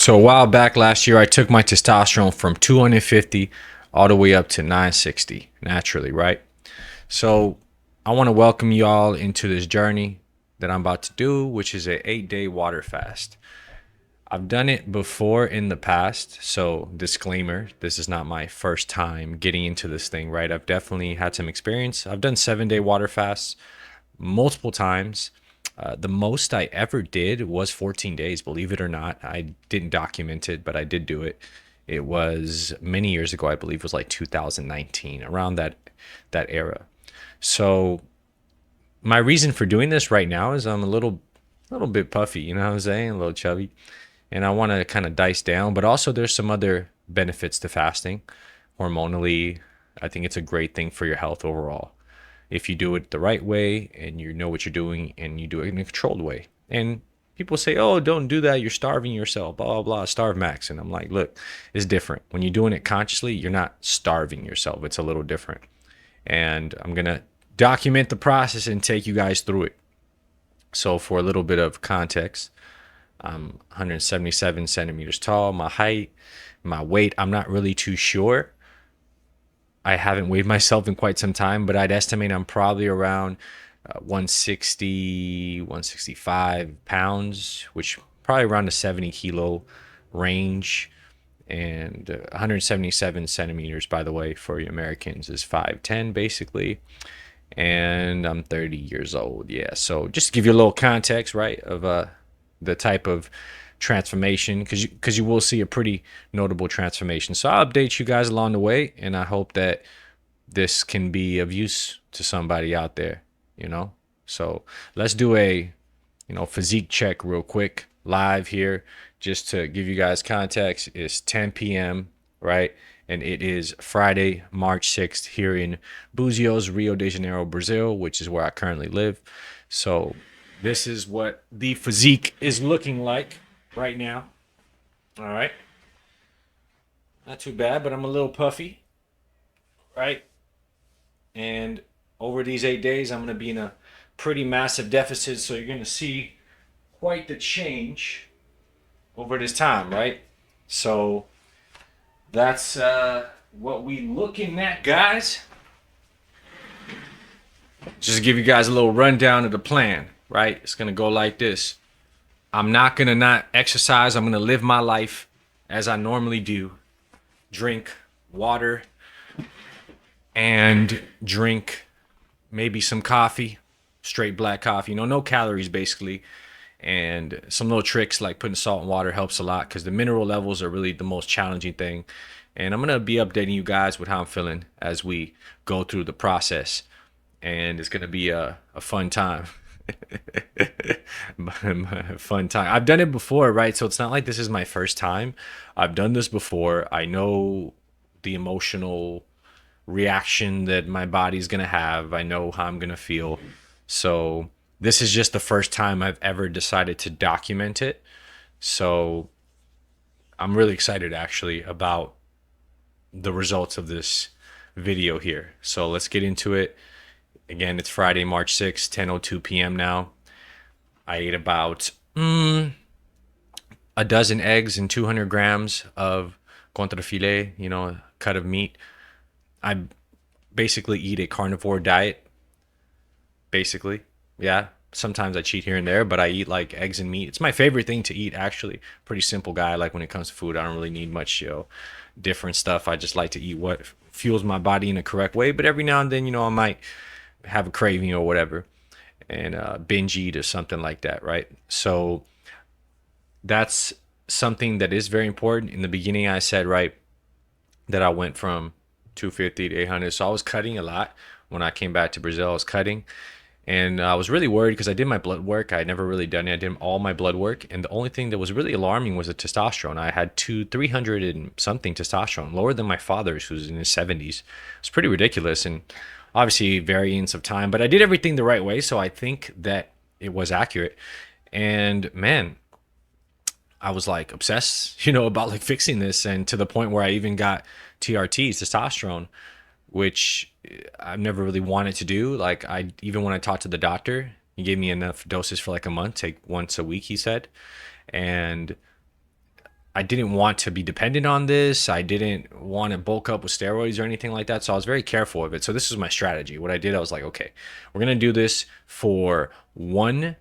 So a while back last year, I took my testosterone from 250 all the way up to 960 naturally, right? So I want to welcome you all into this journey that I'm about to do, which is a 8-day water fast. I've done it before in the past, so disclaimer, this is not my first time getting into this thing, right? I've definitely had some experience. I've done 7-day water fasts multiple times. The most I ever did was 14 days, believe it or not. I didn't document it, but I did do it. It was many years ago, I believe it was like 2019, around that era. So my reason for doing this right now is I'm a little bit puffy, you know what I'm saying? A little chubby. And I want to kind of dice down, but also there's some other benefits to fasting. Hormonally, I think it's a great thing for your health overall if you do it the right way and you know what you're doing and you do it in a controlled way. And people say, oh, don't do that. You're starving yourself, blah, blah, blah, starve max. And I'm like, look, it's different. When you're doing it consciously, you're not starving yourself. It's a little different. And I'm going to document the process and take you guys through it. So for a little bit of context, I'm 177 centimeters tall. My height, my weight, I'm not really too sure. I haven't weighed myself in quite some time, but I'd estimate I'm probably around 160, 165 pounds, which probably around the 70 kilo range. And 177 centimeters, by the way, for you Americans is 5'10 basically. And I'm 30 years old. Yeah. So just to give you a little context, right, of the type of transformation, because you will see a pretty notable transformation. So I'll update you guys along the way, and I hope that this can be of use to somebody out there, you know. So let's do a physique check real quick live here, just to give you guys context. It's 10 p.m., right? And it is Friday, March 6th here in Búzios, Rio de Janeiro, Brazil, which is where I currently live. So this is what the physique is looking like right now. All right. Not too bad, but I'm a little puffy, right? And over these 8 days, I'm going to be in a pretty massive deficit. So you're going to see quite the change over this time, right? So that's what we looking at, guys. Just to give you guys a little rundown of the plan, right? It's going to go like this. I'm not going to not exercise. I'm going to live my life as I normally do. Drink water and drink maybe some coffee, straight black coffee. No calories basically. And some little tricks like putting salt in water helps a lot because the mineral levels are really the most challenging thing. And I'm going to be updating you guys with how I'm feeling as we go through the process. And it's going to be a fun time. Fun time. I've done it before, right? So it's not like this is my first time. I've done this before. I know the emotional reaction that my body's gonna have. I know how I'm gonna feel. So this is just the first time I've ever decided to document it. So I'm really excited actually about the results of this video here. So let's get into it. Again, it's Friday, March 6th, 10:02 p.m. now. I ate about a dozen eggs and 200 grams of contrafilet, a cut of meat. I basically eat a carnivore diet, basically. Yeah, sometimes I cheat here and there, but I eat like eggs and meat. It's my favorite thing to eat, actually. Pretty simple guy. Like when it comes to food, I don't really need much, different stuff. I just like to eat what fuels my body in a correct way. But every now and then, I might have a craving or whatever and binge eat or something like that, right? So that's something that is very important. In the beginning, I said, right, that I went from 250 to 800. So I was cutting a lot. When I came back to Brazil, I was cutting. And I was really worried because I did my blood work. I had never really done it. I did all my blood work. And the only thing that was really alarming was the testosterone. I had 300 and something testosterone, lower than my father's, who's in his 70s. It's pretty ridiculous. And obviously variance of time, but I did everything the right way. So I think that it was accurate. And man, I was like obsessed, about like fixing this, and to the point where I even got TRT, testosterone, which I've never really wanted to do. Like even when I talked to the doctor, he gave me enough doses for like a month, take once a week, he said. And I didn't want to be dependent on this. I didn't want to bulk up with steroids or anything like that. So I was very careful of it. So this was my strategy. What I did, I was like, okay, we're going to do this for 1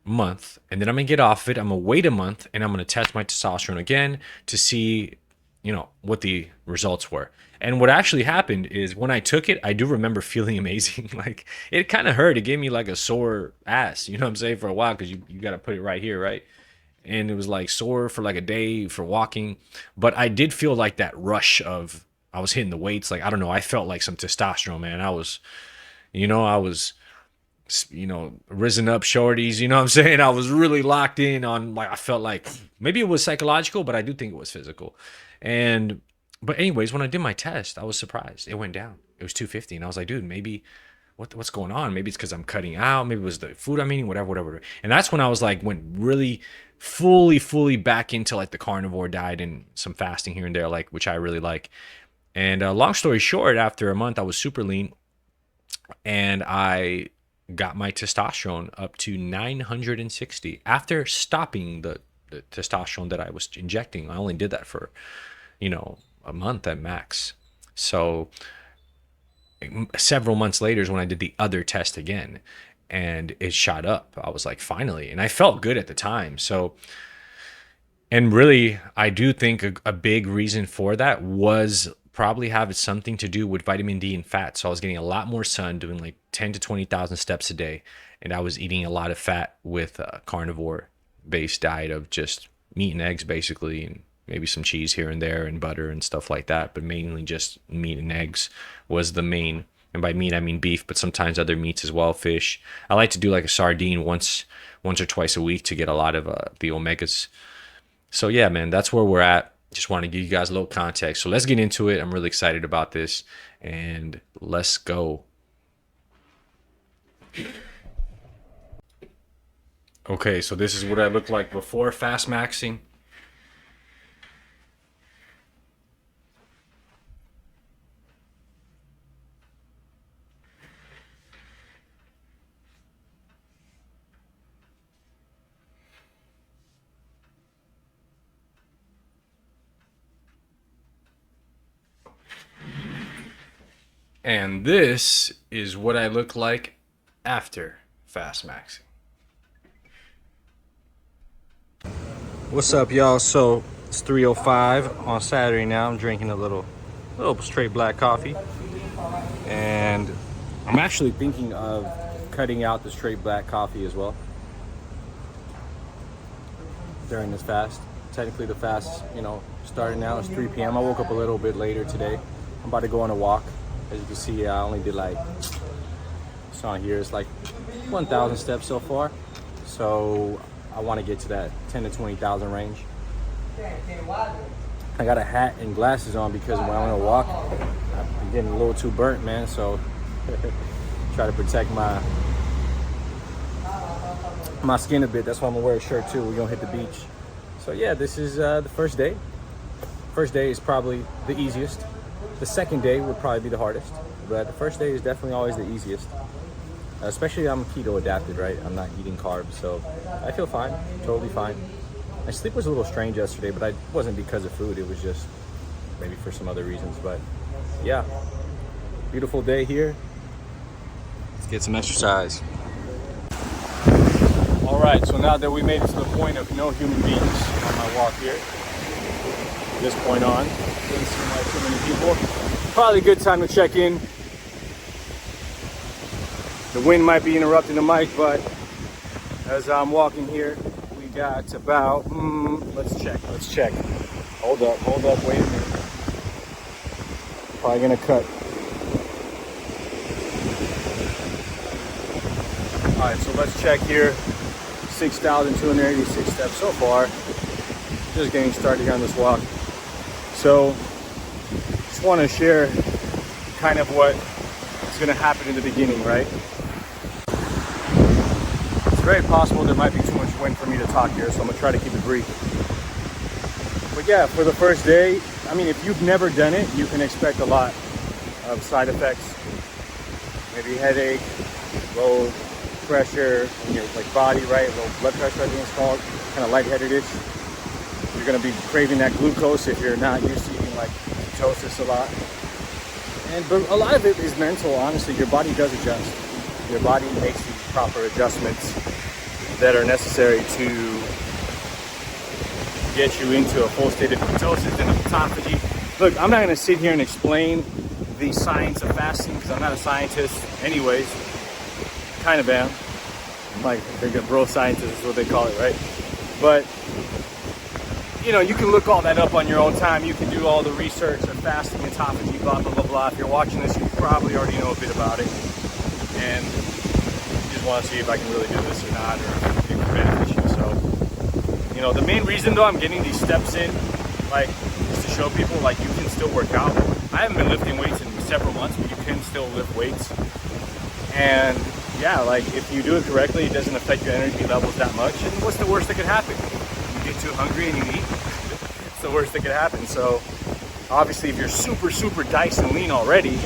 month, and then I'm going to get off of it. I'm going to wait a month, and I'm going to test my testosterone again to see, what the results were. And what actually happened is when I took it, I do remember feeling amazing. Like, it kind of hurt. It gave me like a sore ass, you know what I'm saying, for a while, because you got to put it right here, right? And it was like sore for like a day for walking. But I did feel like that rush of, I was hitting the weights. Like, I don't know, I felt like some testosterone, man. I was, risen up shorties, you know what I'm saying? I was really locked in on, like, I felt like maybe it was psychological, but I do think it was physical. And, but anyways, when I did my test, I was surprised. It went down. It was 250. And I was like, dude, maybe what's going on? Maybe it's because I'm cutting out. Maybe it was the food I'm eating, whatever. And that's when I was like, went really fully back into like the carnivore diet and some fasting here and there, like, which I really like. And long story short, after a month, I was super lean, and I got my testosterone up to 960 after stopping the testosterone that I was injecting. I only did that for, a month at max. So several months later is when I did the other test again, and it shot up. I was like, finally. And I felt good at the time. So, and really, I do think a big reason for that was probably have something to do with vitamin D and fat. So I was getting a lot more sun, doing like 10 to 20,000 steps a day. And I was eating a lot of fat with a carnivore based diet of just meat and eggs, basically, and maybe some cheese here and there and butter and stuff like that. But mainly just meat and eggs was the main. And by meat, I mean beef, but sometimes other meats as well, fish. I like to do like a sardine once or twice a week to get a lot of the omegas. So yeah, man, that's where we're at. Just want to give you guys a little context. So let's get into it. I'm really excited about this, and let's go. Okay, so this is what I looked like before fast maxing. And this is what I look like after fast maxing. What's up, y'all? So it's 3:05 on Saturday now. I'm drinking a little straight black coffee, and I'm actually thinking of cutting out the straight black coffee as well during this fast. Technically the fast, starting now. It's 3 p.m. I woke up a little bit later today. I'm about to go on a walk. As you can see, I only did it's on here, it's like 1,000 steps so far. So I want to get to that 10 to 20,000 range. I got a hat and glasses on because when I want to walk, I'm getting a little too burnt, man. So try to protect my skin a bit. That's why I'm gonna wear a shirt too. We're gonna hit the beach. So yeah, this is the first day. First day is probably the easiest. The second day would probably be the hardest, but the first day is definitely always the easiest. Especially I'm keto adapted, right? I'm not eating carbs, so I feel fine, totally fine. My sleep was a little strange yesterday, but it wasn't because of food. It was just maybe for some other reasons, but yeah. Beautiful day here. Let's get some exercise. All right, so now that we made it to the point of no human beings on my walk here, from this point on, didn't seem like too many people. Probably a good time to check in. The wind might be interrupting the mic, but as I'm walking here, we got about, let's check. Hold up, wait a minute. Probably gonna cut. All right, so let's check here. 6,286 steps so far. Just getting started here on this walk. So, just want to share kind of what is going to happen in the beginning, right? It's very possible there might be too much wind for me to talk here, so I'm going to try to keep it brief. But yeah, for the first day, I mean, if you've never done it, you can expect a lot of side effects. Maybe headache, low pressure in your body, right? Low blood pressure, I think it's called, kind of lightheaded-ish. You're going to be craving that glucose if you're not used to eating like ketosis a lot. But a lot of it is mental. Honestly, your body does adjust. Your body makes the proper adjustments that are necessary to get you into a full state of ketosis and autophagy. Look, I'm not going to sit here and explain the science of fasting because I'm not a scientist anyways. Kind of am. I'm like a bro scientist is what they call it, right? But you know, you can look all that up on your own time. You can do all the research of fasting, autophagy, blah, blah, blah, blah. If you're watching this, you probably already know a bit about it. And you just want to see if I can really do this or not, or if it can benefit you. So, you know, the main reason though I'm getting these steps in, like, is to show people, like, you can still work out. I haven't been lifting weights in several months, but you can still lift weights. And yeah, like, if you do it correctly, it doesn't affect your energy levels that much. And what's the worst that could happen? You get too hungry and you eat. It's the worst that could happen. So obviously if you're super diced and lean already,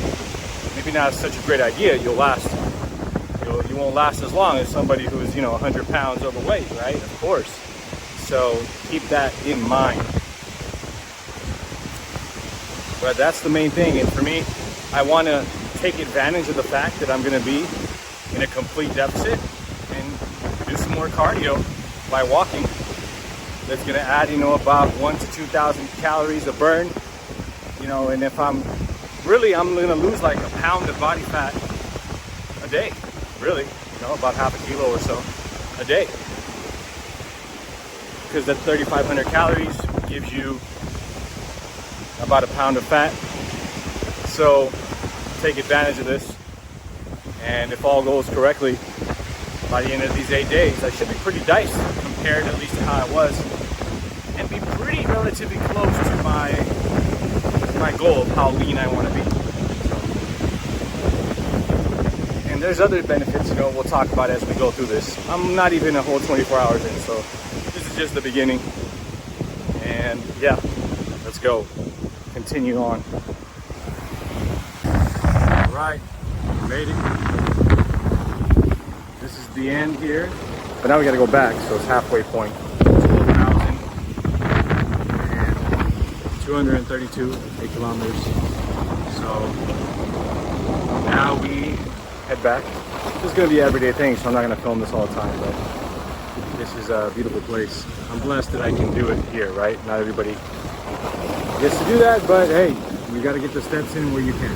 maybe not such a great idea. You won't last as long as somebody who's, you know, 100 pounds overweight, right? Of course. So keep that in mind. But that's the main thing. And for me, I want to take advantage of the fact that I'm going to be in a complete deficit and do some more cardio by walking. That's going to add, you know, about 1,000 to 2,000 calories of burn, you know, and if I'm going to lose like a pound of body fat a day, really, you know, about half a kilo or so a day, because that 3,500 calories gives you about a pound of fat. So take advantage of this, and if all goes correctly, by the end of these 8 days, I should be pretty diced compared at least to how I was, and be pretty relatively close to my goal of how lean I want to be. And there's other benefits, you know, we'll talk about as we go through this. I'm not even a whole 24 hours in, so this is just the beginning. And yeah, let's go. Continue on. All right, made it. This is the end here, but now we got to go back, so it's halfway point. 12,232 kilometers. So now we head back. This is going to be an everyday thing, so I'm not going to film this all the time, but this is a beautiful place. I'm blessed that I can do it here, right? Not everybody gets to do that, but hey, you got to get the steps in where you can.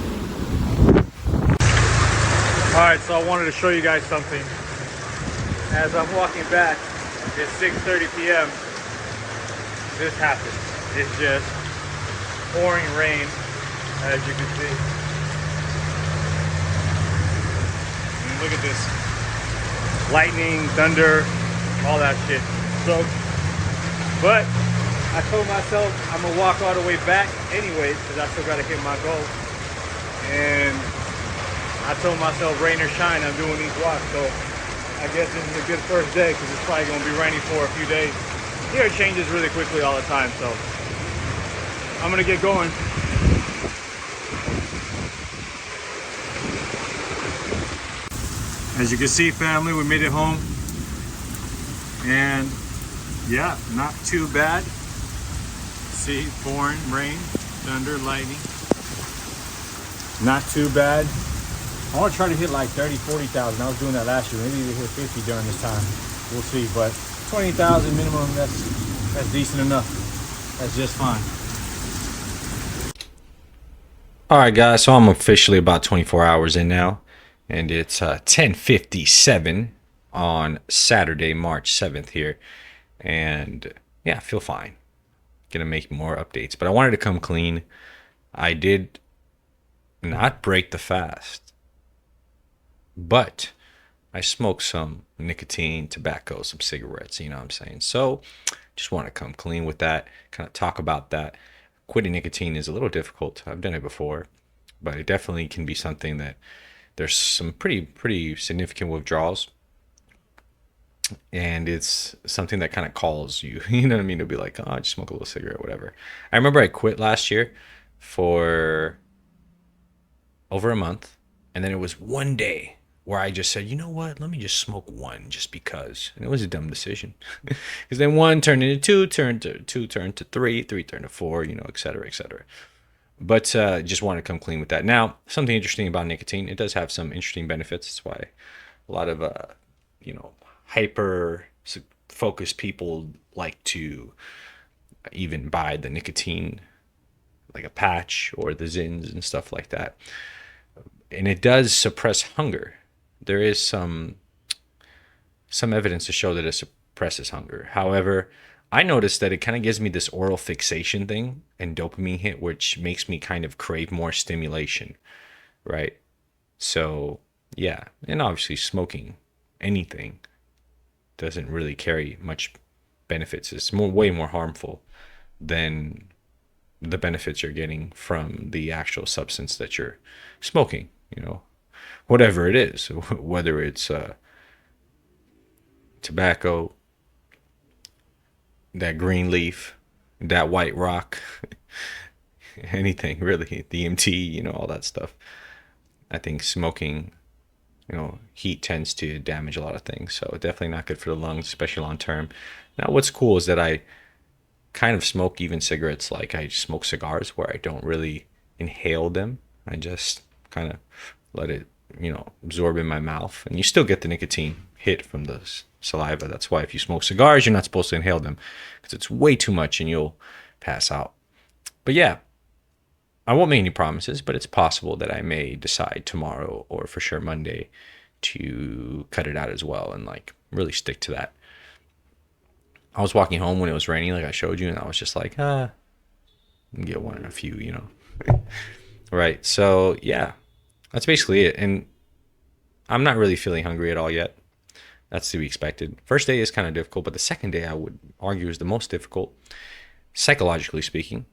All right, so I wanted to show you guys something. As I'm walking back, it's 6:30 p.m. This happened. It's just pouring rain, as you can see. And look at this. Lightning, thunder, all that shit. So, but I told myself I'm gonna walk all the way back anyways, because I still gotta hit my goal. And I told myself, rain or shine, I'm doing these walks. So I guess this is a good first day, because it's probably gonna be raining for a few days. Here it changes really quickly all the time, so I'm gonna get going. As you can see, family, we made it home. And yeah, not too bad. See, pouring rain, thunder, lightning. Not too bad. I want to try to hit like 30, 40,000. I was doing that last year. Maybe we hit 50 during this time. We'll see. But 20,000 minimum, that's decent enough. That's just fine. All right, guys. So I'm officially about 24 hours in now, and it's 10:57 on Saturday, March 7th here, and yeah, I feel fine. Gonna make more updates, but I wanted to come clean. I did not break the fast, but I smoked some nicotine, tobacco, some cigarettes, you know what I'm saying? So just want to come clean with that, kind of talk about that. Quitting nicotine is a little difficult. I've done it before, but it definitely can be something that there's some pretty significant withdrawals. And it's something that kind of calls you, you know what I mean? It'll be like, oh, I just smoke a little cigarette, whatever. I remember I quit last year for over a month, and then it was one day where I just said, you know what, let me just smoke one just because. And it was a dumb decision. Because then one turned into two, turned to three, three turned to four, you know, et cetera, et cetera. But just want to come clean with that. Now, something interesting about nicotine, it does have some interesting benefits. That's why a lot of, you know, hyper focused people like to even buy the nicotine, like a patch or the Zins and stuff like that. And it does suppress hunger. There is some evidence to show that it suppresses hunger. However, I noticed that it kind of gives me this oral fixation thing and dopamine hit, which makes me kind of crave more stimulation, right? So, yeah. And obviously, smoking anything doesn't really carry much benefits. It's way more harmful than the benefits you're getting from the actual substance that you're smoking, you know, whatever it is, whether it's tobacco, that green leaf, that white rock, anything really, DMT, you know, all that stuff. I think smoking, you know, heat tends to damage a lot of things. So definitely not good for the lungs, especially long term. Now, what's cool is that I kind of smoke even cigarettes. Like I smoke cigars where I don't really inhale them. I just kind of let it, you know, absorb in my mouth. And you still get the nicotine hit from the saliva. That's why if you smoke cigars, you're not supposed to inhale them because it's way too much and you'll pass out. But yeah, I won't make any promises, but it's possible that I may decide tomorrow or for sure Monday to cut it out as well and like really stick to that. I was walking home when it was raining, like I showed you, and I was just like, get one or a few, you know. Right. So yeah, that's basically it. And I'm not really feeling hungry at all yet. That's to be expected. First day is kind of difficult, but the second day I would argue is the most difficult, psychologically speaking.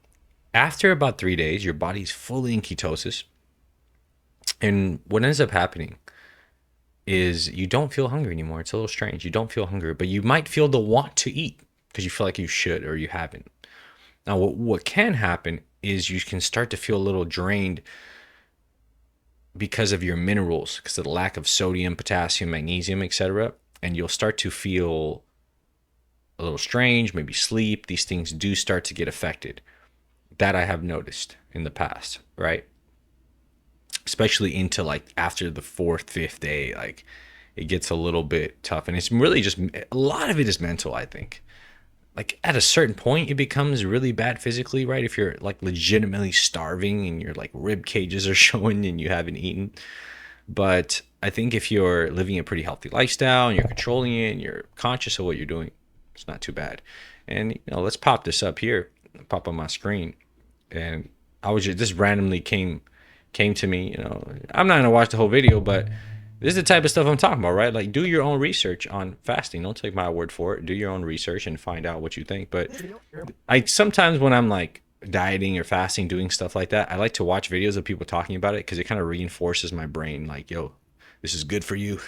After about 3 days, your body's fully in ketosis. And what ends up happening is you don't feel hungry anymore. It's a little strange. You don't feel hungry, but you might feel the want to eat because you feel like you should or you haven't. Now, what can happen is you can start to feel a little drained because of your minerals, because of the lack of sodium, potassium, magnesium, etc. And you'll start to feel a little strange, maybe sleep. These things do start to get affected. That I have noticed in the past, right? Especially into like after the fourth, fifth day, like it gets a little bit tough. And it's really just a lot of it is mental, I think. Like at a certain point, it becomes really bad physically, right? If you're like legitimately starving and your like rib cages are showing and you haven't eaten. But I think if you're living a pretty healthy lifestyle and you're controlling it and you're conscious of what you're doing, it's not too bad. And you know, let's pop this up here, pop on my screen. And I was just, this randomly came to me, you know. I'm not gonna watch the whole video, but this is the type of stuff I'm talking about, right? Like, do your own research on fasting. Don't take my word for it. Do your own research and find out what you think. But I sometimes when I'm like dieting or fasting, doing stuff like that, I like to watch videos of people talking about it because it kind of reinforces my brain. Like, yo, this is good for you.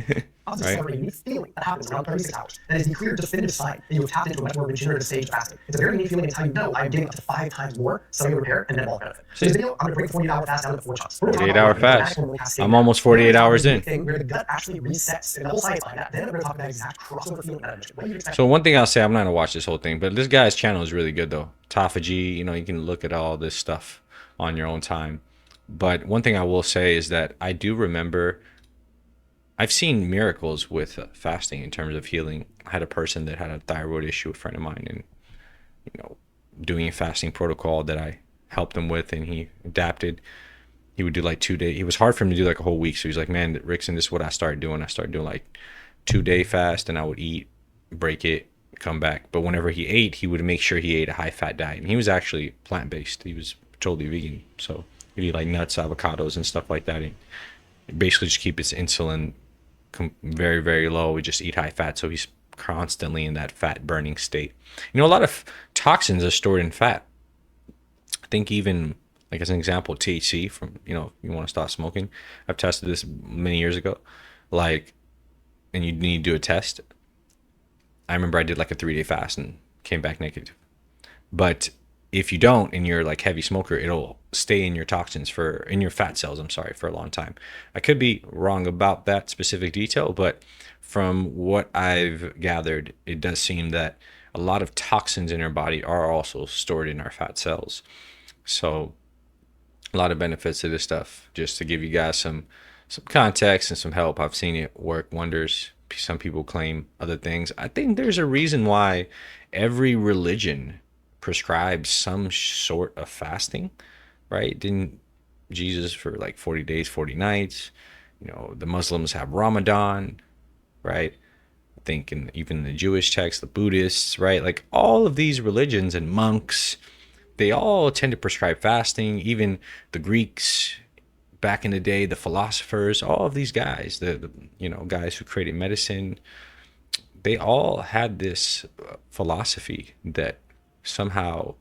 Right? Discovering a unique feeling that happens around 36 hours. That is the clear, definitive sign that you have tapped into a much more regenerative stage of fasting. It's a very unique feeling. It's how you know I'm getting up to 5 times more cellular repair and metabolic benefit. So in this video, I'm going to break the 48-hour fast down to 4 chunks. 48-hour fast. I'm almost 48 hours in. Where the gut actually resets and the whole science behind that. Then we're going to talk about exact crossover feeling that I mentioned. What do you expect? So one thing I'll say, I'm not gonna watch this whole thing, but this guy's channel is really good though. Autophagy, you know, you can look at all this stuff on your own time. But one thing I will say is that I do remember I've seen miracles with fasting in terms of healing. I had a person that had a thyroid issue, a friend of mine, and you know, doing a fasting protocol that I helped him with, and he adapted. He would do like 2 days. It was hard for him to do like a whole week, so he's like, "Man, Rickson, this is what I started doing. I started doing like 2-day fast, and I would eat, break it, come back. But whenever he ate, he would make sure he ate a high-fat diet, and he was actually plant-based. He was totally vegan, so he'd eat like nuts, avocados, and stuff like that. And basically just keep his insulin very, very low. We just eat high fat, so he's constantly in that fat burning state. You know, a lot of toxins are stored in fat. I think even like as an example, THC from, you know, you want to stop smoking. I've tested this many years ago, like, and you need to do a test. I remember I did like a 3-day fast and came back negative. But if you don't and you're like heavy smoker, it'll stay in your toxins in your fat cells, I'm sorry, for a long time. I could be wrong about that specific detail, but from what I've gathered, it does seem that a lot of toxins in our body are also stored in our fat cells. So a lot of benefits to this stuff. Just to give you guys some context and some help, I've seen it work wonders. Some people claim other things. I think there's a reason why every religion prescribes some sort of fasting, right? Didn't Jesus for like 40 days, 40 nights? You know, the Muslims have Ramadan, right? I think even the Jewish text, the Buddhists, right? Like all of these religions and monks, they all tend to prescribe fasting. Even the Greeks back in the day, the philosophers, all of these guys, the guys who created medicine, they all had this philosophy that somehow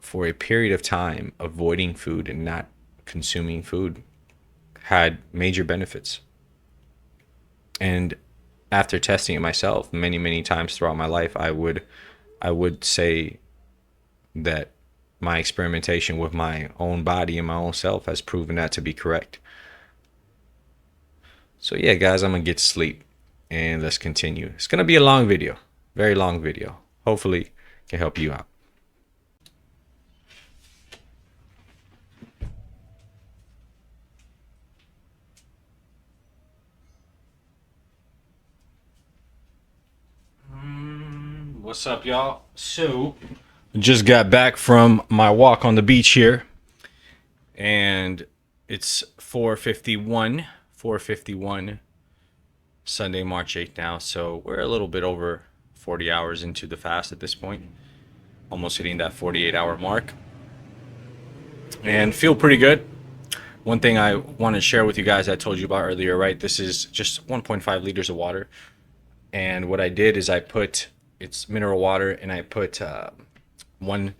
for a period of time avoiding food and not consuming food had major benefits. And after testing it myself many times throughout my life, I would say that my experimentation with my own body and my own self has proven that to be correct. So yeah, guys, I'm gonna get to sleep and let's continue. It's gonna be a long video, very long video. Hopefully can help you out. What's up, y'all? So just got back from my walk on the beach here, and it's 4:51 Sunday, March 8th now. So we're a little bit over 40 hours into the fast at this point, almost hitting that 48-hour mark, and feel pretty good. One thing I want to share with you guys, I told you about earlier, right? This is just 1.5 liters of water, and what I did is it's mineral water, and I put one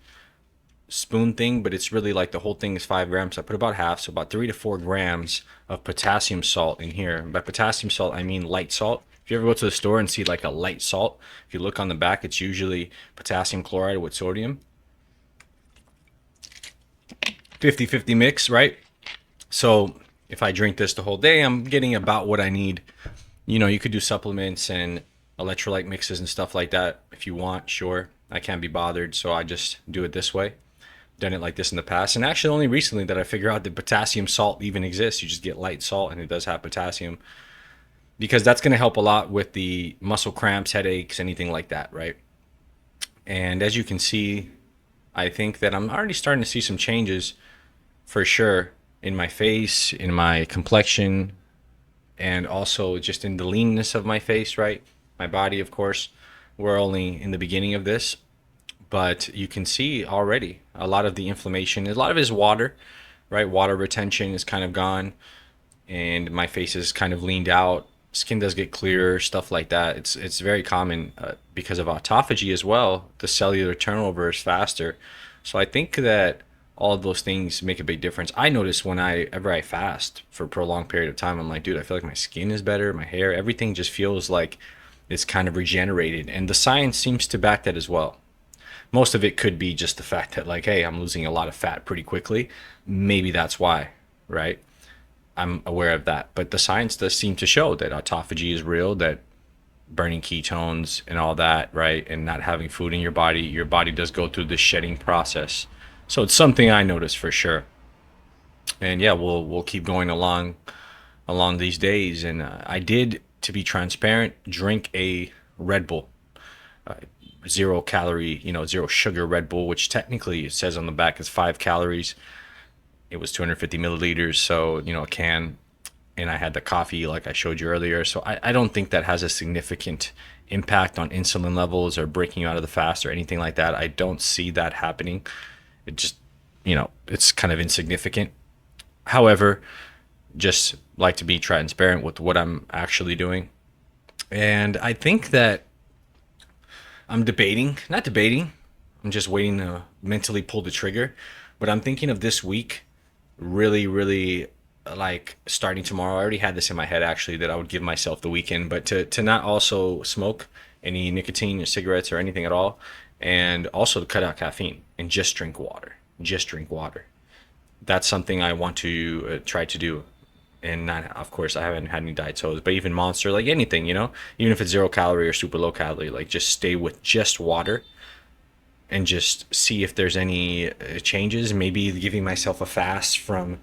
spoon thing, but it's really like the whole thing is 5 grams. So I put about half, so about 3 to 4 grams of potassium salt in here. By potassium salt, I mean light salt. If you ever go to the store and see like a light salt, if you look on the back, it's usually potassium chloride with sodium. 50-50 mix, right? So if I drink this the whole day, I'm getting about what I need. You know, you could do supplements and electrolyte mixes and stuff like that if you want, sure. I can't be bothered, so I just do it this way. Done it like this in the past, and actually only recently that I figure out that potassium salt even exists. You just get light salt and it does have potassium, because that's going to help a lot with the muscle cramps, headaches, anything like that, right? And as you can see, I think that I'm already starting to see some changes for sure in my face, in my complexion, and also just in the leanness of my face, right? My body, of course. We're only in the beginning of this, but you can see already a lot of the inflammation. A lot of it is water, right? Water retention is kind of gone, and my face is kind of leaned out. Skin does get clearer, stuff like that. It's very common because of autophagy as well. The cellular turnover is faster, so I think that all of those things make a big difference. I notice whenever I fast for a prolonged period of time, I'm like, dude, I feel like my skin is better, my hair, everything just feels like it's kind of regenerated, and the science seems to back that as well. Most of it could be just the fact that, like, hey, I'm losing a lot of fat pretty quickly. Maybe that's why, right? I'm aware of that. But the science does seem to show that autophagy is real, that burning ketones and all that, right? And not having food in your body does go through the shedding process. So it's something I noticed for sure. And yeah, we'll keep going along these days. And I did, to be transparent, drink a Red Bull, 0 calorie, zero sugar Red Bull, which technically it says on the back is 5 calories. It was 250 milliliters, so a can. And I had the coffee like I showed you earlier. So I don't think that has a significant impact on insulin levels or breaking you out of the fast or anything like that. I don't see that happening. It just, it's kind of insignificant. However, just like to be transparent with what I'm actually doing. And I think that I'm not debating, I'm just waiting to mentally pull the trigger. But I'm thinking of this week really like starting tomorrow. I already had this in my head actually, that I would give myself the weekend, but to not also smoke any nicotine or cigarettes or anything at all, and also to cut out caffeine and just drink water. that's something I want to try to do. And not, of course, I haven't had any diet sodas, but even Monster, like anything, even if it's 0 calorie or super low calorie, like just stay with just water and just see if there's any changes. Maybe giving myself a fast from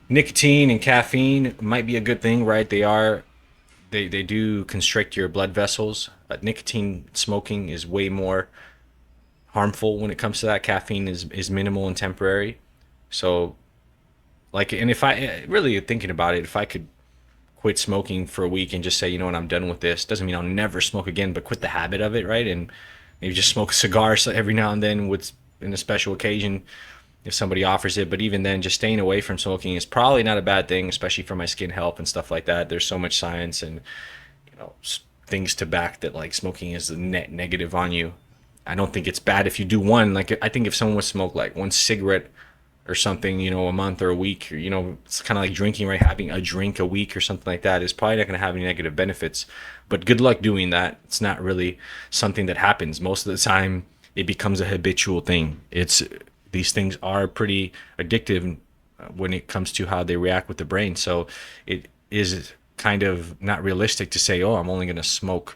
nicotine and caffeine might be a good thing, right? They do constrict your blood vessels. Nicotine smoking is way more harmful when it comes to that. Caffeine is minimal and temporary. So like, and if I really thinking about it, if I could quit smoking for a week and just say, you know what, I'm done with this, doesn't mean I'll never smoke again, but quit the habit of it, right? And maybe just smoke a cigar every now and then with in a special occasion if somebody offers it. But even then, just staying away from smoking is probably not a bad thing, especially for my skin health and stuff like that. There's so much science and things to back that like smoking is a net negative on you. I don't think it's bad if you do one. Like I think if someone would smoke like one cigarette or something, a month or a week, or, it's kind of like drinking, right? Having a drink a week or something like that is probably not going to have any negative benefits. But good luck doing that. It's not really something that happens. Most of the time, it becomes a habitual thing. These things are pretty addictive when it comes to how they react with the brain. So it is kind of not realistic to say, oh, I'm only going to smoke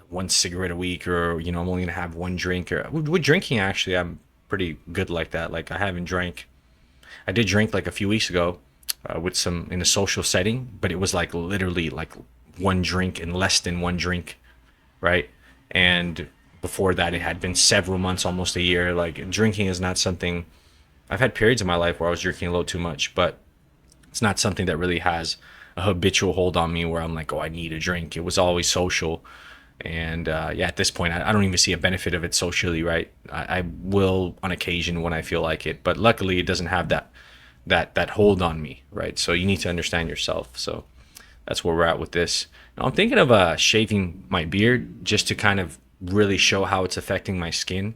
one cigarette a week, or I'm only going to have one drink. Or with drinking, actually, I'm pretty good like that. Like I did drink like a few weeks ago with some in a social setting, but it was like literally like one drink and less than one drink, right? And before that, it had been several months, almost a year. Like drinking is not something. I've had periods in my life where I was drinking a little too much, but it's not something that really has a habitual hold on me where I'm like, oh, I need a drink. It was always social. And yeah, at this point, I don't even see a benefit of it socially, right? I will on occasion when I feel like it, but luckily it doesn't have that hold on me, right? So you need to understand yourself. So that's where we're at with this. Now, I'm thinking of shaving my beard just to kind of really show how it's affecting my skin,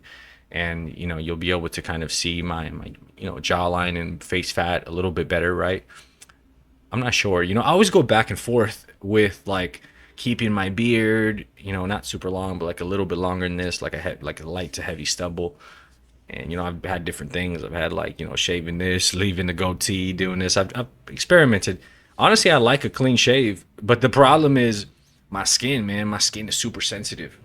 and you'll be able to kind of see my jawline and face fat a little bit better, right? I'm not sure. I always go back and forth with like keeping my beard, not super long, but like a little bit longer than this, like a light to heavy stubble. And I've had different things. I've had like shaving this, leaving the goatee, doing this. I've experimented. Honestly, I like a clean shave, but the problem is my skin, man. My skin is super sensitive,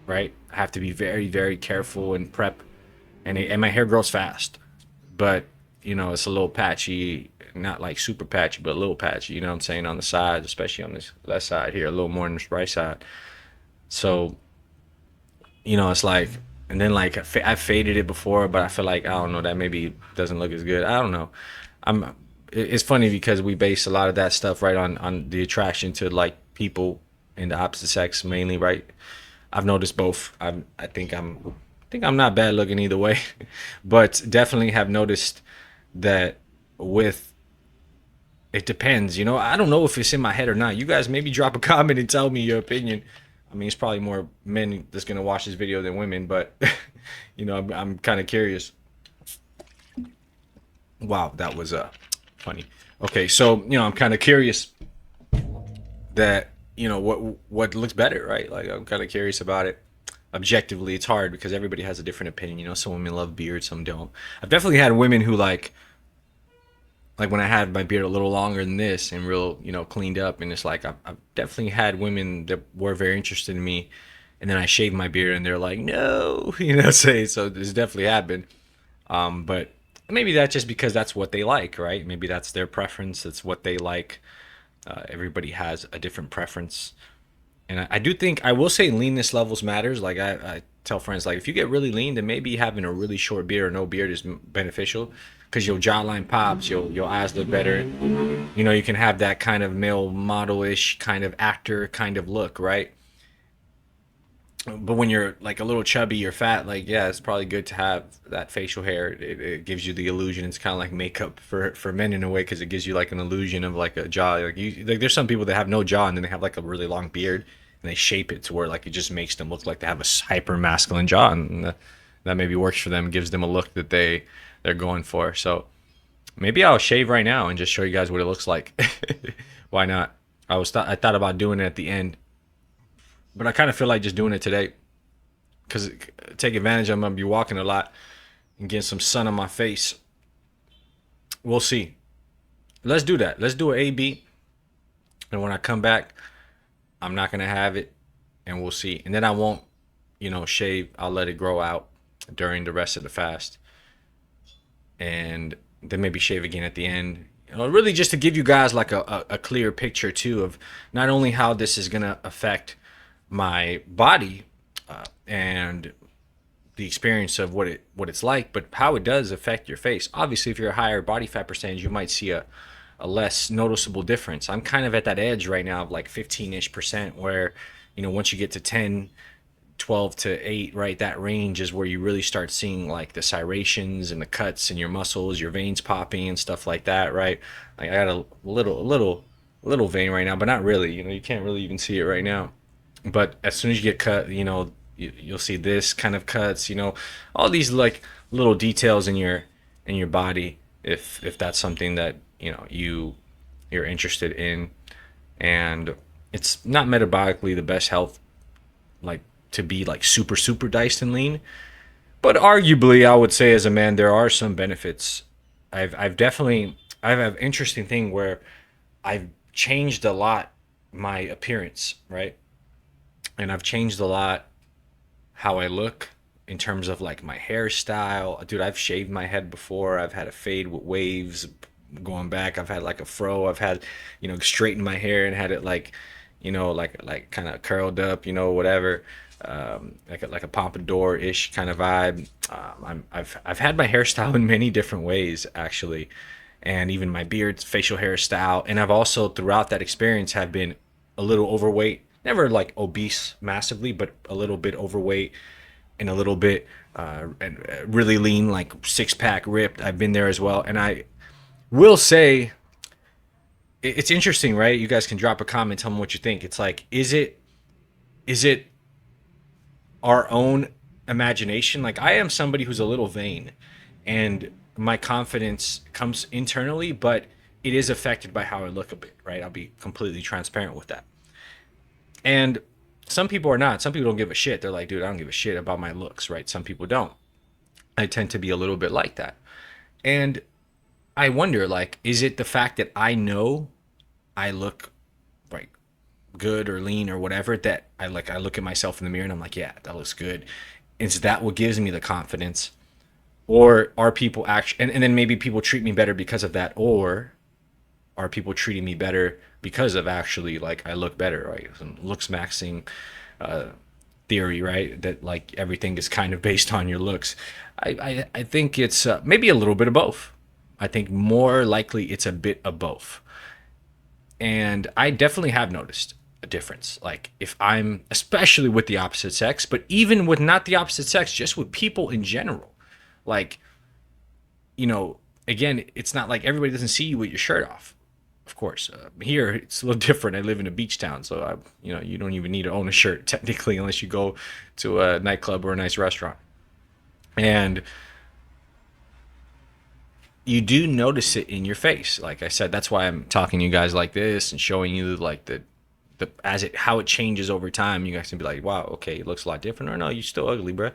right? I have to be very, very careful and prep, and my hair grows fast, but it's a little patchy, not like super patchy, but a little patchy. You know what I'm saying, on the sides, especially on this left side here, a little more on this right side. So it's like, and then like I faded it before, but I feel like I don't know, that maybe doesn't look as good. I don't know. It's funny because we base a lot of that stuff right on the attraction to like people in the opposite sex mainly, right? I've noticed both. I think I'm not bad looking either way, but definitely have noticed that with it depends. I don't know if it's in my head or not. You guys maybe drop a comment and tell me your opinion. I mean, it's probably more men that's gonna watch this video than women, but I'm kind of curious. Wow, that was funny. Okay, so I'm kind of curious that what looks better, right? Like I'm kind of curious about it. Objectively, it's hard because everybody has a different opinion. Some women love beard, some don't. I've definitely had women who like when I had my beard a little longer than this and real cleaned up, and it's like I've definitely had women that were very interested in me, and then I shaved my beard and they're like, no, say. So this definitely happened. But maybe that's just because that's what they like, right? Maybe that's their preference. That's what they like. Everybody has a different preference. And I do think, I will say, leanness levels matters. Like I tell friends, like if you get really lean, then maybe having a really short beard or no beard is beneficial, because your jawline pops, your eyes look better. You can have that kind of male model-ish kind of actor kind of look, right? But when you're like a little chubby or fat, like yeah, it's probably good to have that facial hair. It gives you the illusion. It's kind of like makeup for men in a way, because it gives you like an illusion of like a jaw. Like there's some people that have no jaw and then they have like a really long beard and they shape it to where like it just makes them look like they have a hyper masculine jaw, and that maybe works for them, gives them a look that they're going for. So maybe I'll shave right now and just show you guys what it looks like. Why not? I thought about doing it at the end, but I kind of feel like just doing it today, because take advantage. I'm gonna be walking a lot and getting some sun on my face we'll see. Let's do that. Let's do an A/B, and when I come back, I'm not gonna have it, and we'll see. And then I won't, shave. I'll let it grow out during the rest of the fast, and then maybe shave again at the end. Really just to give you guys like a clear picture too of not only how this is gonna affect my body and the experience of what it's like, but how it does affect your face. Obviously, if you're a higher body fat percentage, you might see a less noticeable difference. I'm kind of at that edge right now of like 15-ish% where, once you get to 10, 12 to 8, right, that range is where you really start seeing like the serrations and the cuts in your muscles, your veins popping and stuff like that, right? Like I got a little vein right now, but not really. You can't really even see it right now. But as soon as you get cut, you'll see this kind of cuts, all these like little details in your body, if that's something that you're interested in. And it's not metabolically the best health, like to be like super diced and lean, but arguably I would say as a man there are some benefits. I've definitely I have an interesting thing where I've changed a lot my appearance, right? And I've changed a lot how I look in terms of like my hairstyle. Dude, I've shaved my head before. I've had a fade with waves going back. I've had like a fro. I've had, straightened my hair and had it like, like kind of curled up, whatever. Like a pompadour-ish kind of vibe. I've had my hairstyle in many different ways actually, and even my beard, facial hairstyle. And I've also throughout that experience have been a little overweight, never like obese massively, but a little bit overweight and a little bit and really lean, like six-pack ripped. I've been there as well, and I will say it's interesting, right? You guys can drop a comment, tell me what you think. It's like, is it our own imagination? Like I am somebody who's a little vain, and my confidence comes internally, but it is affected by how I look a bit, right? I'll be completely transparent with that. And some people are not. Some people don't give a shit. They're like, dude, I don't give a shit about my looks, right? Some people don't. I tend to be a little bit like that. And I wonder, like, is it the fact that I know I look like good or lean or whatever, that I look at myself in the mirror and I'm like, yeah, that looks good. Is that what gives me the confidence? Or are people actually, and then maybe people treat me better because of that, or are people treating me better because of actually like I look better, right? Some looks maxing theory, right? That like everything is kind of based on your looks. I think it's maybe a little bit of both. I think more likely it's a bit of both. And I definitely have noticed a difference. Like if I'm, especially with the opposite sex, but even with not the opposite sex, just with people in general, like, again, it's not like everybody doesn't see you with your shirt off. Of course, here it's a little different. I live in a beach town, so you don't even need to own a shirt technically unless you go to a nightclub or a nice restaurant. And you do notice it in your face. Like I said, that's why I'm talking to you guys like this and showing you like the how it changes over time. You guys can be like, wow, okay, it looks a lot different, or no, you're still ugly, bro.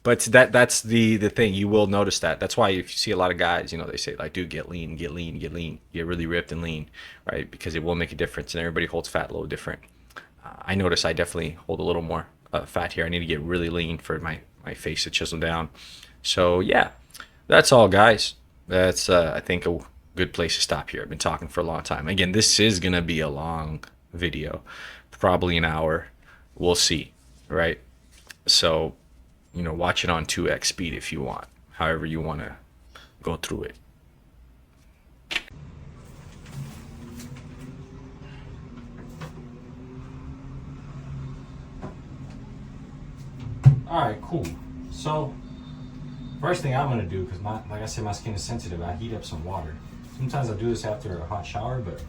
But that's the thing. You will notice that. That's why if you see a lot of guys, they say like, dude, get lean, get really ripped and lean, right? Because it will make a difference, and everybody holds fat a little different. I notice I definitely hold a little more fat here. I need to get really lean for my face to chisel down. So yeah, that's all, guys. That's I think a good place to stop here. I've been talking for a long time. Again, this is gonna be a long video, probably an hour. We'll see, right? So, watch it on 2x speed if you want, however you want to go through it. All right, cool. So first thing I'm gonna do, because like I said, my skin is sensitive, I heat up some water. Sometimes I do this after a hot shower, but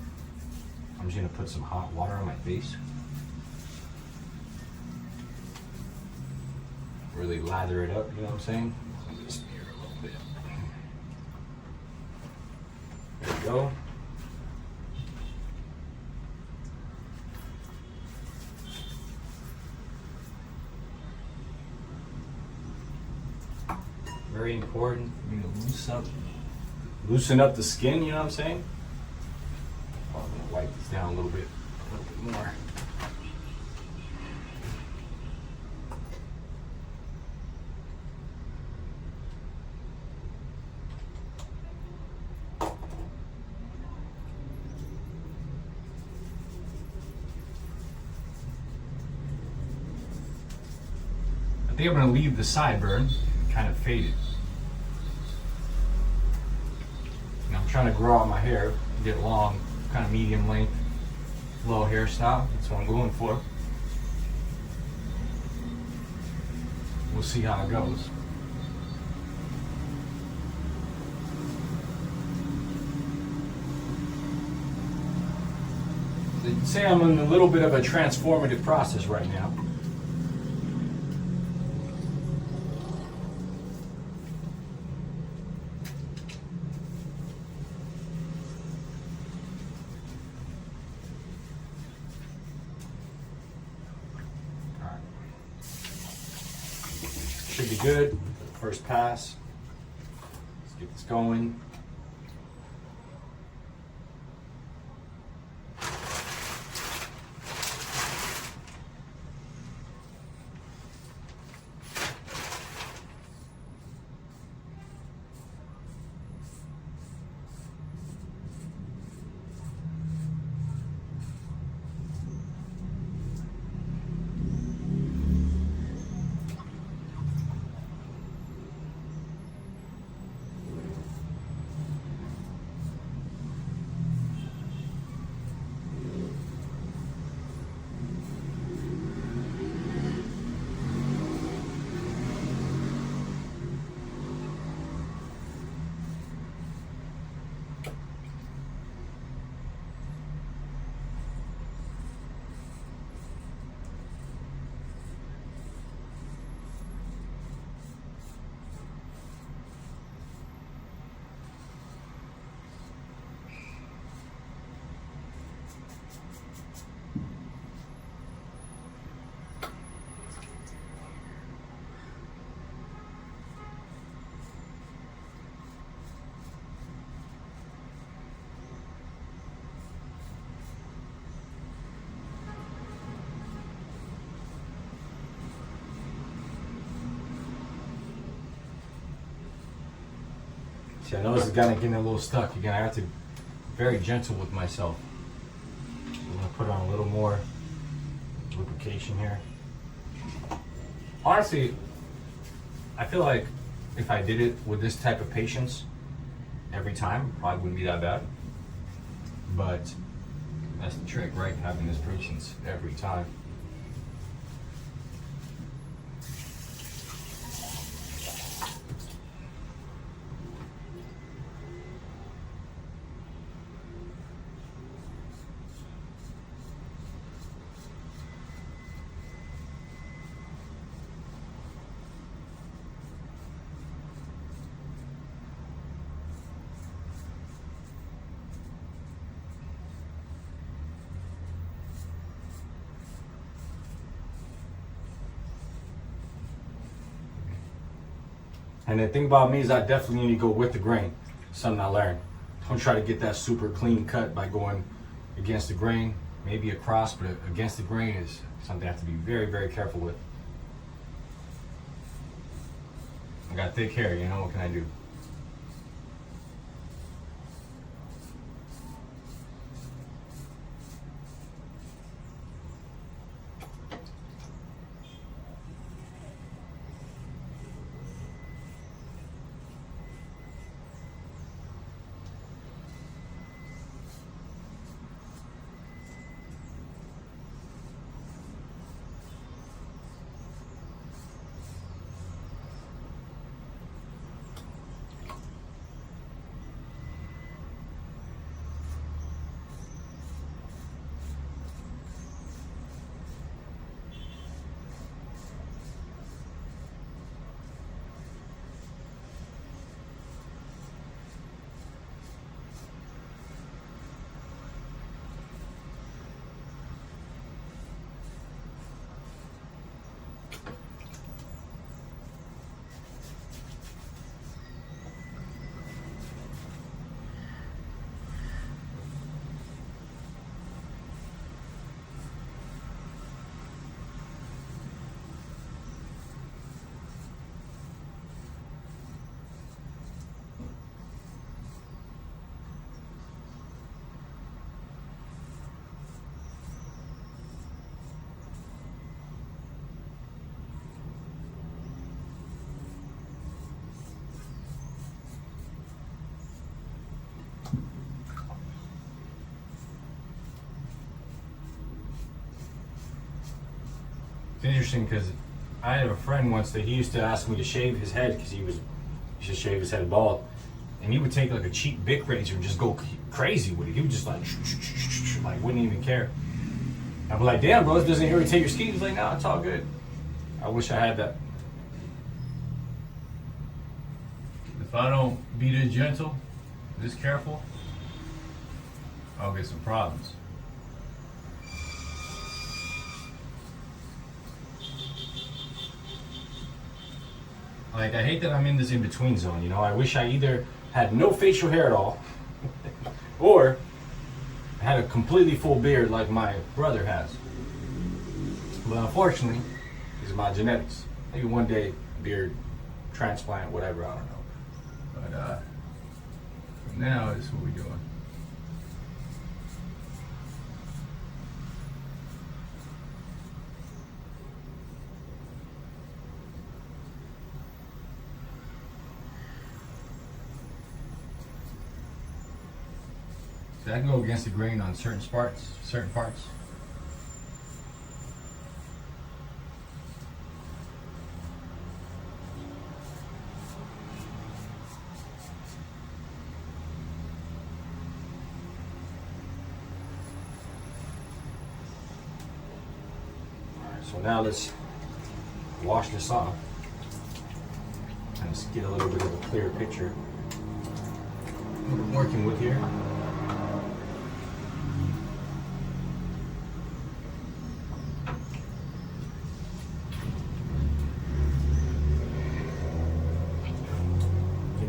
I'm just gonna put some hot water on my face. Really lather it up, you know what I'm saying? Just smear a little bit. There we go. Very important for me to loosen up the skin, you know what I'm saying? Oh, I'm gonna wipe this down a little bit more. I think I'm gonna leave the sideburn kind of faded. Now I'm trying to grow out my hair, get long, kind of medium length, low hairstyle. That's what I'm going for. We'll see how it goes. They'd say I'm in a little bit of a transformative process right now. Should be good. First pass. Let's get this going. See, I know this is kind of getting a little stuck. Again, I have to be very gentle with myself. I'm gonna put on a little more lubrication here. Honestly, I feel like if I did it with this type of patience every time, probably wouldn't be that bad. But that's the trick, right? Having this patience every time. And the thing about me is I definitely need to go with the grain. Something I learned. Don't try to get that super clean cut by going against the grain. Maybe across, but against the grain is something I have to be very, very careful with. I got thick hair, you know, what can I do? It's interesting because I had a friend once that he used to ask me to shave his head because he used to shave his head bald, and he would take like a cheap Bic razor and just go crazy with it. He would just like wouldn't even care. I'd be like, damn, bro, this doesn't irritate your skin. He's like, no, it's all good. I wish I had that. If I don't be this gentle, this careful, I'll get some problems. Like, I hate that I'm in this in-between zone, you know? I wish I either had no facial hair at all, or I had a completely full beard like my brother has. But unfortunately, these are my genetics. Maybe one day, beard, transplant, whatever, I don't know. But for now, this is what we're doing. So I can go against the grain on certain parts. Alright, so now let's wash this off and just get a little bit of a clearer picture. What I'm working with here.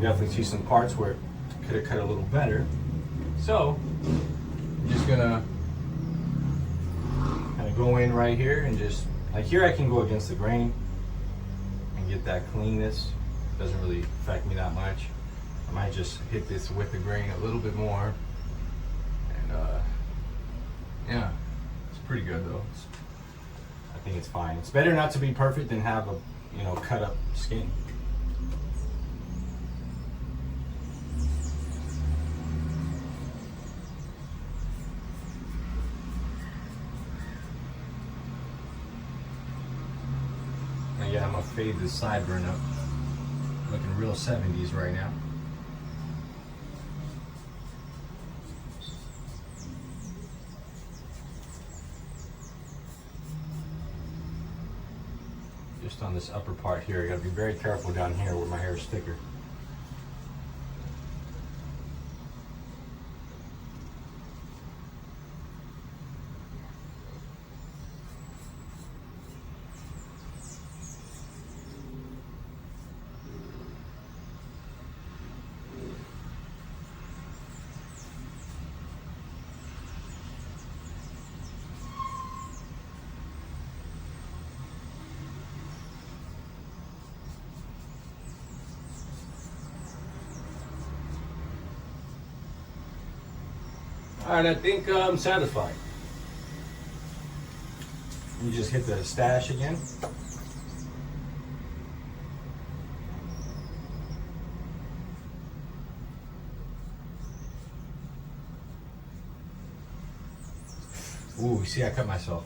Definitely see some parts where it could have cut a little better. So I'm just gonna kind of go in right here and just like here I can go against the grain and get that cleanness. Doesn't really affect me that much. I might just hit this with the grain a little bit more. And yeah, it's pretty good though. I think it's fine. It's better not to be perfect than have a cut up skin. Yeah, I'm gonna fade this sideburn up. Looking real 70s right now. Just on this upper part here, I gotta be very careful down here where my hair is thicker. Alright, I think I'm satisfied. You just hit the stash again. Ooh, see, I cut myself.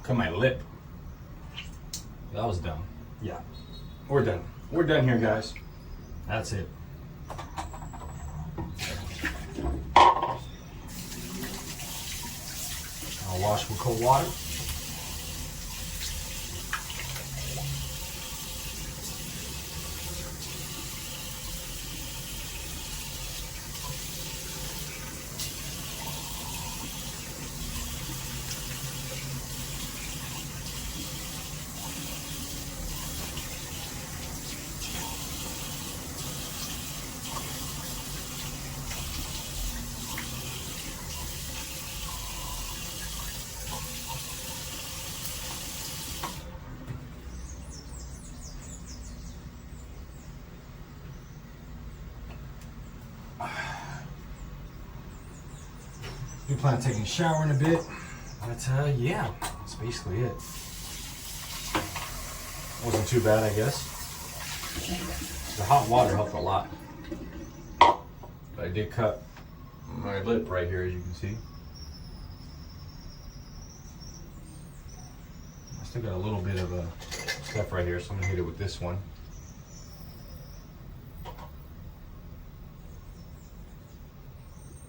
Cut my lip. That was dumb. Yeah, we're done. We're done here, guys. That's it. I'll wash with cold water. We plan on taking a shower in a bit, but yeah, that's basically it. Wasn't too bad, I guess. The hot water helped a lot. But I did cut my lip right here, as you can see. still got a little bit of stuff right here, so I'm gonna hit it with this one.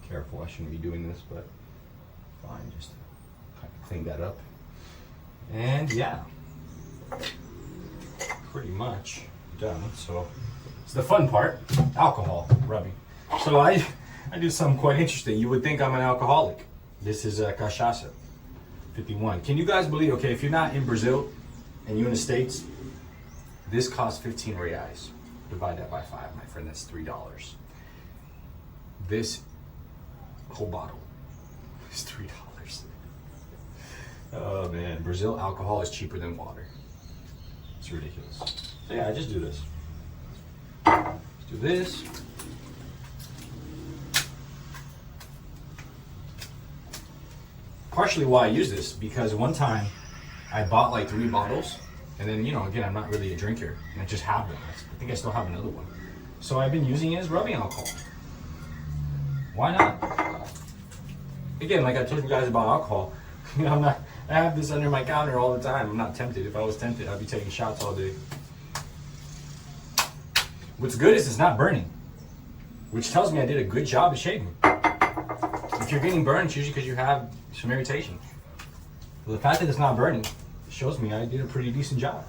Careful, I shouldn't be doing this, but fine, just kind of clean that up. And yeah, pretty much done. So it's the fun part, alcohol rubbing. So I do something quite interesting. You would think I'm an alcoholic. This is cachaça, 51. Can you guys believe, okay, if you're not in Brazil and you're in the States, this costs 15 reais. Divide that by 5, my friend, that's $3. This whole bottle is $3. Oh man, Brazil alcohol is cheaper than water. It's ridiculous. So yeah, I just do this. Let's do this. Partially why I use this, because one time I bought like 3 bottles, and then, you know, again, I'm not really a drinker, and I just have one. I think I still have another one. So I've been using it as rubbing alcohol. Why not? Again, like I told you guys about alcohol, you know, I have this under my counter all the time. I'm not tempted. If I was tempted, I'd be taking shots all day. What's good is it's not burning, which tells me I did a good job of shaving. If you're getting burned, it's usually because you have some irritation. Well, the fact that it's not burning shows me I did a pretty decent job.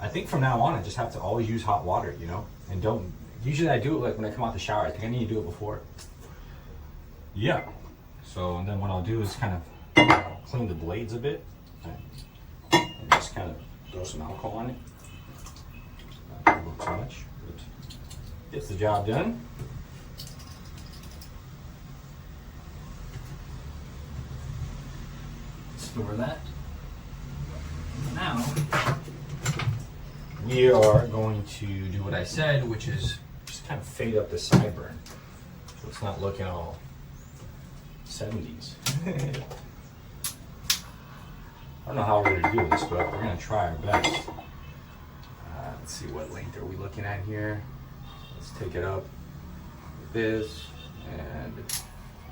I think from now on, I just have to always use hot water, you know, and don't. Usually I do it like when I come out the shower. I think I need to do it before. Yeah. So, and then what I'll do is kind of clean the blades a bit, and just kind of throw some alcohol on it. Not a little too much, but gets the job done. Store that. Now, we are going to do what I said, which is just kind of fade up the sideburn, so it's not looking all 70s. I don't know how we're going to do this, but we're going to try our best. Let's see, what length are we looking at here? Let's take it up with this, and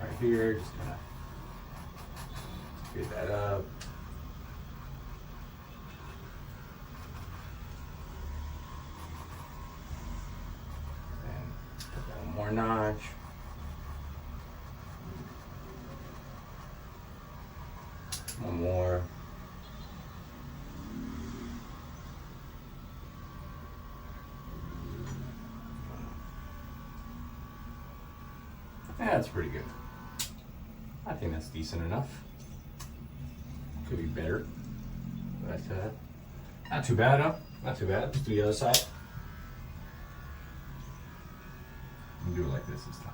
right here, just kind of fade that up. And put that one more notch. One more. Yeah, that's pretty good. I think that's decent enough. Could be better, but not too bad, huh? Not too bad. Let's do the other side. We'll do it like this time.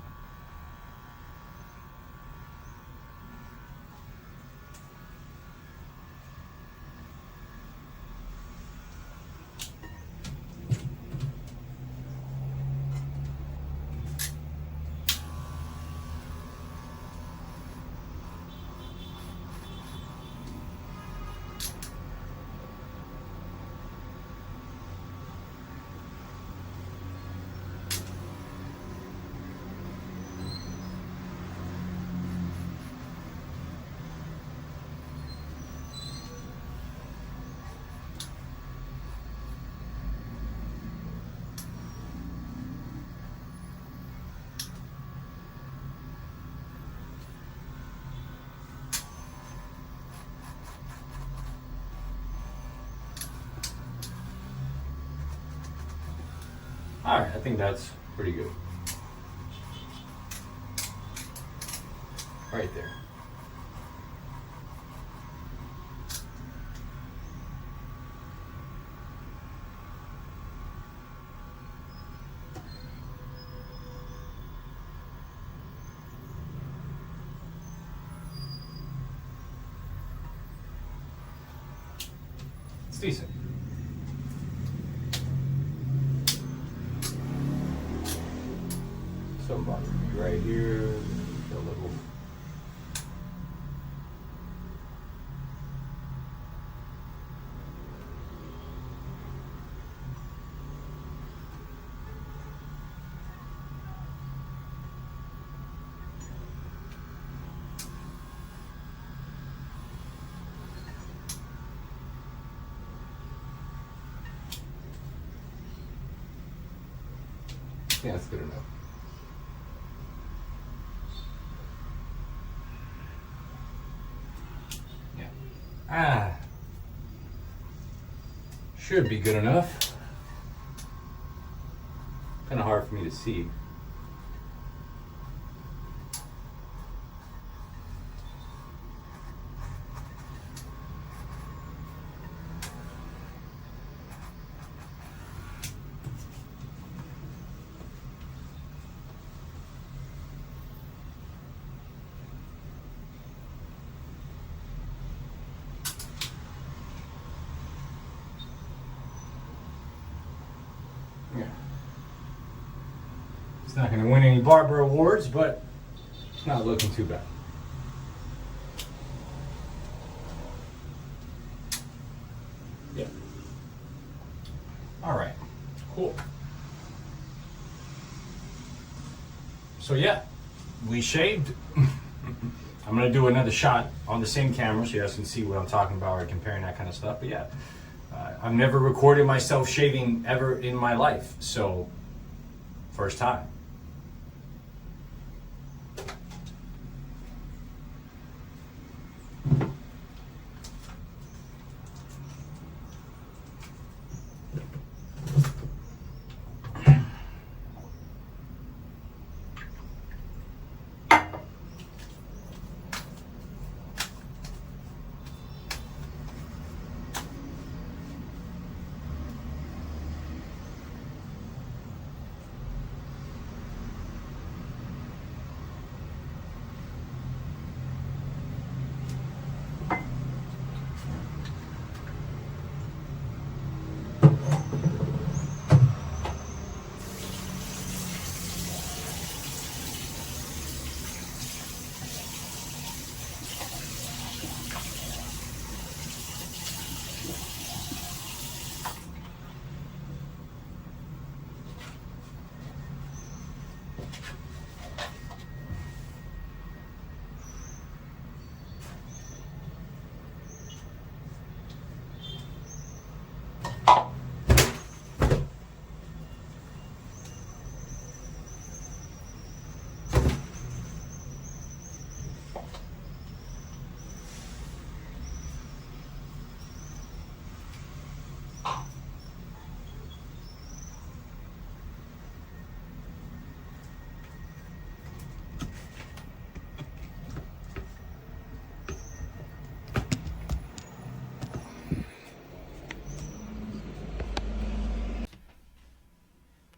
All right, I think that's pretty good. Right there. It's decent. Somebody right here, a little. Yeah, that's good enough. Yeah. Should be good enough. Kind of hard for me to see. Yeah. It's not going to win any barber awards, but it's not looking too bad. Yeah. All right. Cool. So yeah, we shaved. I'm gonna do another shot on the same camera so you guys can see what I'm talking about or comparing that kind of stuff. But yeah, I've never recorded myself shaving ever in my life, so first time.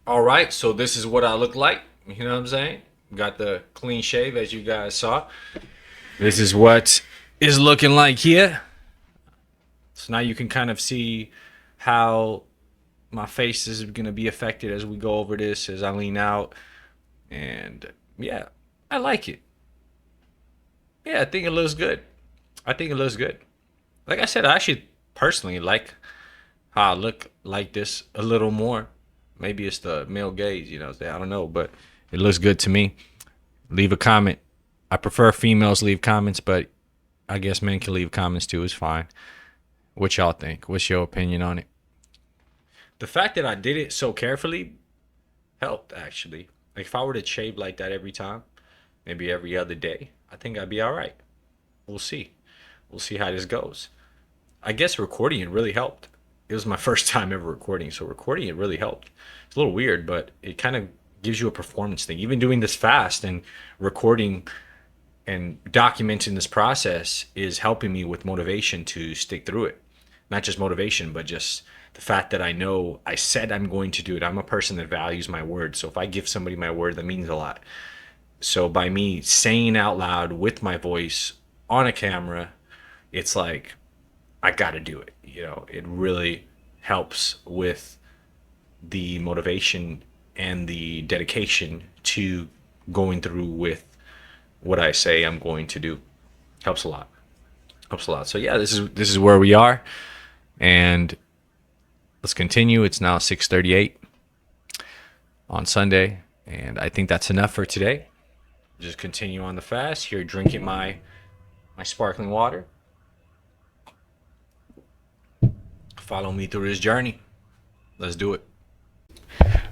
All right, so this is what I look like. You know what I'm saying? Got the clean shave as you guys saw. This is what is looking like here. So now you can kind of see how my face is going to be affected as we go over this, as I lean out. And yeah, I like it. Yeah, I think it looks good. I think it looks good. Like I said, I actually personally like how I look like this a little more. Maybe it's the male gaze, you know, I don't know, but it looks good to me. Leave a comment. I prefer females leave comments, but I guess men can leave comments too. It's fine. What y'all think? What's your opinion on it? The fact that I did it so carefully helped, actually. Like if I were to shave like that every time, maybe every other day, I think I'd be all right. We'll see. We'll see how this goes. I guess recording it really helped. It was my first time ever recording, so recording it really helped. It's a little weird, but it kind of gives you a performance thing. Even doing this fast and recording and documenting this process is helping me with motivation to stick through it. Not just motivation, but just the fact that I know I said I'm going to do it. I'm a person that values my word. So if I give somebody my word, that means a lot. So by me saying out loud with my voice on a camera, it's like I got to do it. You know, it really helps with the motivation and the dedication to going through with what I say I'm going to do. Helps a lot. Helps a lot. So yeah, this is where we are, and let's continue. It's now 6:38 on Sunday, and I think that's enough for today. Just continue on the fast. Here, drinking my sparkling water. Follow me through this journey. Let's do it.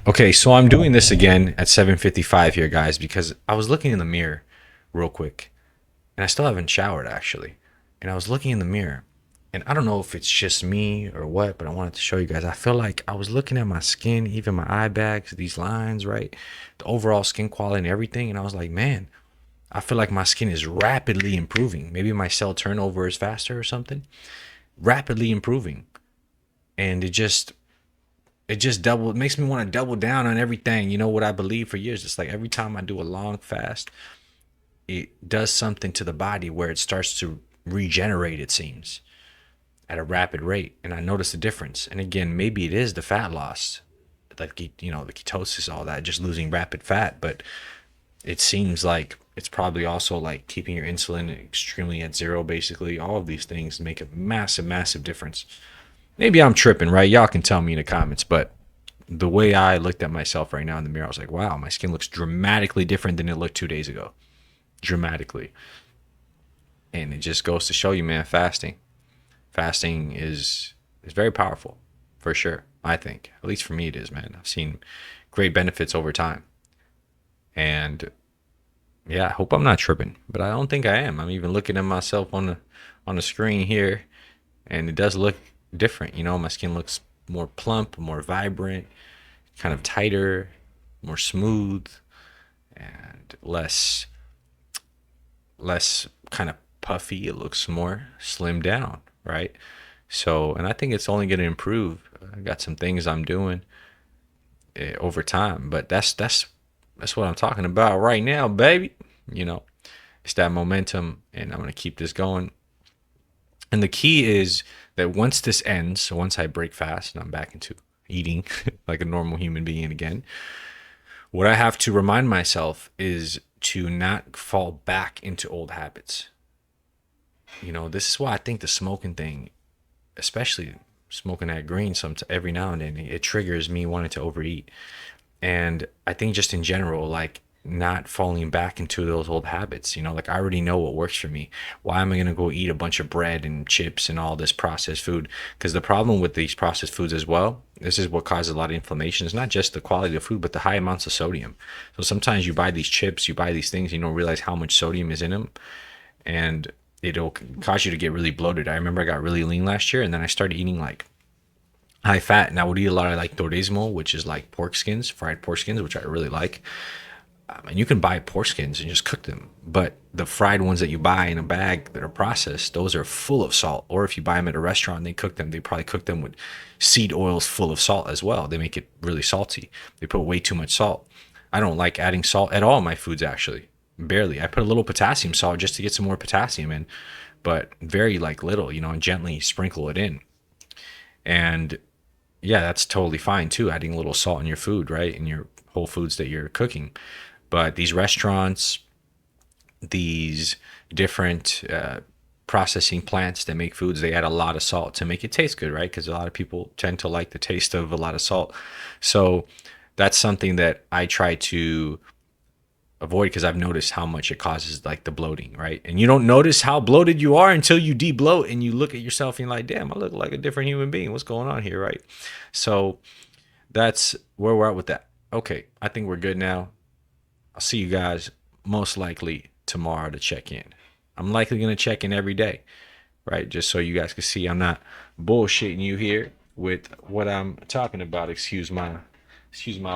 Okay, so I'm doing this again at 7:55 here, guys, because I was looking in the mirror real quick, and I still haven't showered actually. And I was looking in the mirror, and I don't know if it's just me or what, but I wanted to show you guys. I feel like I was looking at my skin, even my eye bags, these lines, right? The overall skin quality and everything, and I was like, man, I feel like my skin is rapidly improving. Maybe my cell turnover is faster or something. Rapidly improving. And it just double, it makes me want to double down on everything, what I believe for years. It's like every time I do a long fast, it does something to the body where it starts to regenerate, it seems, at a rapid rate. And I notice the difference. And again, maybe it is the fat loss, like the ketosis, all that, just losing rapid fat. But it seems like it's probably also like keeping your insulin extremely at zero. Basically, all of these things make a massive difference. Maybe I'm tripping, right? Y'all can tell me in the comments, but the way I looked at myself right now in the mirror, I was like, wow, my skin looks dramatically different than it looked 2 days ago. Dramatically. And it just goes to show you, man, fasting is very powerful, for sure. I think, at least for me, it is, man. I've seen great benefits over time. And yeah, I hope I'm not tripping, but I don't think I am. I'm even looking at myself on the screen here, and it does look different. My skin looks more plump, more vibrant, kind of tighter, more smooth, and less kind of puffy. It looks more slimmed down, right? So, and I think it's only going to improve. I got some things I'm doing over time, but that's what I'm talking about right now, baby. It's that momentum, and I'm going to keep this going. And the key is that once this ends, so once I break fast and I'm back into eating like a normal human being again, what I have to remind myself is to not fall back into old habits. This is why I think the smoking thing, especially smoking that green, every now and then, it triggers me wanting to overeat. And I think just in general, like not falling back into those old habits, like I already know what works for me. Why am I going to go eat a bunch of bread and chips and all this processed food? Because the problem with these processed foods as well, this is what causes a lot of inflammation. It's not just the quality of food, but the high amounts of sodium. So sometimes you buy these chips, you buy these things, you don't realize how much sodium is in them. And it'll cause you to get really bloated. I remember I got really lean last year, and then I started eating like high fat, and I would eat a lot of like torresmo, which is like pork skins, fried pork skins, which I really like. And you can buy pork skins and just cook them, but the fried ones that you buy in a bag that are processed, those are full of salt. Or if you buy them at a restaurant and they cook them, they probably cook them with seed oils full of salt as well. They make it really salty. They put way too much salt. I don't like adding salt at all in my foods, actually. Barely. I put a little potassium salt just to get some more potassium in, but very like little, and gently sprinkle it in. And yeah, that's totally fine too, adding a little salt in your food, right? In your whole foods that you're cooking. But these restaurants, these different processing plants that make foods, they add a lot of salt to make it taste good, right? Because a lot of people tend to like the taste of a lot of salt. So that's something that I try to avoid, because I've noticed how much it causes like the bloating, right? And you don't notice how bloated you are until you de-bloat and you look at yourself and you're like, damn, I look like a different human being. What's going on here, right? So that's where we're at with that. Okay, I think we're good now. I'll see you guys most likely tomorrow to check in. I'm likely going to check in every day, right? Just so you guys can see I'm not bullshitting you here with what I'm talking about. Excuse my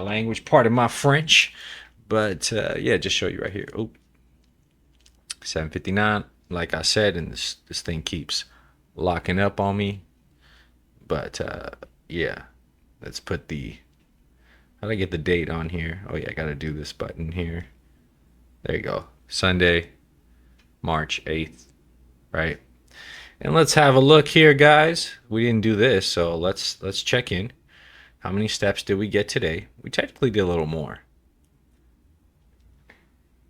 language, pardon my French. But yeah, just show you right here. Oh, 7:59. Like I said, and this thing keeps locking up on me. But yeah, let's put how do I get the date on here? Oh yeah, I gotta do this button here. There you go. Sunday, March 8th, right? And let's have a look here, guys. We didn't do this, so let's check in. How many steps did we get today? We technically did a little more.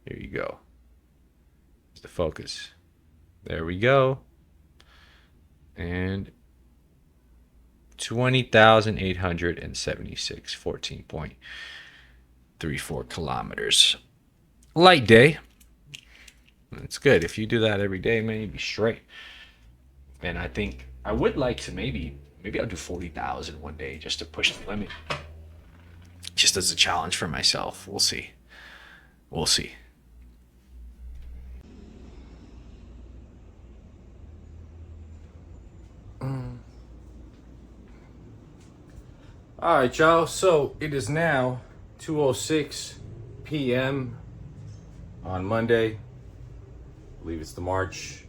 Here you go. It's the focus. There we go. And 20,876, 14.34 kilometers. Light day. It's good. If you do that every day, man, you'd be straight. And I think I would like to maybe I'll do 40,000 one day just to push the limit. just as a challenge for myself. We'll see. We'll see. All right, y'all. So it is now 2:06 p.m. on Monday. I believe it's the March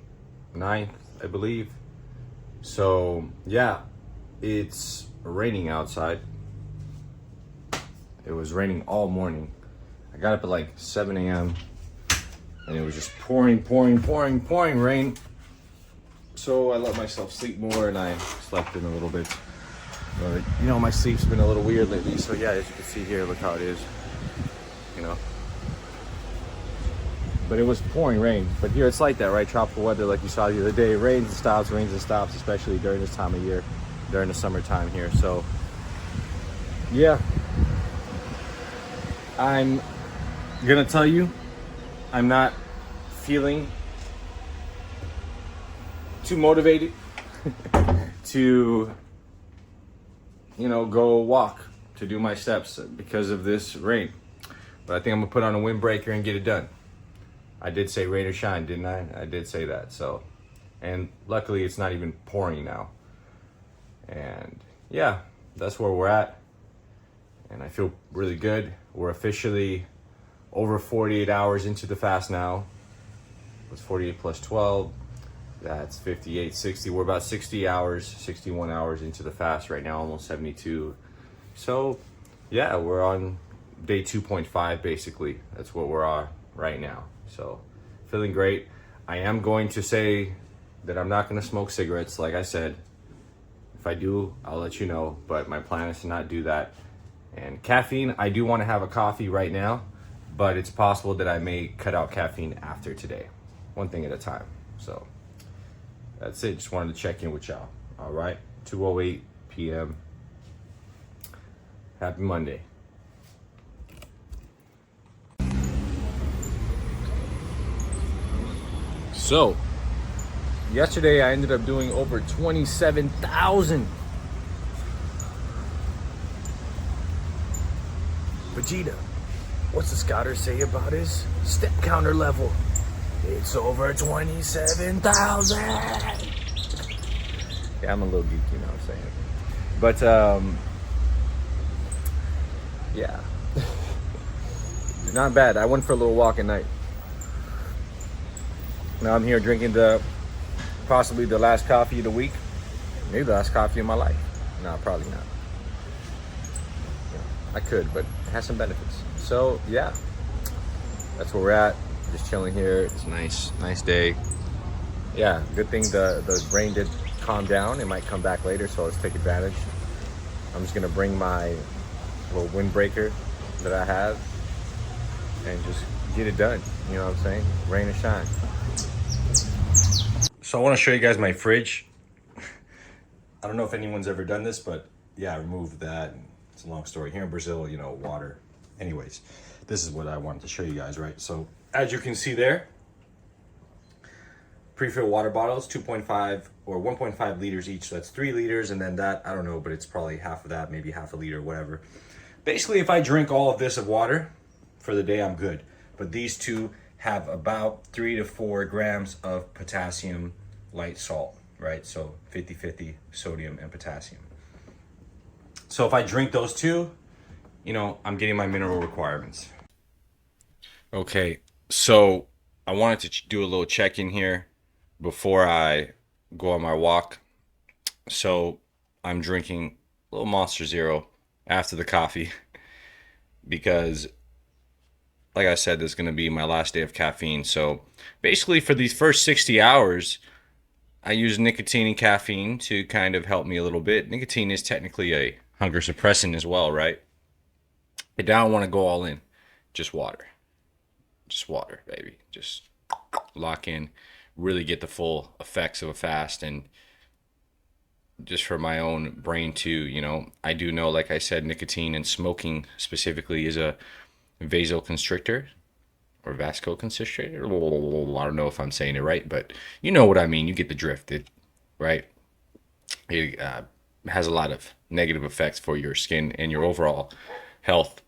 9th, I believe. So yeah, it's raining outside. It was raining all morning. I got up at like 7 a.m. and it was just pouring rain. So I let myself sleep more and I slept in a little bit. But you know, my sleep's been a little weird lately. So yeah, as you can see here, look how it is, you know. But it was pouring rain. But here it's like that, right? Tropical weather, like you saw the other day. It rains and stops, especially during this time of year, during the summertime here. So yeah, I'm gonna tell you, I'm not feeling too motivated to, you know, go walk, to do my steps because of this rain. But I think I'm gonna put on a windbreaker and get it done. I did say rain or shine, didn't I? I did say that. So, and luckily it's not even pouring now. And yeah, that's where we're at. And I feel really good. We're officially over 48 hours into the fast now. It's 48 plus 12. That's 58, 60. We're about 60 hours, 61 hours into the fast right now, almost 72. So yeah, we're on day 2.5 basically. That's what we're on right now. So feeling great. I am going to say that I'm not going to smoke cigarettes, like I said. If I do, I'll let you know, but my plan is to not do that. And caffeine, I do want to have a coffee right now, but it's possible that I may cut out caffeine after today. One thing at a time. So that's it. Just wanted to check in with y'all. All right. 2:08 p.m. Happy Monday. So, yesterday I ended up doing over 27,000. Vegeta, what's the Scotter say about his step counter level? It's over 27,000. Yeah, I'm a little geeky, you know what I'm saying? But, yeah. Not bad. I went for a little walk at night. Now I'm here drinking possibly the last coffee of the week. Maybe the last coffee of my life. No, probably not. I could, but it has some benefits. So yeah, that's where we're at. Just chilling here. It's a nice day. Yeah, good thing the rain did calm down. It might come back later, so let's take advantage. I'm just gonna bring my little windbreaker that I have and just get it done. You know what I'm saying? Rain or shine. So I want to show you guys my fridge. I don't know if anyone's ever done this, but yeah, I removed that. It's a long story. Here in Brazil, you know, water. Anyways, this is what I wanted to show you guys, right? So as you can see there, pre-filled water bottles, 2.5 or 1.5 liters each. So that's 3 liters. And then that, I don't know, but it's probably half of that, maybe half a liter, whatever. Basically, if I drink all of this of water for the day, I'm good. But these two have about 3 to 4 grams of potassium light salt, right? So 50-50 sodium and potassium. So if I drink those two, you know, I'm getting my mineral requirements. Okay, so I wanted to do a little check-in here before I go on my walk. So I'm drinking a little Monster Zero after the coffee because, like I said, this is going to be my last day of caffeine. So basically for these first 60 hours, I use nicotine and caffeine to kind of help me a little bit. Nicotine is technically a hunger suppressant as well, right? But now I want to go all in. Just water. Just water, baby. Just lock in. Really get the full effects of a fast. And just for my own brain too, you know, I do know, like I said, nicotine and smoking specifically is a vasoconstrictor or vasculoconstrictor. I don't know if I'm saying it right, but you know what I mean. You get the drift, right? It has a lot of negative effects for your skin and your overall health,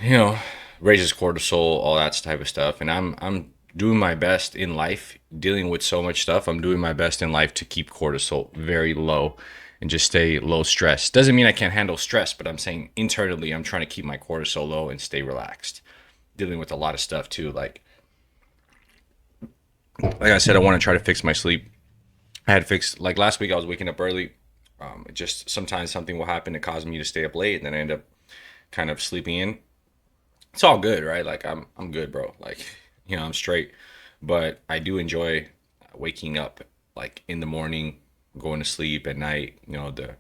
you know, raises cortisol, all that type of stuff. And I'm doing my best in life, dealing with so much stuff. I'm doing my best in life to keep cortisol very low and just stay low stress. Doesn't mean I can't handle stress, but I'm saying internally I'm trying to keep my cortisol low and stay relaxed. Dealing with a lot of stuff too, like I said, I want to try to fix my sleep. I had fixed, like last week I was waking up early. It just sometimes something will happen that causes me to stay up late, and then I end up kind of sleeping in. It's all good, right? Like I'm good, bro. Like, you know, I'm straight. But I do enjoy waking up like in the morning, going to sleep at night, you know, the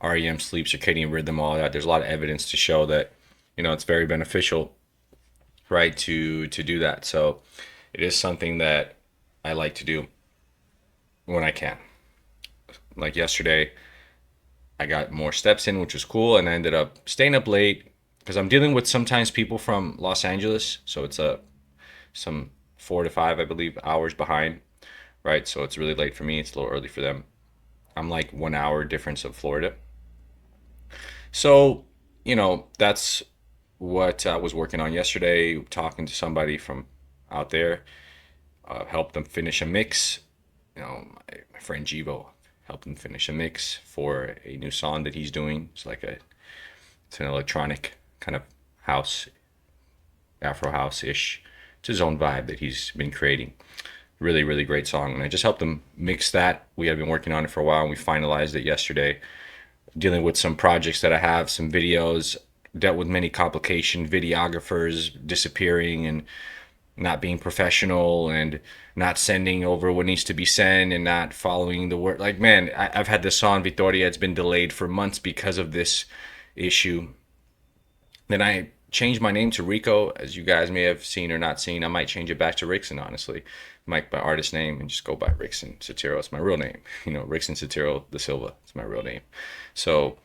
REM sleep, circadian rhythm, all that. There's a lot of evidence to show that, you know, it's very beneficial, right, to do that. So it is something that I like to do when I can. Like yesterday, I got more steps in, which was cool, and I ended up staying up late because I'm dealing with sometimes people from Los Angeles, so it's some 4 to 5, I believe, hours behind, right? So it's really late for me. It's a little early for them. I'm like 1 hour difference of Florida. So, you know, that's what I was working on yesterday, talking to somebody from out there, helped them finish a mix. You know, my friend Jivo helped him finish a mix for a new song that he's doing. It's an electronic kind of house, Afro house-ish. It's his own vibe that he's been creating. Really, really great song. And I just helped him mix that. We had been working on it for a while, and we finalized it yesterday. Dealing with some projects that I have, some videos, dealt with many complications, videographers disappearing and not being professional and not sending over what needs to be sent and not following the work. Like, man, I've had this song, Victoria, it's been delayed for months because of this issue. Then I changed my name to Rico, as you guys may have seen or not seen. I might change it back to Rickson, honestly. My artist name, and just go by Rickson Sotero. It's my real name. You know, Rickson Sotero da Silva. It's my real name. So,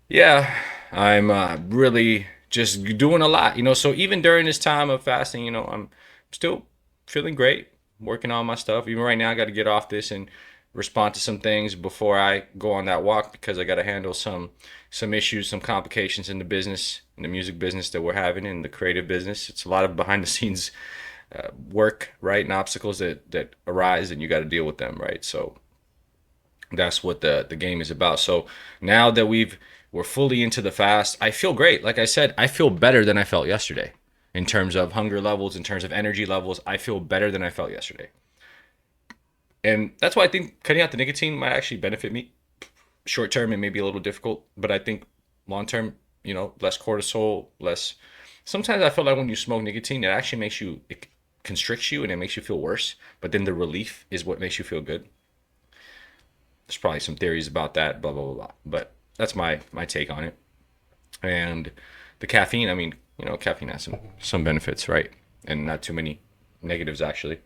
yeah, I'm really just doing a lot, you know. So even during this time of fasting, you know, I'm still feeling great, working on my stuff. Even right now, I got to get off this and respond to some things before I go on that walk because I got to handle some issues, some complications in the business, in the music business that we're having, in the creative business. It's a lot of behind the scenes work, right, and obstacles that arise, and you got to deal with them, right? So that's what the game is about. So now that we're fully into the fast, I feel great. Like I said, I feel better than I felt yesterday in terms of hunger levels, in terms of energy levels. I feel better than I felt yesterday. And that's why I think cutting out the nicotine might actually benefit me. Short term, it may be a little difficult, but I think long term, you know, less cortisol, less. Sometimes I feel like when you smoke nicotine, it actually makes you, it constricts you and it makes you feel worse. But then the relief is what makes you feel good. There's probably some theories about that, blah, blah, blah, blah. But that's my take on it. And the caffeine, I mean, you know, caffeine has some benefits, right? And not too many negatives, actually.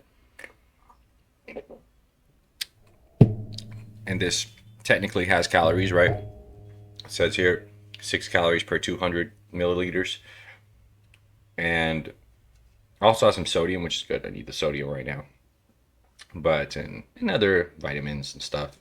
And this technically has calories, right? It says here 6 calories per 200 milliliters. And also has some sodium, which is good. I need the sodium right now. But and other vitamins and stuff.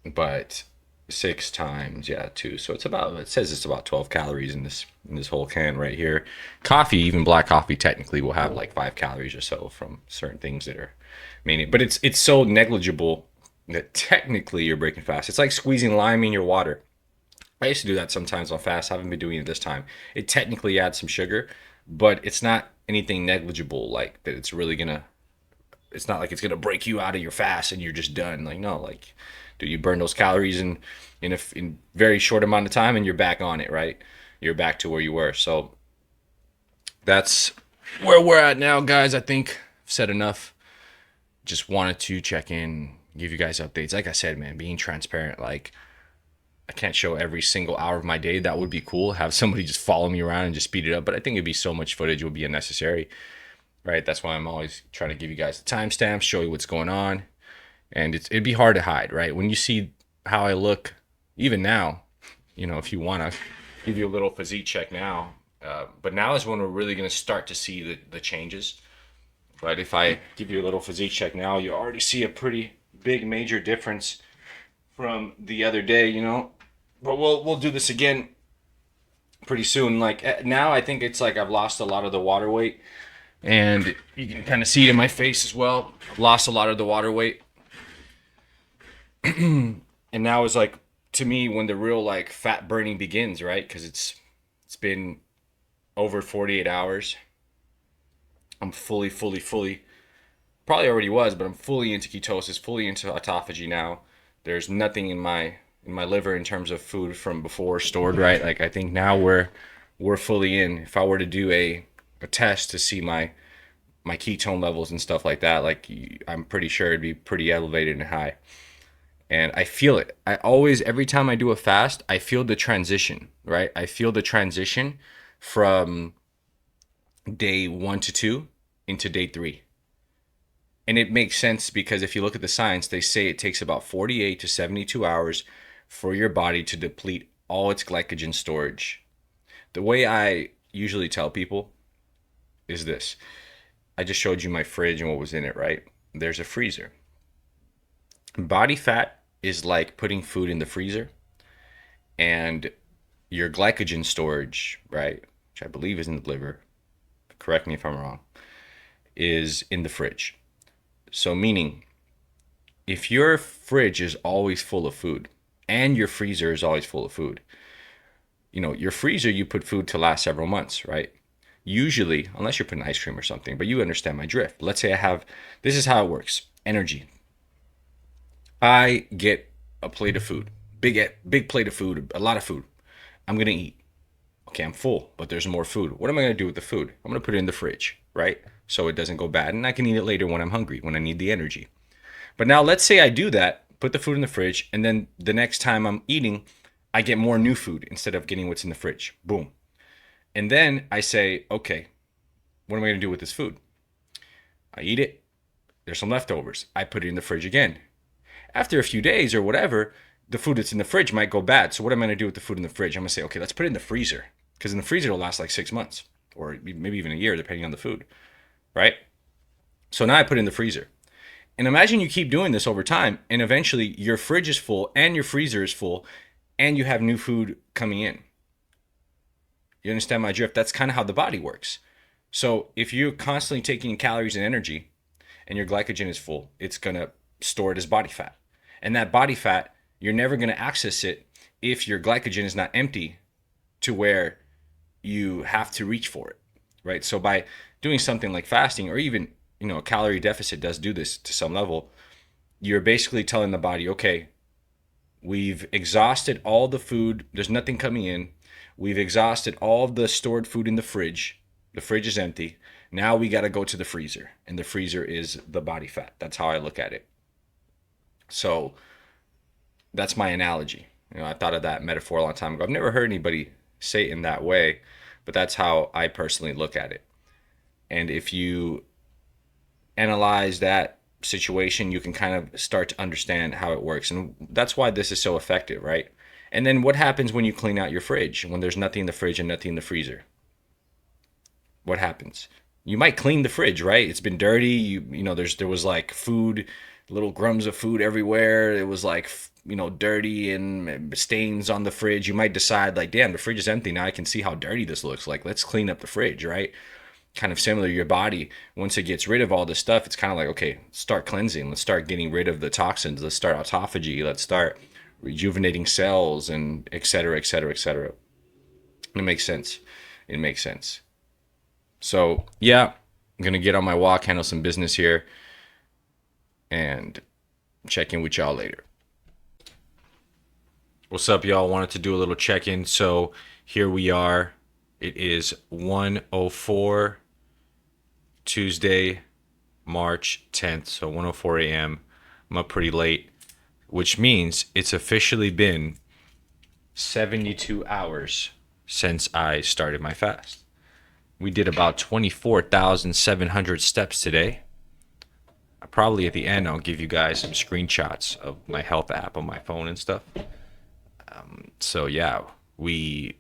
But 6 times, yeah, 2. So it says it's about 12 calories in this whole can right here. Coffee, even black coffee, technically will have like 5 calories or so from certain things that are made. But it's so negligible that technically you're breaking fast. It's like squeezing lime in your water. I used to do that sometimes on fast. I haven't been doing it this time. It technically adds some sugar, but it's not anything negligible like that. It's not like it's gonna break you out of your fast and you're just done. Like, no, like, do you burn those calories in very short amount of time and you're back on it, right? You're back to where you were. So that's where we're at now, guys. I think I've said enough. Just wanted to check in, give you guys updates. Like I said, man, being transparent. Like, I can't show every single hour of my day. That would be cool. Have somebody just follow me around and just speed it up. But I think it'd be so much footage, it would be unnecessary, right? That's why I'm always trying to give you guys the timestamps, show you what's going on. And it'd be hard to hide, right? When you see how I look, even now, you know, if you want to give you a little physique check now. But now is when we're really going to start to see the changes. But if I give you a little physique check now, you already see a pretty big major difference from the other day, you know. But we'll do this again pretty soon. Like now, I think it's like I've lost a lot of the water weight, and you can kind of see it in my face as well. I've lost a lot of the water weight, and now is like to me when the real like fat burning begins, right? Because it's been over 48 hours. I'm fully, probably already was, but I'm fully into ketosis, fully into autophagy now. There's nothing in my liver in terms of food from before stored, right? Like I think now we're fully in. If I were to do a test to see my ketone levels and stuff like that, like I'm pretty sure it'd be pretty elevated and high. And I feel it. I always, every time I do a fast, I feel the transition, right? I feel the transition from day 1 to 2 into day 3. And it makes sense because if you look at the science, they say it takes about 48 to 72 hours for your body to deplete all its glycogen storage. The way I usually tell people is this. I just showed you my fridge and what was in it, right? There's a freezer. Body fat is like putting food in the freezer, and your glycogen storage, right, which I believe is in the liver, correct me if I'm wrong, is in the fridge. So meaning, if your fridge is always full of food and your freezer is always full of food, you know, your freezer, you put food to last several months, right? Usually, unless you're putting ice cream or something, but you understand my drift. Let's say I have, this is how it works. Energy. I get a plate of food, big plate of food, a lot of food. I'm going to eat. Okay, I'm full, but there's more food. What am I going to do with the food? I'm going to put it in the fridge, right? So it doesn't go bad, and I can eat it later when I'm hungry, when I need the energy. But now let's say I do that, put the food in the fridge, and then the next time I'm eating, I get more new food instead of getting what's in the fridge. Boom. And then I say, okay, what am I going to do with this food? I eat it. There's some leftovers. I put it in the fridge again. After a few days or whatever, the food that's in the fridge might go bad. So what am I going to do with the food in the fridge? I'm going to say, okay, let's put it in the freezer. Because in the freezer, it'll last like 6 months or maybe even a year, depending on the food, right? So now I put it in the freezer. And imagine you keep doing this over time, and eventually your fridge is full and your freezer is full, and you have new food coming in. You understand my drift? That's kind of how the body works. So if you're constantly taking in calories and energy, and your glycogen is full, it's going to store it as body fat. And that body fat, you're never going to access it if your glycogen is not empty to where you have to reach for it, right? So by doing something like fasting, or even, you know, a calorie deficit does do this to some level, you're basically telling the body, okay, we've exhausted all the food. There's nothing coming in. We've exhausted all the stored food in the fridge. The fridge is empty. Now we got to go to the freezer, and the freezer is the body fat. That's how I look at it. So that's my analogy. You know, I thought of that metaphor a long time ago. I've never heard anybody say it in that way, but that's how I personally look at it. And if you analyze that situation, you can kind of start to understand how it works. And that's why this is so effective, right? And then what happens when you clean out your fridge, when there's nothing in the fridge and nothing in the freezer? What happens? You might clean the fridge, right? It's been dirty. You know, there was like food, little crumbs of food everywhere. It was like, you know, dirty and stains on the fridge. You might decide like, damn, the fridge is empty. Now I can see how dirty this looks like. Let's clean up the fridge, right? Kind of similar to your body. Once it gets rid of all this stuff, it's kind of like, okay, start cleansing. Let's start getting rid of the toxins. Let's start autophagy. Let's start rejuvenating cells, and et cetera, et cetera, et cetera. It makes sense. It makes sense. So yeah, I'm going to get on my walk, handle some business here, and check in with y'all later. What's up, y'all? Wanted to do a little check-in. So here we are. It is 1:04 Tuesday, March 10th. So 1:04 a.m. I'm up pretty late, which means it's officially been 72 hours since I started my fast. We did about 24,700 steps today. Probably at the end, I'll give you guys some screenshots of my health app on my phone and stuff. So yeah, we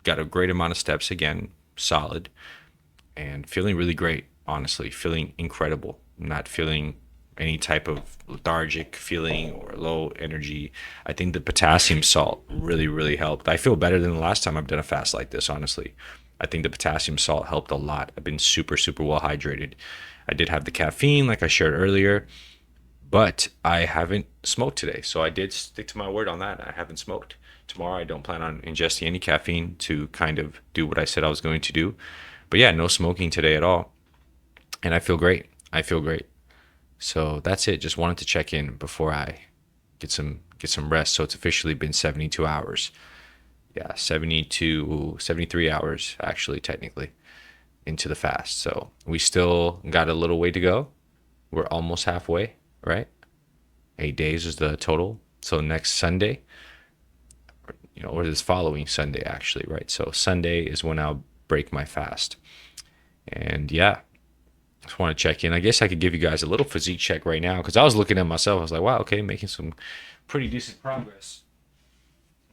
got a great amount of steps again, solid, and feeling really great, honestly, feeling incredible. I'm not feeling any type of lethargic feeling or low energy, I think the potassium salt really, really helped. I feel better than the last time I've done a fast like this, honestly. I think the potassium salt helped a lot. I've been super, super well hydrated. I did have the caffeine, like I shared earlier, but I haven't smoked today. So I did stick to my word on that. I haven't smoked. Tomorrow, I don't plan on ingesting any caffeine to kind of do what I said I was going to do. But yeah, no smoking today at all. And I feel great. I feel great. So that's it. Just wanted to check in before I get some rest. So it's officially been 72 hours. Yeah, 73 hours actually, technically, into the fast. So we still got a little way to go. We're almost halfway, right? 8 days is the total. So next Sunday, or this following Sunday actually, right? So Sunday is when I'll break my fast. And yeah, just want to check in. I guess I could give you guys a little physique check right now, because I was looking at myself. I was like, wow, okay, making some pretty decent progress.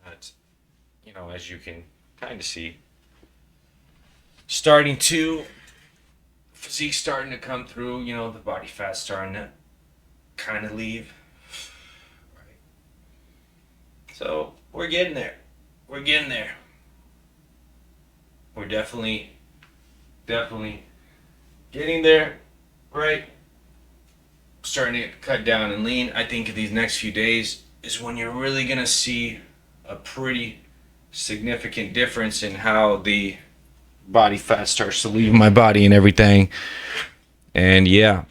But, as you can kind of see, physique starting to come through, the body fat starting to kind of leave. Right. So we're getting there. We're getting there. We're definitely getting there, right? Starting to cut down and lean. I think these next few days is when you're really going to see a pretty significant difference in how the body fat starts to leave my body and everything. And yeah,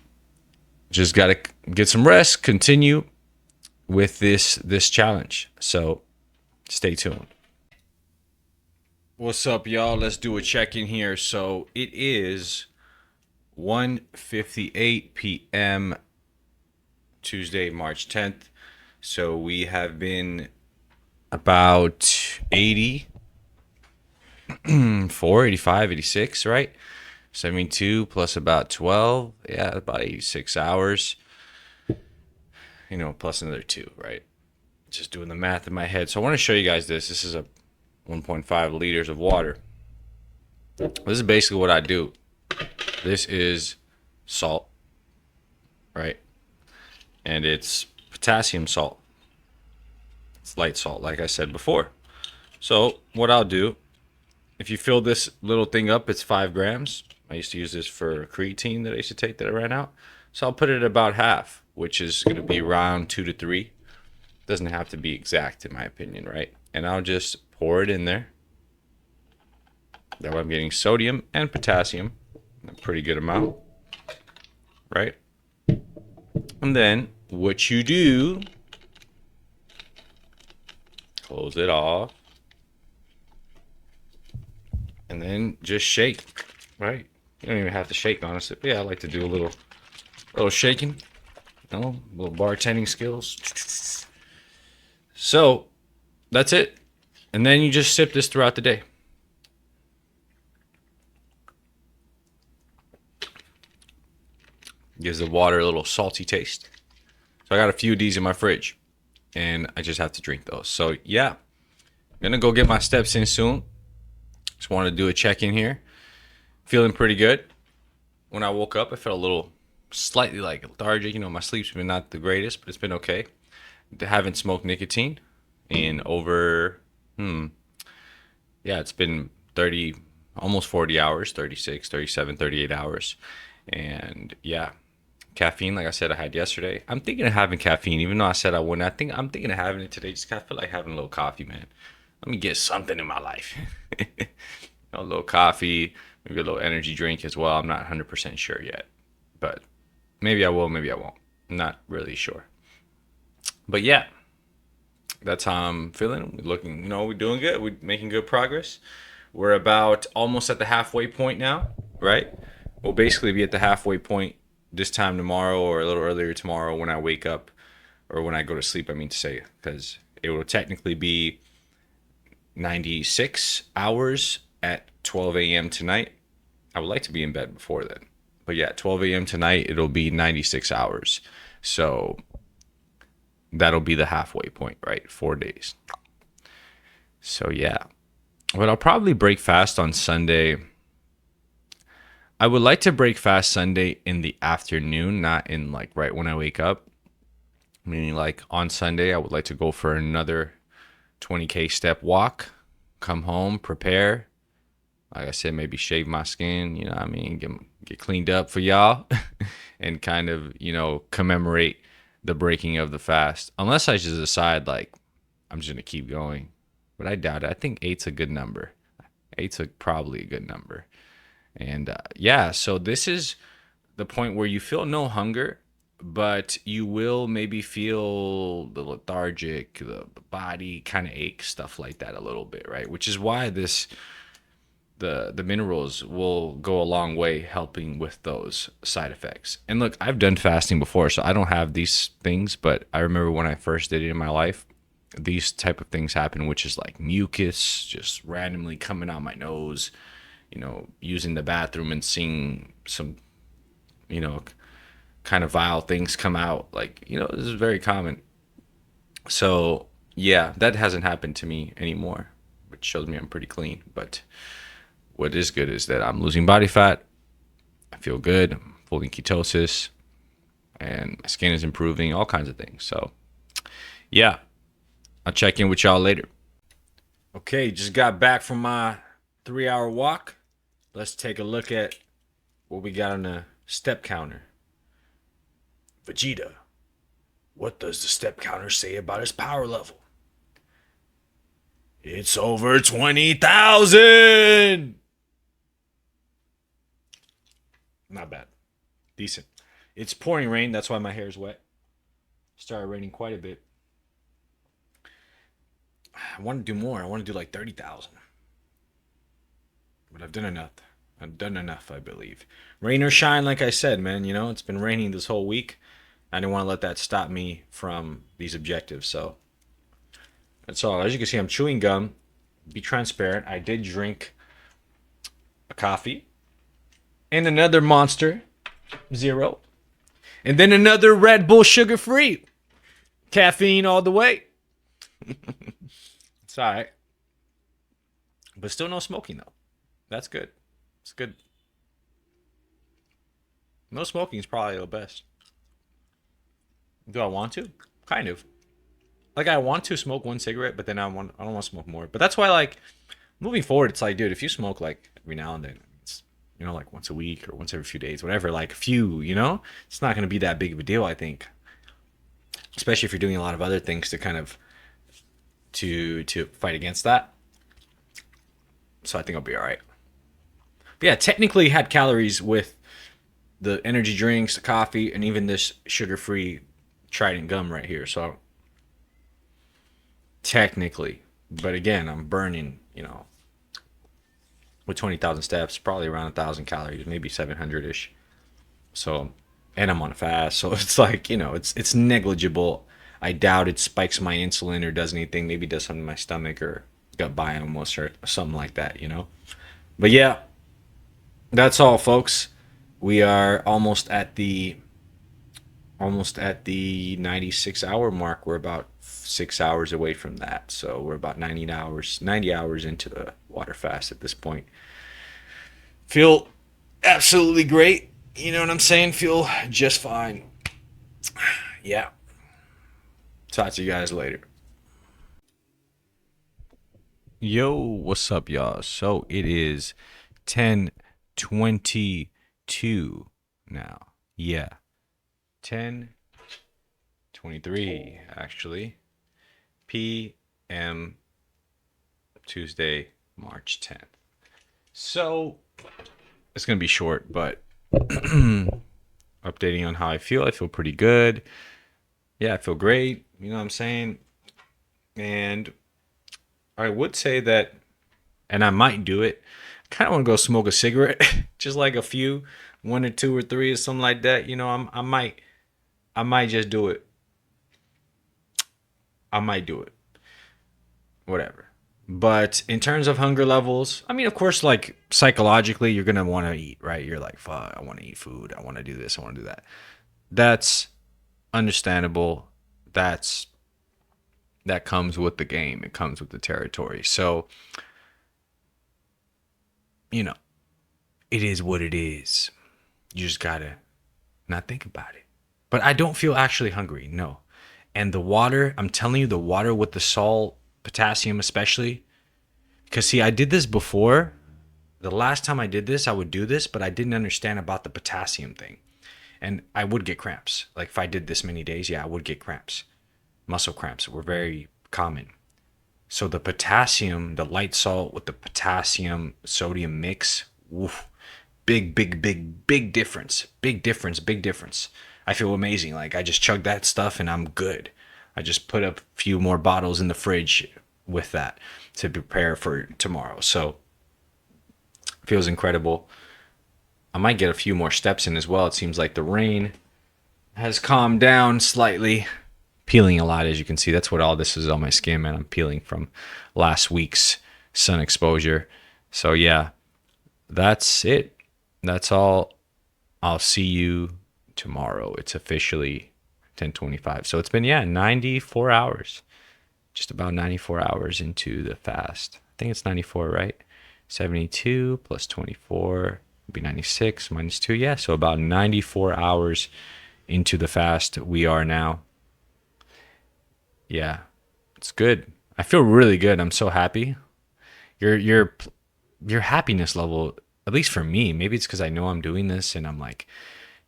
just got to get some rest, continue with this challenge. So stay tuned. What's up, y'all? Let's do a check-in here. So it is 1:58 p.m. Tuesday, March 10th. So we have been about 84, 85, 86, right? 72 plus about 12. Yeah, about 86 hours. Plus another 2, right? Just doing the math in my head. So I want to show you guys this. This is a 1.5 liters of water. This is basically what I do. This is salt, right? And it's potassium salt. It's light salt, like I said before. So what I'll do, if you fill this little thing up, it's 5 grams. I used to use this for creatine that I used to take that I ran out. So I'll put it at about half, which is going to be around 2 to 3. Doesn't have to be exact in my opinion, right? And I'll just pour it in there. That way I'm getting sodium and potassium, a pretty good amount, right? And then what you do, close it off, and then just shake, right? You don't even have to shake, honestly. But yeah, I like to do a little shaking, little bartending skills. So that's it. And then you just sip this throughout the day. Gives the water a little salty taste. So I got a few of these in my fridge, and I just have to drink those. So yeah, I'm gonna go get my steps in soon. Just want to do a check-in here. Feeling pretty good. When I woke up, I felt a little slightly lethargic. My sleep's been not the greatest, but it's been okay. I haven't smoked nicotine in over it's been 30, almost 40 hours, 36, 37, 38 hours. And yeah, caffeine, like I said, I had yesterday. I'm thinking of having caffeine, even though I said I wouldn't. I'm thinking of having it today. Just kind of feel like having a little coffee, man. Let me get something in my life. A little coffee, maybe a little energy drink as well. I'm not 100% sure yet, but maybe I will, maybe I won't. I'm not really sure. But yeah, that's how I'm feeling. We're looking, we're doing good. We're making good progress. We're about almost at the halfway point now, right? We'll basically be at the halfway point this time tomorrow, or a little earlier tomorrow when I wake up, or when I go to sleep, I mean to say, because it will technically be 96 hours at 12 a.m. tonight. I would like to be in bed before then. But yeah, 12 a.m. tonight, it'll be 96 hours. So that'll be the halfway point, right? 4 days. So yeah. But I'll probably break fast on Sunday I would like to break fast Sunday in the afternoon, not in like right when I wake up. Meaning like on Sunday, I would like to go for another 20K step walk, come home, prepare. Like I said, maybe shave my skin, you know what I mean? Get cleaned up for y'all and kind of, commemorate the breaking of the fast. Unless I just decide like I'm just going to keep going. But I doubt it. I think eight's a good number. Probably a good number. And yeah, so this is the point where you feel no hunger, but you will maybe feel the lethargic, the body kind of ache, stuff like that a little bit, right? Which is why the minerals will go a long way helping with those side effects. And look, I've done fasting before, so I don't have these things, but I remember when I first did it in my life, these type of things happen, which is like mucus just randomly coming out my nose, using the bathroom and seeing some, kind of vile things come out. Like, this is very common. So yeah, that hasn't happened to me anymore, which shows me I'm pretty clean. But what is good is that I'm losing body fat. I feel good. I'm full in ketosis, and my skin is improving, all kinds of things. So yeah, I'll check in with y'all later. Okay, just got back from my 3-hour walk. Let's take a look at what we got on the step counter. Vegeta, what does the step counter say about his power level? It's over 20,000! Not bad. Decent. It's pouring rain, that's why my hair is wet. Started raining quite a bit. I want to do more. I want to do like 30,000. But I've done enough. I believe. Rain or shine, like I said, man, it's been raining this whole week. I didn't want to let that stop me from these objectives. So that's all. As you can see, I'm chewing gum. Be transparent. I did drink a coffee and another Monster Zero, and then another Red Bull sugar free. Caffeine all the way. It's all right. But still no smoking, though. That's good. It's good. No smoking is probably the best. Do I want to? Kind of. Like, I want to smoke one cigarette, but then I don't want to smoke more. But that's why, like, moving forward, it's like, dude, if you smoke, like, every now and then, it's, like once a week or once every few days, whatever, like, a few, it's not going to be that big of a deal, I think. Especially if you're doing a lot of other things to kind of, to fight against that. So I think I'll be all right. But yeah, technically had calories with the energy drinks, the coffee, and even this sugar-free Trident gum right here. So technically, but again, I'm burning, with 20,000 steps, probably around 1,000 calories, maybe 700-ish. So, and I'm on a fast, so it's like, it's negligible. I doubt it spikes my insulin or does anything. Maybe does something to my stomach or gut biome or something like that, But yeah, that's all, folks. We are almost at the 96-hour mark. We're about 6 hours away from that. So we're about 90 hours into the water fast at this point. Feel absolutely great. You know what I'm saying? Feel just fine. Yeah. Talk to you guys later. Yo, what's up, y'all? So it is 10:22 now. Yeah. 10:23 actually. PM Tuesday, March 10th. So it's going to be short, but updating on how I feel. I feel pretty good. Yeah, I feel great. You know what I'm saying? And I would say that, and I might do it, I kind of want to go smoke a cigarette, just like a few, 1 or 2 or 3 or something like that. I might just do it. I might do it. Whatever. But in terms of hunger levels, I mean, of course, like psychologically, you're going to want to eat, right? You're like, fuck, I want to eat food. I want to do this. I want to do that. That's understandable. That comes with the game. It comes with the territory. So, it is what it is. You just gotta not think about it. But I don't feel actually hungry, no. And the water, I'm telling you, the water with the salt, potassium especially, because see, I did this before. The last time I did this, I would do this, but I didn't understand about the potassium thing. And I would get cramps. Like if I did this many days, yeah, I would get cramps. Muscle cramps were very common. So the potassium, the light salt with the potassium sodium mix, woof, big difference. Big difference, big difference. I feel amazing. Like I just chugged that stuff and I'm good. I just put a few more bottles in the fridge with that to prepare for tomorrow. So feels incredible. I might get a few more steps in as well. It seems like the rain has calmed down slightly. Peeling a lot, as you can see. That's what all this is on my skin, man. I'm peeling from last week's sun exposure. So yeah, that's it. That's all. I'll see you tomorrow. It's officially 10:25. So it's been, yeah, 94 hours. Just about 94 hours into the fast. I think it's 94, right? 72 plus 24 would be 96 minus 2. Yeah, so about 94 hours into the fast we are now. Yeah, it's good. I feel really good. I'm so happy. Your happiness level, at least for me, maybe it's because I know I'm doing this and I'm like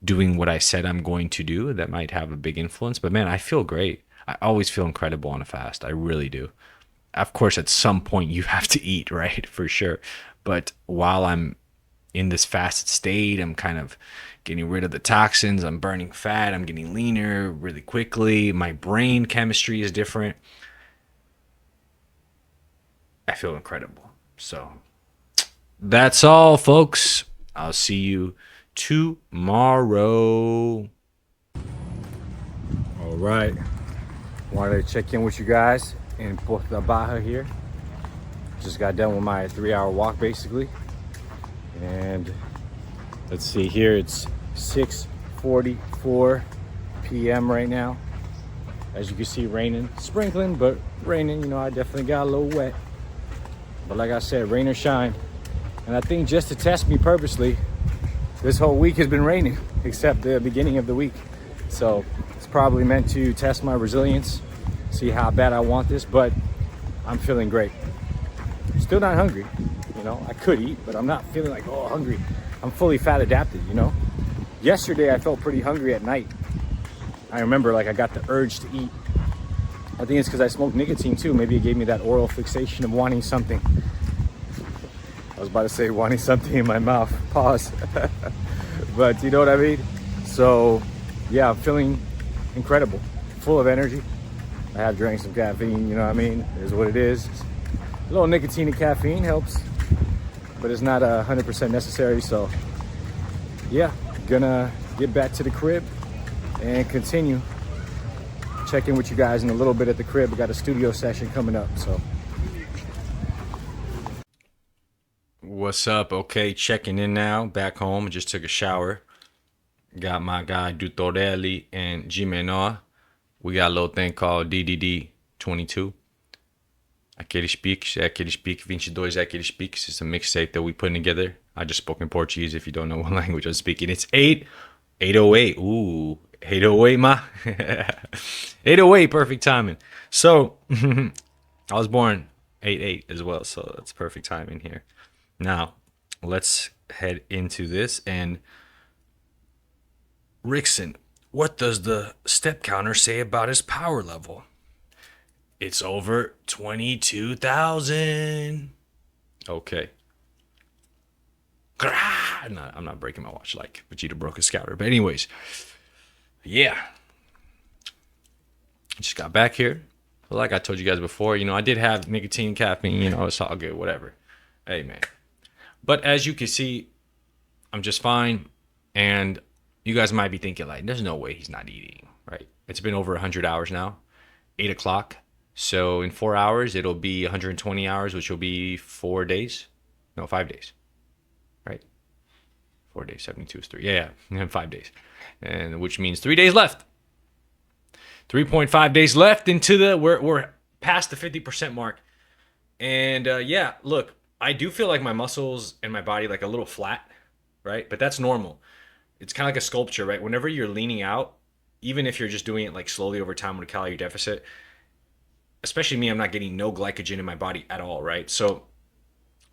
doing what I said I'm going to do. That might have a big influence. But man, I feel great. I always feel incredible on a fast. I really do. Of course, at some point you have to eat, right? For sure. But while I'm in this fasted state, I'm kind of getting rid of the toxins. I'm burning fat. I'm getting leaner really quickly. My brain chemistry is different. I feel incredible. So that's all, folks. I'll see you tomorrow. All right. Wanted to check in with you guys in Puerto Baja here. Just got done with my 3-hour walk basically. And let's see here, it's 6:44 p.m. right now. As you can see, raining, sprinkling, but raining. You know, I definitely got a little wet. But like I said, rain or shine. And I think just to test me purposely, this whole week has been raining, except the beginning of the week. So it's probably meant to test my resilience, see how bad I want this, but I'm feeling great. Still not hungry. You know, I could eat, but I'm not feeling like, oh, hungry. I'm fully fat adapted, you know? Yesterday, I felt pretty hungry at night. I remember, like, I got the urge to eat. I think it's because I smoked nicotine, too. Maybe it gave me that oral fixation of wanting something. I was about to say wanting something in my mouth. Pause. But you know what I mean? So, yeah, I'm feeling incredible. Full of energy. I have drank some caffeine, you know what I mean? It is what it is. A little nicotine and caffeine helps, but it's not 100% necessary. So yeah, gonna get back to the crib and continue. Check in with you guys in a little bit at the crib. We got a studio session coming up, so. What's up? Okay, checking in now. Back home. I just took a shower. Got my guy Dutorelli and Gimenoa. We got a little thing called DDD 22. Aqueles Piques, Aqueles Piques 22, Aqueles Piques. It's a mixtape that we put together. I just spoke in Portuguese if you don't know what language I'm speaking. It's 808. Ooh, 808, ma. 808, perfect timing. So, I was born 88 as well, so that's perfect timing here. Now, let's head into this. And Rickson, what does the step counter say about his power level? It's over 22,000. Okay. I'm not breaking my watch like Vegeta broke his scouter. But anyways, yeah. Just got back here. Like I told you guys before, you know, I did have nicotine, caffeine, you know, it's all good, whatever. Hey, man. But as you can see, I'm just fine. And you guys might be thinking, like, there's no way he's not eating, right? It's been over 100 hours now. 8 o'clock. So in 4 hours, it'll be 120 hours, which will be 4 days. No, 5 days. Right? 4 days, 72 is 3. Yeah, 5 days. And which means 3 days left. 3.5 days left into the, we're past the 50% mark. And yeah, look, I do feel like my muscles and my body like a little flat. right? But that's normal. It's kind of like a sculpture, right? Whenever you're leaning out, even if you're just doing it like slowly over time with a calorie deficit, especially me, I'm not getting no glycogen in my body at all, right? So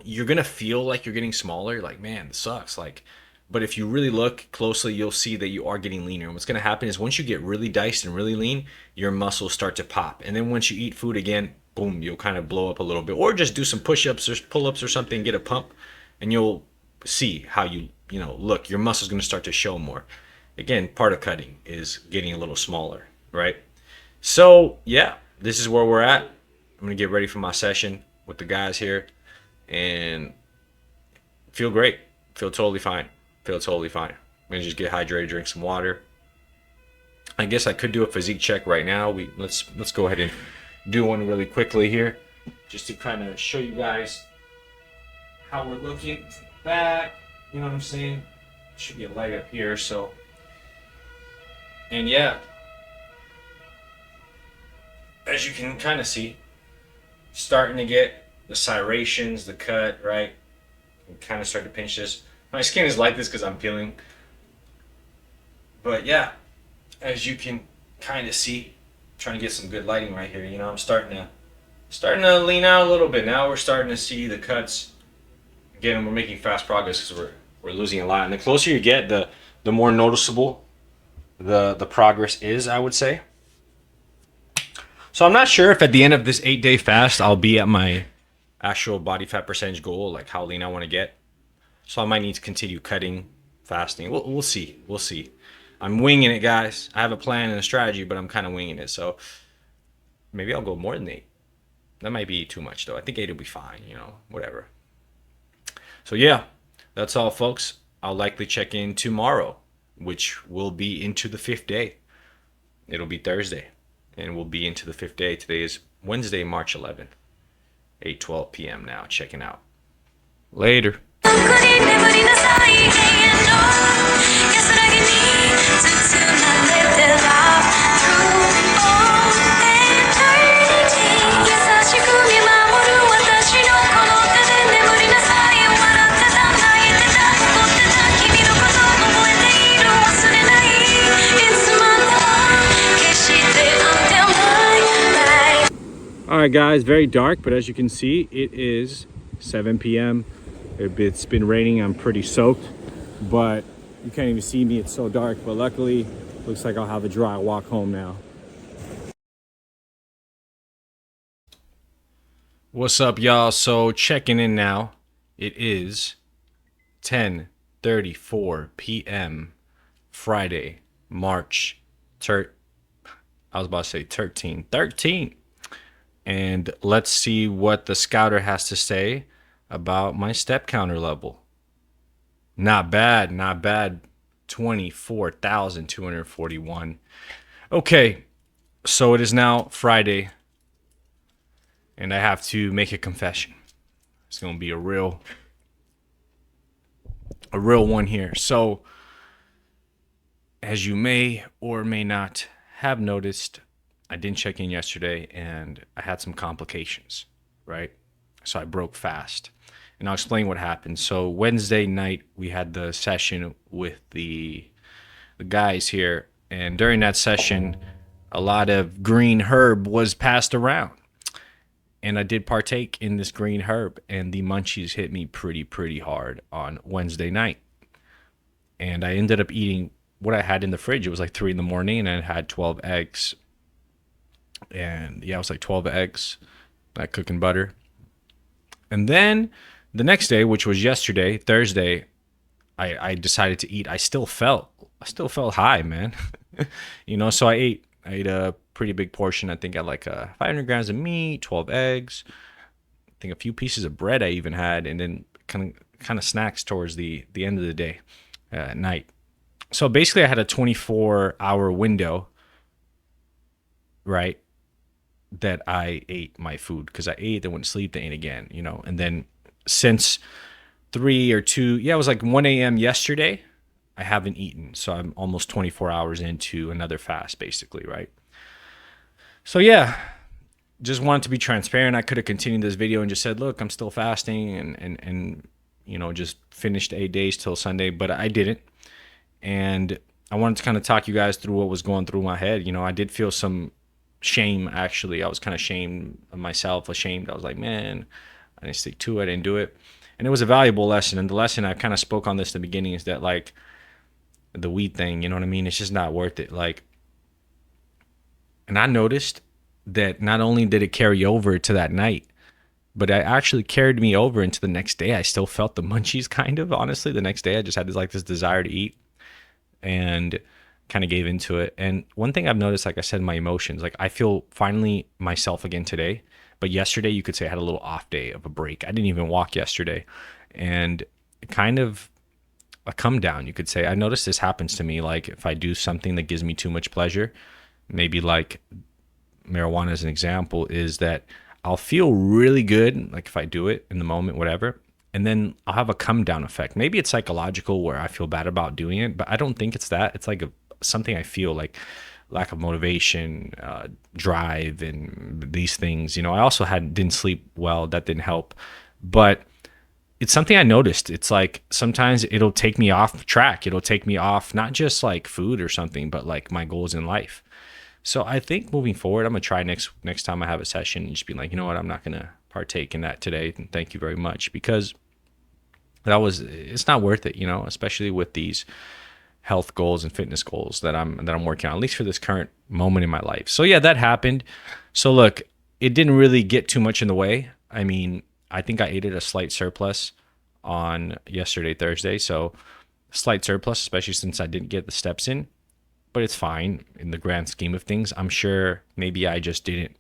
you're gonna feel like you're getting smaller, like, man, this sucks. Like, but if you really look closely, you'll see that you are getting leaner. And what's gonna happen is once you get really diced and really lean, your muscles start to pop. And then once you eat food again, boom, you'll kind of blow up a little bit. Or just do some push-ups or pull-ups or something, get a pump, and you'll see how you know, look, your muscles gonna start to show more. Again, part of cutting is getting a little smaller, right? So yeah, this is where we're at. I'm gonna get ready for my session with the guys here and feel great. Feel totally fine. Feel totally fine. I'm gonna just get hydrated, drink some water. I guess I could do a physique check right now. Let's go ahead and do one really quickly here, just to kind of show you guys how we're looking back. You know what I'm saying? Should be a light up here. So, and yeah, as you can kind of see, starting to get the serrations, the cut, right? And kind of start to pinch this. My skin is like this because I'm peeling. But yeah, as you can kind of see, trying to get some good lighting right here. You know, I'm starting to lean out a little bit. Now we're starting to see the cuts. Again, we're making fast progress because we're losing a lot. And the closer you get, the more noticeable the progress is, I would say. So I'm not sure if at the end of this 8-day fast I'll be at my actual body fat percentage goal, like how lean I want to get. So I might need to continue cutting, fasting. We'll see. We'll see. I'm winging it, guys. I have a plan and a strategy, but I'm kind of winging it. So maybe I'll go more than 8. That might be too much, though. I think 8 will be fine, you know, whatever. So yeah, that's all, folks. I'll likely check in tomorrow, which will be into the 5th day. It'll be Thursday, and we'll be into the 5th day. Today is Wednesday, March 11th, 8:12 p.m. now. Checking out. Later. All right, guys, very dark, but as you can see, it is 7 p.m. It's been raining. I'm pretty soaked, but you can't even see me. It's so dark, but luckily, looks like I'll have a dry walk home now. What's up, y'all? So checking in now. It is 10:34 p.m. Friday, March 13. I was about to say 13. And let's see what the scouter has to say about my step counter level. Not bad, not bad. 24,241. Okay, so it is now Friday, and I have to make a confession. It's gonna be a real one here. So, as you may or may not have noticed, I didn't check in yesterday and I had some complications, right? So I broke fast. And I'll explain what happened. So Wednesday night we had the session with the guys here, and during that session a lot of green herb was passed around. And I did partake in this green herb, and the munchies hit me pretty hard on Wednesday night. And I ended up eating what I had in the fridge. It was like 3 in the morning, and I had 12 eggs. And yeah, it was like 12 eggs, like cooking butter. And then the next day, which was yesterday, Thursday, I decided to eat. I still felt high, man. You know, so I ate a pretty big portion. I think I had like 500 grams of meat, 12 eggs, I think a few pieces of bread I even had, and then kind of snacks towards the end of the day, at night. So basically I had a 24-hour window, right, that I ate my food, because I ate, then went to sleep, then ate again, you know. And then since 3 or 2, it was like 1 a.m. yesterday, I haven't eaten. So I'm almost 24 hours into another fast, basically, right? So yeah, just wanted to be transparent. I could have continued this video and just said, look, I'm still fasting, and just finished 8 days till Sunday, but I didn't. And I wanted to kind of talk you guys through what was going through my head. I did feel some shame, actually. I was kind of ashamed of myself, ashamed. I was like, man, I didn't stick to it, I didn't do it. And it was a valuable lesson. And the lesson, I kind of spoke on this in the beginning, is that like the weed thing, you know what I mean? It's just not worth it. Like, and I noticed that not only did it carry over to that night, but it actually carried me over into the next day. I still felt the munchies, kind of, honestly. The next day I just had this desire to eat, and kind of gave into it. And one thing I've noticed, like I said, my emotions, like I feel finally myself again today. But yesterday, you could say I had a little off day of a break. I didn't even walk yesterday. And kind of a come down, you could say. I noticed this happens to me. Like if I do something that gives me too much pleasure, maybe like marijuana as an example, is that I'll feel really good, like if I do it in the moment, whatever. And then I'll have a come down effect. Maybe it's psychological where I feel bad about doing it, but I don't think it's that. It's like something I feel like lack of motivation, drive, and these things. I also didn't sleep well. That didn't help. But it's something I noticed. It's like sometimes it'll take me off track. It'll take me off not just like food or something, but like my goals in life. So I think moving forward, I'm gonna try next time I have a session and just be like, you know what, I'm not gonna partake in that today. And thank you very much, because it's not worth it, especially with these health goals and fitness goals that I'm working on, at least for this current moment in my life. So yeah, that happened. So look, it didn't really get too much in the way. I mean, I think I ate at a slight surplus on yesterday, Thursday. So slight surplus, especially since I didn't get the steps in. But it's fine in the grand scheme of things. I'm sure maybe I just didn't,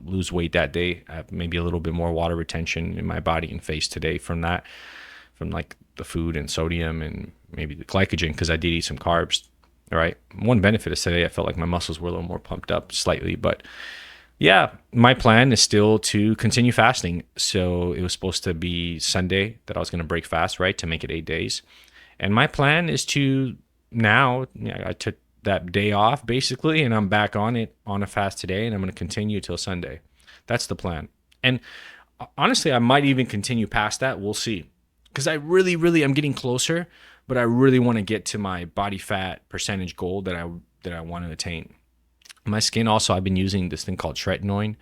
lose weight that day. I have maybe a little bit more water retention in my body and face today from that, from like the food and sodium and maybe the glycogen, because I did eat some carbs. All right. One benefit is today I felt like my muscles were a little more pumped up slightly. But yeah, my plan is still to continue fasting. So it was supposed to be Sunday that I was going to break fast, right, to make it 8 days. And my plan is to I took that day off basically, and I'm back on a fast today, and I'm going to continue till Sunday. That's the plan. And honestly, I might even continue past that. We'll see. Because I really, really, I'm getting closer, but I really want to get to my body fat percentage goal that I want to attain. My skin also, I've been using this thing called tretinoin.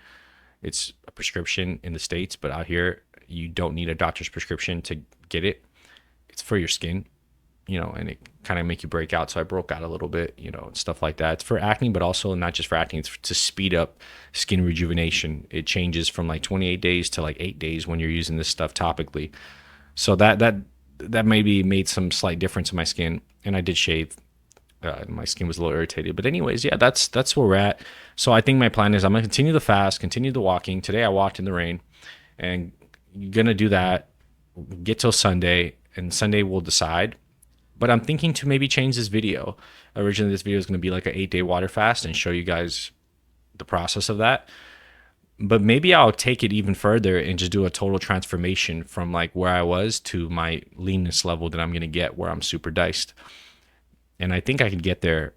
It's a prescription in the States, but out here, you don't need a doctor's prescription to get it. It's for your skin, and it kind of make you break out. So I broke out a little bit, and stuff like that. It's for acne, but also not just for acne. It's to speed up skin rejuvenation. It changes from like 28 days to like 8 days when you're using this stuff topically. So that maybe made some slight difference in my skin, and I did shave. My skin was a little irritated, but anyways, yeah, that's where we're at. So I think my plan is I'm gonna continue the fast, continue the walking. Today I walked in the rain, and gonna do that. Get till Sunday, and Sunday we'll decide. But I'm thinking to maybe change this video. Originally, this video is going to be like an 8-day water fast and show you guys the process of that. But maybe I'll take it even further and just do a total transformation from like where I was to my leanness level that I'm going to get, where I'm super diced. And I think I could get there.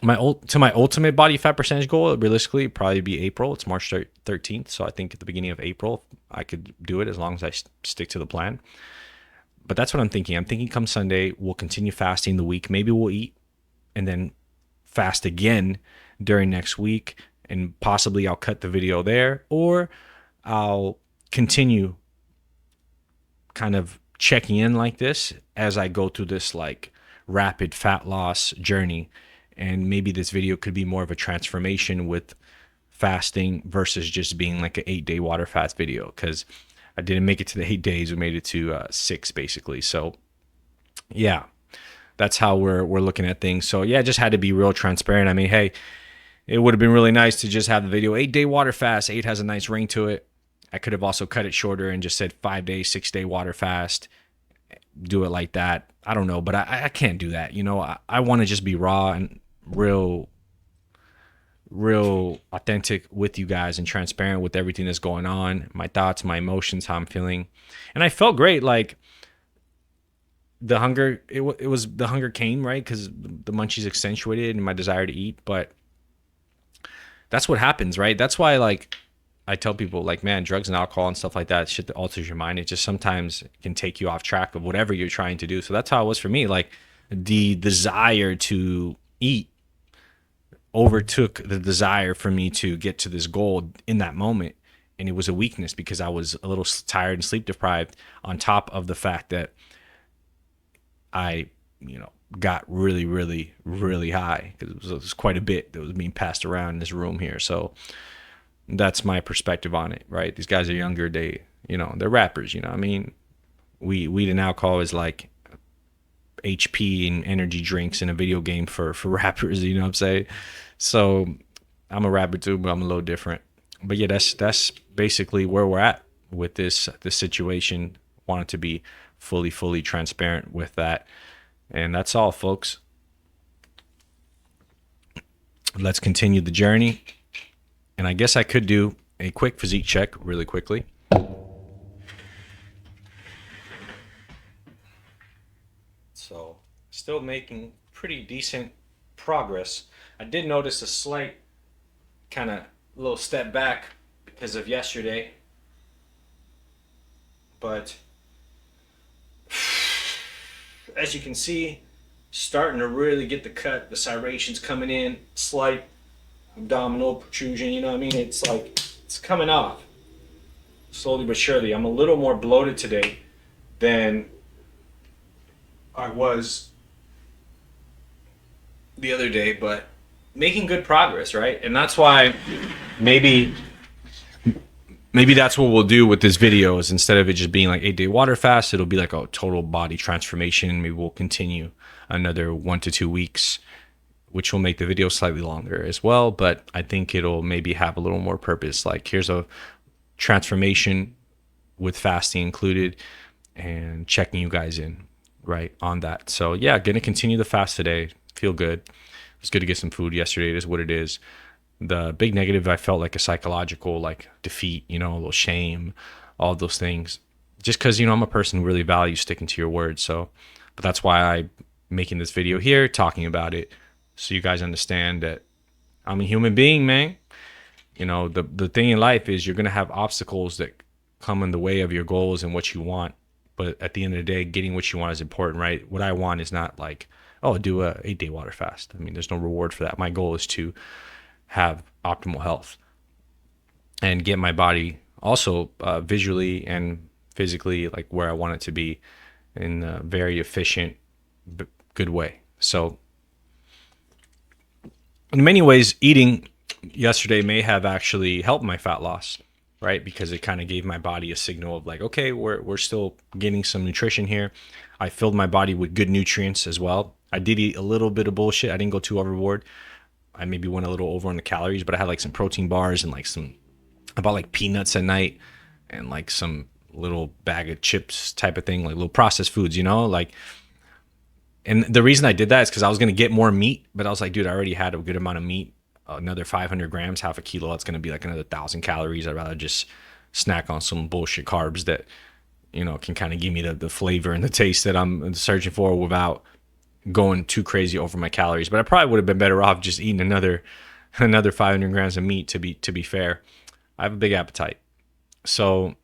My ultimate body fat percentage goal, realistically, would probably be April. It's March 13th. So I think at the beginning of April, I could do it as long as I stick to the plan. But that's what I'm thinking. I'm thinking come Sunday, we'll continue fasting the week. Maybe we'll eat and then fast again during next week. And possibly I'll cut the video there, or I'll continue kind of checking in like this as I go through this like rapid fat loss journey. And maybe this video could be more of a transformation with fasting versus just being like an 8-day water fast video, because I didn't make it to the 8 days. We made it to 6 basically. So yeah, that's how we're looking at things. So yeah, just had to be real transparent. I mean, hey, it would have been really nice to just have the video 8-day water fast. 8 has a nice ring to it. I could have also cut it shorter and just said 5-day, 6-day water fast. Do it like that. I don't know, but I can't do that. I want to just be raw and real authentic with you guys and transparent with everything that's going on, my thoughts, my emotions, how I'm feeling. And I felt great. Like the hunger, it was the hunger came, right? Because the munchies accentuated and my desire to eat. But that's what happens, right? That's why, like, I tell people like, man, drugs and alcohol and stuff like that, shit that alters your mind. It just sometimes can take you off track of whatever you're trying to do. So that's how it was for me. Like the desire to eat overtook the desire for me to get to this goal in that moment. And it was a weakness because I was a little tired and sleep deprived, on top of the fact that I, got really, really, really high, because it was quite a bit that was being passed around in this room here. So that's my perspective on it, right? These guys are younger. They're rappers, I mean, weed and alcohol is like HP and energy drinks in a video game for rappers, you know what I'm saying? So I'm a rapper too, but I'm a little different. But yeah, that's basically where we're at with this situation. Wanted to be fully transparent with that. And that's all, folks. Let's continue the journey. And I guess I could do a quick physique check really quickly. So, still making pretty decent progress. I did notice a slight kind of little step back because of yesterday. But as you can see, starting to really get the cut, the serrations coming in, slight abdominal protrusion, you know what I mean? It's like, it's coming off slowly but surely. I'm a little more bloated today than I was the other day, but making good progress, right? And that's why maybe that's what we'll do with this video, is instead of it just being like 8-day water fast, it'll be like a total body transformation. Maybe we'll continue another 1 to 2 weeks, which will make the video slightly longer as well. But I think it'll maybe have a little more purpose. Like, here's a transformation with fasting included, and checking you guys in right on that. So yeah, gonna continue the fast today. Feel good. It's good to get some food yesterday. It is what it is. The big negative, I felt like a psychological like defeat, a little shame, all those things. Just because, I'm a person who really values sticking to your word. So, but that's why I'm making this video here, talking about it, so you guys understand that I'm a human being, man. The thing in life is you're gonna have obstacles that come in the way of your goals and what you want. But at the end of the day, getting what you want is important, right? What I want is not like, oh, do a 8-day water fast. I mean, there's no reward for that. My goal is to have optimal health and get my body also visually and physically like where I want it to be, in a very efficient, good way. So in many ways, eating yesterday may have actually helped my fat loss, right? Because it kind of gave my body a signal of like, okay, we're still getting some nutrition here. I filled my body with good nutrients as well. I did eat a little bit of bullshit. I didn't go too overboard. I maybe went a little over on the calories, but I had like some protein bars and like I bought like peanuts at night and like some little bag of chips type of thing, like little processed foods, like. And the reason I did that is because I was going to get more meat, but I was like, dude, I already had a good amount of meat. Another 500 grams, half a kilo, that's going to be like another 1,000 calories. I'd rather just snack on some bullshit carbs that, can kind of give me the flavor and the taste that I'm searching for without going too crazy over my calories. But I probably would have been better off just eating another 500 grams of meat, to be fair. I have a big appetite. So,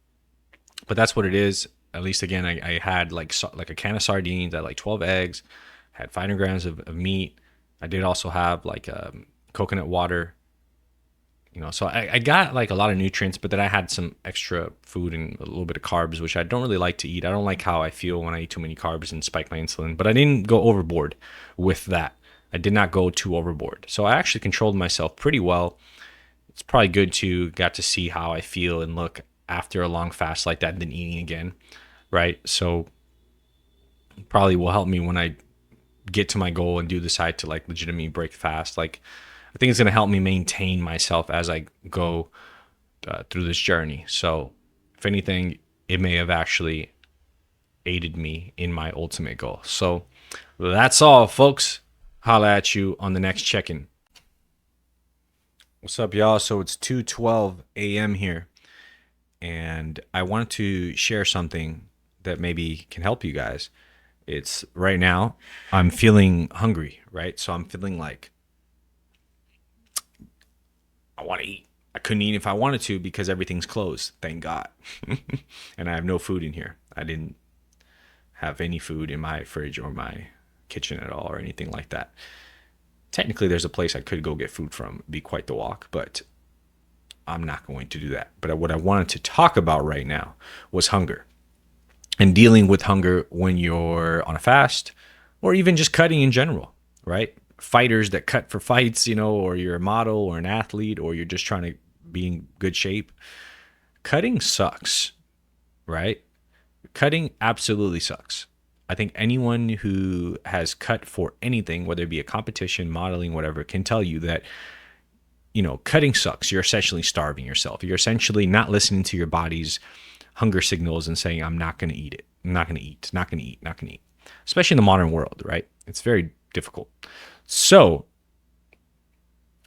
but that's what it is. At least, again, I had like a can of sardines, I had like 12 eggs, had 500 grams of meat. I did also have like coconut water, so I got like a lot of nutrients, but then I had some extra food and a little bit of carbs, which I don't really like to eat. I don't like how I feel when I eat too many carbs and spike my insulin, but I didn't go overboard with that. I did not go too overboard. So I actually controlled myself pretty well. It's probably good to got to see how I feel and look after a long fast like that, and then eating again, right? So probably will help me when I get to my goal and do decide to like legitimately break fast. Like, I think it's going to help me maintain myself as I go through this journey. So if anything, it may have actually aided me in my ultimate goal. So that's all, folks. Holla at you on the next check-in. What's up, y'all? So it's 2:12 a.m. here, and I wanted to share something that maybe can help you guys. It's right now I'm feeling hungry, right? So I'm feeling like I want to eat. I couldn't eat if I wanted to because everything's closed, thank God. And I have no food in here. I didn't have any food in my fridge or my kitchen at all or anything like that. Technically, there's a place I could go get food from. It'd be quite the walk, but I'm not going to do that. But what I wanted to talk about right now was hunger and dealing with hunger when you're on a fast or even just cutting in general, right? Fighters that cut for fights, you know, or you're a model or an athlete or you're just trying to be in good shape. Cutting sucks, right? Cutting absolutely sucks. I think anyone who has cut for anything, whether it be a competition, modeling, whatever, can tell you that, you know, cutting sucks. You're essentially starving yourself. You're essentially not listening to your body's hunger signals and saying, I'm not going to eat it. I'm not going to eat, not going to eat, not going to eat. Especially in the modern world, right? It's very difficult. So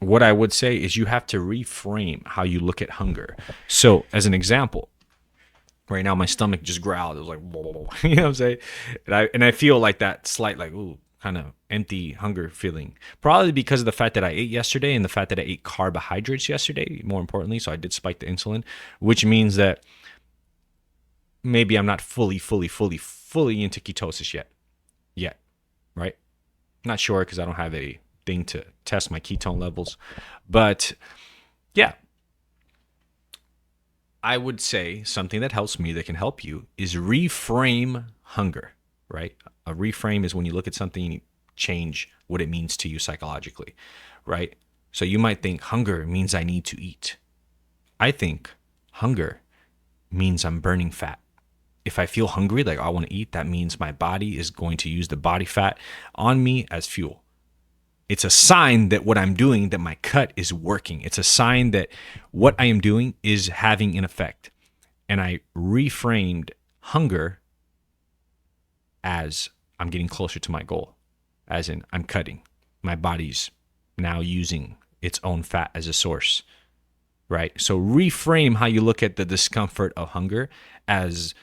what I would say is you have to reframe how you look at hunger. So as an example, right now my stomach just growled. It was like, you know what I'm saying? And I feel like that slight, like, ooh, kind of empty hunger feeling. Probably because of the fact that I ate yesterday and the fact that I ate carbohydrates yesterday, more importantly. So I did spike the insulin, which means that maybe I'm not fully into ketosis yet, right? Not sure because I don't have a thing to test my ketone levels. But yeah, I would say something that helps me, that can help you, is reframe hunger, right? A reframe is when you look at something and you change what it means to you psychologically, right? So you might think hunger means I need to eat. I think hunger means I'm burning fat. If I feel hungry, like I want to eat, that means my body is going to use the body fat on me as fuel. It's a sign that what I'm doing, that my cut is working. It's a sign that what I am doing is having an effect. And I reframed hunger as I'm getting closer to my goal, as in I'm cutting. My body's now using its own fat as a source, right? So reframe how you look at the discomfort of hunger as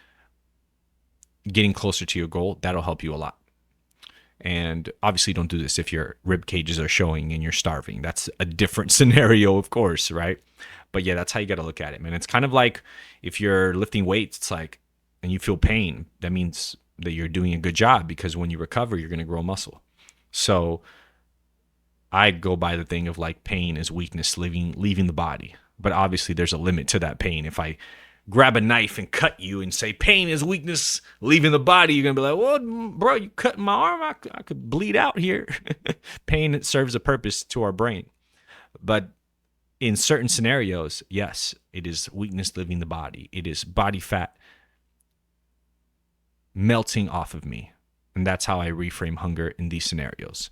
getting closer to your goal. That'll help you a lot. And obviously don't do this if your rib cages are showing and you're starving. That's a different scenario, of course, right? But yeah, that's how you got to look at it, man. It's kind of like if you're lifting weights, it's like, and you feel pain, that means that you're doing a good job, because when you recover, you're going to grow muscle. So I go by the thing of like pain is weakness leaving the body. But obviously there's a limit to that pain. If I grab a knife and cut you and say pain is weakness leaving the body, you're gonna be like, well, bro, you cut my arm, I could bleed out here. Pain serves a purpose to our brain, but in certain scenarios, yes, it is weakness leaving the body. It is body fat melting off of me, and that's how I reframe hunger in these scenarios.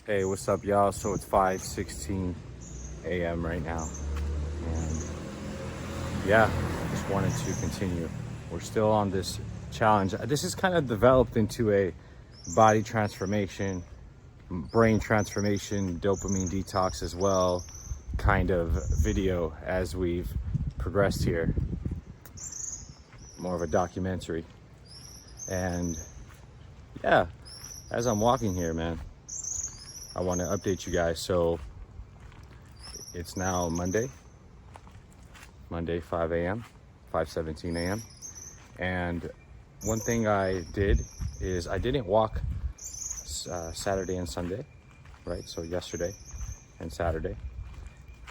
Hey, what's up, y'all? So it's 5:16 a.m. right now, and yeah, just wanted to continue. We're still on this challenge. This is kind of developed into a body transformation, brain transformation, dopamine detox as well kind of video as we've progressed here. More of a documentary. And yeah, as I'm walking here, man, I want to update you guys. So it's now Monday, 5 a.m., 5:17 a.m. And one thing I did is I didn't walk Saturday and Sunday, right? So yesterday and Saturday.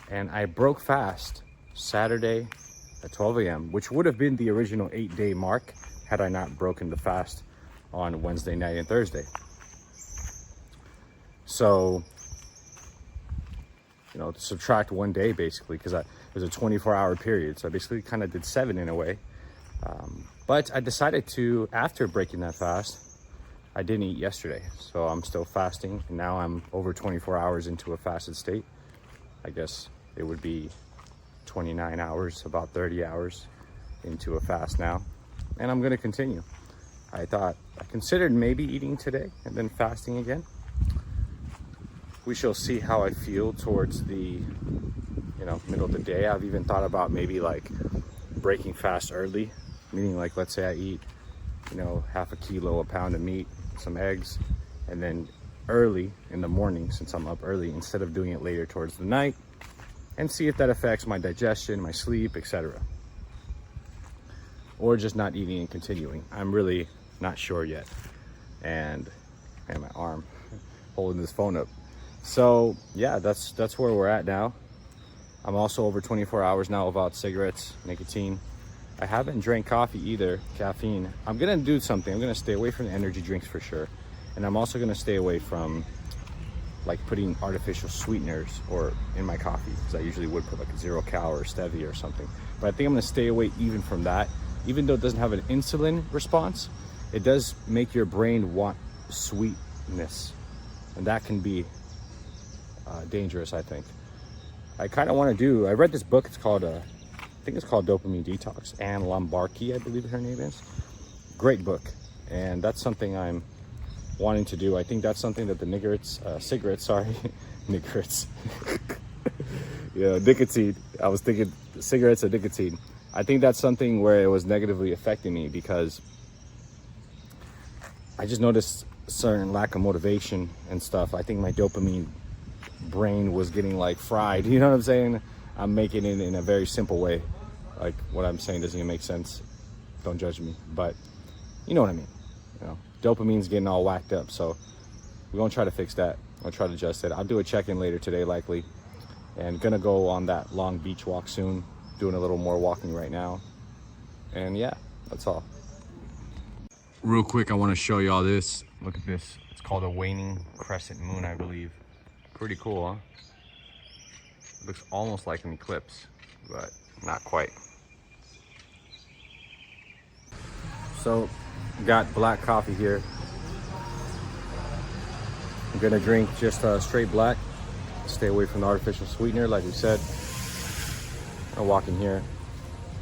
And I broke fast Saturday at 12 a.m., which would have been the original 8-day mark had I not broken the fast on Wednesday night and Thursday. So, you know, subtract 1 day basically, because it was a 24-hour period. So I basically kind of did 7 in a way. But I decided to, after breaking that fast, I didn't eat yesterday. So I'm still fasting. And now I'm over 24 hours into a fasted state. I guess it would be 29 hours, about 30 hours into a fast now. And I'm going to continue. I considered maybe eating today and then fasting again. We shall see how I feel towards the you know, middle of the day. I've even thought about maybe like breaking fast early, meaning like, let's say I eat, you know, half a kilo, a pound of meat, some eggs, and then early in the morning, since I'm up early, instead of doing it later towards the night, and see if that affects my digestion, my sleep, etc. Or just not eating and continuing. I'm really not sure yet. And my arm holding this phone up. So yeah, that's where we're at now. I'm also over 24 hours now without cigarettes, nicotine. I haven't drank coffee either, caffeine. I'm gonna do something. I'm gonna stay away from the energy drinks for sure. And I'm also gonna stay away from like putting artificial sweeteners or in my coffee, because I usually would put like a 0 cal or stevia or something. But I think I'm gonna stay away even from that. Even though it doesn't have an insulin response, it does make your brain want sweetness. And that can be dangerous, I think. I kind of want to do, I read this book, it's called, I think it's called Dopamine Detox. Anne Lombarki, I believe her name is. Great book. And that's something I'm wanting to do. I think that's something that the cigarettes, cigarettes, yeah, nicotine. I was thinking cigarettes or nicotine. I think that's something where it was negatively affecting me, because I just noticed certain lack of motivation and stuff. I think my dopamine brain was getting like fried, you know what I'm saying? I'm making it in a very simple way. Like what I'm saying doesn't even make sense. Don't judge me, but you know what I mean. You know, dopamine's getting all whacked up, so we're gonna try to fix that. I'll try to adjust it. I'll do a check-in later today likely, and gonna go on that long beach walk soon. Doing a little more walking right now, and yeah, that's all. Real quick, I want to show y'all this. Look at this. It's called a waning crescent moon, I believe. Pretty cool, huh? It looks almost like an eclipse, but not quite. So, got black coffee here. I'm gonna drink just straight black. Stay away from the artificial sweetener, like we said. I'm walking here,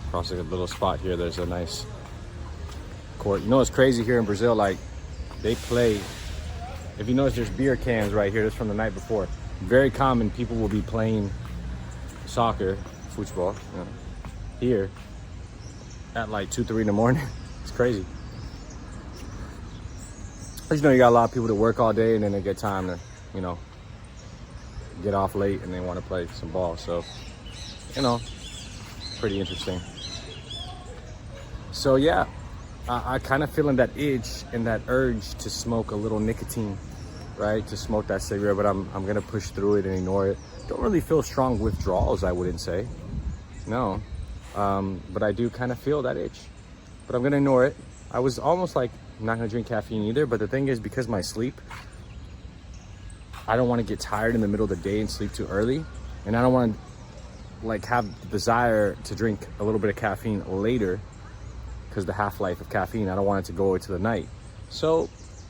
across a little spot here. There's a nice court. You know, it's crazy here in Brazil. Like, they play. If you notice, there's beer cans right here. That's from the night before. Very common. People will be playing soccer, football, you know, here at like 2, 3 in the morning. It's crazy. But you know, you got a lot of people that work all day, and then they get time to, you know, get off late, and they want to play some ball. So, you know, pretty interesting. So yeah, I kind of feeling that itch and that urge to smoke a little nicotine, right? To smoke that cigarette, but I'm gonna push through it and ignore it. Don't really feel strong withdrawals, I wouldn't say. No, but I do kind of feel that itch, but I'm gonna ignore it. I was almost like not gonna drink caffeine either, but the thing is, because my sleep, I don't want to get tired in the middle of the day and sleep too early, and I don't want to like have the desire to drink a little bit of caffeine later, because the half-life of caffeine, I don't want it to go into the night. So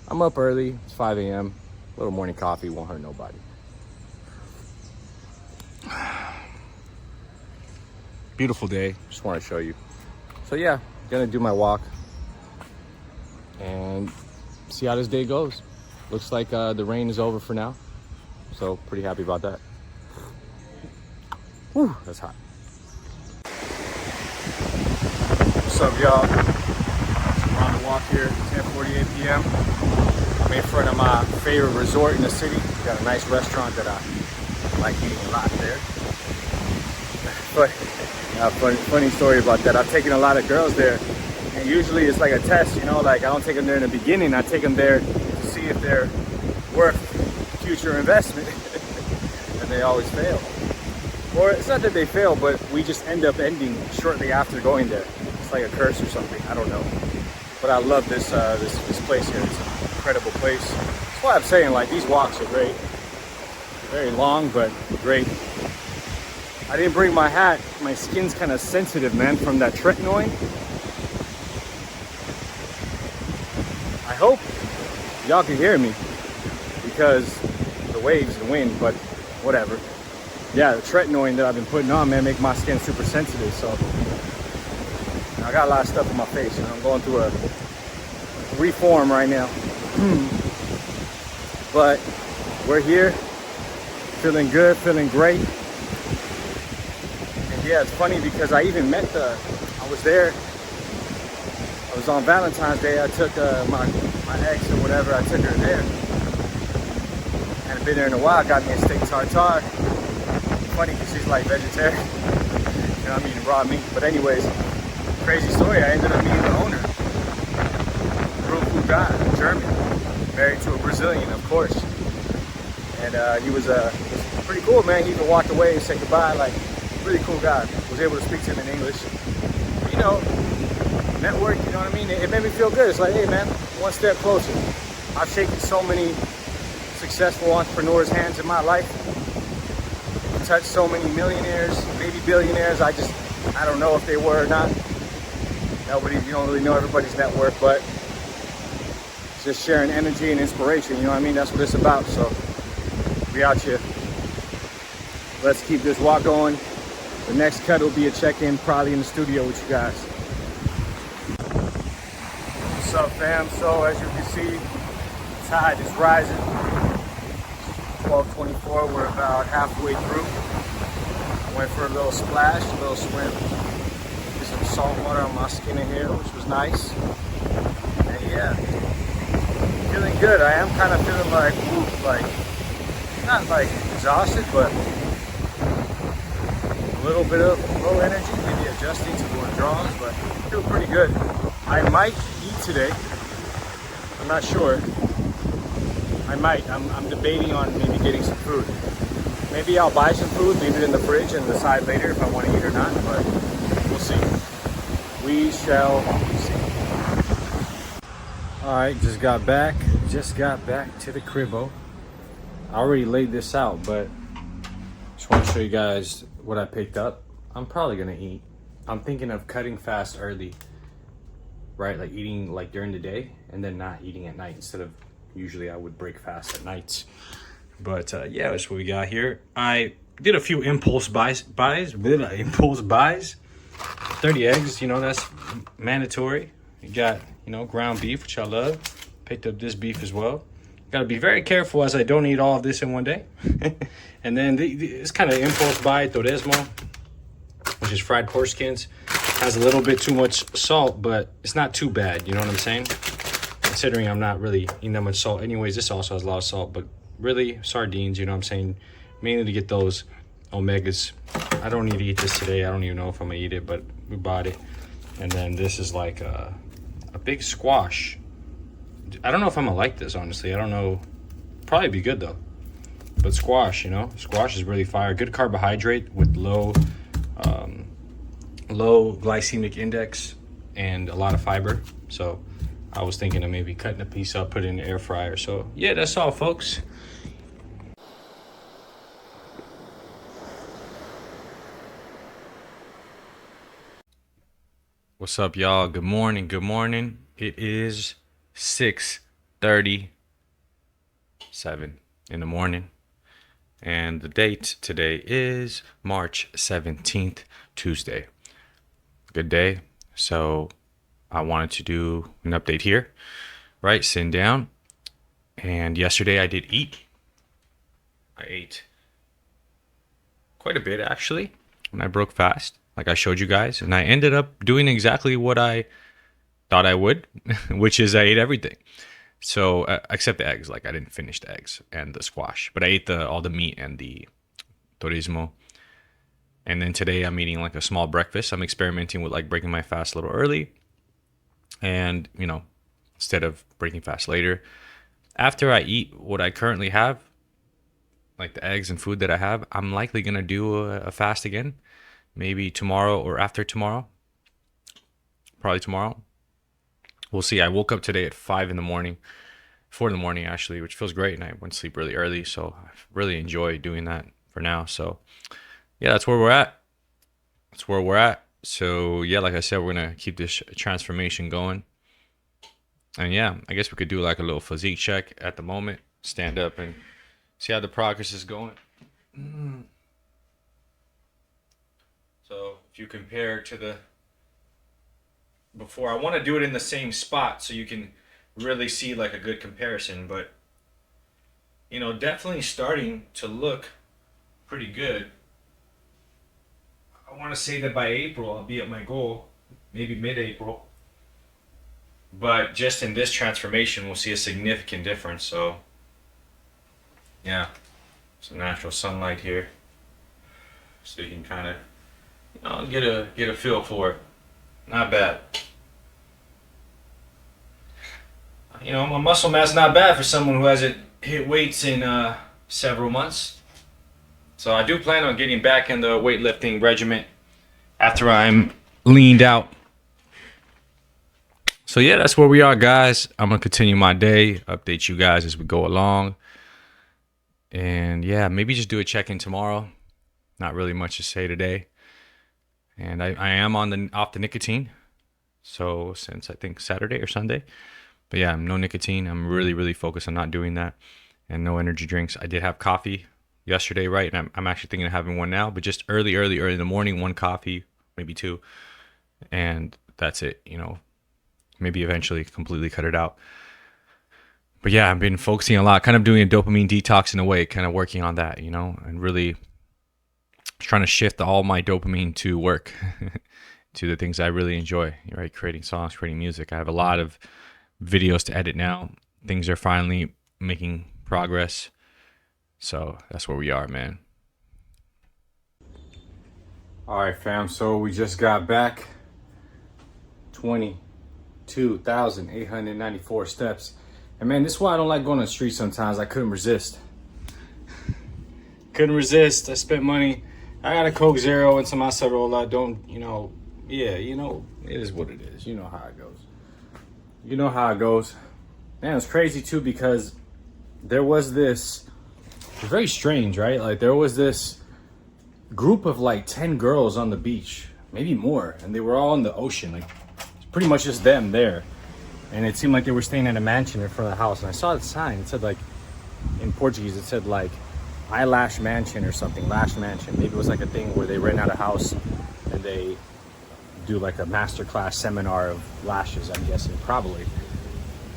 I'm up early, it's 5 a.m. A little morning coffee won't hurt nobody. Beautiful day, just want to show you. So yeah, gonna do my walk and see how this day goes. Looks like the rain is over for now, so pretty happy about that. Whew, that's hot. What's up, y'all? I'm on the walk here, 10:48 p.m. I'm in front of my favorite resort in the city. Got a nice restaurant that I like eating a lot there. But funny story about that. I've taken a lot of girls there, and usually it's like a test, you know, like I don't take them there in the beginning. I take them there to see if they're worth future investment, and they always fail. Or it's not that they fail, but we just end up ending shortly after going there. It's like a curse or something, I don't know. But I love this this place here. It's an incredible place. That's why I'm saying, like, these walks are great. Very long, but great. I didn't bring my hat. My skin's kind of sensitive, man, from that tretinoin. I hope y'all can hear me, because the waves and wind, but whatever. Yeah, the tretinoin that I've been putting on, man, make my skin super sensitive. So I got a lot of stuff on my face, and I'm going through a reform right now. But we're here, feeling good, feeling great. Yeah, it's funny because I even met I was there. I was on Valentine's Day. I took my ex or whatever. I took her there. Hadn't been there in a while. Got me a steak tartare. Funny because she's like vegetarian. You know, I'm eating raw meat. But anyways, crazy story. I ended up meeting the owner. Real cool guy, German, married to a Brazilian, of course. And he was pretty cool, man. He even walked away and said goodbye. Like, really cool guy. Was able to speak to him in English. You know, network, you know what I mean? It made me feel good. It's like, hey man, one step closer. I've shaken so many successful entrepreneurs' hands in my life. Touched so many millionaires, maybe billionaires. I don't know if they were or not. You don't really know everybody's network, but just sharing energy and inspiration, you know what I mean? That's what it's about. So we out here. Let's keep this walk going. The next cut will be a check-in, probably in the studio with you guys. What's up, fam? So as you can see, the tide is rising. 12:24, we're about halfway through. Went for a little splash, a little swim. Get some salt water on my skin in here, which was nice. And yeah, feeling good. I am kind of feeling like, not like exhausted, but a little bit of low energy, maybe adjusting to more draws, but I feel pretty good. I might eat today. I'm not sure. I might. I'm debating on maybe getting some food. Maybe I'll buy some food, leave it in the fridge, and decide later if I want to eat or not, but we'll see. We shall see. All right, just got back to the cribbo. I already laid this out, but just want to show you guys what I picked up. I'm probably gonna eat. I'm thinking of cutting fast early, right? Like eating like during the day and then not eating at night instead of usually I would break fast at nights. But yeah, that's what we got here. I did a few impulse buys. 30 eggs, you know, that's mandatory. You got, you know, ground beef, which I love. Picked up this beef as well. Gotta be very careful as I don't eat all of this in one day. And then this kind of impulse buy, torresmo, which is fried pork skins. Has a little bit too much salt, but it's not too bad, you know what I'm saying? Considering I'm not really eating that much salt. Anyways, this also has a lot of salt, but really sardines, you know what I'm saying? Mainly to get those omegas. I don't need to eat this today. I don't even know if I'm gonna eat it, but we bought it. And then this is like a big squash. I don't know if I'm gonna like this, honestly. I don't know. Probably be good though. But squash, you know, squash is really fire. Good carbohydrate with low glycemic index and a lot of fiber. So I was thinking of maybe cutting a piece up, put it in the air fryer. So yeah, that's all, folks. What's up, y'all? Good morning. Good morning. It is 6:37 in the morning. And the date today is March 17th, Tuesday. Good day. So I wanted to do an update here, right? Sitting down. And yesterday I did eat. I ate quite a bit, actually, when I broke fast, like I showed you guys. And I ended up doing exactly what I thought I would, which is I ate everything. So except the eggs, like I didn't finish the eggs and the squash, but I ate all the meat and the turismo. And then today I'm eating like a small breakfast. I'm experimenting with like breaking my fast a little early, and you know, instead of breaking fast later. After I eat what I currently have, like the eggs and food that I have, I'm likely gonna do a fast again, maybe tomorrow or after tomorrow. Probably tomorrow. We'll see. I woke up today at 4 in the morning actually, which feels great, and I went to sleep really early, so I really enjoy doing that for now. So yeah, that's where we're at. So yeah, like I said, we're gonna keep this transformation going. And yeah, I guess we could do like a little physique check at the moment. Stand up and see how the progress is going. So if you compare to the before, I want to do it in the same spot so you can really see like a good comparison, but you know, definitely starting to look pretty good. I want to say that by April I'll be at my goal, maybe mid-April. But just in this transformation, we'll see a significant difference. So, yeah, some natural sunlight here, so you can kind of, you know, get a feel for it. Not bad. You know, my muscle mass not bad for someone who hasn't hit weights in several months. So I do plan on getting back in the weightlifting regimen after I'm leaned out. So yeah, that's where we are, guys. I'm gonna continue my day, update you guys as we go along. And yeah, maybe just do a check-in tomorrow. Not really much to say today. And I am off the nicotine. So since I think Saturday or Sunday. But yeah, no nicotine. I'm really focused on not doing that. And no energy drinks. I did have coffee yesterday, right? And I'm actually thinking of having one now. But just early in the morning, one coffee, maybe two. And that's it, you know. Maybe eventually completely cut it out. But yeah, I've been focusing a lot, kind of doing a dopamine detox in a way, kind of working on that, you know, and really trying to shift all my dopamine to work, to the things I really enjoy, right? Creating songs, creating music. I have a lot of videos to edit now. Things are finally making progress. So that's where we are, man. All right, fam. So we just got back. 22,894 steps. And man, this is why I don't like going on the street sometimes. I couldn't resist. I spent money. I got a Coke Zero and some acerola. Don't, you know, yeah, you know, it is what it is. You know how it goes. Man, it's crazy too because there was this, it's very strange, right? Like there was this group of like 10 girls on the beach, maybe more. And they were all in the ocean, like pretty much just them there. And it seemed like they were staying at a mansion in front of the house. And I saw the sign. It said like, in Portuguese, it said like eyelash mansion or something, lash mansion. Maybe it was like a thing where they rent out a house and they do like a masterclass seminar of lashes, I'm guessing, probably.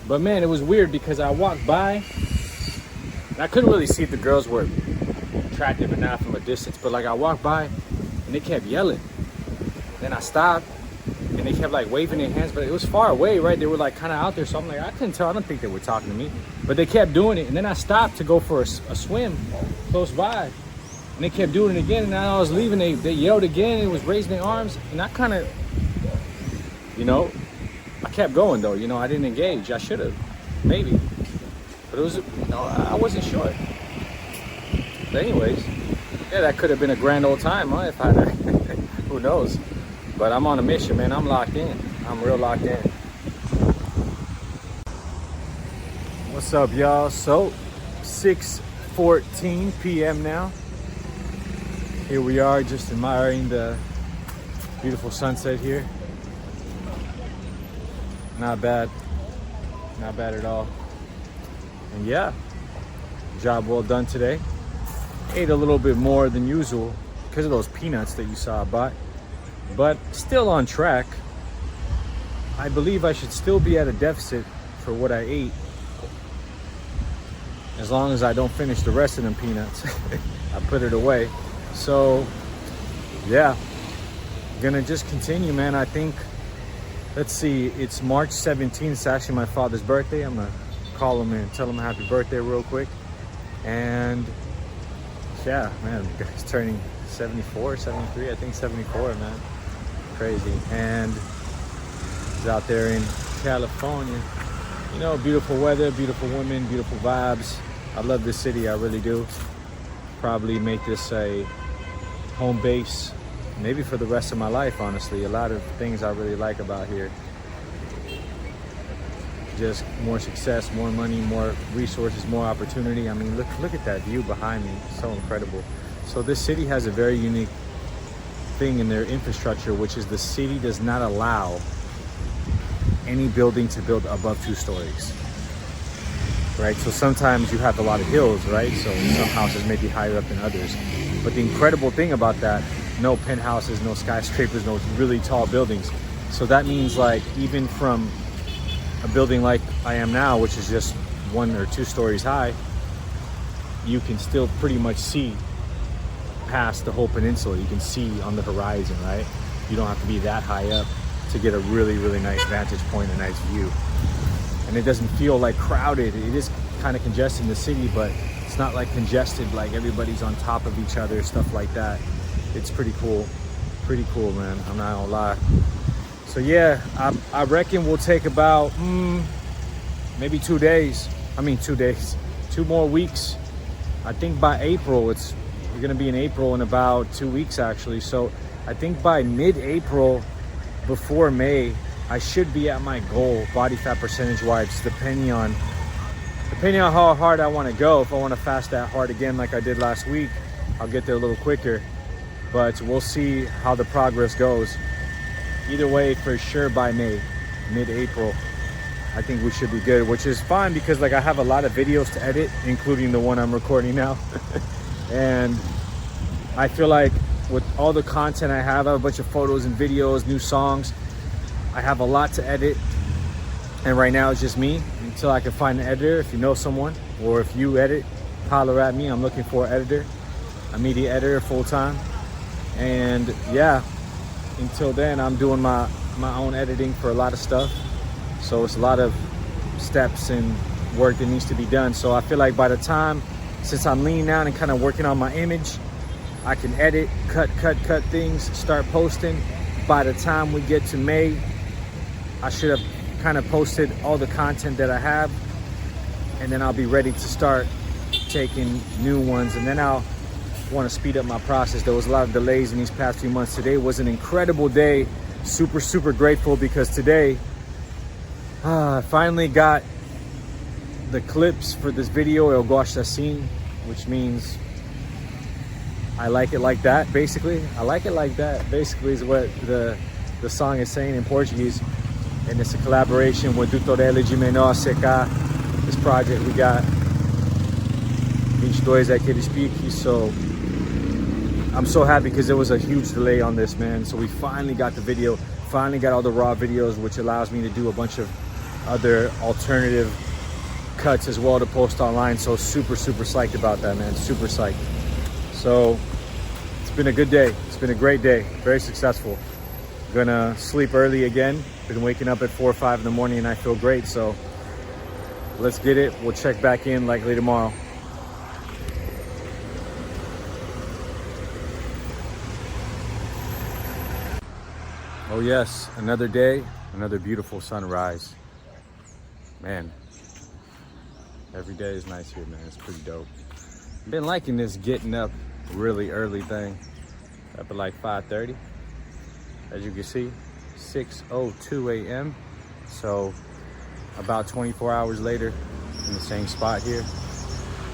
But man, it was weird because I walked by and I couldn't really see if the girls were attractive or not from a distance. But like I walked by and they kept yelling. Then I stopped. And they kept like waving their hands, but it was far away, right? They were like kind of out there, so I'm like, I couldn't tell. I don't think they were talking to me, but they kept doing it. And then I stopped to go for a swim close by, and they kept doing it again. And now I was leaving, they yelled again. And it was raising their arms, and I kind of, you know, I kept going though. You know, I didn't engage. I should have, maybe, but it was, you know, I wasn't sure. But anyways, yeah, that could have been a grand old time, huh? If I, who knows. But I'm on a mission, man. I'm locked in. I'm real locked in. What's up, y'all? So, 6:14 p.m. now. Here we are, just admiring the beautiful sunset here. Not bad. Not bad at all. And yeah, job well done today. Ate a little bit more than usual because of those peanuts that you saw I bought. But still on track. I believe I should still be at a deficit for what I ate, as long as I don't finish the rest of them peanuts. I put it away. So yeah, gonna just continue, man. I think, let's see, it's March 17th. It's actually my father's birthday. I'm gonna call him and tell him happy birthday real quick. And yeah, man, the guy's turning 74, 73, I think 74, man. Crazy. And he's out there in California. You know, beautiful weather, beautiful women, beautiful vibes. I love this city, I really do. Probably make this a home base, maybe for the rest of my life, honestly. A lot of things I really like about here. Just more success, more money, more resources, more opportunity. I mean, look at that view behind me, so incredible. So this city has a very unique thing in their infrastructure, which is the city does not allow any building to build above 2 stories, right? So sometimes you have a lot of hills, right? So some houses may be higher up than others. But the incredible thing about that, no penthouses, no skyscrapers, no really tall buildings. So that means like even from a building like I am now, which is just 1 or 2 stories high, you can still pretty much see past the whole peninsula. You can see on the horizon, right? You don't have to be that high up to get a really, really nice vantage point, a nice view. And it doesn't feel like crowded. It is kind of congested in the city, but it's not like congested, like everybody's on top of each other, stuff like that. It's pretty cool, man. I'm not gonna lie. So yeah, I reckon we'll take about maybe 2 days. 2 more weeks. I think by April, we're gonna be in April in about 2 weeks actually. So I think by mid-April, before May, I should be at my goal, body fat percentage wise, depending on how hard I want to go. If I want to fast that hard again like I did last week, I'll get there a little quicker. But we'll see how the progress goes. Either way, for sure by May, mid-April, I think we should be good, which is fine because like I have a lot of videos to edit, including the one I'm recording now. And I feel like with all the content I have a bunch of photos and videos, new songs, I have a lot to edit. And right now it's just me until I can find an editor. If you know someone, or if you edit, holler at me. I'm looking for an editor, a media editor full-time. And yeah, until then I'm doing my own editing for a lot of stuff. So it's a lot of steps and work that needs to be done. So I feel like by the time, since I'm leaning out and kind of working on my image, I can edit, cut things, start posting. By the time we get to May, I should have kind of posted all the content that I have, and then I'll be ready to start taking new ones. And then I'll want to speed up my process. There was a lot of delays in these past few months. Today was an incredible day. Super grateful because today I finally got the clips for this video, El Gosto Assim, which means I like it like that, basically. I like it like that, basically, is what the song is saying in Portuguese. And it's a collaboration with Doutorelli de Menor Seca. This project we got 22 aqueles piques. So I'm so happy because there was a huge delay on this, man. So we finally got the video, finally got all the raw videos, which allows me to do a bunch of other alternative cuts as well to post online. So super psyched about that, man. Super psyched. So it's been a good day. It's been a great day. Very successful. Gonna sleep early again. Been waking up at 4 or 5 in the morning and I feel great. So let's get it. We'll check back in likely tomorrow. Oh yes, another day, another beautiful sunrise. Man, every day is nice here, man. It's pretty dope. Been liking this getting up really early thing. Up at like 5:30. As you can see, 6:02 a.m. So about 24 hours later in the same spot here.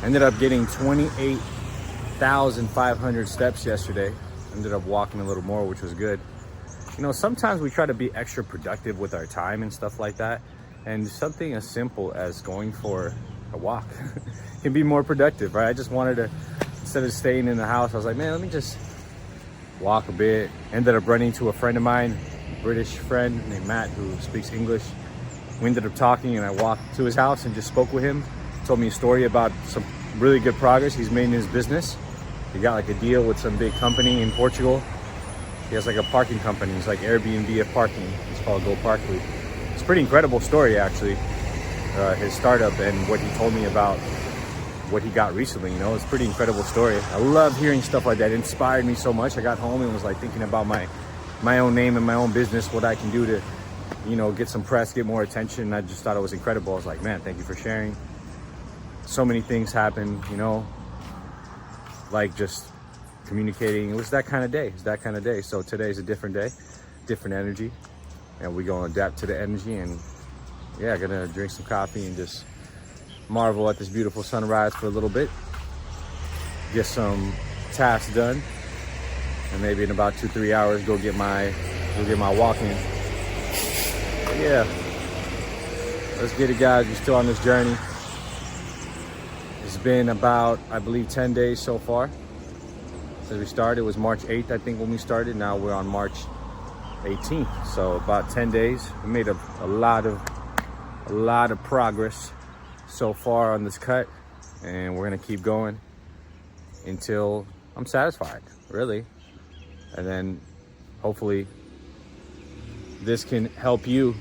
Ended up getting 28,500 steps yesterday. Ended up walking a little more, which was good. You know, sometimes we try to be extra productive with our time and stuff like that. And something as simple as going for a walk can be more productive, right? I just wanted to, instead of staying in the house, I was like, man, let me just walk a bit. Ended up running to a friend of mine, a British friend named Matt, who speaks English. We ended up talking and I walked to his house and just spoke with him. Told me a story about some really good progress he's made in his business. He got like a deal with some big company in Portugal. He has like a parking company. It's like Airbnb of parking. It's called Go Parkly. It's a pretty incredible story, actually. His startup and what he told me about what he got recently. You know, it's a pretty incredible story. I love hearing stuff like that. It inspired me so much. I got home and was like thinking about my own name and my own business, what I can do to, you know, get some press, get more attention. I just thought it was incredible. I was like, man, thank you for sharing. So many things happen, you know, like just communicating. It was that kind of day. It's that kind of day. So today's a different day, different energy, and we're gonna adapt to the energy. And yeah, gonna drink some coffee and just marvel at this beautiful sunrise for a little bit, get some tasks done, and maybe in about 2-3 hours go get my walk in. But yeah, let's get it, guys. We're still on this journey. It's been about, I believe, 10 days so far since we started. It was March 8th, I think, when we started. Now we're on March 18th, so about 10 days. We made a lot of progress so far on this cut, and we're gonna keep going until I'm satisfied, really. And then hopefully this can help you.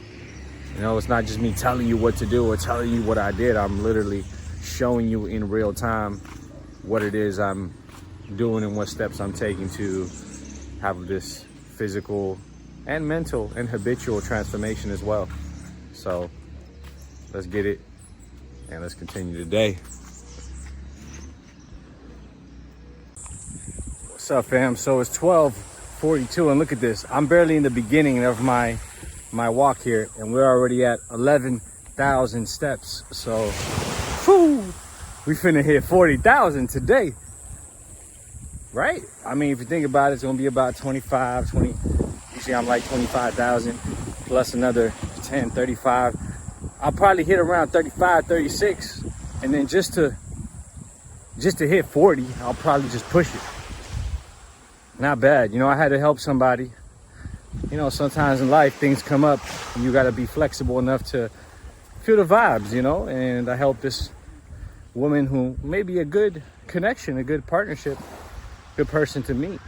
You know, it's not just me telling you what to do or telling you what I did. I'm literally showing you in real time what it is I'm doing and what steps I'm taking to have this physical and mental and habitual transformation as well. So let's get it and let's continue today. What's up, fam? So it's 12:42 and look at this. I'm barely in the beginning of my walk here and we're already at 11,000 steps. So whew, we finna hit 40,000 today, right? I mean, if you think about it, it's gonna be about 25, 20. Usually I'm like 25,000 plus another 10, 35. I'll probably hit around 35, 36. And then just to hit 40, I'll probably just push it. Not bad. You know, I had to help somebody. You know, sometimes in life things come up and you got to be flexible enough to feel the vibes, you know. And I helped this woman who may be a good connection, a good partnership, good person to meet.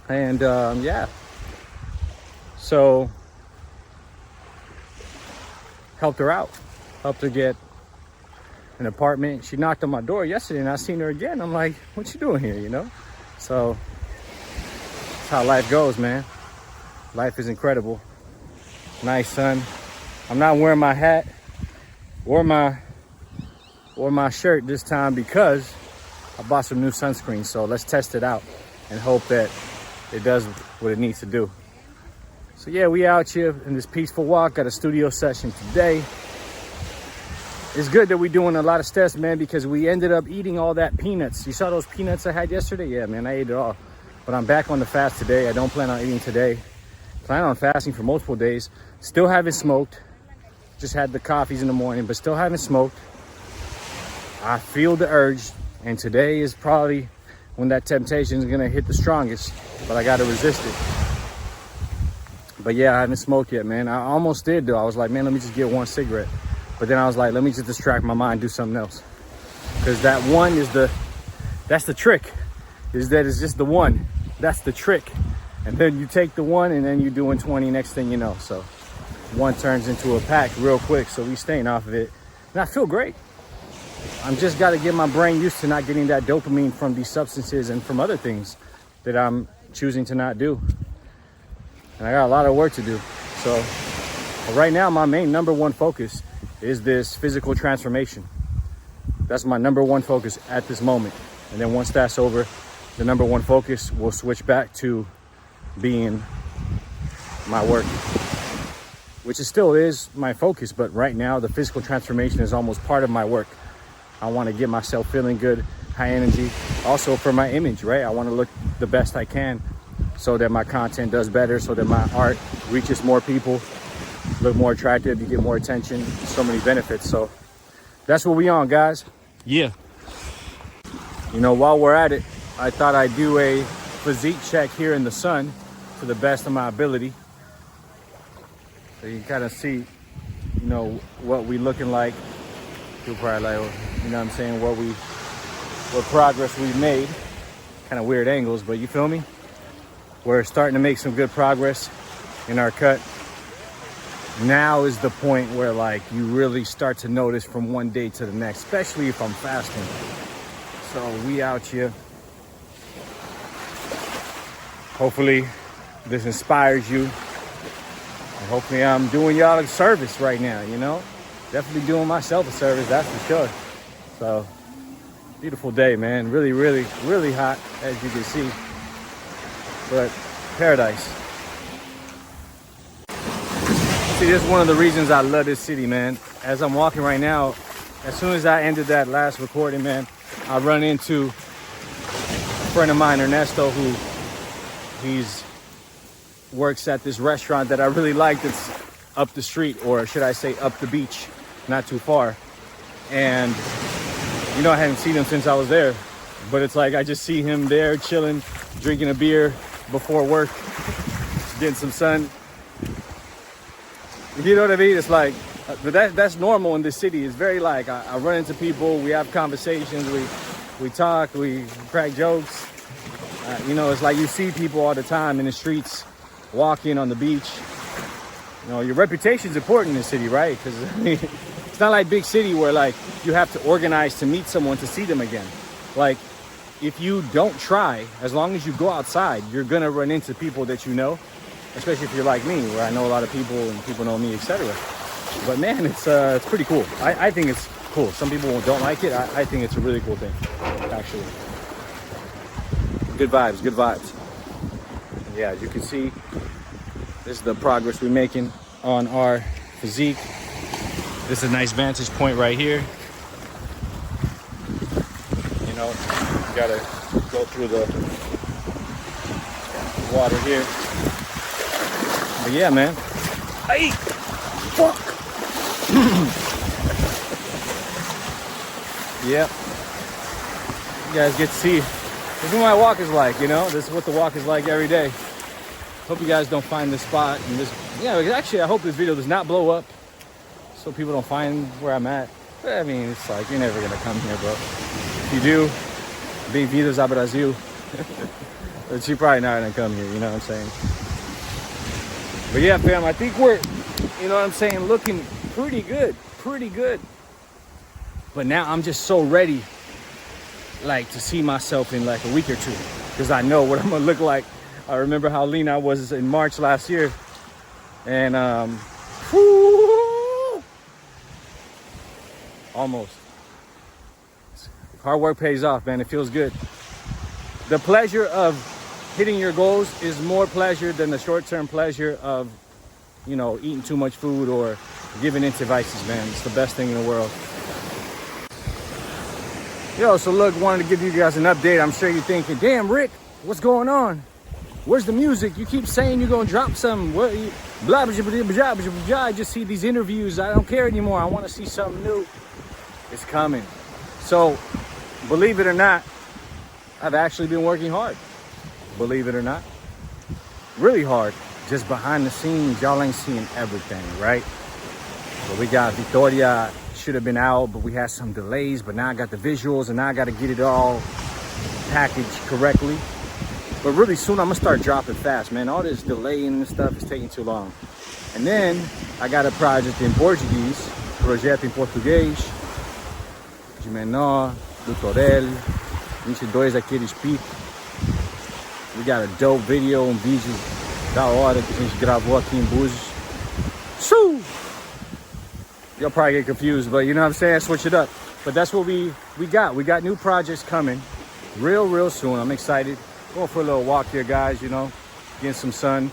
And yeah, so helped her out, helped her get an apartment. She knocked on my door yesterday and I seen her again. I'm like, what you doing here, you know? So that's how life goes, man. Life is incredible. Nice sun. I'm not wearing my hat or my shirt this time because I bought some new sunscreen. So let's test it out and hope that it does what it needs to do. So yeah, we out here in this peaceful walk. Got a studio session today. It's good that we're doing a lot of steps, man, because we ended up eating all that peanuts. You saw those peanuts I had yesterday? Yeah, man, I ate it all. But I'm back on the fast today. I don't plan on eating today. Plan on fasting for multiple days. Still haven't smoked. Just had the coffees in the morning, but still haven't smoked. I feel the urge, and today is probably when that temptation is gonna hit the strongest, but I gotta resist it. But yeah, I haven't smoked yet, man. I almost did though. I was like, man, let me just get one cigarette. But then I was like, let me just distract my mind, do something else. Because that one is that's the trick, is that it's just the one. That's the trick. And then you take the one and then you're doing 20 next thing you know. So one turns into a pack real quick. So we staying off of it. And I feel great. I'm just got to get my brain used to not getting that dopamine from these substances and from other things that I'm choosing to not do. And I got a lot of work to do. So right now, my main number one focus is this physical transformation. That's my number one focus at this moment. And then once that's over, the number one focus will switch back to being my work, which still is my focus. But right now, the physical transformation is almost part of my work. I want to get myself feeling good, high energy. Also for my image, right? I want to look the best I can so that my content does better, so that my art reaches more people, look more attractive, you get more attention, so many benefits. So that's what we on, guys. Yeah. You know, while we're at it, I thought I'd do a physique check here in the sun to the best of my ability. So you can kind of see, you know, what we looking like. You'll probably like, you know what I'm saying, what progress we've made. Kind of weird angles, but you feel me? We're starting to make some good progress in our cut. Now is the point where like you really start to notice from one day to the next, especially if I'm fasting. So we out here. Hopefully this inspires you. And hopefully I'm doing y'all a service right now, you know? Definitely doing myself a service, that's for sure. So, beautiful day, man. Really, really, really hot, as you can see. But paradise. See, this is one of the reasons I love this city, man. As I'm walking right now, as soon as I ended that last recording, man, I run into a friend of mine, Ernesto, who works at this restaurant that I really like that's up the street, or should I say up the beach, not too far. And, you know, I haven't seen him since I was there, but it's like I just see him there chilling, drinking a beer before work, getting some sun. You know what I mean? It's like, but that's normal in this city. It's very like, I run into people, we have conversations, we talk, we crack jokes. You know, it's like you see people all the time in the streets, walking on the beach. You know, your reputation's important in the city, right? Because I mean, it's not like big city where like you have to organize to meet someone to see them again. Like, if you don't try, as long as you go outside, you're gonna run into people that you know, especially if you're like me, where I know a lot of people and people know me, etc. But man, it's pretty cool. I think it's cool. Some people don't like it. I think it's a really cool thing, actually. Good vibes, good vibes. Yeah, as you can see, this is the progress we're making on our physique. This is a nice vantage point right here. You know, you gotta go through the water here. But yeah, man. Hey, fuck. Yeah. You guys get to see. This is what my walk is like, you know? This is what the walk is like every day. Hope you guys don't find this spot. And this, yeah, actually, I hope this video does not blow up so people don't find where I'm at. But, I mean, it's like, you're never going to come here, bro. If you do, bem-vindos a Brasil. But you're probably not going to come here, you know what I'm saying? But yeah, fam, I think we're, you know what I'm saying, looking pretty good. Pretty good. But now I'm just so ready, like, to see myself in like a week or two, because I know what I'm gonna look like. I remember how lean I was in March last year, and whoo, almost. Hard work pays off, man. It feels good. The pleasure of hitting your goals is more pleasure than the short-term pleasure of, you know, eating too much food or giving into vices, man. It's the best thing in the world. Yo, so look, wanted to give you guys an update. I'm sure you're thinking, damn, Rick, what's going on? Where's the music? You keep saying you're gonna drop something. What? Blah, blah, blah, blah, blah, blah. I just see these interviews. I don't care anymore. I want to see something new. It's coming. So, believe it or not, I've actually been working hard. Believe it or not. Really hard. Just behind the scenes, y'all ain't seeing everything, right? So we got Victoria. Should have been out, but we had some delays. But now I got the visuals, and now I got to get it all packaged correctly. But really soon I'm gonna start dropping fast, man. All this delaying and stuff is taking too long. And then I got a project in Portuguese, projeto em português, de menor, do Torel, 22 aqueles picos. We got a dope video, vídeo da hora que a gente gravou aqui em Búzios. Shoo! You'll probably get confused, but you know what I'm saying? Switch it up. But that's what we got. We got new projects coming real soon. I'm excited. Going for a little walk here, guys, you know, getting some sun.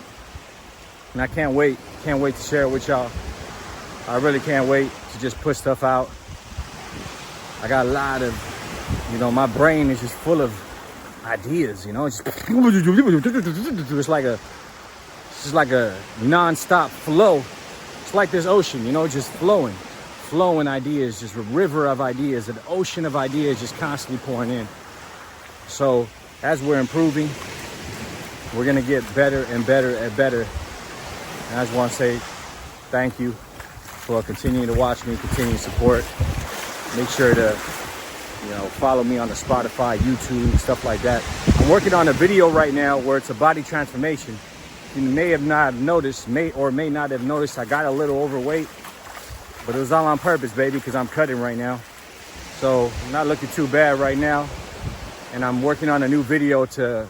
And I can't wait. Can't wait to share it with y'all. I really can't wait to just put stuff out. I got a lot of, you know, my brain is just full of ideas, you know. It's just like a non-stop flow. It's like this ocean, you know, just flowing ideas, just a river of ideas, an ocean of ideas just constantly pouring in. So as we're improving, we're gonna get better and better and better. And I just want to say thank you for continuing to watch me, continuing to support. Make sure to, you know, follow me on the Spotify, YouTube, stuff like that. I'm working on a video right now where it's a body transformation. You may have not noticed, may not have noticed, I got a little overweight, but it was all on purpose, baby, because I'm cutting right now. So I'm not looking too bad right now. And I'm working on a new video to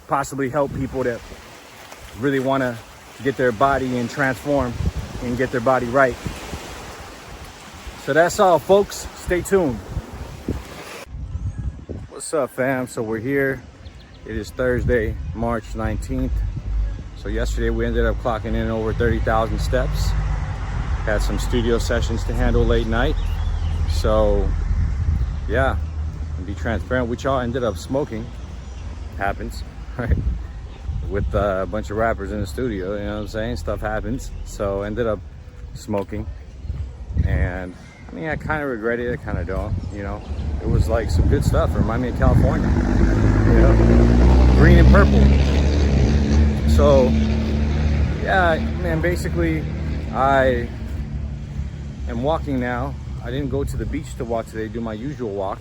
possibly help people that really want to get their body and transform and get their body right. So that's all, folks. Stay tuned. What's up, fam? So we're here. It is Thursday, March 19th. So yesterday we ended up clocking in over 30,000 steps. Had some studio sessions to handle late night. So yeah, and be transparent with y'all, ended up smoking. Happens, right? With a bunch of rappers in the studio, you know what I'm saying? Stuff happens. So ended up smoking. And I mean, I kind of regret it, I kind of don't, you know. It was like some good stuff. It reminded me of California, you know, green and purple. So yeah, man, basically I am walking now. I didn't go to the beach to walk today, do my usual walk.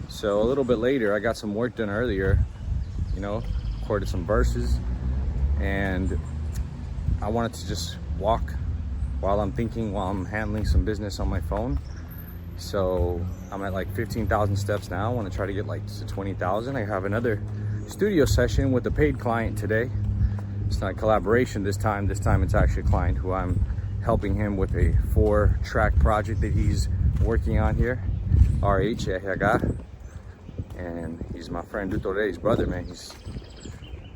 So a little bit later, I got some work done earlier, you know, recorded some verses, and I wanted to just walk while I'm thinking, while I'm handling some business on my phone. So I'm at like 15,000 steps now. I want to try to get like to 20,000. I have another studio session with a paid client today. It's not a collaboration this time. This time it's actually a client who I'm helping him with a 4-track project that he's working on here. RH, and he's my friend Dutore's brother, man. He's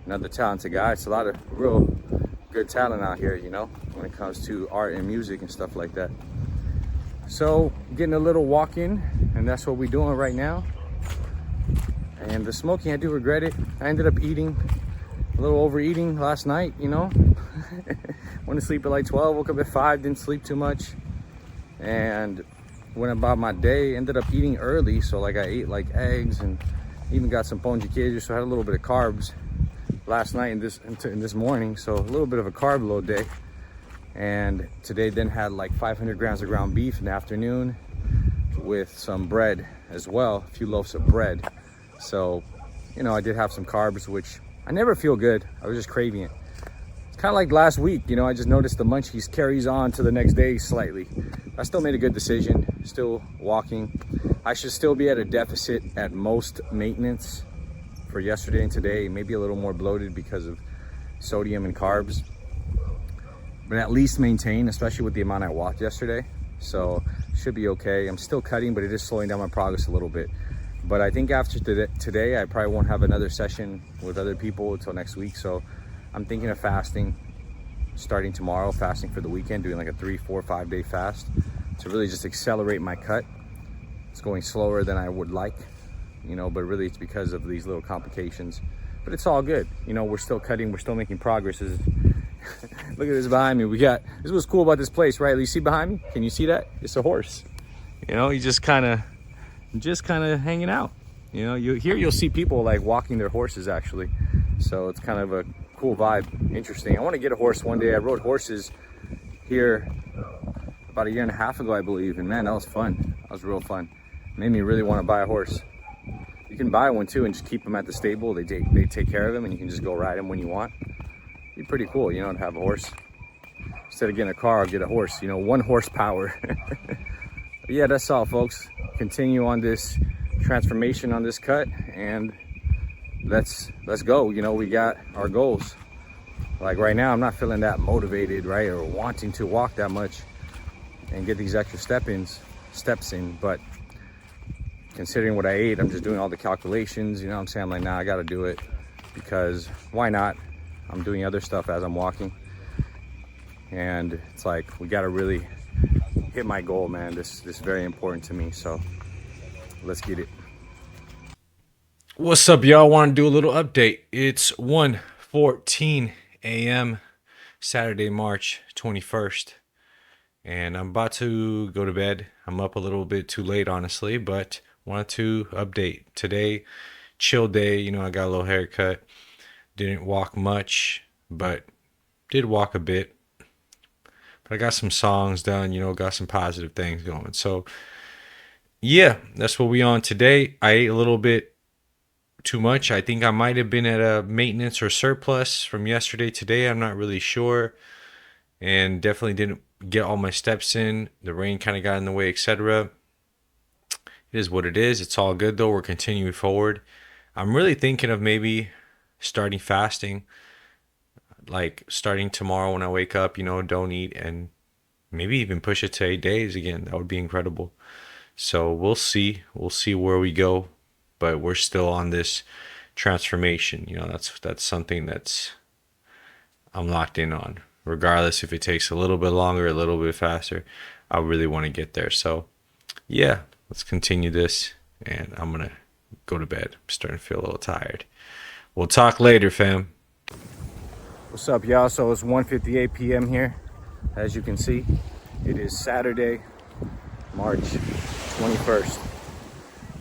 another talented guy. It's a lot of real good talent out here, you know, when it comes to art and music and stuff like that. So getting a little walk in, and that's what we're doing right now. And the smoking, I do regret it. I ended up eating a little overeating last night, you know. Went to sleep at like 12, woke up at 5, didn't sleep too much, and went about my day. Ended up eating early, so like I ate like eggs and even got some pão de queijo, so I had a little bit of carbs last night and this morning, so a little bit of a carb load day. And today then had like 500 grams of ground beef in the afternoon with some bread as well, a few loaves of bread. So, you know, I did have some carbs, which I never feel good. I was just craving it. It's kind of like last week, you know, I just noticed the munchies carries on to the next day slightly. I still made a good decision, still walking. I should still be at a deficit at most maintenance for yesterday and today, maybe a little more bloated because of sodium and carbs, but at least maintain, especially with the amount I walked yesterday. So should be okay. I'm still cutting, but it is slowing down my progress a little bit. But I think after today, I probably won't have another session with other people until next week. So I'm thinking of fasting, starting tomorrow, fasting for the weekend, doing like a 3, 4, 5 day fast to really just accelerate my cut. It's going slower than I would like, you know, but really it's because of these little complications. But it's all good. You know, we're still cutting, we're still making progress. Look at this behind me. This is what's cool about this place, right? You see behind me? Can you see that? It's a horse. You know, he's just kind of hanging out. You know, you'll see people like walking their horses actually. So it's kind of a cool vibe, interesting. I want to get a horse one day. I rode horses here about 1.5 years ago, I believe, and man, that was fun. That was real fun. Made me really want to buy a horse. You can buy one too and just keep them at the stable. They take care of them, and you can just go ride them when you want. Be pretty cool, you know, to have a horse. Instead of getting a car, I'll get a horse, you know, 1 horsepower. But yeah, that's all, folks. Continue on this transformation on this cut, and let's go. You know, we got our goals. Like right now, I'm not feeling that motivated, right, or wanting to walk that much and get these extra steps in, but considering what I ate, I'm just doing all the calculations, you know what I'm saying? I'm like, nah, I gotta do it, because why not? I'm doing other stuff as I'm walking, and it's like, we gotta really hit my goal, man. This is very important to me, so let's get it. What's up, y'all? Want to do a little update. It's 1:14 a.m. Saturday, March 21st, and I'm about to go to bed. I'm up a little bit too late, honestly, but wanted to update. Today, chill day. You know, I got a little haircut. Didn't walk much, but did walk a bit. But I got some songs done, you know, got some positive things going. So, yeah, that's what we on today. I ate a little bit too much. I think I might have been at a maintenance or surplus from yesterday today. I'm not really sure. And definitely didn't get all my steps in. The rain kind of got in the way, etc. It is what it is. It's all good, though. We're continuing forward. I'm really thinking of maybe starting fasting, like starting tomorrow when I wake up, you know, don't eat, and maybe even push it to 8 days again. That would be incredible. So we'll see where we go, but we're still on this transformation. You know, that's something that's I'm locked in on, regardless if it takes a little bit longer, a little bit faster. I really want to get there. So yeah, let's continue this, and I'm gonna go to bed. I'm starting to feel a little tired. We'll talk later, fam. What's up, y'all? So it's 1:58 p.m. here. As you can see, it is Saturday, March 21st.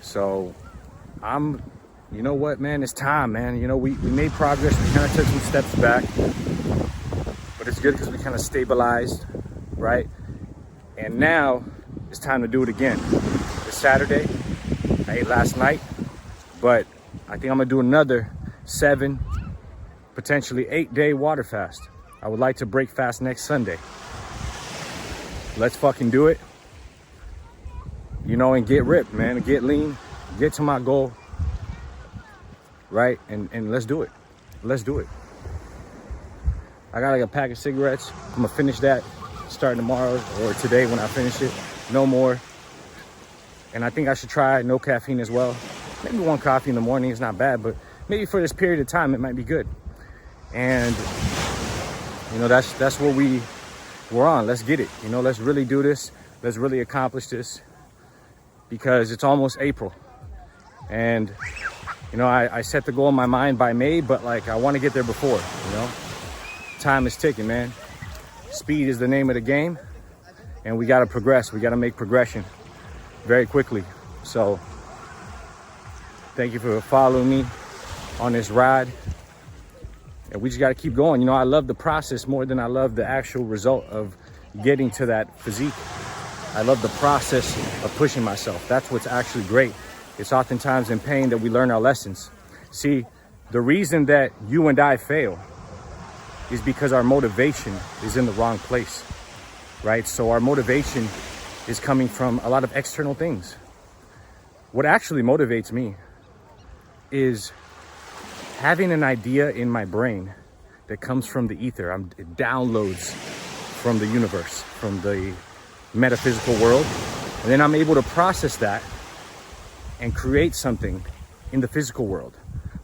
So you know what, man, it's time, man. You know, we made progress. We kind of took some steps back, but it's good because we kind of stabilized, right? And now it's time to do it again. This Saturday, I ate last night, but I think I'm gonna do another 7, potentially 8-day water fast. I would like to break fast next Sunday. Let's fucking do it. You know, and get ripped, man, and get lean, get to my goal, right? And let's do it. Let's do it. I got like a pack of cigarettes. I'm gonna finish that starting tomorrow or today when I finish it. No more. And I think I should try no caffeine as well. Maybe 1 coffee in the morning is not bad, but maybe for this period of time, it might be good. And, you know, that's what we're on. Let's get it. You know, let's really do this. Let's really accomplish this, because it's almost April. And, you know, I set the goal in my mind by May, but like I want to get there before, you know. Time is ticking, man. Speed is the name of the game, and we got to progress. We got to make progression very quickly. So thank you for following me on this ride, and we just got to keep going. You know, I love the process more than I love the actual result of getting to that physique. I love the process of pushing myself. That's what's actually great. It's oftentimes in pain that we learn our lessons. See, the reason that you and I fail is because our motivation is in the wrong place, right? So our motivation is coming from a lot of external things. What actually motivates me is having an idea in my brain that comes from the ether. It downloads from the universe, from the metaphysical world. And then I'm able to process that and create something in the physical world.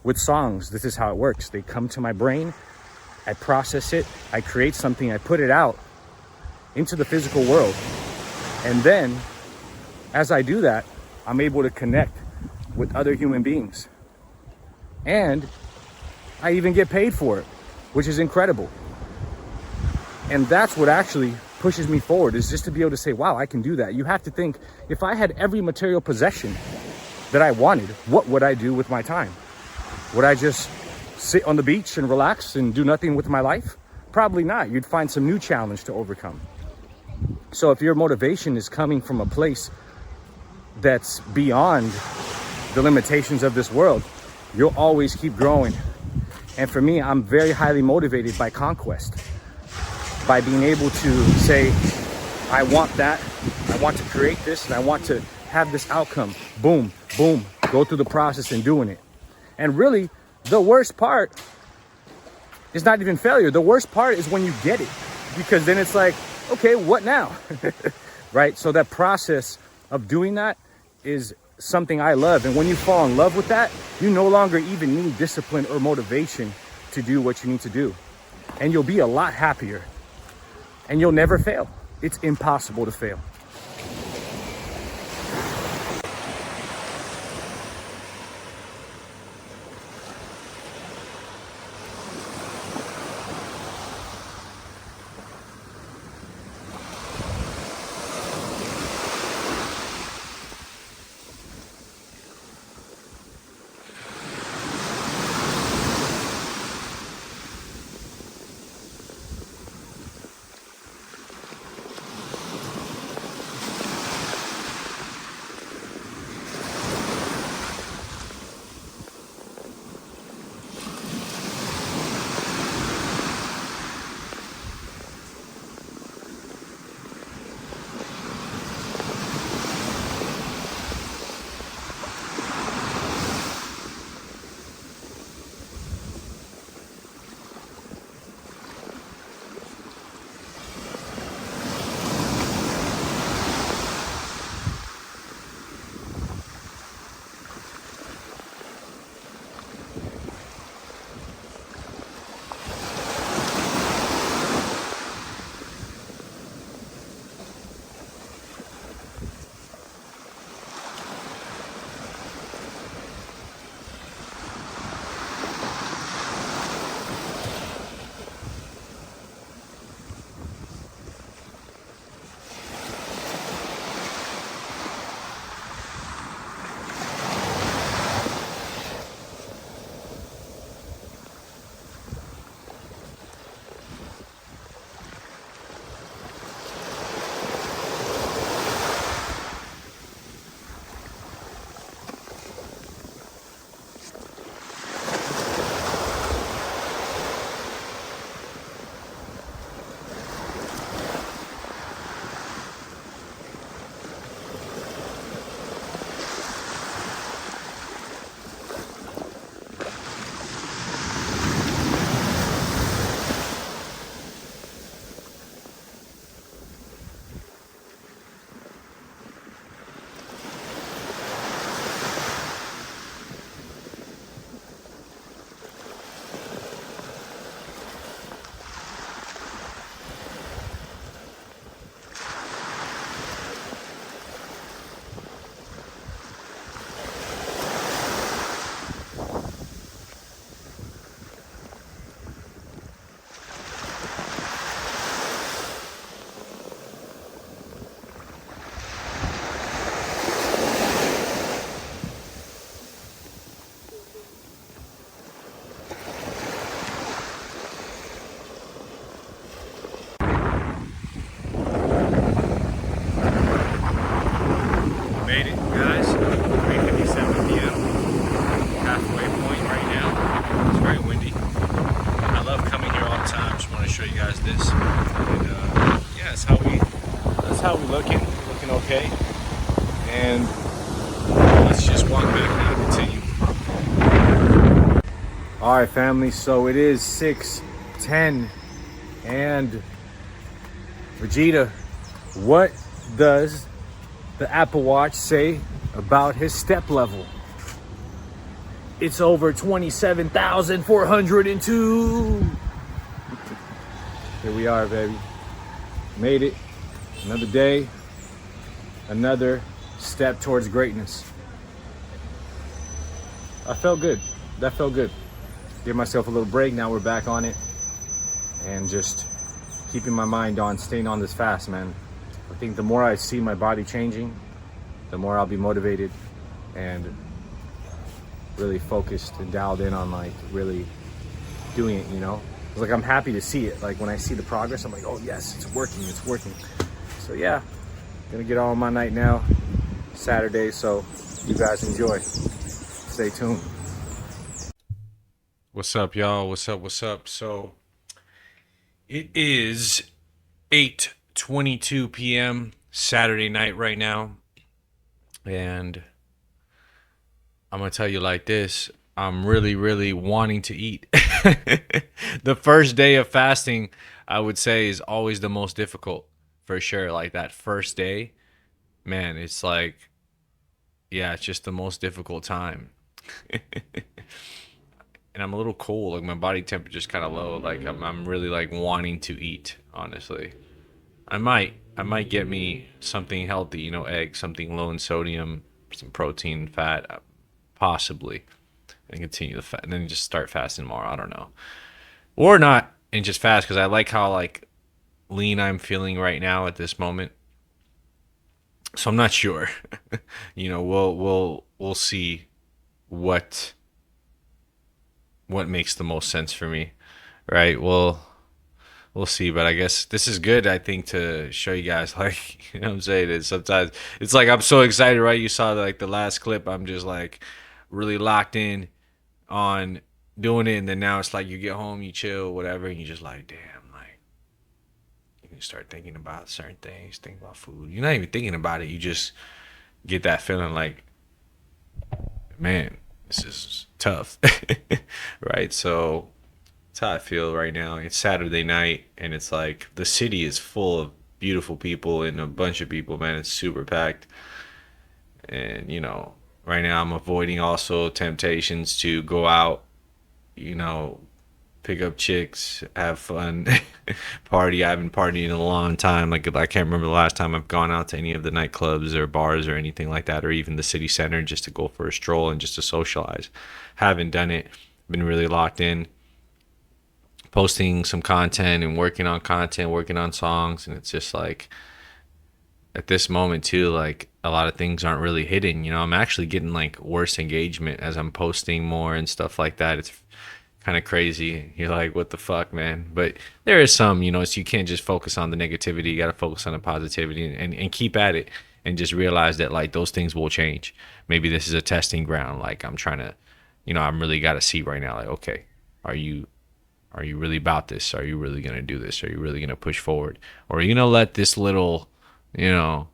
With songs, this is how it works. They come to my brain, I process it, I create something, I put it out into the physical world. And then, as I do that, I'm able to connect with other human beings. And I even get paid for it, which is incredible. And that's what actually pushes me forward, is just to be able to say, wow, I can do that. You have to think, if I had every material possession that I wanted, what would I do with my time? Would I just sit on the beach and relax and do nothing with my life? Probably not. You'd find some new challenge to overcome. So if your motivation is coming from a place that's beyond the limitations of this world, you'll always keep growing. And for me, I'm very highly motivated by conquest, by being able to say, I want that, I want to create this, and I want to have this outcome. Boom, boom, go through the process and doing it. And really, the worst part is not even failure. The worst part is when you get it, because then it's like, okay, what now? Right? So that process of doing that is something I love. And when you fall in love with that, you no longer even need discipline or motivation to do what you need to do. And you'll be a lot happier. And you'll never fail. It's impossible to fail. that's how we looking. Looking okay. And let's just walk back now and continue. All right, family. So it is 6:10, and Vegeta, what does the Apple Watch say about his step level? It's over 27,402. Here we are, baby. Made it. Another day, another step towards greatness. I felt good. That felt good. Give myself a little break. Now we're back on it. And just keeping my mind on staying on this fast, man. I think the more I see my body changing, the more I'll be motivated and really focused and dialed in on like really doing it, you know? It's like I'm happy to see it. Like when I see the progress, I'm like, oh yes, it's working, it's working. So yeah, gonna get on my night now, Saturday, so you guys enjoy. Stay tuned. What's up, y'all? What's up? So it is 8:22 p.m. Saturday night right now, and I'm gonna tell you like this. I'm really wanting to eat. The first day of fasting, I would say, is always the most difficult for sure. Like that first day, man, it's like, yeah, it's just the most difficult time. And I'm a little cold. Like my body temperature's kind of low. Like I'm really like wanting to eat, honestly. I might get me something healthy, you know, eggs, something low in sodium, some protein, fat, possibly, and continue the fat, and then just start fasting more. I don't know, or not, and just fast because I like how like lean I'm feeling right now at this moment. So I'm not sure. You know, we'll see what makes the most sense for me, right? We'll see, but I guess this is good, I think, to show you guys, like, you know what I'm saying? It's sometimes, it's like I'm so excited, right? You saw, like, the last clip. I'm just, like, really locked in on doing it, and then now it's like you get home, you chill, whatever, and you just like, damn, like, you can start thinking about certain things, think about food. You're not even thinking about it. You just get that feeling like, man, this is tough, right? So that's how I feel right now. It's Saturday night, and it's like the city is full of beautiful people and a bunch of people, man. It's super packed. And, you know, right now I'm avoiding also temptations to go out, you know, pick up chicks, have fun, party. I haven't partied in a long time. Like, I can't remember the last time I've gone out to any of the nightclubs or bars or anything like that, or even the city center just to go for a stroll and just to socialize. Haven't done it. Been really locked in, posting some content and working on content, working on songs, and it's just like at this moment too, like a lot of things aren't really hitting. You know, I'm actually getting like worse engagement as I'm posting more and stuff like that. It's kind of crazy. You're like, what the fuck, man? But there is some, you know, so you can't just focus on the negativity. You got to focus on the positivity and keep at it, and just realize that like those things will change. Maybe this is a testing ground. Like I'm trying to, you know, I'm really got to see right now, like, okay, are you really about this? Are you really going to do this? Are you really going to push forward? Or are you going to let this little, you know,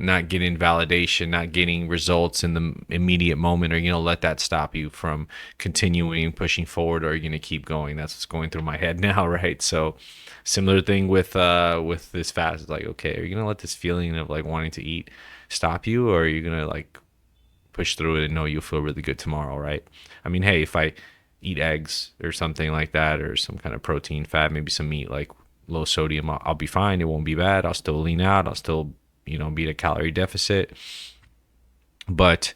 not getting validation, not getting results in the immediate moment, or you know, let that stop you from continuing pushing forward, or are you going to keep going? That's what's going through my head now, right? So similar thing with this fast. It's like, okay, are you going to let this feeling of like wanting to eat stop you, or are you going to like push through it and know you'll feel really good tomorrow, right? I mean, hey, if I eat eggs or something like that, or some kind of protein, fat, maybe some meat, like low sodium, I'll be fine. It won't be bad. I'll still lean out. I'll still, you know, be at a calorie deficit. But,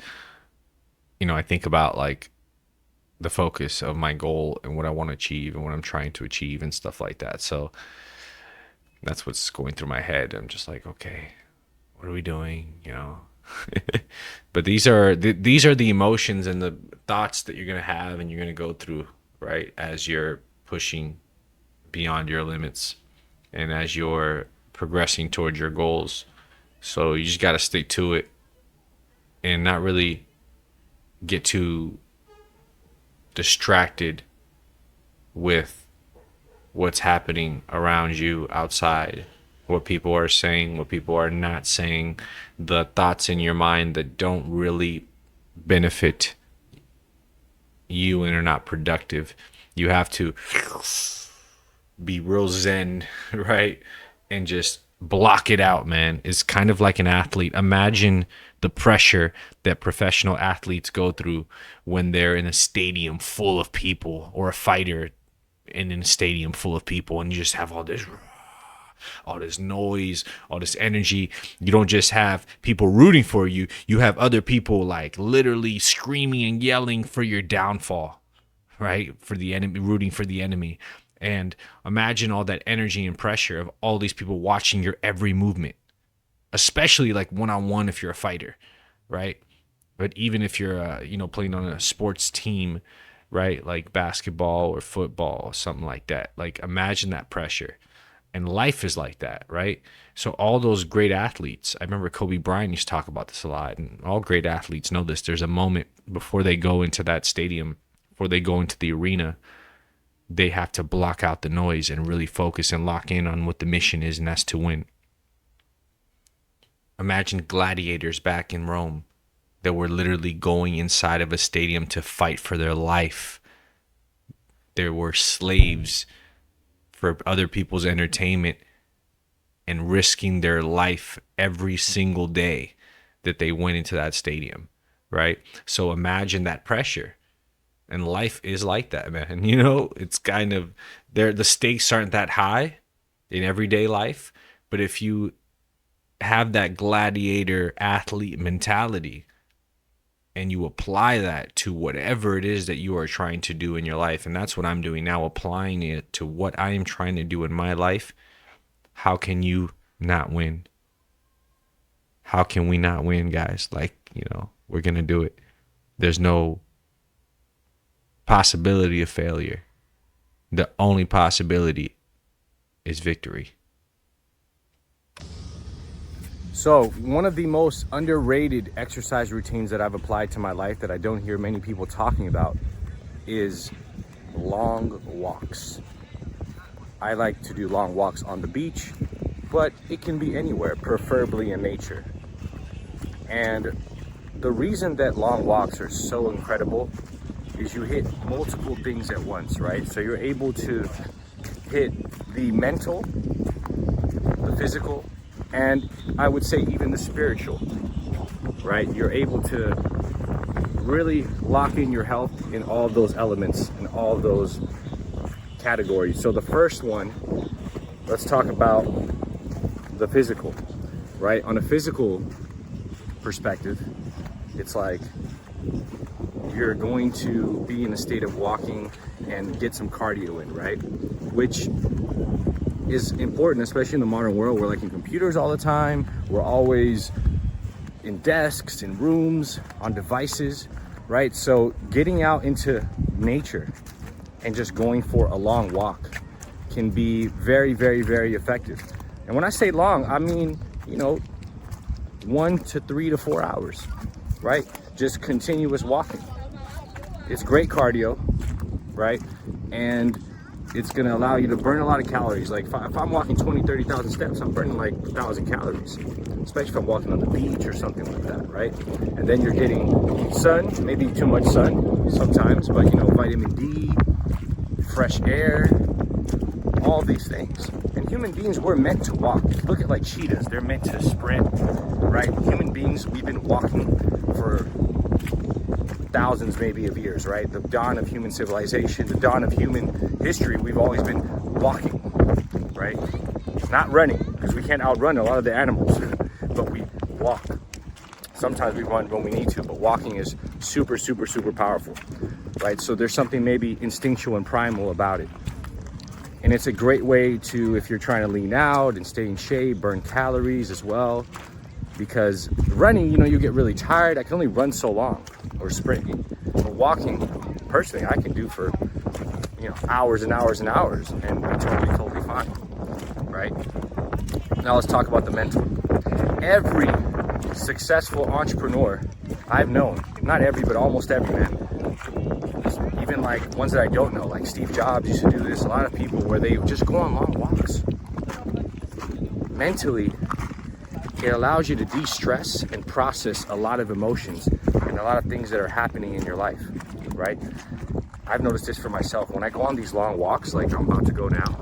you know, I think about like the focus of my goal and what I want to achieve and what I'm trying to achieve and stuff like that. So that's what's going through my head. I'm just like, okay, what are we doing? You know, but these are the emotions and the thoughts that you're going to have and you're going to go through, right? As you're pushing beyond your limits and as you're progressing towards your goals. So you just got to stick to it and not really get too distracted with what's happening around you outside, what people are saying, what people are not saying, the thoughts in your mind that don't really benefit you and are not productive. You have to be real zen, right? And just block it out, man. It's kind of like an athlete. Imagine the pressure that professional athletes go through when they're in a stadium full of people, or a fighter in a stadium full of people, and you just have all this noise, all this energy. You don't just have people rooting for you, you have other people like literally screaming and yelling for your downfall, right? For the enemy, rooting for the enemy. And imagine all that energy and pressure of all these people watching your every movement, especially like one-on-one if you're a fighter, right? But even if you're playing on a sports team, right, like basketball or football or something like that, like imagine that pressure. And life is like that, right? So all those great athletes, I remember Kobe Bryant used to talk about this a lot, and all great athletes know this. There's a moment before they go into that stadium, before they go into the arena, they have to block out the noise and really focus and lock in on what the mission is, and that's to win. Imagine gladiators back in Rome that were literally going inside of a stadium to fight for their life. There were slaves for other people's entertainment and risking their life every single day that they went into that stadium, right? So imagine that pressure. And life is like that, man. It's kind of the stakes aren't that high in everyday life, but if you have that gladiator athlete mentality and you apply that to whatever it is that you are trying to do in your life, and that's what I'm doing now, applying it to what I am trying to do in my life, how can you not win? How can we not win, guys? We're going to do it. There's no possibility of failure. The only possibility is victory. So one of the most underrated exercise routines that I've applied to my life that I don't hear many people talking about is long walks. I like to do long walks on the beach, but it can be anywhere, preferably in nature. And the reason that long walks are so incredible is you hit multiple things at once, right? So you're able to hit the mental, the physical, and I would say even the spiritual, right? You're able to really lock in your health in all of those elements and all of those categories. So the first one, let's talk about the physical, right? On a physical perspective, it's like you're going to be in a state of walking and get some cardio in, right? Which is important, especially in the modern world. We're like in computers all the time. We're always in desks, in rooms, on devices, right? So getting out into nature and just going for a long walk can be very, very, very effective. And when I say long, I mean, 1 to 3 to 4 hours, right? Just continuous walking. It's great cardio, right? And it's going to allow you to burn a lot of calories. Like if I'm walking 20, 30,000 steps, I'm burning like 1,000 calories, especially if I'm walking on the beach or something like that, right? And then you're getting sun, maybe too much sun sometimes, but vitamin D, fresh air, all these things. And human beings, we're meant to walk. If you look at like cheetahs, they're meant to sprint, right? Human beings, we've been walking for thousands maybe of years, right? The dawn of human civilization, the dawn of human history, we've always been walking, right? Not running, because we can't outrun a lot of the animals, but we walk. Sometimes we run when we need to, but walking is super, super, super powerful, right? So there's something maybe instinctual and primal about it. And it's a great way to, if you're trying to lean out and stay in shape, burn calories as well. Because running, you get really tired. I can only run so long, or sprinting. But walking, personally, I can do for, hours and hours and hours, and be totally fine, right? Now let's talk about the mental. Every successful entrepreneur I've known, not every, but almost every, man, even like ones that I don't know, like Steve Jobs used to do this, a lot of people where they just go on long walks. mentally, it allows you to de-stress and process a lot of emotions and a lot of things that are happening in your life, right? I've noticed this for myself. When I go on these long walks, like I'm about to go now,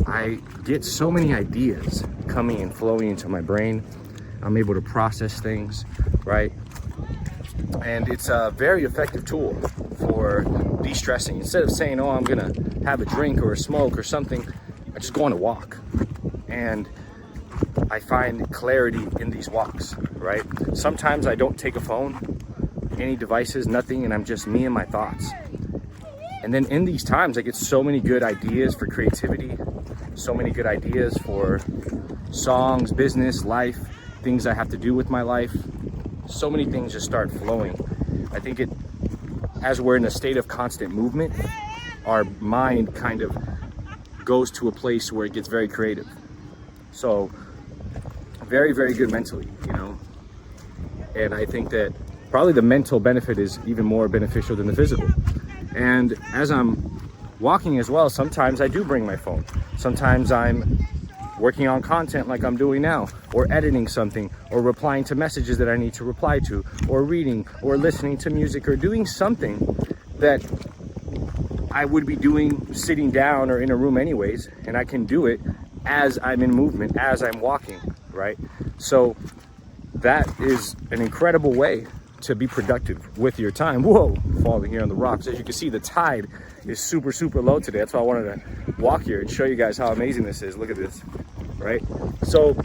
I get so many ideas coming and flowing into my brain. I'm able to process things, right? And it's a very effective tool for de-stressing. Instead of saying, oh, I'm gonna have a drink or a smoke or something, I just go on a walk. And I find clarity in these walks, right? Sometimes I don't take a phone, any devices, nothing, and I'm just me and my thoughts. And then in these times, I get so many good ideas for creativity, so many good ideas for songs, business, life, things I have to do with my life. So many things just start flowing. I think as we're in a state of constant movement, our mind kind of goes to a place where it gets very creative. So very, very good mentally, you know? And I think that probably the mental benefit is even more beneficial than the physical. And as I'm walking as well, sometimes I do bring my phone. Sometimes I'm working on content like I'm doing now, or editing something, or replying to messages that I need to reply to, or reading, or listening to music, or doing something that I would be doing sitting down or in a room anyways, and I can do it as I'm in movement, as I'm walking, right? So that is an incredible way to be productive with your time. Whoa, falling here on the rocks. As you can see, the tide is super, super low today. That's why I wanted to walk here and show you guys how amazing this is. Look at this, right? So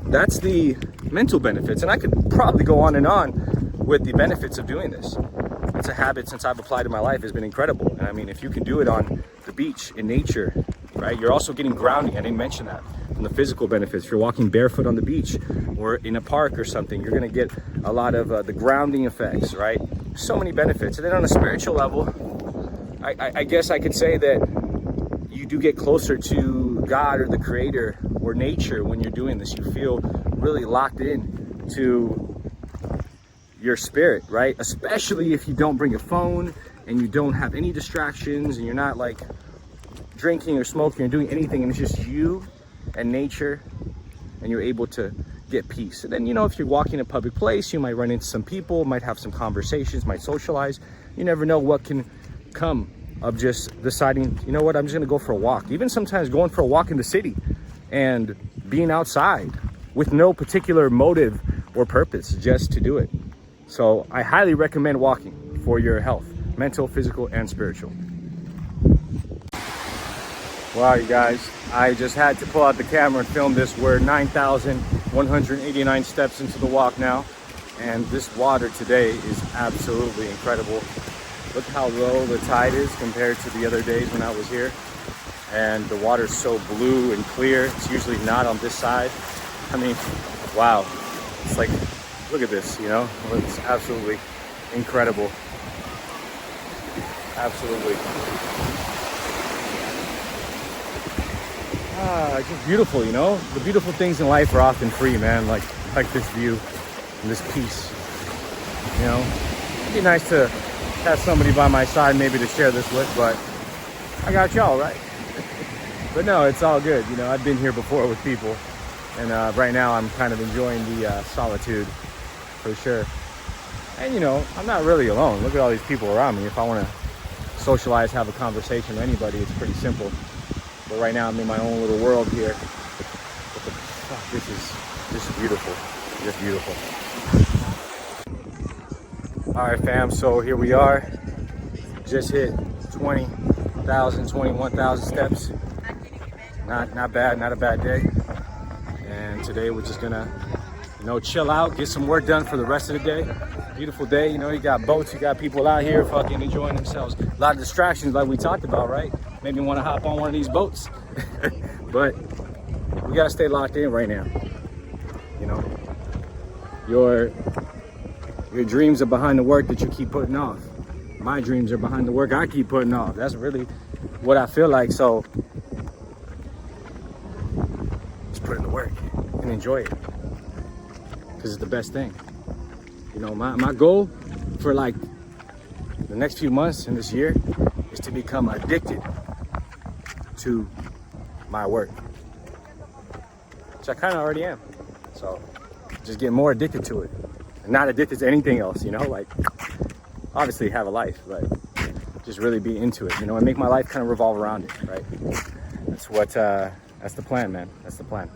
that's the mental benefits. And I could probably go on and on with the benefits of doing this. It's a habit since I've applied in my life has been incredible. And I mean, if you can do it on the beach, in nature, right? You're also getting grounding. I didn't mention that. And the physical benefits. If you're walking barefoot on the beach or in a park or something, you're going to get a lot of the grounding effects, right? So many benefits. And then on a spiritual level, I guess I could say that you do get closer to God or the creator or nature when you're doing this. You feel really locked in to your spirit, right? Especially if you don't bring a phone and you don't have any distractions and you're not like drinking or smoking or doing anything, and it's just you and nature, and you're able to get peace. And then, you know, if you're walking in a public place, you might run into some people, might have some conversations, might socialize. You never know what can come of just deciding, you know what, I'm just gonna go for a walk. Even sometimes going for a walk in the city and being outside with no particular motive or purpose, just to do it. So I highly recommend walking for your health, mental, physical, and spiritual. Wow, you guys, I just had to pull out the camera and film this. We're 9,189 steps into the walk now, and this water today is absolutely incredible. Look how low the tide is compared to the other days when I was here, and the water's so blue and clear. It's usually not on this side. I mean, wow, it's like, look at this, you know, it's absolutely incredible. Absolutely. It's just beautiful, you know? The beautiful things in life are often free, man, like this view and this peace, you know? It'd be nice to have somebody by my side maybe to share this with, but I got y'all, right? But no, it's all good, you know? I've been here before with people, and right now I'm kind of enjoying the solitude, for sure. And, you know, I'm not really alone. Look at all these people around me. If I want to socialize, have a conversation with anybody, it's pretty simple. But right now I'm in my own little world here. But this is beautiful. Just beautiful. All right, fam. So here we are. Just hit 20,000, 21,000 steps. Not bad. Not a bad day. And today we're just gonna, you know, chill out, get some work done for the rest of the day. Beautiful day. You know, you got boats, you got people out here fucking enjoying themselves. A lot of distractions, like we talked about, right? Made me want to hop on one of these boats. But we gotta stay locked in right now. You know, your dreams are behind the work that you keep putting off. My dreams are behind the work I keep putting off. That's really what I feel like. So just put in the work and enjoy it, because it's the best thing. You know, my goal for like the next few months in this year is to become addicted to my work. which I kind of already am. So just get more addicted to it, and not addicted to anything else, you know, like obviously have a life, but just really be into it, you know, and make my life kind of revolve around it, right? That's what, that's the plan, man. That's the plan.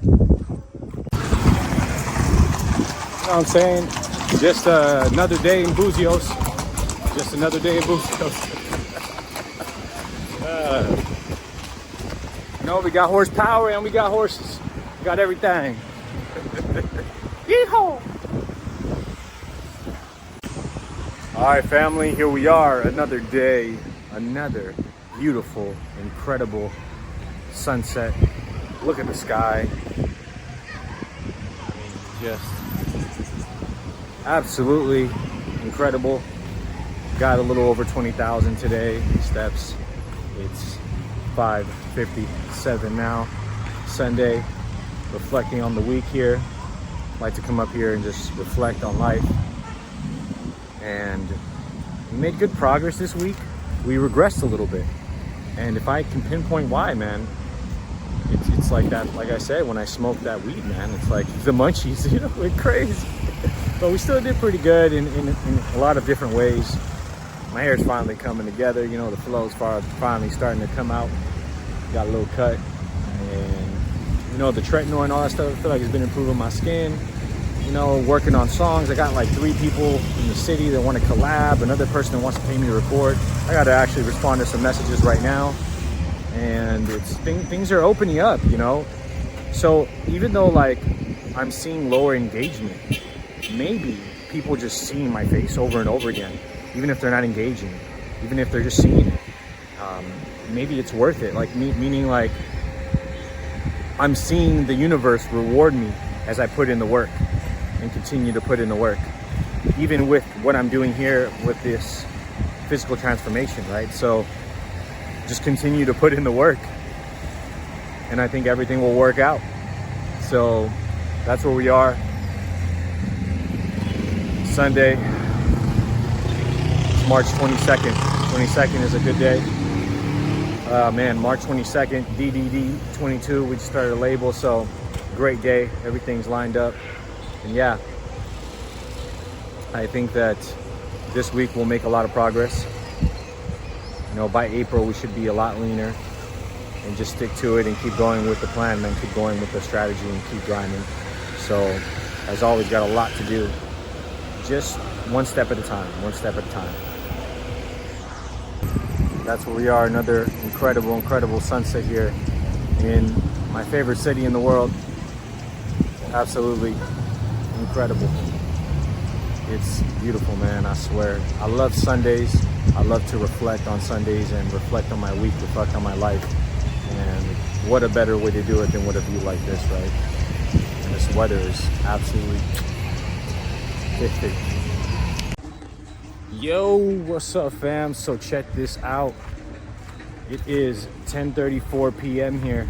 You know what I'm saying? Just another day in Buzios. Just another day in Buzios. You know, we got horsepower and we got horses. We got everything. Yeehaw! All right, family, here we are. Another day, another beautiful, incredible sunset. Look at the sky. I mean, just absolutely incredible. Got a little over 20,000 today steps. It's 5:57 now, Sunday. Reflecting on the week here. Like to come up here and just reflect on life. And we made good progress this week. We regressed a little bit. And if I can pinpoint why, man, it's like that, like I said, when I smoked that weed, man, it's like the munchies, you know, went crazy. But we still did pretty good in a lot of different ways. My hair's finally coming together, you know, the flow's finally starting to come out. Got a little cut. And, you know, the tretinoin and all that stuff, I feel like it's been improving my skin. You know, working on songs. I got like 3 people in the city that want to collab, another person that wants to pay me to record. I got to actually respond to some messages right now. And things are opening up, you know. So even though like I'm seeing lower engagement, maybe people just seeing my face over and over again, even if they're not engaging, even if they're just seeing it, maybe it's worth it. Like meaning like I'm seeing the universe reward me as I put in the work and continue to put in the work, even with what I'm doing here with this physical transformation, right? So just continue to put in the work and I think everything will work out. So that's where we are. Sunday, it's March 22nd. 22nd is a good day. Man, March 22nd, TDEE 22, we just started a label, so great day. Everything's lined up. And yeah, I think that this week we'll make a lot of progress. You know, by April we should be a lot leaner, and just stick to it and keep going with the plan, man. Keep going with the strategy and keep grinding. So, as always, got a lot to do. Just one step at a time, one step at a time. That's where we are. Another incredible sunset here in my favorite city in the world. Absolutely incredible. It's beautiful, man, I swear. I love Sundays. I love to reflect on Sundays and reflect on my week, reflect on my life. And what a better way to do it than with a view like this, right? And this weather is absolutely perfect. Yo, what's up, fam? So check this out. It is 10:34 p.m. here.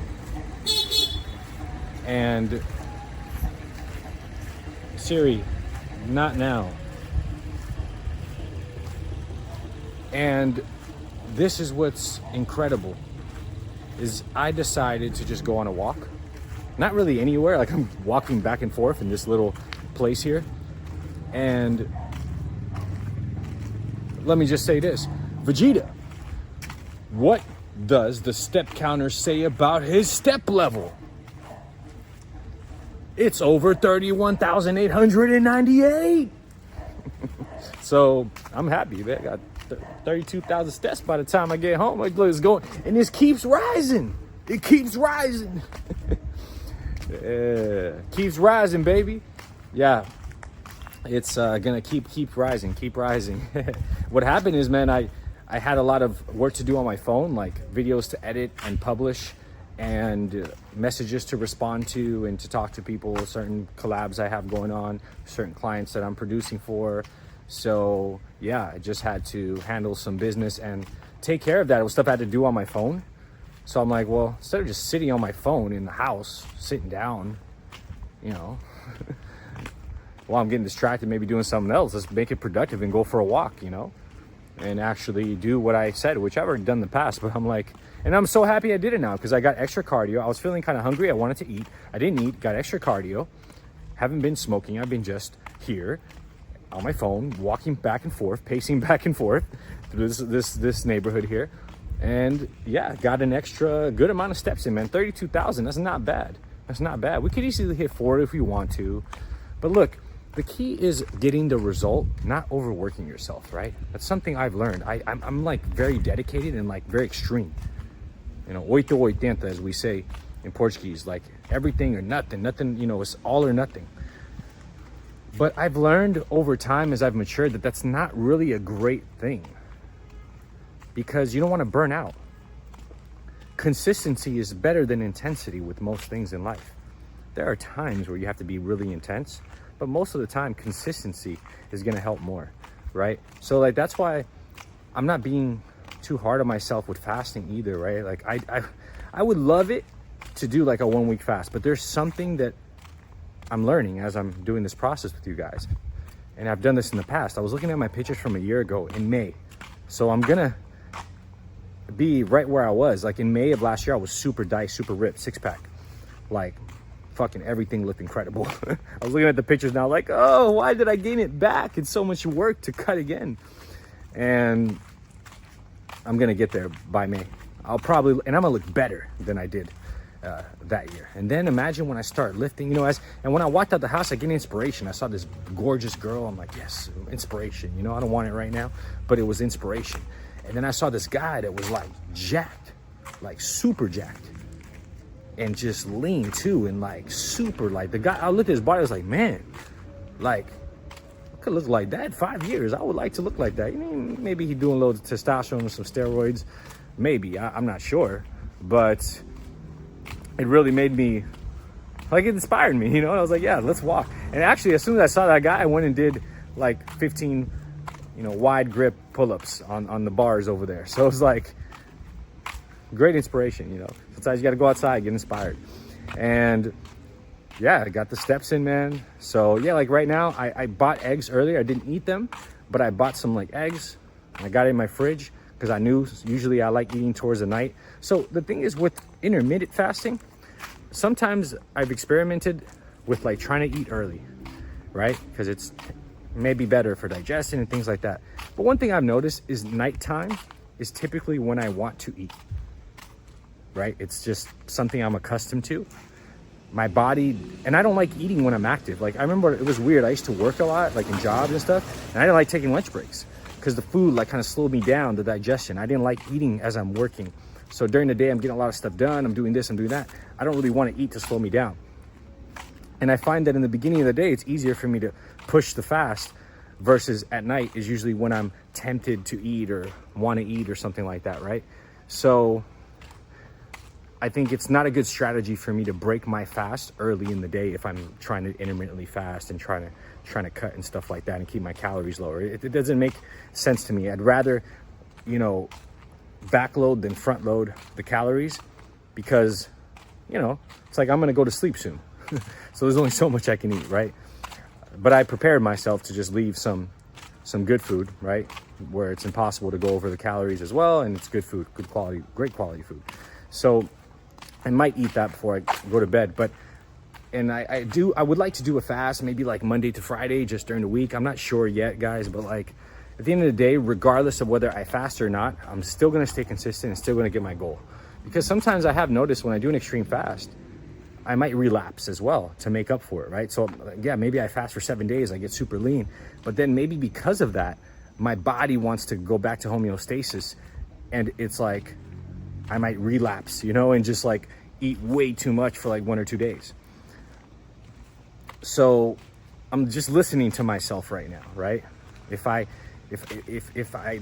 And Siri, not now. And this is what's incredible, is I decided to just go on a walk. Not really anywhere, like I'm walking back and forth in this little place here. And let me just say this, Vegeta, what does the step counter say about his step level? It's over 31,898. So I'm happy, man. I got 32,000 steps by the time I get home. Like, look, it's going, and this keeps rising. It keeps rising. Keeps rising, baby. Yeah, it's gonna keep rising, keep rising. What happened is, man, I had a lot of work to do on my phone, like videos to edit and publish, and messages to respond to, and to talk to people, certain collabs I have going on, certain clients that I'm producing for. So yeah, I just had to handle some business and take care of that. It was stuff I had to do on my phone. So I'm like, well, instead of just sitting on my phone in the house, sitting down, you know, while I'm getting distracted, maybe doing something else, let's make it productive and go for a walk, you know? and actually do what I said, which I've already done in the past. But I'm like, and I'm so happy I did it now because I got extra cardio. I was feeling kind of hungry. I wanted to eat. I didn't eat, got extra cardio. Haven't been smoking. I've been just here on my phone, walking back and forth, pacing back and forth through this neighborhood here. And yeah, got an extra good amount of steps in, man. 32,000, that's not bad. That's not bad. We could easily hit 40 if we want to. But look, the key is getting the result, not overworking yourself, right? That's something I've learned. I'm like very dedicated and like very extreme. You know, oito ou oitenta, as we say in Portuguese, like everything or nothing, you know, it's all or nothing. But I've learned over time as I've matured that that's not really a great thing, because you don't want to burn out. Consistency is better than intensity with most things in life. There are times where you have to be really intense, but most of the time consistency is going to help more, right? So like that's why I'm not being too hard on myself with fasting either, right? Like I would love it to do like a 1 week fast, but there's something that I'm learning as I'm doing this process with you guys. And I've done this in the past. I was looking at my pictures from a year ago in May. So I'm gonna be right where I was. Like in May of last year, I was super diced, super ripped, 6-pack. Like fucking everything looked incredible. I was looking at the pictures now like, oh, why did I gain it back? It's so much work to cut again. And I'm gonna get there by May. I'm gonna look better than I did that year. And then imagine when I start lifting, you know, and when I walked out the house, I get inspiration. I saw this gorgeous girl. I'm like, yes, inspiration. You know, I don't want it right now, but it was inspiration. And then I saw this guy that was like jacked, like super jacked, and just lean too, and like super, like the guy, I looked at his body, I was like, man, like I could look like that in 5 years. I would like to look like that. You mean, maybe he's doing a little testosterone with some steroids, maybe, I'm not sure, but it really made me, like, it inspired me, you know. I was like, yeah, let's walk. And actually, as soon as I saw that guy, I went and did like 15, you know, wide grip pull-ups on the bars over there. So it was like great inspiration, you know. Sometimes you got to go outside, get inspired. And yeah, I got the steps in, man. So yeah, like right now, I bought eggs earlier. I didn't eat them, but I bought some like eggs. I got it in my fridge because I knew usually I like eating towards the night. So the thing is with intermittent fasting, sometimes I've experimented with like trying to eat early, right? Because it's maybe better for digestion and things like that. But one thing I've noticed is nighttime is typically when I want to eat, right? It's just something I'm accustomed to. My body, and I don't like eating when I'm active. Like I remember it was weird. I used to work a lot, like in jobs and stuff, and I didn't like taking lunch breaks because the food like kind of slowed me down, the digestion. I didn't like eating as I'm working. So during the day, I'm getting a lot of stuff done. I'm doing this, I'm doing that. I don't really want to eat to slow me down. And I find that in the beginning of the day, it's easier for me to push the fast versus at night is usually when I'm tempted to eat or want to eat or something like that, right? So I think it's not a good strategy for me to break my fast early in the day if I'm trying to intermittently fast and trying to cut and stuff like that and keep my calories lower. It doesn't make sense to me. I'd rather, you know, backload than front load the calories because, you know, it's like I'm gonna go to sleep soon. So there's only so much I can eat, right? But I prepared myself to just leave some good food, right? Where it's impossible to go over the calories as well, and it's good food, good quality, great quality food. So I might eat that before I go to bed, and I would like to do a fast, maybe like Monday to Friday, just during the week. I'm not sure yet, guys, but like at the end of the day, regardless of whether I fast or not, I'm still gonna stay consistent and still gonna get my goal. Because sometimes I have noticed when I do an extreme fast, I might relapse as well to make up for it, right? So yeah, maybe I fast for 7 days, I get super lean, but then maybe because of that, my body wants to go back to homeostasis, and it's like, I might relapse, you know, and just like eat way too much for like 1 or 2 days. So I'm just listening to myself right now, right? If I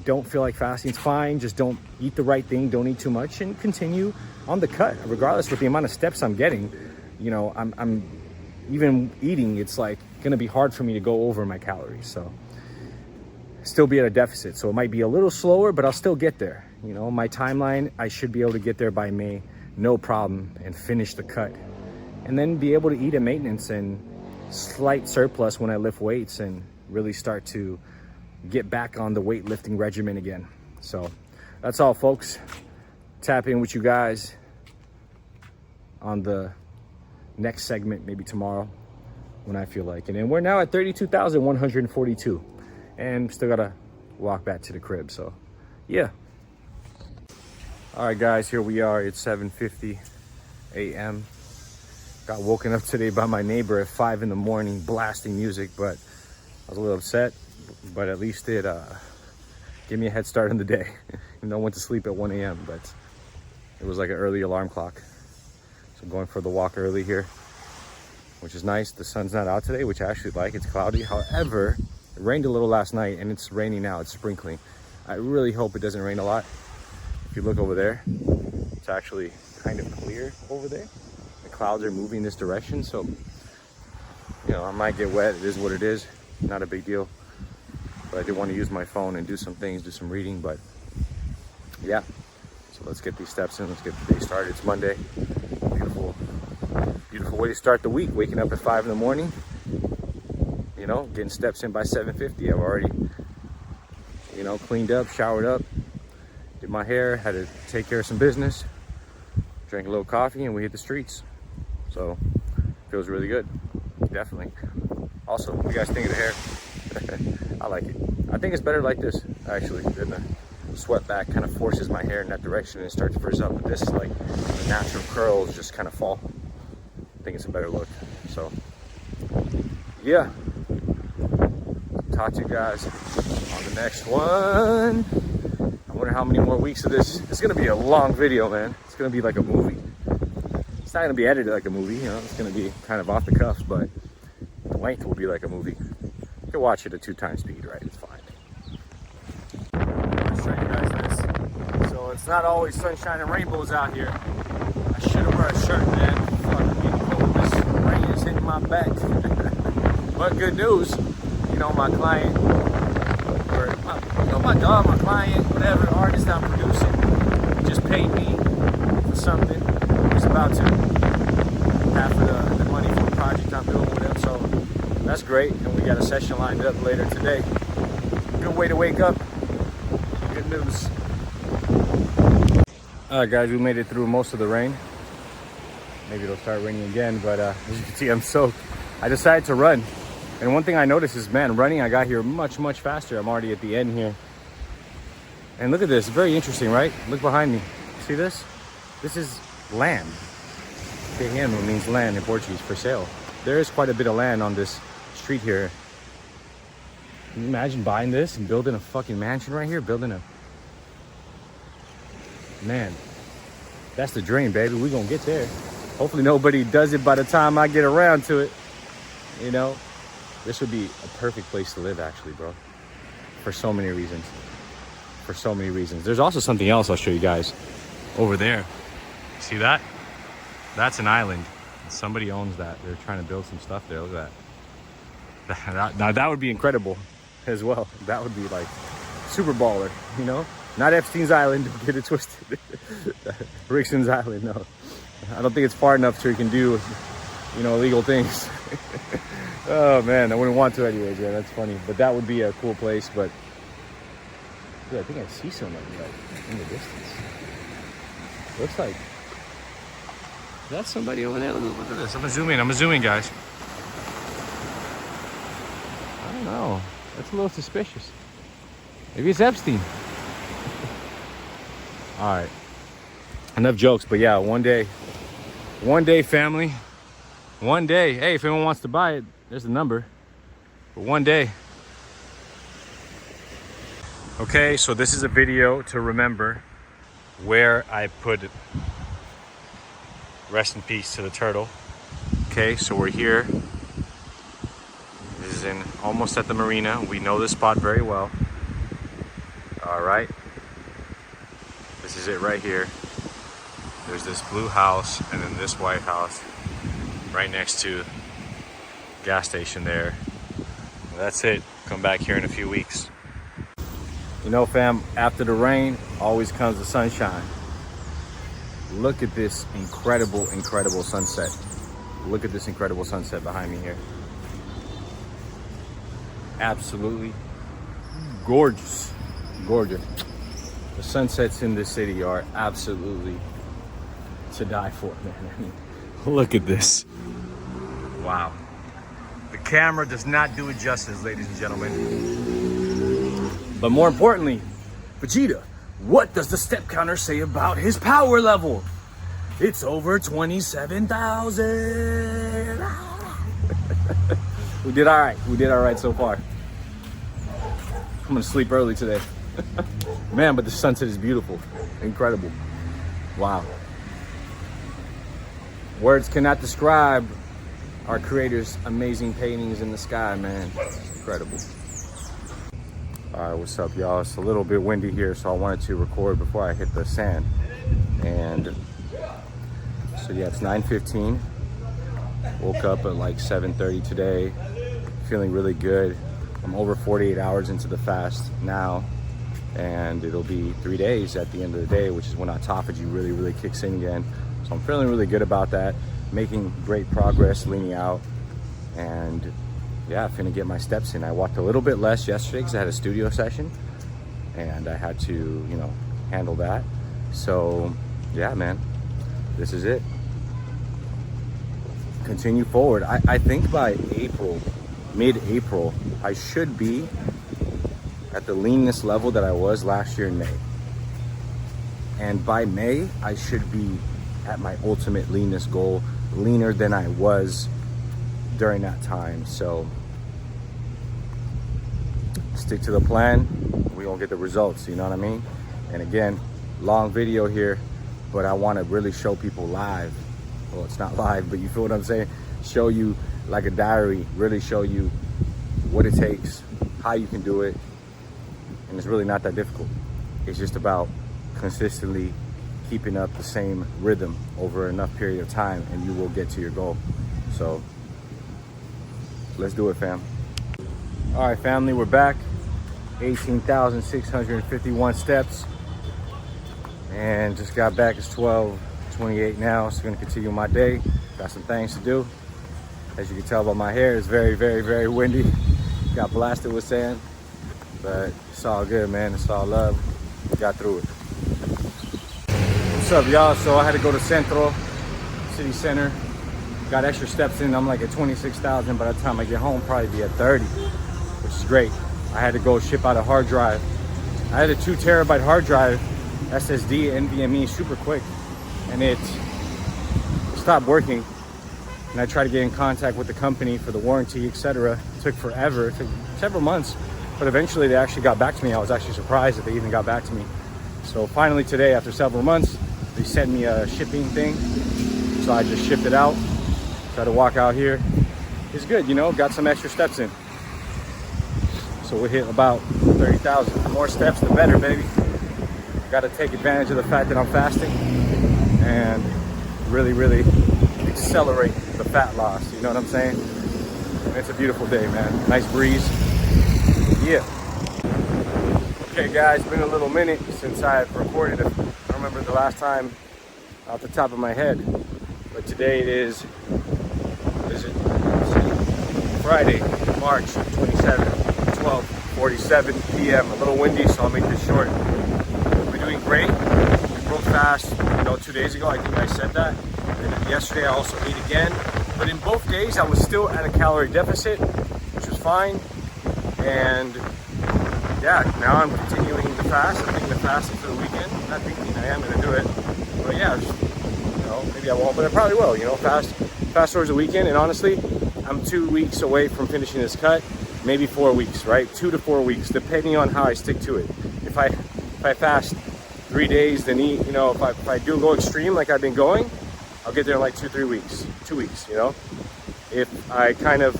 don't feel like fasting, it's fine. Just don't eat the right thing. Don't eat too much and continue on the cut. Regardless with the amount of steps I'm getting, you know, I'm even eating, it's like gonna be hard for me to go over my calories. So still be at a deficit. So it might be a little slower, but I'll still get there. You know, my timeline, I should be able to get there by May, no problem, and finish the cut. And then be able to eat at maintenance and slight surplus when I lift weights and really start to get back on the weightlifting regimen again. So that's all, folks. Tap in with you guys on the next segment, maybe tomorrow when I feel like it. And we're now at 32,142 and still gotta walk back to the crib. So yeah. All right, guys, here we are. It's 7:50 a.m. Got woken up today by my neighbor at 5 in the morning blasting music, but I was a little upset, but at least it gave me a head start on the day. You know, I went to sleep at 1 a.m., but it was like an early alarm clock. So I'm going for the walk early here, which is nice. The sun's not out today, which I actually like. It's cloudy. However, it rained a little last night and it's raining now. It's sprinkling. I really hope it doesn't rain a lot. If you look over there, it's actually kind of clear over there. The clouds are moving this direction, so you know, I might get wet. It is what it is. Not a big deal. But I did want to use my phone and do some things, do some reading. But yeah, so let's get these steps in. Let's get the day started. It's Monday. Beautiful, beautiful way to start the week. Waking up at 5 in the morning. You know, getting steps in by 7:50. I've already, you know, cleaned up, showered up, did my hair, had to take care of some business, drank a little coffee, and we hit the streets. So feels really good, definitely. Also, what do you guys think of the hair? I like it. I think it's better like this, actually, than the swept back kind of forces my hair in that direction and it starts to frizz up. But this is like the natural curls just kind of fall. I think it's a better look. So yeah, talk to you guys on the next one. I wonder how many more weeks of this. It's gonna be a long video, man. It's gonna be like a movie. It's not gonna be edited like a movie, you know. It's gonna be kind of off the cuffs, but the length will be like a movie. You can watch it at 2x speed, right? It's fine. I'll show you guys this. So it's not always sunshine and rainbows out here. I should have worn a shirt, man. Fuck, getting cold. This rain is hitting my back. But good news, you know, my client, or my dog, my client, whatever artist I'm producing, he just paid me for something. He's about to half of the money for a project I'm doing with him, so that's great. And we got a session lined up later today. Good way to wake up. Good news. All right, guys, we made it through most of the rain. Maybe it'll start raining again, but as you can see, I'm soaked. I decided to run. And one thing I noticed is, man, running, I got here much, much faster. I'm already at the end here. And look at this, very interesting, right? Look behind me. See this? This is land. Terreno means land in Portuguese, for sale. There is quite a bit of land on this street here. Can you imagine buying this and building a fucking mansion right here? Man, that's the dream, baby. We're gonna get there. Hopefully nobody does it by the time I get around to it. You know? This would be a perfect place to live, actually, bro. For so many reasons. For so many reasons. There's also something else I'll show you guys. Over there. See that? That's an island. Somebody owns that. They're trying to build some stuff there. Look at that. Now that would be incredible as well. That would be like super baller, you know? Not Epstein's Island, don't get it twisted. Rickson's Island, no. I don't think it's far enough so you can do, you know, illegal things. Oh man, I wouldn't want to anyways, man. That's funny. But that would be a cool place, but dude, I think I see someone like in the distance. Looks like that's somebody over there. Look at this. I'm gonna zoom in, guys. I don't know. That's a little suspicious. Maybe it's Epstein. All right. Enough jokes, but yeah, one day, family. One day. Hey, if anyone wants to buy it, there's the number. But one day. Okay, so this is a video to remember where I put it. Rest in peace to the turtle. Okay, so we're here. This is almost at the marina. We know this spot very well. All right. This is it right here. There's this blue house and then this white house right next to gas station there. Well, that's it. Come back here in a few weeks. You know, fam, after the rain always comes the sunshine. Look at this incredible, incredible sunset. Look at this incredible sunset behind me here. Absolutely gorgeous, gorgeous. The sunsets in this city are absolutely to die for, man. I mean, look at this. Wow. The camera does not do it justice, ladies and gentlemen. But more importantly, Vegeta, what does the step counter say about his power level? It's over 27,000. We did all right. We did all right so far. I'm gonna sleep early today. Man, but the sunset is beautiful. Incredible. Wow. Words cannot describe our creator's amazing paintings in the sky, man. It's incredible. All right, what's up, y'all? It's a little bit windy here, so I wanted to record before I hit the sand. And so yeah, it's 9:15. Woke up at like 7:30 today, feeling really good. I'm over 48 hours into the fast now, and it'll be 3 days at the end of the day, which is when autophagy really kicks in again. So I'm feeling really good about that, making great progress, leaning out, and yeah, finna get my steps in. I walked a little bit less yesterday because I had a studio session, and I had to, you know, handle that. So yeah, man, this is it. Continue forward. I think by April, mid-April, I should be at the leanness level that I was last year in May. And by May, I should be at my ultimate leanness goal, leaner than I was during that time. So stick to the plan, we gonna get the results, you know what I mean? And again, long video here, but I wanna really show people live. Well, it's not live, but you feel what I'm saying? Show you like a diary, really show you what it takes, how you can do it. And it's really not that difficult. It's just about consistently keeping up the same rhythm over enough period of time, and you will get to your goal. So let's do it, fam. All right, family, we're back. 18,651 steps. And just got back. It's 12:28 now, so I'm gonna continue my day. Got some things to do. As you can tell by my hair, it's very windy. Got blasted with sand, but it's all good, man. It's all love. We got through it. What's up, y'all? So I had to go to Centro, city center. Got extra steps in. I'm like at 26,000. By the time I get home, probably be at 30, which is great. I had to go ship out a hard drive. I had a 2 terabyte hard drive, SSD, NVMe, super quick, and it stopped working. And I tried to get in contact with the company for the warranty, etc. It took forever. It took several months, but eventually they actually got back to me. I was actually surprised that they even got back to me. So finally today, after several months, they sent me a shipping thing. So I just shipped it out. Tried to walk out here. It's good, you know, got some extra steps in. So we hit about 30,000. The more steps, the better, baby. Got to take advantage of the fact that I'm fasting and really accelerate the fat loss. You know what I'm saying? And it's a beautiful day, man. Nice breeze. Yeah. Okay, guys, been a little minute since I've recorded it. I don't remember the last time off the top of my head, but today it is, what is it? Friday, March 27th, 12:47 p.m. A little windy, so I'll make this short. We're doing great. We broke fast, 2 days ago. I think I said that. And yesterday I also ate again. But in both days I was still at a calorie deficit, which was fine. And yeah, now I'm continuing the fast. I'm thinking of fasting for the weekend. I'm not thinking, I am going to do it. But yeah, maybe I won't, but I probably will. Fast towards the weekend. And honestly, I'm 2 weeks away from finishing this cut. Maybe 4 weeks, right? 2 to 4 weeks, depending on how I stick to it. If I fast 3 days, then eat, if I do go extreme like I've been going, I'll get there in like 2 weeks. If I kind of,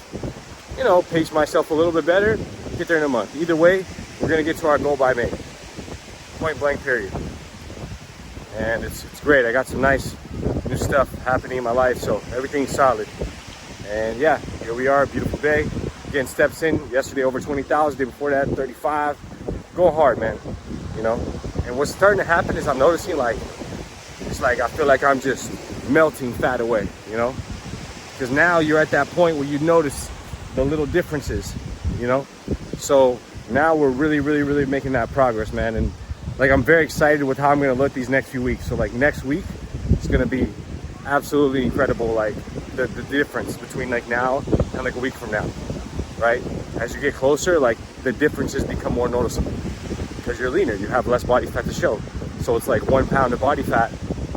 pace myself a little bit better, get there in a month. Either way, we're gonna get to our goal by May. Point blank, period. And it's great. I got some nice new stuff happening in my life, so everything's solid. And yeah, here we are, beautiful day. Getting steps in. Yesterday over 20,000, day before that 35. Going hard, man. And what's starting to happen is I'm noticing it's like I feel like I'm just melting fat away, because now you're at that point where you notice the little differences you know? So now we're really making that progress, man. And like, I'm very excited with how I'm gonna look these next few weeks. So like next week, it's gonna be absolutely incredible. Like the difference between like now and like a week from now, right? As you get closer, like the differences become more noticeable because you're leaner, you have less body fat to show. So it's like 1 pound of body fat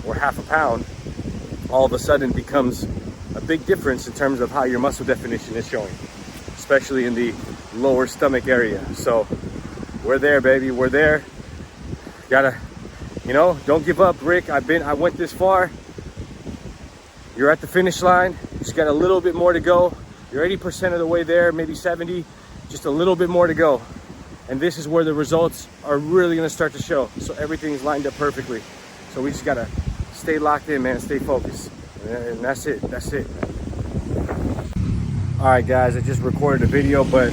or half a pound all of a sudden becomes a big difference in terms of how your muscle definition is showing, especially in the lower stomach area. So we're there, baby, we're there. Gotta, you know, don't give up, Rick. I went this far. You're at the finish line. You just got a little bit more to go. You're 80% of the way there, maybe 70, just a little bit more to go. And this is where the results are really gonna start to show. So everything's lined up perfectly. So we just gotta stay locked in, man, stay focused. And that's it, that's it. All right, guys, I just recorded a video, but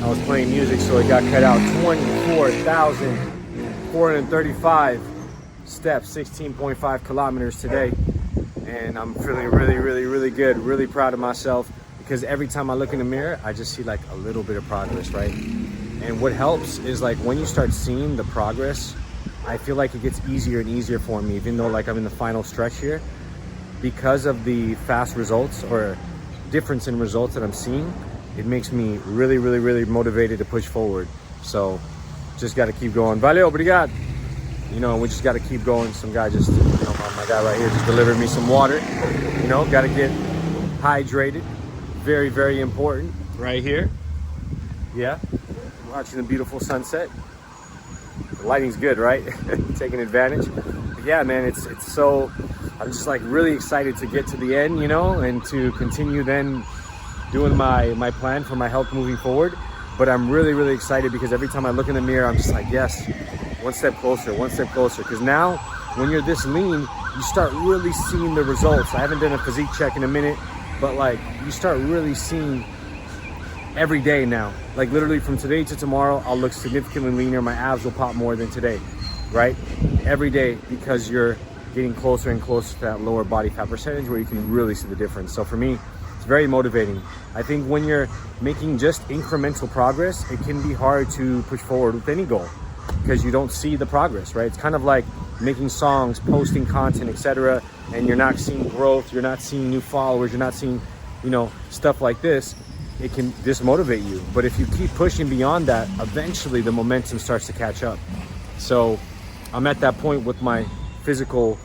I was playing music, so it got cut out. 24,435 steps, 16.5 kilometers today. And I'm feeling really good, really proud of myself, because every time I look in the mirror, I just see like a little bit of progress, right? And what helps is like when you start seeing the progress, I feel like it gets easier and easier for me, even though like I'm in the final stretch here, because of the fast results or difference in results that I'm seeing. It makes me really motivated to push forward. So just got to keep going. Valeu, obrigado. You know, we just got to keep going. Some guy just, you know, my guy right here just delivered me some water. You know, got to get hydrated. Very important right here. Yeah, watching the beautiful sunset. The lighting's good, right? Taking advantage. But yeah, man, it's so, I'm just like really excited to get to the end, you know, and to continue then doing my plan for my health moving forward. But I'm really excited because every time I look in the mirror, I'm just like, yes, one step closer, because now when you're this lean, you start really seeing the results. I haven't done a physique check in a minute, but like you start really seeing every day now, like literally from today to tomorrow, I'll look significantly leaner. My abs will pop more than today, right? Every day, because you're getting closer and closer to that lower body fat percentage where you can really see the difference. So for me, it's very motivating. I think when you're making just incremental progress, it can be hard to push forward with any goal because you don't see the progress, right? It's kind of like making songs, posting content, etc., and you're not seeing growth, you're not seeing new followers, you're not seeing, you know, stuff like this. It can dismotivate you. But if you keep pushing beyond that, eventually the momentum starts to catch up. So I'm at that point with my physical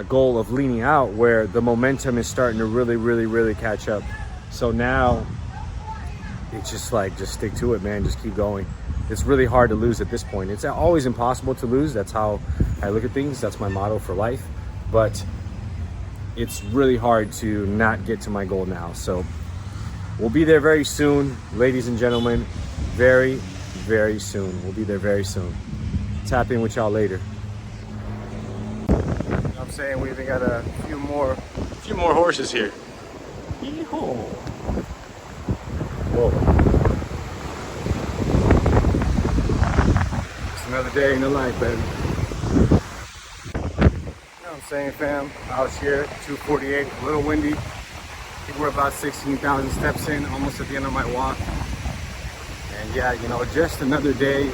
goal of leaning out where the momentum is starting to really catch up. So now it's just like, just stick to it, man. Just keep going. It's really hard to lose at this point. It's always impossible to lose. That's how I look at things. That's my motto for life. But it's really hard to not get to my goal now. So we'll be there very soon, ladies and gentlemen. Very soon. We'll be there very soon. Tap in with y'all later. You know what I'm saying? We even got a few more horses here. Yeehaw. Whoa. It's another day in the life, baby. You know what I'm saying, fam? Out here, 2:48, a little windy. I think we're about 16,000 steps in, almost at the end of my walk. And yeah, you know, just another day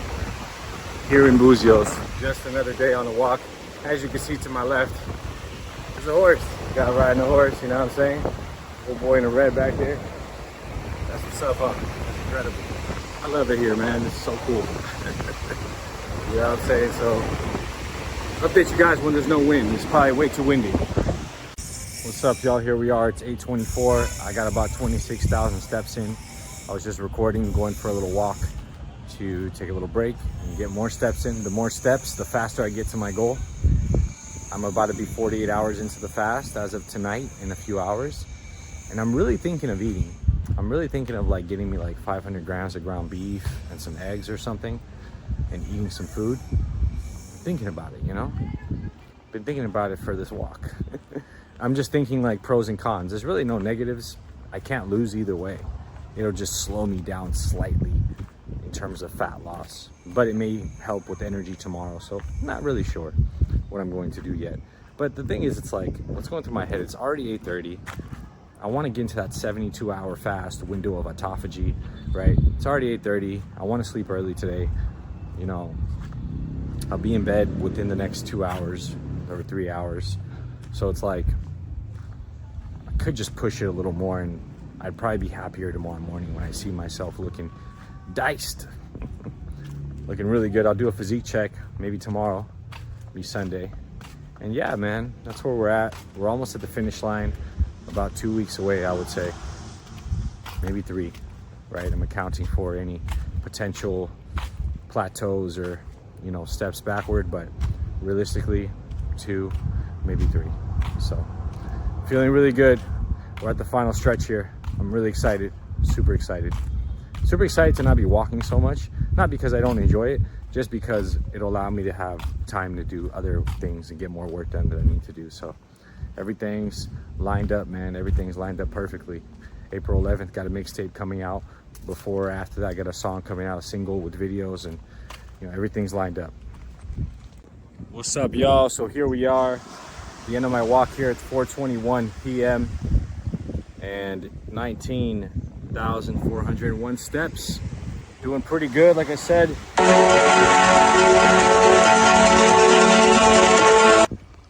here in Buzios. Just another day on the walk. As you can see to my left, there's a horse. Got riding a horse, you know what I'm saying? Little boy in the red back there. That's what's up, huh? That's incredible. I love it here, man. This is so cool. You know what I'm saying? So, update you guys when there's no wind. It's probably way too windy. What's up, y'all? Here we are. It's 8:24. I got about 26,000 steps in. I was just recording, going for a little walk to take a little break and get more steps in. The more steps, the faster I get to my goal. I'm about to be 48 hours into the fast as of tonight, in a few hours. And I'm really thinking of eating. I'm really thinking of like getting me like 500 grams of ground beef and some eggs or something and eating some food. Thinking about it, you know? Been thinking about it for this walk. I'm just thinking like pros and cons. There's really no negatives. I can't lose either way. It'll just slow me down slightly in terms of fat loss, but it may help with energy tomorrow. So I'm not really sure what I'm going to do yet. But the thing is, it's like, what's going through my head? It's already 8:30. I want to get into that 72-hour fast window of autophagy, right? It's already 8:30. I want to sleep early today. You know, I'll be in bed within the next 2 hours or 3 hours. So it's like, I could just push it a little more, and I'd probably be happier tomorrow morning when I see myself looking diced. Looking really good. I'll do a physique check maybe tomorrow, be Sunday. And yeah, man, that's where we're at. We're almost at the finish line, about 2 weeks away, I would say. Maybe 3, right? I'm accounting for any potential plateaus or, you know, steps backward, but realistically 2, maybe 3. So feeling really good. We're at the final stretch here. I'm really excited, super excited. Super excited to not be walking so much, not because I don't enjoy it, just because it'll allow me to have time to do other things and get more work done that I need to do. So everything's lined up, man. Everything's lined up perfectly. April 11th, got a mixtape coming out. Before or after that, got a song coming out, a single with videos, and you know, everything's lined up. What's up, y'all? So here we are, the end of my walk here. It's 4:21 p.m. and 19,401 steps. Doing pretty good, like I said.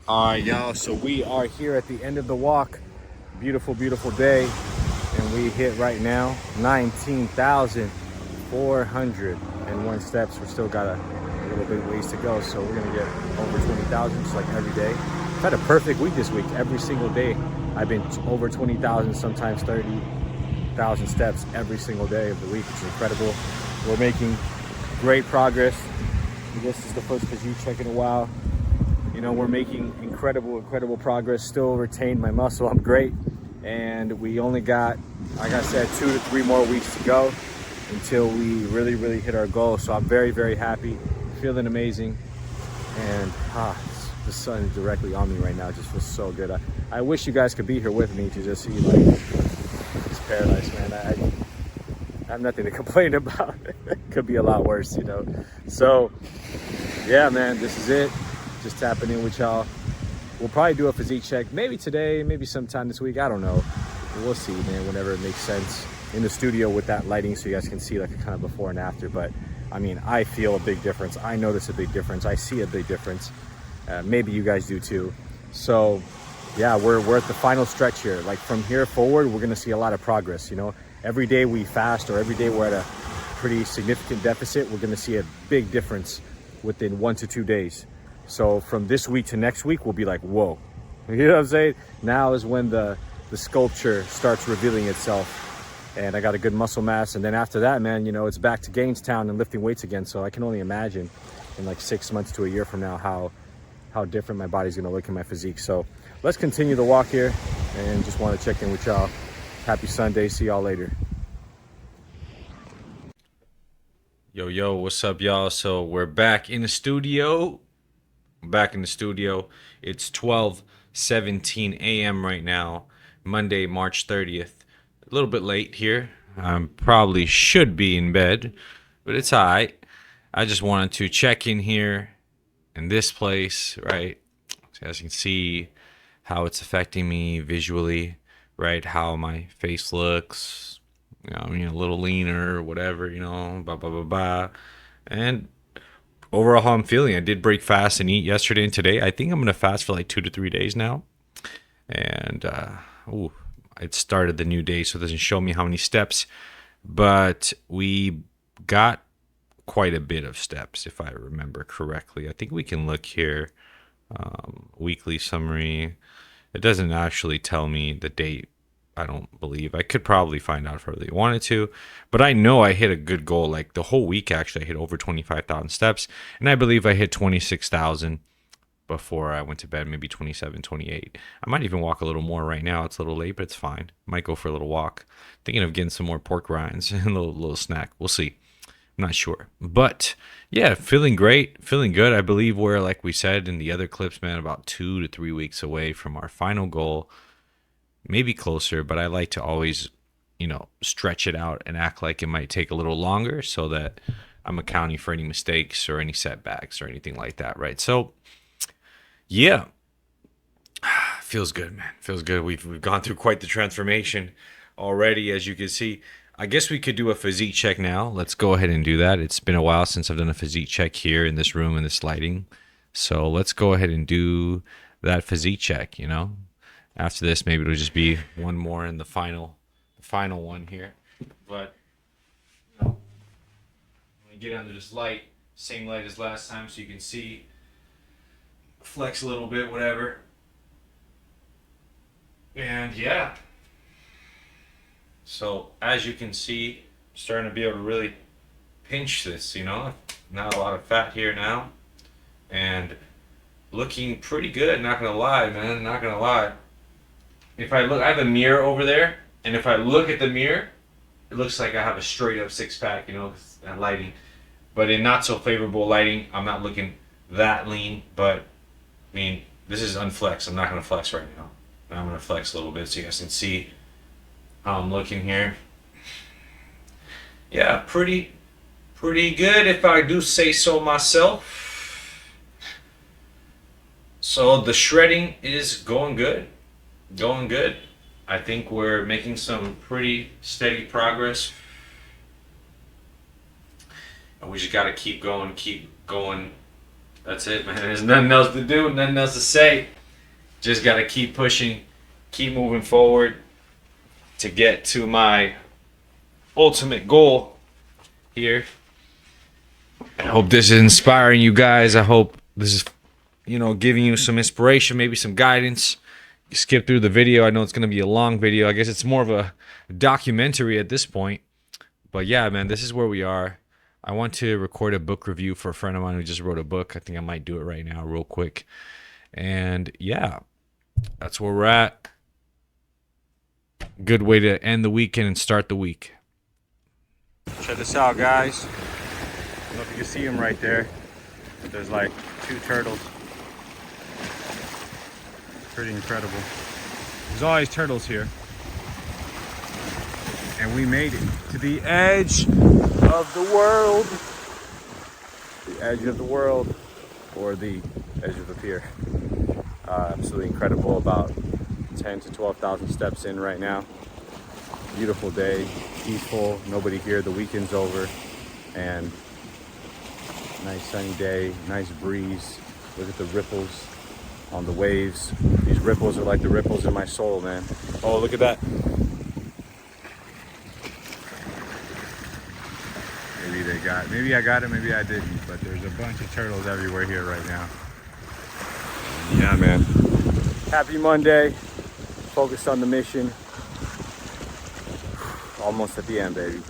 All right, y'all, so we are here at the end of the walk. Beautiful, beautiful day. And we hit right now 19,401 steps. We still got a little bit ways to go, so we're gonna get over 20,000 just like every day. I've had a perfect week this week. Every single day I've been over 20,000, sometimes 30,000 steps every single day of the week. It's incredible. We're making great progress. This is the first physique check in a while. You know, we're making incredible progress. Still retained my muscle. I'm great. And we only got, like I said, 2 to 3 more weeks to go until we really hit our goal. So I'm very happy, feeling amazing. And the sun is directly on me right now. It just feels so good. I wish you guys could be here with me to just see like this paradise, man. I have nothing to complain about. It could be a lot worse, you know. So yeah, man, this is it. Just tapping in with y'all. We'll probably do a physique check maybe today, maybe sometime this week. I don't know. We'll see, man, whenever it makes sense in the studio with that lighting, so you guys can see like a kind of before and after. But I mean, I feel a big difference. I notice a big difference. I see a big difference. Maybe you guys do too. So yeah, we're at the final stretch here. Like from here forward, we're gonna see a lot of progress. You know, every day we fast or every day we're at a pretty significant deficit, we're gonna see a big difference within 1 to 2 days. So from this week to next week, we'll be like, whoa. You know what I'm saying? Now is when the sculpture starts revealing itself. And I got a good muscle mass. And then after that, man, you know, it's back to Gainestown and lifting weights again. So I can only imagine in like 6 months to a year from now how different my body's gonna look in my physique. So let's continue the walk here, and just want to check in with y'all. Happy Sunday. See y'all later. Yo, what's up, y'all? So we're back in the studio. It's 12:17 a.m. right now, Monday, March 30th. A little bit late here. I probably should be in bed, but it's all right. I just wanted to check in here in this place, right? So as you can see how it's affecting me visually, right? How my face looks, you know, a little leaner, whatever, you know, and overall how I'm feeling. I did break fast and eat yesterday and today. I think I'm gonna fast for like 2 to 3 days now. And it started the new day, so it doesn't show me how many steps, but we got quite a bit of steps if I remember correctly. I think we can look here. Weekly summary. It doesn't actually tell me the date, I don't believe. I could probably find out if I really wanted to, but I know I hit a good goal. Like the whole week, actually, I hit over 25,000 steps, and I believe I hit 26,000 before I went to bed, maybe 27, 28. I might even walk a little more right now. It's a little late, but it's fine. Might go for a little walk. Thinking of getting some more pork rinds and a little snack. We'll see. I'm not sure. But yeah, feeling great, feeling good. I believe we're, like we said in the other clips, man, about 2 to 3 weeks away from our final goal. Maybe closer, but I like to always, stretch it out and act like it might take a little longer so that I'm accounting for any mistakes or any setbacks or anything like that, right? So, yeah, feels good, man. Feels good. We've gone through quite the transformation already, as you can see. I guess we could do a physique check now. Let's go ahead and do that. It's been a while since I've done a physique check here in this room in this lighting. So let's go ahead and do that physique check, you know. After this, maybe it'll just be one more in the final one here. But you know, when you get under this light, same light as last time, so you can see, flex a little bit, whatever. And yeah. So as you can see, I'm starting to be able to really pinch this, you know. Not a lot of fat here now. And looking pretty good, not gonna lie, man, not gonna lie. If I look, I have a mirror over there, and if I look at the mirror, it looks like I have a straight up six pack, you know, that lighting. But in not so favorable lighting, I'm not looking that lean, but I mean, this is unflexed. I'm not gonna flex right now. I'm gonna flex a little bit so you guys can see how I'm looking here. Yeah, pretty good if I do say so myself. So the shredding is going good. I think we're making some pretty steady progress. And we just gotta keep going. That's it, man. There's nothing else to do, nothing else to say. Just gotta keep pushing, keep moving forward to get to my ultimate goal here. I hope this is inspiring you guys. I hope this is, you know, giving you some inspiration, maybe some guidance. You skip through the video. I know it's going to be a long video. I guess it's more of a documentary at this point. But yeah, man, this is where we are. I want to record a book review for a friend of mine who just wrote a book. I think I might do it right now real quick. And yeah, that's where we're at. Good way to end the weekend and start the week. Check this out, guys. I don't know if you can see them right there. There's like 2 turtles. Pretty incredible. There's always turtles here. And we made it to the edge of the world. The edge of the world, or the edge of the pier. Absolutely incredible. About 10 to 12,000 steps in right now. Beautiful day, peaceful, nobody here. The weekend's over, and nice sunny day, nice breeze. Look at the ripples on the waves. These ripples are like the ripples in my soul, man. Oh, look at that. Maybe I got it, maybe I didn't, but there's a bunch of turtles everywhere here right now. Yeah, man. Happy Monday. Focused on the mission. Almost at the end, baby.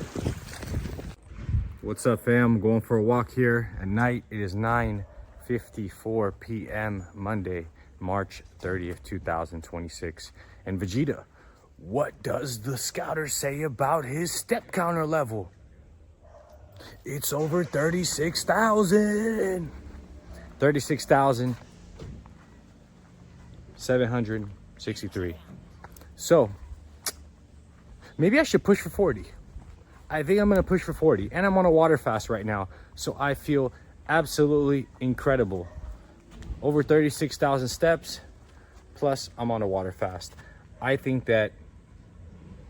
What's up, fam? I'm going for a walk here at night. It is 9:54 p.m. Monday, March 30th, 2026. And Vegeta, what does the scouter say about his step counter level? It's over 36,000. 36,763. So maybe I should push for 40. I think I'm gonna push for 40, and I'm on a water fast right now, so I feel absolutely incredible. Over 36,000 steps, plus I'm on a water fast. I think that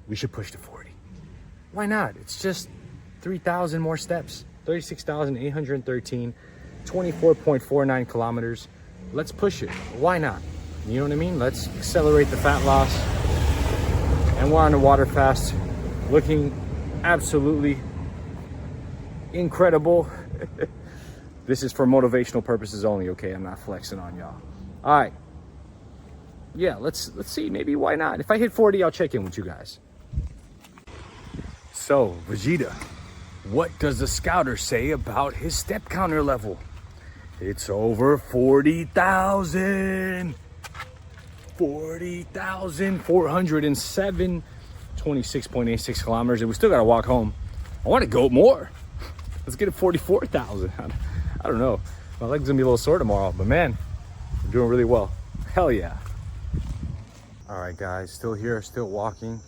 we should push to 40. Why not? It's just 3,000 more steps. 36,813, 24.49 kilometers. Let's push it. Why not? You know what I mean? Let's accelerate the fat loss. And we're on a water fast, looking absolutely incredible. This is for motivational purposes only, okay? I'm not flexing on y'all. All right. Yeah, let's see. Maybe why not? If I hit 40, I'll check in with you guys. So, Vegeta, what does the scouter say about his step counter level? It's over 40,000. 40,407, 26.86 kilometers, and we still gotta walk home. I want to go more. Let's get to 44,000. I don't know. My leg's gonna be a little sore tomorrow, but man, we're doing really well. Hell yeah. All right, guys, still here, still walking.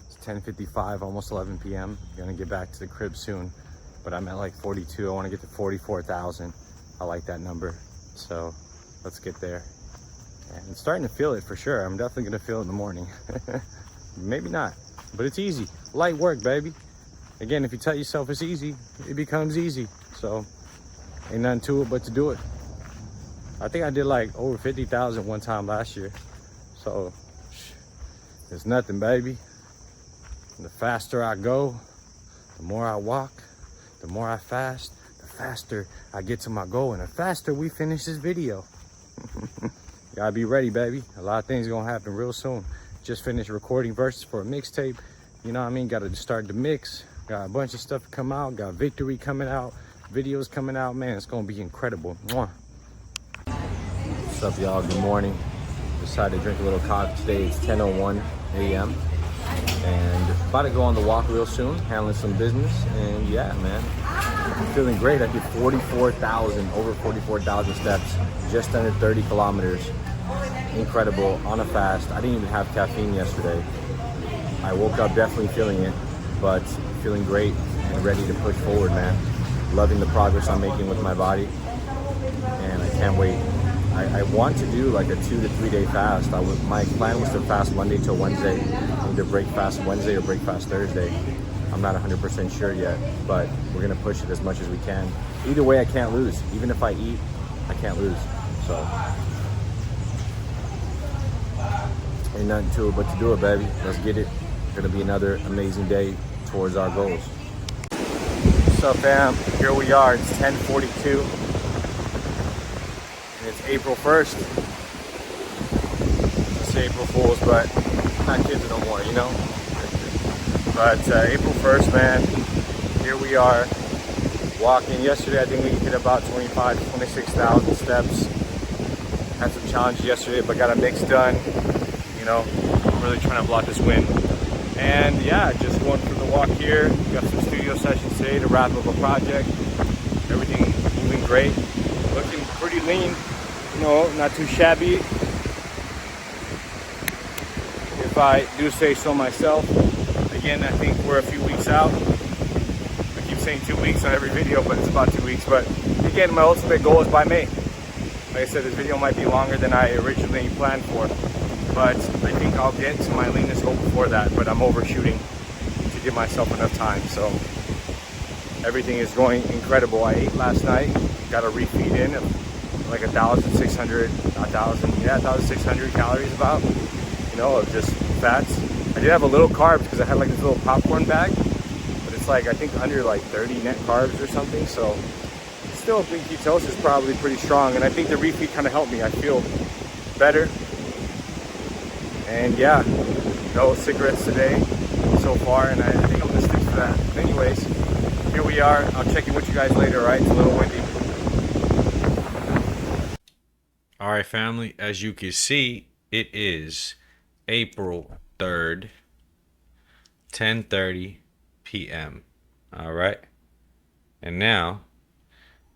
It's 10:55, almost 11 p.m. Gonna get back to the crib soon, but I'm at like 42. I want to get to 44,000. I like that number, so let's get there. And I'm starting to feel it for sure. I'm definitely gonna feel it in the morning. Maybe not, but it's easy. Light work, baby. Again, if you tell yourself it's easy, it becomes easy. So ain't nothing to it but to do it. I think I did like over 50,000 one time last year. So it's nothing, baby. And the faster I go, the more I walk, the more I fast, the faster I get to my goal, and the faster we finish this video. Gotta be ready, baby. A lot of things gonna happen real soon. Just finished recording verses for a mixtape. You know what I mean? Gotta start the mix. Got a bunch of stuff to come out. Got Victory coming out. Videos coming out. Man, it's gonna be incredible. Mwah. What's up, y'all? Good morning. Decided to drink a little coffee today. It's 10:01 a.m. and about to go on the walk real soon, handling some business. And yeah, man, I'm feeling great. I did 44,000, over 44,000 steps, just under 30 kilometers. Incredible, on a fast. I didn't even have caffeine yesterday. I woke up definitely feeling it, but feeling great and ready to push forward, man. Loving the progress I'm making with my body, and I can't wait. I want to do like a 2 to 3 day fast. My plan was to fast Monday till Wednesday, either break fast Wednesday or break fast Thursday. I'm not 100% sure yet, but we're gonna push it as much as we can. Either way, I can't lose. Even if I eat, I can't lose. So ain't nothing to it but to do it, baby. Let's get it. Gonna be another amazing day towards our goals. What's up, fam? Here we are. It's 10:42. It's April 1st. It's April Fools, but not kids no more, you know? But April 1st, man, here we are walking. Yesterday, I think we hit about 26,000 steps. Had some challenges yesterday, but got a mix done. You know, I'm really trying to block this win. And yeah, just going through the walk here. Got some studio sessions today to wrap up a project. Everything moving great. Looking pretty lean. You know, not too shabby, if I do say so myself. Again, I think we're a few weeks out. I keep saying 2 weeks on every video, but it's about 2 weeks. But again, my ultimate goal is by May. Like I said, this video might be longer than I originally planned for, but I think I'll get to my leanest goal before that. But I'm overshooting to give myself enough time. So everything is going incredible. I ate last night, got a refeed in like 1,600 calories about, you know, of just fats. I did have a little carbs because I had like this little popcorn bag, but it's like I think under like 30 net carbs or something. So still, big ketosis is probably pretty strong, and I think the refeed kind of helped me. I feel better, and yeah, no cigarettes today so far, and I think I'm gonna stick to that. But anyways, here we are. I'll check in with you guys later. All right, it's a little windy. All right, family, as you can see, it is April 3rd, 10:30 p.m. All right. And now,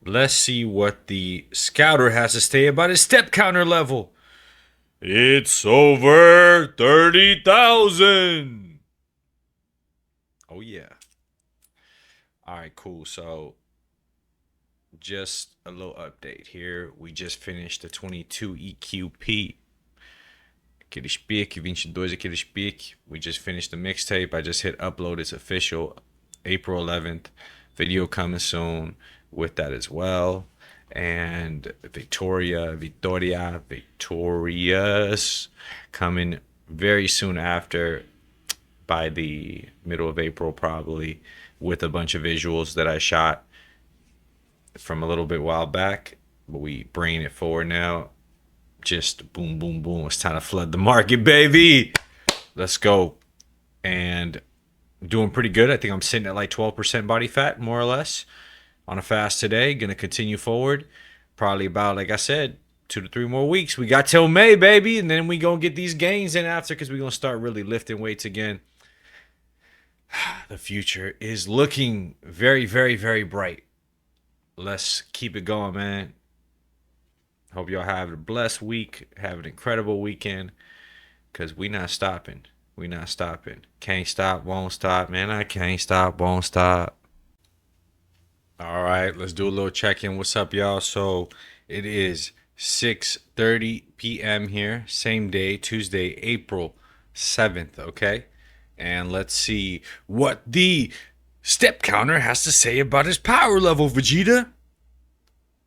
let's see what the scouter has to say about his step counter level. It's over 30,000. Oh, yeah. All right, cool. So, just a little update here. We just finished the 22 EQP. Aquele pique, 22 aquele pique. We just finished the mixtape. I just hit upload. It's official. April 11th. Video coming soon with that as well. And Victorious coming very soon after, by the middle of April probably, with a bunch of visuals that I shot from a little bit while back, but we bringing it forward now. Just boom, boom, boom. It's time to flood the market, baby. Let's go. And doing pretty good. I think I'm sitting at like 12% body fat, more or less, on a fast today. Gonna continue forward. Probably about, like I said, 2 to 3 more weeks. We got till May, baby, and then we gonna get these gains in after, because we're gonna start really lifting weights again. The future is looking very, very, very bright. Let's keep it going, man. Hope y'all have a blessed week. Have an incredible weekend, because we not stopping. We not stopping. Can't stop, won't stop. Man, I can't stop, won't stop. All right, let's do a little check-in. What's up, y'all? So it is 6:30 p.m. here, same day, Tuesday, April 7th, okay? And let's see what the step counter has to say about his power level, Vegeta.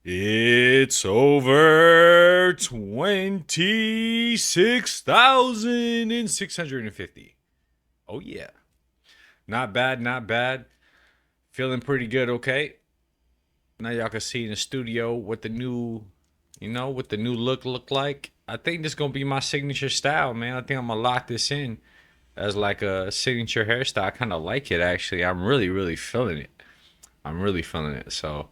It's over 26,650. Oh, yeah. Not bad, not bad. Feeling pretty good, okay? Now y'all can see in the studio what the new, what the new look like. I think this gonna be my signature style, man. I think I'm gonna lock this in as like a signature hairstyle. I kind of like it, actually. I'm really, really feeling it. I'm really feeling it. So,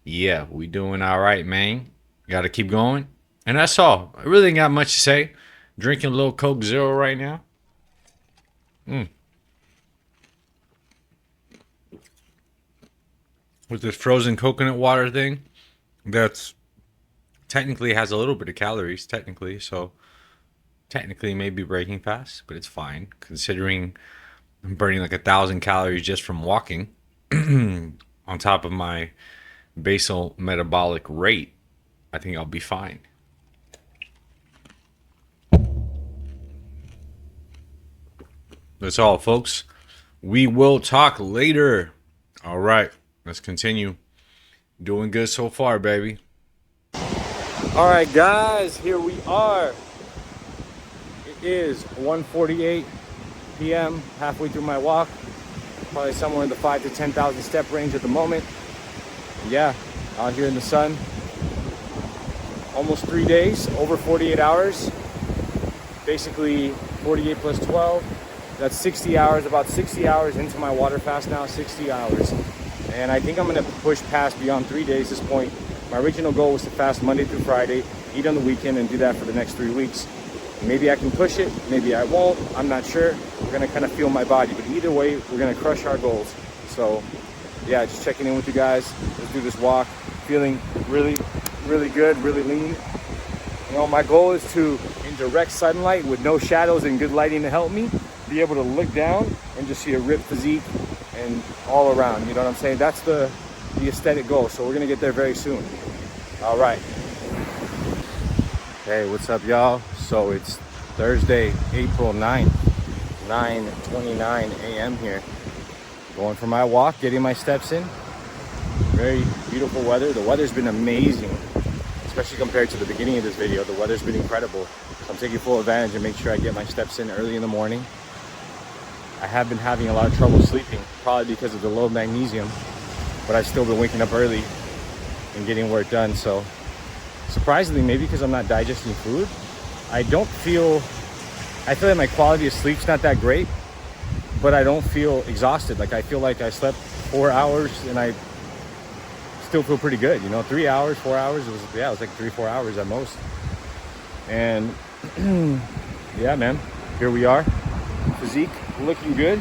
yeah, we doing all right, man. Got to keep going. And that's all. I really ain't got much to say. Drinking a little Coke Zero right now. With this frozen coconut water thing, that's technically has a little bit of calories, technically. So, technically maybe breaking fast, but it's fine considering I'm burning like 1,000 calories just from walking on top of my basal metabolic rate. I think I'll be fine. That's all, folks. We will talk later. All right, let's continue. Doing good so far, baby. All right, guys, here we are. It is 1:48 p.m. halfway through my walk. Probably somewhere in the 5,000 to 10,000 step range at the moment. Yeah, out here in the sun. Almost 3 days, over 48 hours. Basically 48 plus 12. That's 60 hours, about 60 hours into my water fast now, 60 hours. And I think I'm gonna push past beyond 3 days at this point. My original goal was to fast Monday through Friday, eat on the weekend, and do that for the next 3 weeks. Maybe I can push it, maybe I won't, I'm not sure. We're gonna kind of feel my body, but either way, we're gonna crush our goals. So yeah, just checking in with you guys. Let's do this walk. Feeling really, really good, really lean. You know, my goal is to, in direct sunlight with no shadows and good lighting to help me, be able to look down and just see a ripped physique and all around, you know what I'm saying? That's the aesthetic goal. So we're gonna get there very soon. All right. Hey, what's up, y'all? So it's Thursday, April 9th, 9:29 a.m. here. Going for my walk, getting my steps in. Very beautiful weather. The weather's been amazing, especially compared to the beginning of this video. The weather's been incredible. So I'm taking full advantage and make sure I get my steps in early in the morning. I have been having a lot of trouble sleeping, probably because of the low magnesium, but I've still been waking up early and getting work done. So surprisingly, maybe because I'm not digesting food, I feel like my quality of sleep's not that great, but I don't feel exhausted. Like I feel like I slept 4 hours and I still feel pretty good. You know, 3 hours, 4 hours, it was like 3-4 hours at most. And yeah, man, here we are. Physique looking good.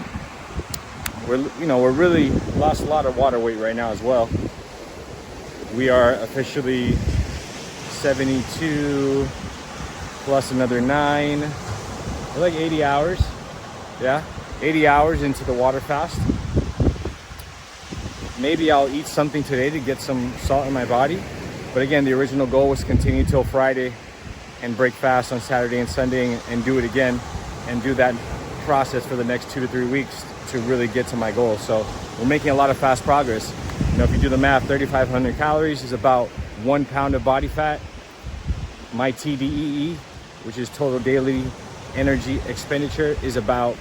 We're really lost a lot of water weight right now as well. We are officially 72 plus another 9. We're like 80 hours. Yeah, 80 hours into the water fast. Maybe I'll eat something today to get some salt in my body. But again, the original goal was to continue till Friday and break fast on Saturday and Sunday and do it again and do that process for the next 2 to 3 weeks to really get to my goal. So we're making a lot of fast progress. You know, if you do the math, 3,500 calories is about 1 pound of body fat. My TDEE, which is total daily energy expenditure, is about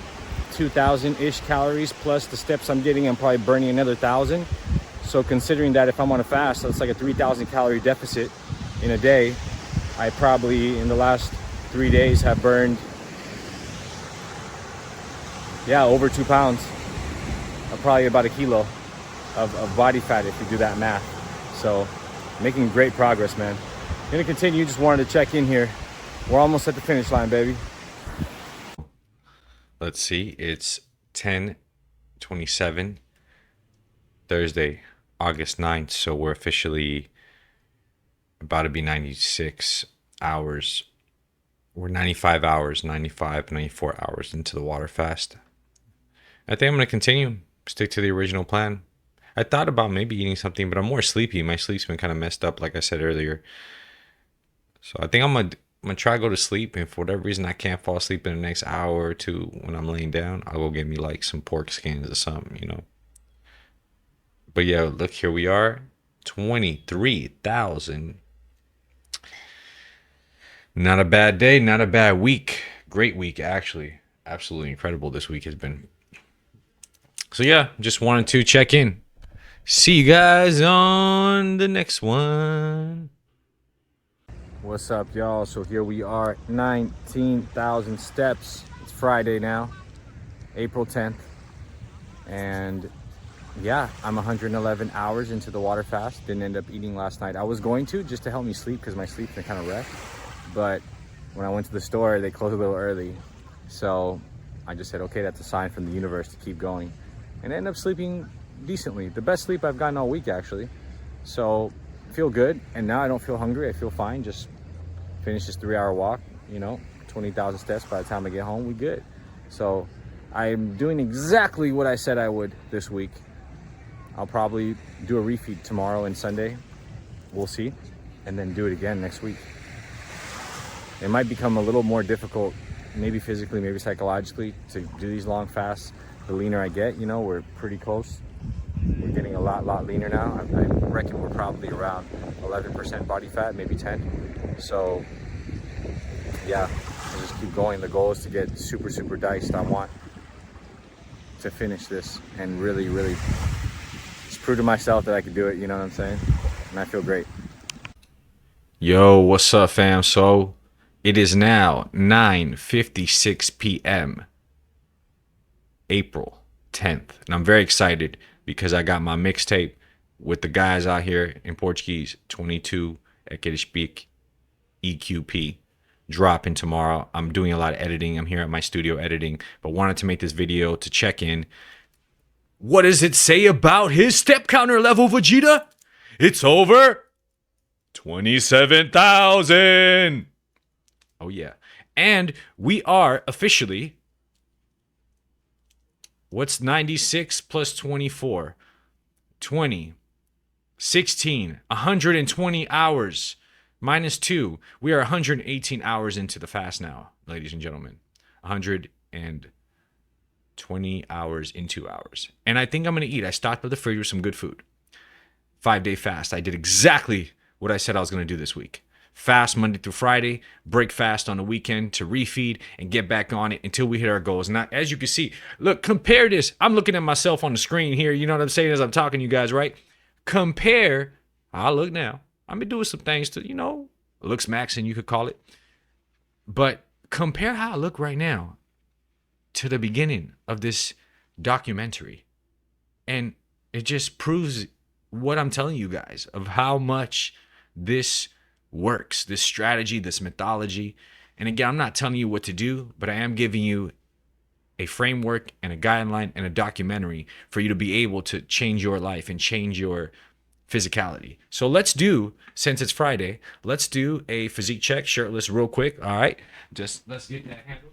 2,000-ish calories, plus the steps I'm getting, I'm probably burning another 1,000. So considering that if I'm on a fast, that's like a 3,000 calorie deficit in a day. I probably, in the last 3 days, have burned, over 2 pounds. Probably about a kilo of body fat if you do that math. So making great progress, man. Gonna continue, just wanted to check in here. We're almost at the finish line, baby. Let's see. It's 10:27, Thursday, August 9th. So we're officially about to be 96 hours. We're 95 hours, 95, 94 hours into the water fast. I think I'm going to continue, stick to the original plan. I thought about maybe eating something, but I'm more sleepy. My sleep's been kind of messed up, like I said earlier. So I think I'm gonna try to go to sleep, and for whatever reason I can't fall asleep in the next hour or two when I'm laying down, I'll go get me like some pork skins or something, you know. But yeah, look, here we are, 23,000. Not a bad day, not a bad week. Great week, actually. Absolutely incredible this week has been. So yeah, just wanted to check in. See you guys on the next one. What's up, y'all? So here we are, 19,000 steps. It's Friday now, April 10th. And yeah, I'm 111 hours into the water fast. Didn't end up eating last night. I was going to, just to help me sleep, because my sleep's been kind of wrecked. But when I went to the store, they closed a little early. So I just said, okay, that's a sign from the universe to keep going. And I ended up sleeping decently. The best sleep I've gotten all week, actually. So I feel good. And now I don't feel hungry. I feel fine. Just finished this 3-hour walk, you know, 20,000 steps. By the time I get home, we good. So I'm doing exactly what I said I would this week. I'll probably do a refeed tomorrow and Sunday. We'll see. And then do it again next week. It might become a little more difficult, maybe physically, maybe psychologically, to do these long fasts. The leaner I get, you know, we're pretty close. We're getting a lot leaner now. I reckon we're probably around 11% body fat, maybe 10. So yeah, I'll just keep going. The goal is to get super diced. I want to finish this and really just prove to myself that I can do it, you know what I'm saying? And I feel great. Yo, what's up, fam? So it is now 9:56 p.m. April 10th, and I'm very excited because I got my mixtape with the guys out here in Portuguese, 22 Aquele Speak EQP, dropping tomorrow. I'm doing a lot of editing. I'm here at my studio editing, but wanted to make this video to check in. What does it say about his step counter level, Vegeta? It's over 27,000. Oh yeah. And we are officially, what's 96 plus 24? 20, 16, 120 hours minus 2. We are 118 hours into the fast now, ladies and gentlemen. 120 hours in 2 hours. And I think I'm going to eat. I stocked up the fridge with some good food. 5-day fast. I did exactly what I said I was going to do this week. Fast Monday through Friday, break fast on the weekend to refeed and get back on it until we hit our goals. Now, as you can see, look, compare this. I'm looking at myself on the screen here. You know what I'm saying as I'm talking to you guys, right? Compare. I'll look now. I've been doing some things to, you know, looks maxing, you could call it. But compare how I look right now to the beginning of this documentary. And it just proves what I'm telling you guys of how much this works, this strategy, this mythology. And again, I'm not telling you what to do, but I am giving you a framework and a guideline and a documentary for you to be able to change your life and change your physicality. So let's do, since it's Friday, let's do a physique check, shirtless real quick. All right, just let's get that handle.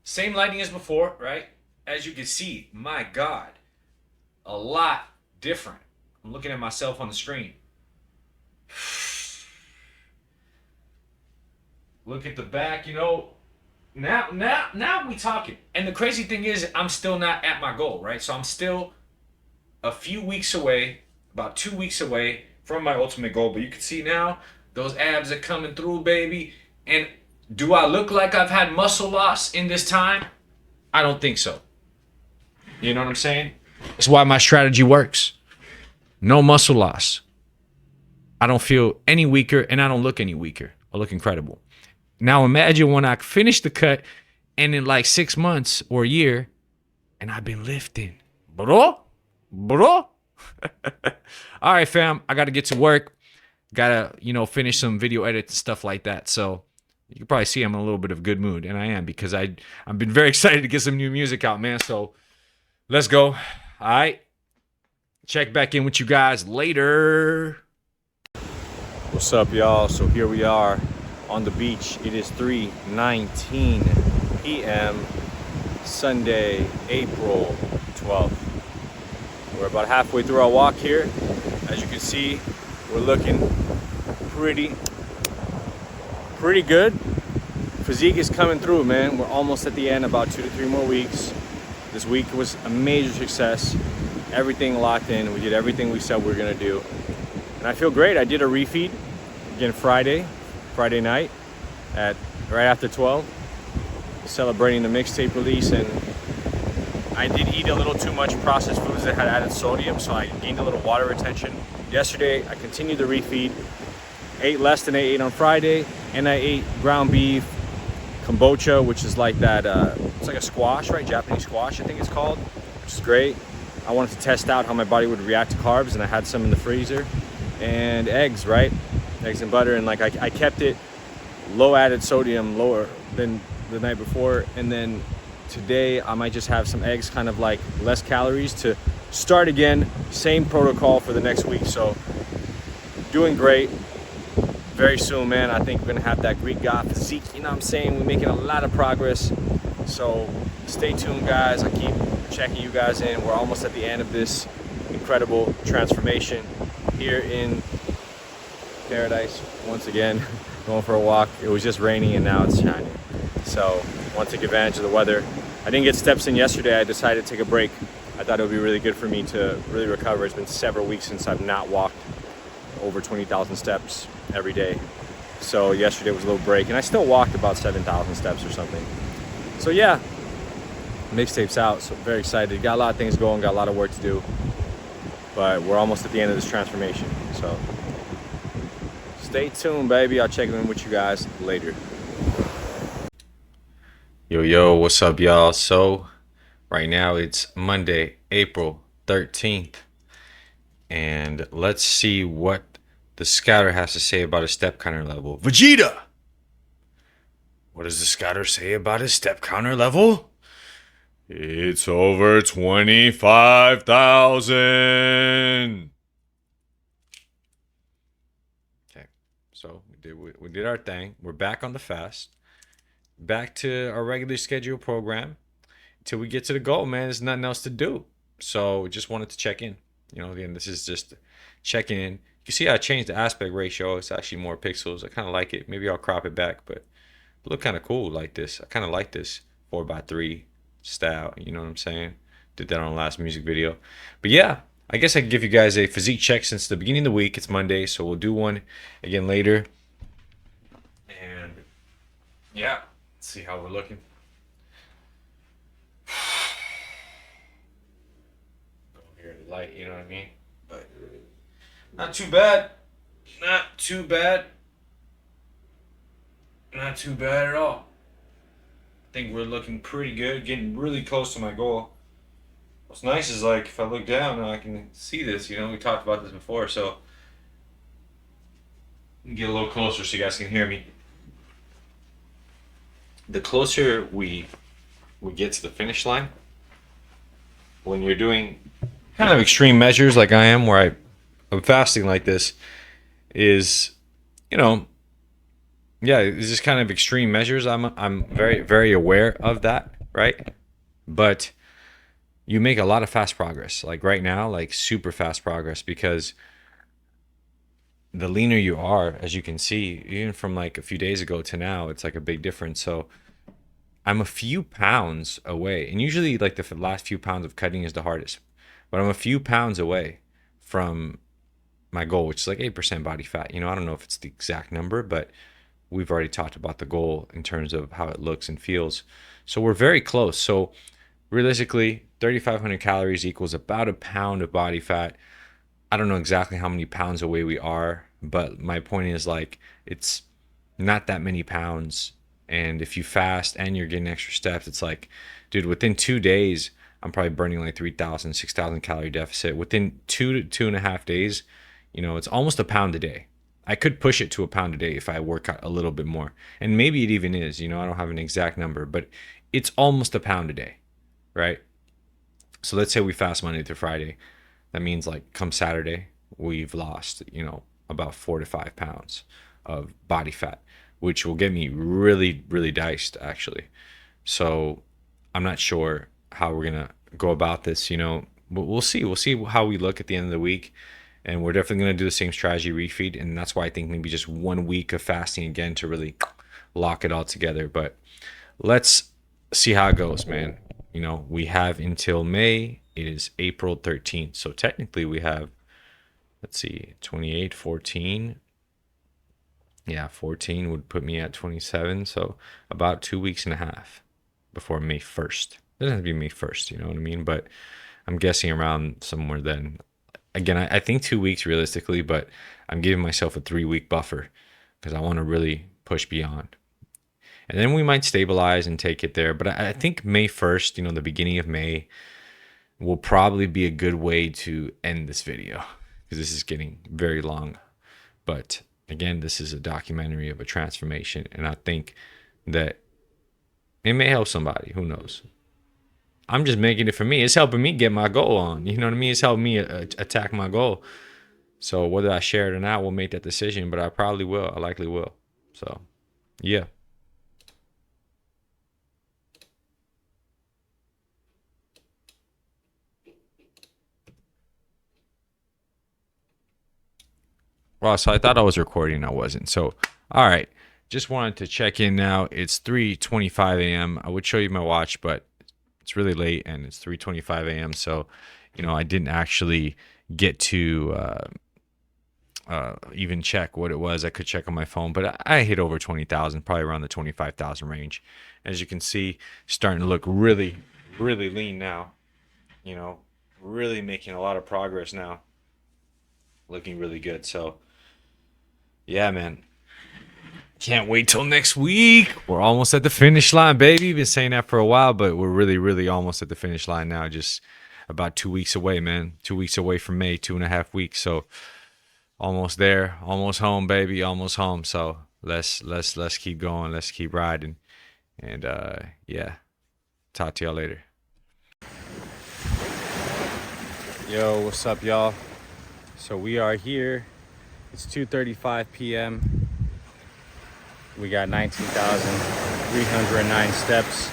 Same lighting as before, right? As you can see, my God, a lot different. I'm looking at myself on the screen. Look at the back, you know. Now we talking. And the crazy thing is, I'm still not at my goal, right? So I'm still a few weeks away, about 2 weeks away from my ultimate goal. But you can see now, those abs are coming through, baby. And do I look like I've had muscle loss in this time? I don't think so. You know what I'm saying? That's why my strategy works. No muscle loss. I don't feel any weaker, and I don't look any weaker. I look incredible. Now imagine when I finish the cut, and in like 6 months or a year, and I've been lifting. Bro. All right, fam. I got to get to work. Got to, you know, finish some video edits and stuff like that. So you can probably see I'm in a little bit of a good mood, and I am because I've been very excited to get some new music out, man. So let's go. All right. Check back in with you guys later. What's up, y'all? So here we are on the beach. It is 3:19 p.m. Sunday, April 12th. We're about halfway through our walk here. As you can see, we're looking pretty good. Physique is coming through, man. We're almost at the end, about 2 to 3 more weeks. This week was a major success. Everything locked in. We did everything we said we were gonna do. And I feel great. I did a refeed again Friday night at right after 12, celebrating the mixtape release, and I did eat a little too much processed foods that had added sodium, so I gained a little water retention. Yesterday, I continued the refeed, ate less than I ate on Friday, and I ate ground beef, kombucha, which is like that, it's like a squash, right? Japanese squash, I think it's called, which is great. I wanted to test out how my body would react to carbs, and I had some in the freezer. And eggs, right? Eggs and butter, and like I kept it low added sodium, lower than the night before, and then today I might just have some eggs, kind of like less calories, to start again. Same protocol for the next week. So doing great. Very soon, man, I think we're gonna have that Greek god physique, you know what I'm saying? We're making a lot of progress. So stay tuned, guys. I keep checking you guys in. We're almost at the end of this incredible transformation here in paradise. Once again, going for a walk. It was just raining and now it's shining. So I want to take advantage of the weather. I didn't get steps in yesterday. I decided to take a break. I thought it would be really good for me to really recover. It's been several weeks since I've not walked over 20,000 steps every day. So yesterday was a little break, and I still walked about 7,000 steps or something. So yeah, mixtape's out, so very excited. Got a lot of things going, got a lot of work to do, but we're almost at the end of this transformation. So stay tuned, baby. I'll check in with you guys later. Yo, what's up, y'all? So right now it's Monday, April 13th, and let's see what the scouter has to say about his step counter level. Vegeta! What does the scouter say about his step counter level? It's over 25,000. Okay, so we did our thing. We're back on the fast. Back to our regular schedule program until we get to the goal, man. There's nothing else to do. So just wanted to check in. You know, again, this is just checking in. You can see I changed the aspect ratio. It's actually more pixels. I kind of like it. Maybe I'll crop it back, but it look kind of cool like this. I kind of like this 4x3 style. You know what I'm saying? Did that on the last music video. But yeah, I guess I can give you guys a physique check since the beginning of the week. It's Monday, so we'll do one again later. And yeah. See how we're looking. Go here to the light, you know what I mean? But not too bad. Not too bad. Not too bad at all. I think we're looking pretty good, getting really close to my goal. What's nice is like if I look down, I can see this, you know, we talked about this before, so get a little closer so you guys can hear me. The closer we get to the finish line, when you're doing kind of extreme measures like I am, where I'm fasting like this, is, you know, yeah, it's just kind of extreme measures. I'm very, very aware of that, right? But you make a lot of fast progress. Like right now, like super fast progress, because the leaner you are, as you can see, even from like a few days ago to now, it's like a big difference. So I'm a few pounds away, and usually like the last few pounds of cutting is the hardest, but I'm a few pounds away from my goal, which is like 8% body fat. You know, I don't know if it's the exact number, but we've already talked about the goal in terms of how it looks and feels. So we're very close. So realistically, 3,500 calories equals about a pound of body fat. I don't know exactly how many pounds away we are, but my point is like it's not that many pounds. And if you fast and you're getting extra steps, it's like, dude, within 2 days, I'm probably burning like 3,000, 6,000 calorie deficit. Within 2 to 2.5 days, you know, it's almost a pound a day. I could push it to a pound a day if I work out a little bit more. And maybe it even is, you know, I don't have an exact number, but it's almost a pound a day, right? So let's say we fast Monday through Friday. That means like come Saturday, we've lost, you know, about 4 to 5 pounds of body fat, which will get me really, really diced actually. So I'm not sure how we're going to go about this, you know, but we'll see. We'll see how we look at the end of the week. And we're definitely going to do the same strategy refeed. And that's why I think maybe just 1 week of fasting again to really lock it all together. But let's see how it goes, man. You know, we have until May. It is April 13th. So technically we have, let's see, 28, 14. Yeah, 14 would put me at 27. So about 2 weeks and a half before May 1st. It doesn't have to be May 1st, you know what I mean? But I'm guessing around somewhere then. Again, I think 2 weeks realistically, but I'm giving myself a 3 week buffer because I want to really push beyond. And then we might stabilize and take it there. But I think May 1st, you know, the beginning of May, will probably be a good way to end this video because this is getting very long. But again, this is a documentary of a transformation. And I think that it may help somebody. Who knows? I'm just making it for me. It's helping me get my goal on. You know what I mean? It's helping me attack my goal. So whether I share it or not, we'll make that decision. But I probably will. I likely will. So, yeah. Well, so I thought I was recording. I wasn't. So, all right. Just wanted to check in now. It's 3:25 a.m. I would show you my watch, but it's really late and it's 3:25 a.m. So, you know, I didn't actually get to even check what it was. I could check on my phone, but I hit over 20,000, probably around the 25,000 range. As you can see, starting to look really, really lean now. You know, really making a lot of progress now. Looking really good. So, yeah, man. Can't wait till next week. We're almost at the finish line, baby. Been saying that for a while, but we're really, really almost at the finish line now. Just about 2 weeks away, man. 2 weeks away from May, 2.5 weeks. So almost there, almost home, baby, almost home. So let's keep going. Let's keep riding. And yeah, talk to y'all later. Yo, what's up, y'all? So we are here. It's 2:35 p.m. We got 19,309 steps.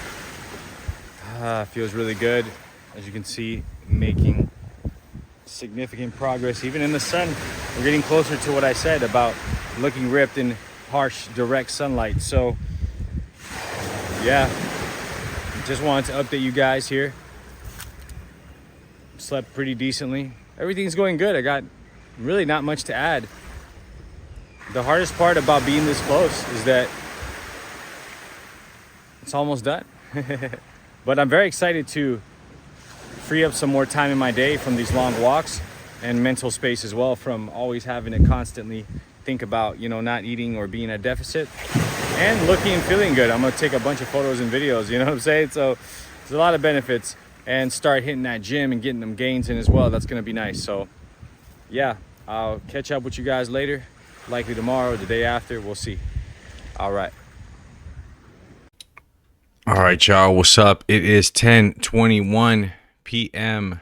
Feels really good. As you can see, making significant progress. Even in the sun, we're getting closer to what I said about looking ripped in harsh, direct sunlight. So, yeah, just wanted to update you guys here. Slept pretty decently. Everything's going good. I got really not much to add. The hardest part about being this close is that it's almost done. But I'm very excited to free up some more time in my day from these long walks and mental space as well from always having to constantly think about, you know, not eating or being at deficit and looking and feeling good. I'm going to take a bunch of photos and videos, you know what I'm saying? So there's a lot of benefits and start hitting that gym and getting them gains in as well. That's going to be nice. So yeah, I'll catch up with you guys later. Likely tomorrow or the day after. We'll see. All right. All right, y'all. What's up? It is 10:21 p.m.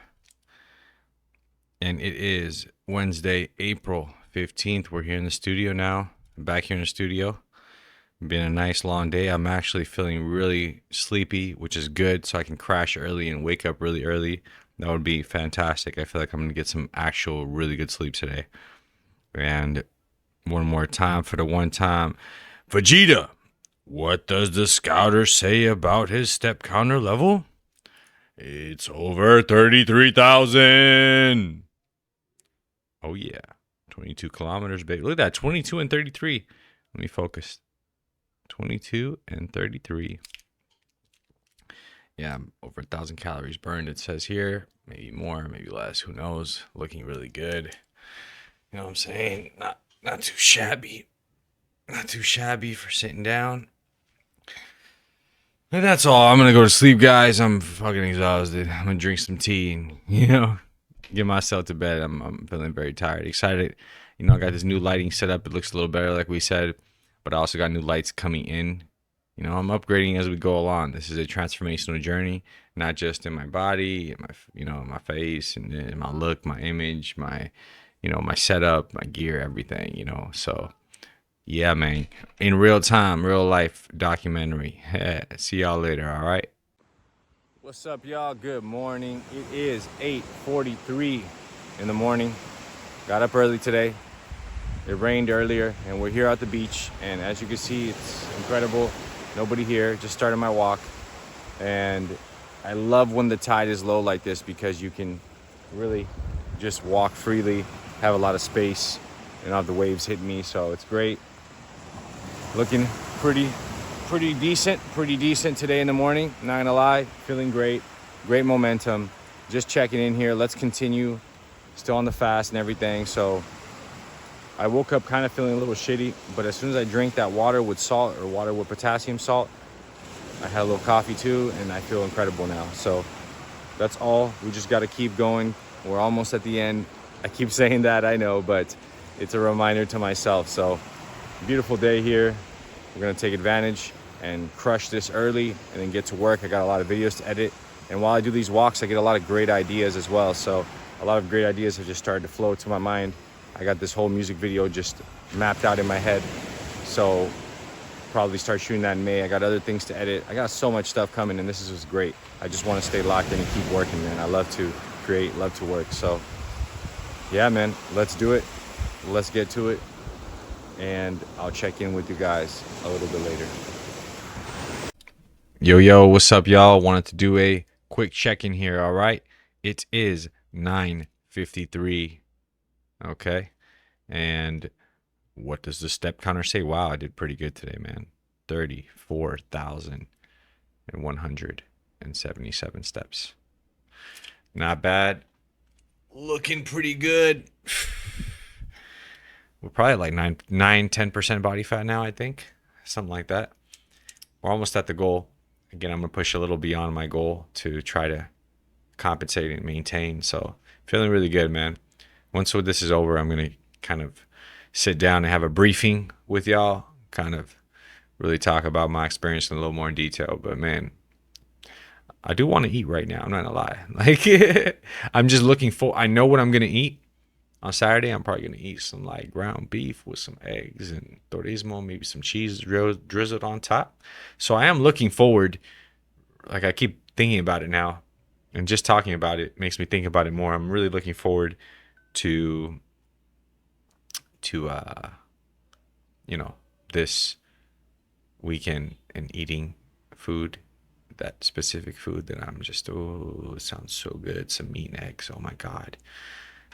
and it is Wednesday, April 15th. We're here in the studio now. I'm back here in the studio. Been a nice long day. I'm actually feeling really sleepy, which is good, so I can crash early and wake up really early. That would be fantastic. I feel like I'm going to get some actual really good sleep today. And one more time for the one time. Vegeta, what does the scouter say about his step counter level? It's over 33,000. Oh, yeah. 22 kilometers, baby. Look at that. 22 and 33. Let me focus. 22 and 33. Yeah, over 1,000 calories burned, it says here. Maybe more, maybe less. Who knows? Looking really good. You know what I'm saying? Not too shabby. Not too shabby for sitting down. And that's all. I'm going to go to sleep, guys. I'm fucking exhausted. I'm going to drink some tea and, you know, get myself to bed. I'm feeling very tired. Excited. You know, I got this new lighting set up. It looks a little better, like we said. But I also got new lights coming in. You know, I'm upgrading as we go along. This is a transformational journey, not just in my body, my, you know, my face, and in my look, my image, my, you know, my setup, my gear, everything, you know. So, yeah, man. In real time, real life documentary. See y'all later, all right? What's up, y'all? Good morning. It is 8:43 in the morning. Got up early today. It rained earlier and we're here at the beach, and as you can see, it's incredible. Nobody here, just started my walk. And I love when the tide is low like this because you can really just walk freely, have a lot of space, and not have the waves hit me, so it's great. Looking pretty decent today in the morning, not gonna lie. Feeling great momentum. Just checking in here. Let's continue. Still on the fast and everything. So I woke up kind of feeling a little shitty, but as soon as I drank that water with salt or water with potassium salt, I had a little coffee too, and I feel incredible now. So that's all. We just got to keep going. We're almost at the end. I keep saying that, I know, but it's a reminder to myself. So beautiful day here. We're gonna take advantage and crush this early and then get to work. I got a lot of videos to edit. And while I do these walks, I get a lot of great ideas as well. So a lot of great ideas have just started to flow to my mind. I got this whole music video just mapped out in my head. So probably start shooting that in May. I got other things to edit. I got so much stuff coming, and this is just great. I just want to stay locked in and keep working, man. I love to create, love to work. So yeah, man, let's do it. Let's get to it. And I'll check in with you guys a little bit later. Yo, what's up, y'all? Wanted to do a quick check-in here, all right? It is 9:53, okay? And what does the step counter say? Wow, I did pretty good today, man. 34,177 steps. Not bad. Looking pretty good. We're probably like 10% body fat now, I think. Something like that. We're almost at the goal. Again, I'm going to push a little beyond my goal to try to compensate and maintain. So feeling really good, man. Once this is over, I'm going to kind of sit down and have a briefing with y'all, kind of really talk about my experience in a little more detail. But man, I do want to eat right now. I'm not going to lie. Like, I'm just looking for, I know what I'm going to eat. On Saturday, I'm probably going to eat some like ground beef with some eggs and tortismo, maybe some cheese drizzled on top. So I am looking forward. Like, I keep thinking about it now, and just talking about it makes me think about it more. I'm really looking forward to this weekend and eating food, that specific food that I'm just, oh, it sounds so good. Some meat and eggs. Oh my God.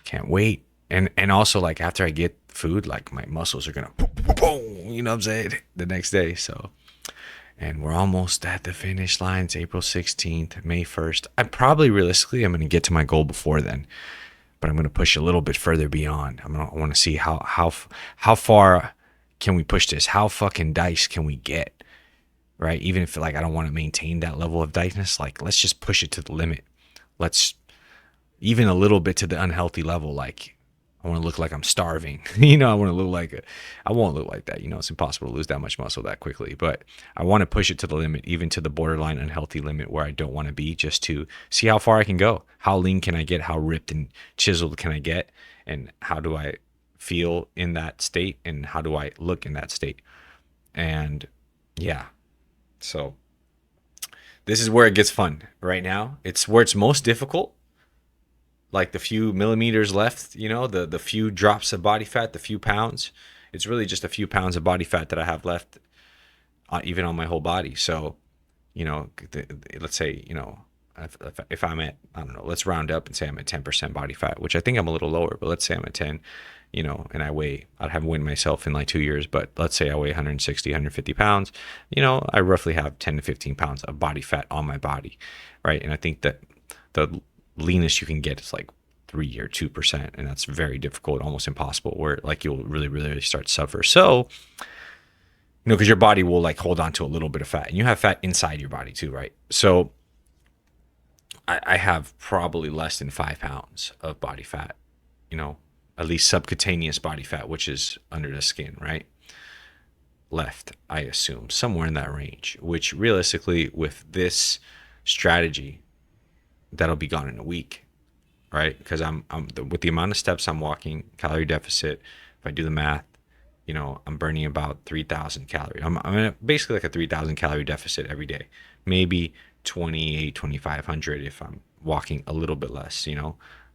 Can't wait. And also, like, after I get food, like, my muscles are gonna boom, you know what I'm saying, the next day. So, and we're almost at the finish line. It's April 16th, May 1st. I'm gonna get to my goal before then, but I'm gonna push a little bit further beyond. I want to see how far can we push this? How fucking diced can we get? Right? Even if, like, I don't want to maintain that level of diceness, like, let's just push it to the limit. Let's even a little bit to the unhealthy level. Like, I want to look like I'm starving. I want to look like I won't look like that. It's impossible to lose that much muscle that quickly, but I want to push it to the limit, even to the borderline unhealthy limit where I don't want to be, just to see how far I can go. How lean can I get? How ripped and chiseled can I get? And how do I feel in that state? And how do I look in that state? And yeah, so this is where it gets fun right now. It's where it's most difficult. Like the few millimeters left, the few drops of body fat, the few pounds. It's really just a few pounds of body fat that I have left, even on my whole body. So, let's say, if I'm at, I don't know, let's round up and say I'm at 10% body fat, which I think I'm a little lower, but let's say I'm at 10, and I haven't weighed myself in like 2 years, but let's say I weigh 160, 150 pounds, I roughly have 10 to 15 pounds of body fat on my body, right? And I think that the leanest you can get is like 3 or 2%, and that's very difficult, almost impossible, where like you'll really start to suffer. So, because your body will like hold on to a little bit of fat, and you have fat inside your body too, right? So I have probably less than 5 pounds of body fat, at least subcutaneous body fat, which is under the skin, right? Left, I assume, somewhere in that range, which realistically with this strategy, that'll be gone in a week, right? Because with the amount of steps I'm walking, calorie deficit, if I do the math, I'm burning about 3,000 calories. I'm in basically like a 3,000 calorie deficit every day, maybe 2,500 if I'm walking a little bit less,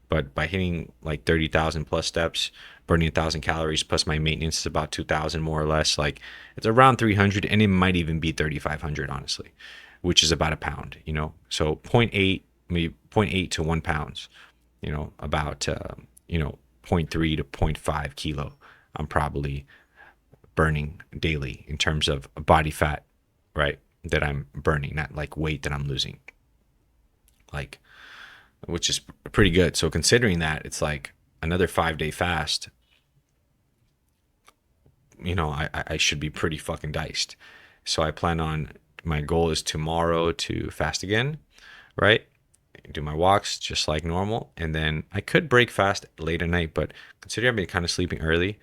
But by hitting like 30,000 plus steps, burning 1,000 calories plus my maintenance is about 2,000 more or less. Like it's around 300, and it might even be 3,500 honestly, which is about a pound. So zero point 0.8, maybe 0.8 to 1 pounds. About 0.3 to 0.5 kilo. I'm probably burning daily in terms of body fat, right? That I'm burning, not like weight that I'm losing. Like, which is pretty good. So considering that, it's like another 5-day fast. I should be pretty fucking diced. So I plan on, my goal is tomorrow to fast again, right? Do my walks just like normal, and then I could break fast late at night, but considering I've been kind of sleeping early,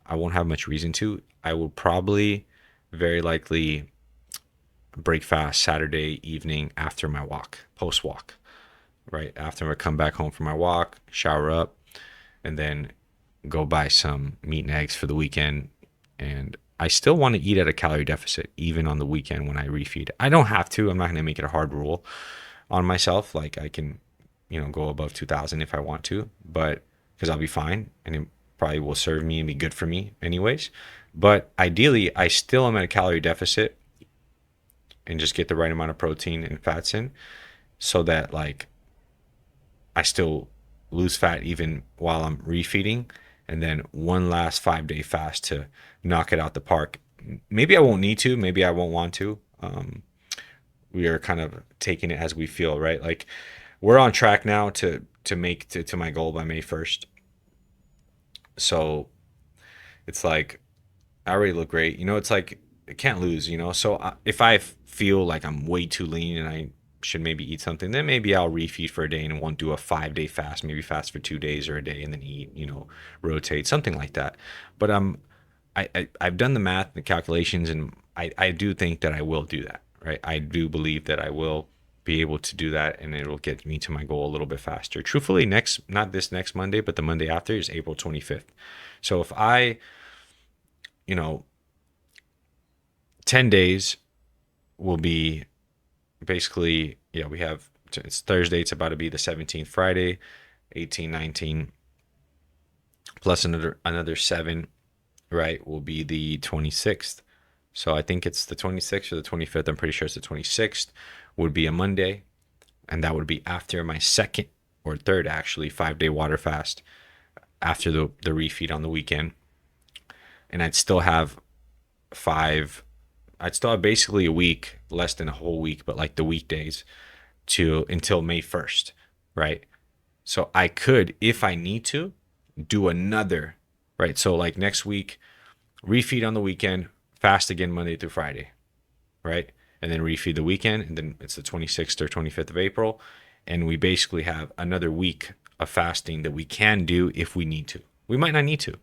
I won't have much reason to. I will probably very likely break fast Saturday evening after my walk, post walk, right? After I come back home from my walk, shower up, and then go buy some meat and eggs for the weekend. And I still want to eat at a calorie deficit, even on the weekend when I refeed. I don't have to. I'm not going to make it a hard rule on myself. Like I can, go above 2,000 if I want to, but because I'll be fine and it probably will serve me and be good for me anyways. But ideally, I still am at a calorie deficit and just get the right amount of protein and fats in, so that like I still lose fat even while I'm refeeding, and then one last 5-day fast to knock it out the park. Maybe I won't need to, maybe I won't want to. We are kind of taking it as we feel, right? Like we're on track now to make to my goal by May 1st. So it's like I already look great. It's like I can't lose, So if I feel like I'm way too lean and I should maybe eat something, then maybe I'll refeed for a day and won't do a 5-day fast, maybe fast for 2 days or a day and then eat, rotate, something like that. But I've done the math and the calculations, and I do think that I will do that, right? I do believe that I will be able to do that, and it'll get me to my goal a little bit faster. Truthfully, not this next Monday, but the Monday after is April 25th. So if I, 10 days will be basically, we have, it's Thursday, it's about to be the 17th, Friday, 18, 19, plus another 7, right, will be the 26th. So I think it's the 26th or the 25th. I'm pretty sure it's the 26th, would be a Monday. And that would be after my second or third, actually, 5-day water fast after the refeed on the weekend. And I'd still have basically a week, less than a whole week, but like the weekdays until May 1st, right? So I could, if I need to, do another, right? So like next week, refeed on the weekend, fast again Monday through Friday, right? And then refeed the weekend, and then it's the 26th or 25th of April, and we basically have another week of fasting that we can do if we need to. We might not need to.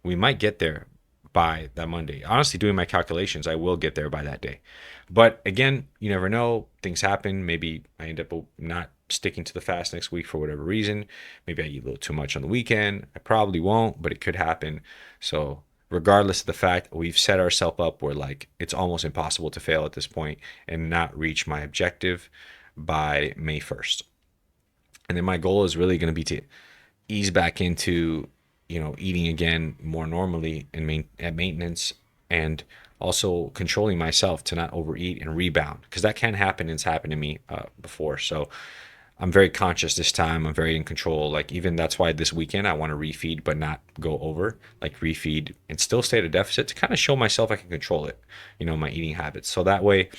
We might get there by that Monday. Honestly, doing my calculations, I will get there by that day. But again, you never know. Things happen. Maybe I end up not sticking to the fast next week for whatever reason. Maybe I eat a little too much on the weekend. I probably won't, but it could happen. So regardless of the fact, we've set ourselves up where like it's almost impossible to fail at this point and not reach my objective by May 1st. And then my goal is really going to be to ease back into, eating again more normally and at maintenance, and also controlling myself to not overeat and rebound, because that can happen, and it's happened to me before. So I'm very conscious this time. I'm very in control. Like even that's why this weekend I want to refeed, but not go over, like refeed and still stay at a deficit to kind of show myself I can control it, my eating habits. So that way,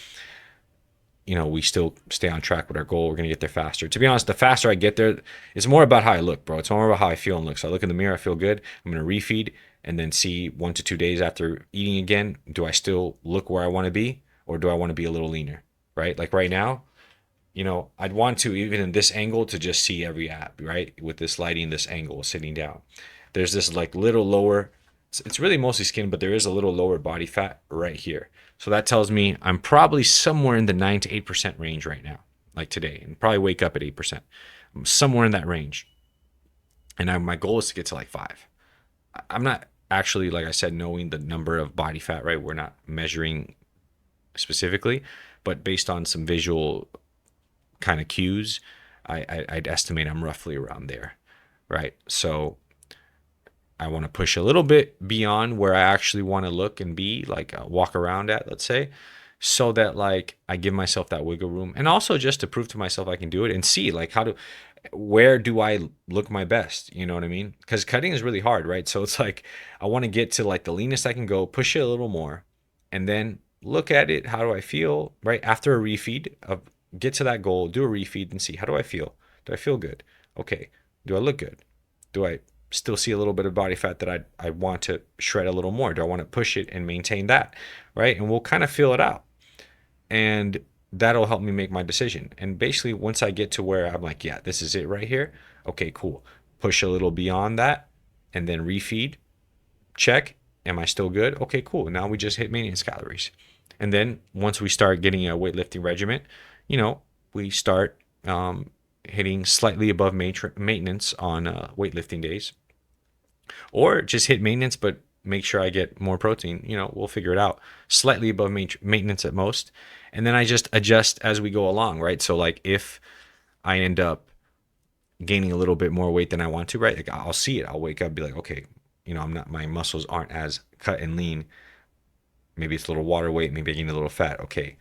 we still stay on track with our goal. We're going to get there faster. To be honest, the faster I get there, it's more about how I look, bro. It's more about how I feel and look. So I look in the mirror, I feel good. I'm going to refeed and then see 1 to 2 days after eating again, do I still look where I want to be, or do I want to be a little leaner, right? Like right now, I'd want to, even in this angle, to just see every ab, right? With this lighting, this angle, sitting down. There's this like little lower, it's really mostly skin, but there is a little lower body fat right here. So that tells me I'm probably somewhere in the 9 to 8% range right now, like today, and probably wake up at 8%. I'm somewhere in that range. And my goal is to get to like 5. I'm not actually, like I said, knowing the number of body fat, right? We're not measuring specifically, but based on some visual kind of cues, I'd estimate I'm roughly around there. right? So I want to push a little bit beyond where I actually want to look and be, like walk around at, let's say, so that like I give myself that wiggle room, and also just to prove to myself I can do it and see like where do I look my best? You know what I mean? Because cutting is really hard, right? So it's like I want to get to like the leanest I can go, push it a little more, and then look at it. How do I feel? Right after a refeed, get to that goal, do a refeed, and see how do I feel? Do I feel good? Okay. Do I look good? Do I still see a little bit of body fat that I want to shred a little more? Do I want to push it and maintain that? Right? And we'll kind of feel it out. And that'll help me make my decision. And basically, once I get to where I'm like, yeah, this is it right here. Okay, cool. Push a little beyond that and then refeed. Check. Am I still good? Okay, cool. Now we just hit maintenance calories. And then once we start getting a weightlifting regimen, we start hitting slightly above maintenance on weightlifting days, or just hit maintenance, but make sure I get more protein. We'll figure it out. Slightly above maintenance at most. And then I just adjust as we go along, right? So like if I end up gaining a little bit more weight than I want to, right? Like I'll see it. I'll wake up, be like, okay, my muscles aren't as cut and lean. Maybe it's a little water weight, maybe I gain a little fat. Okay,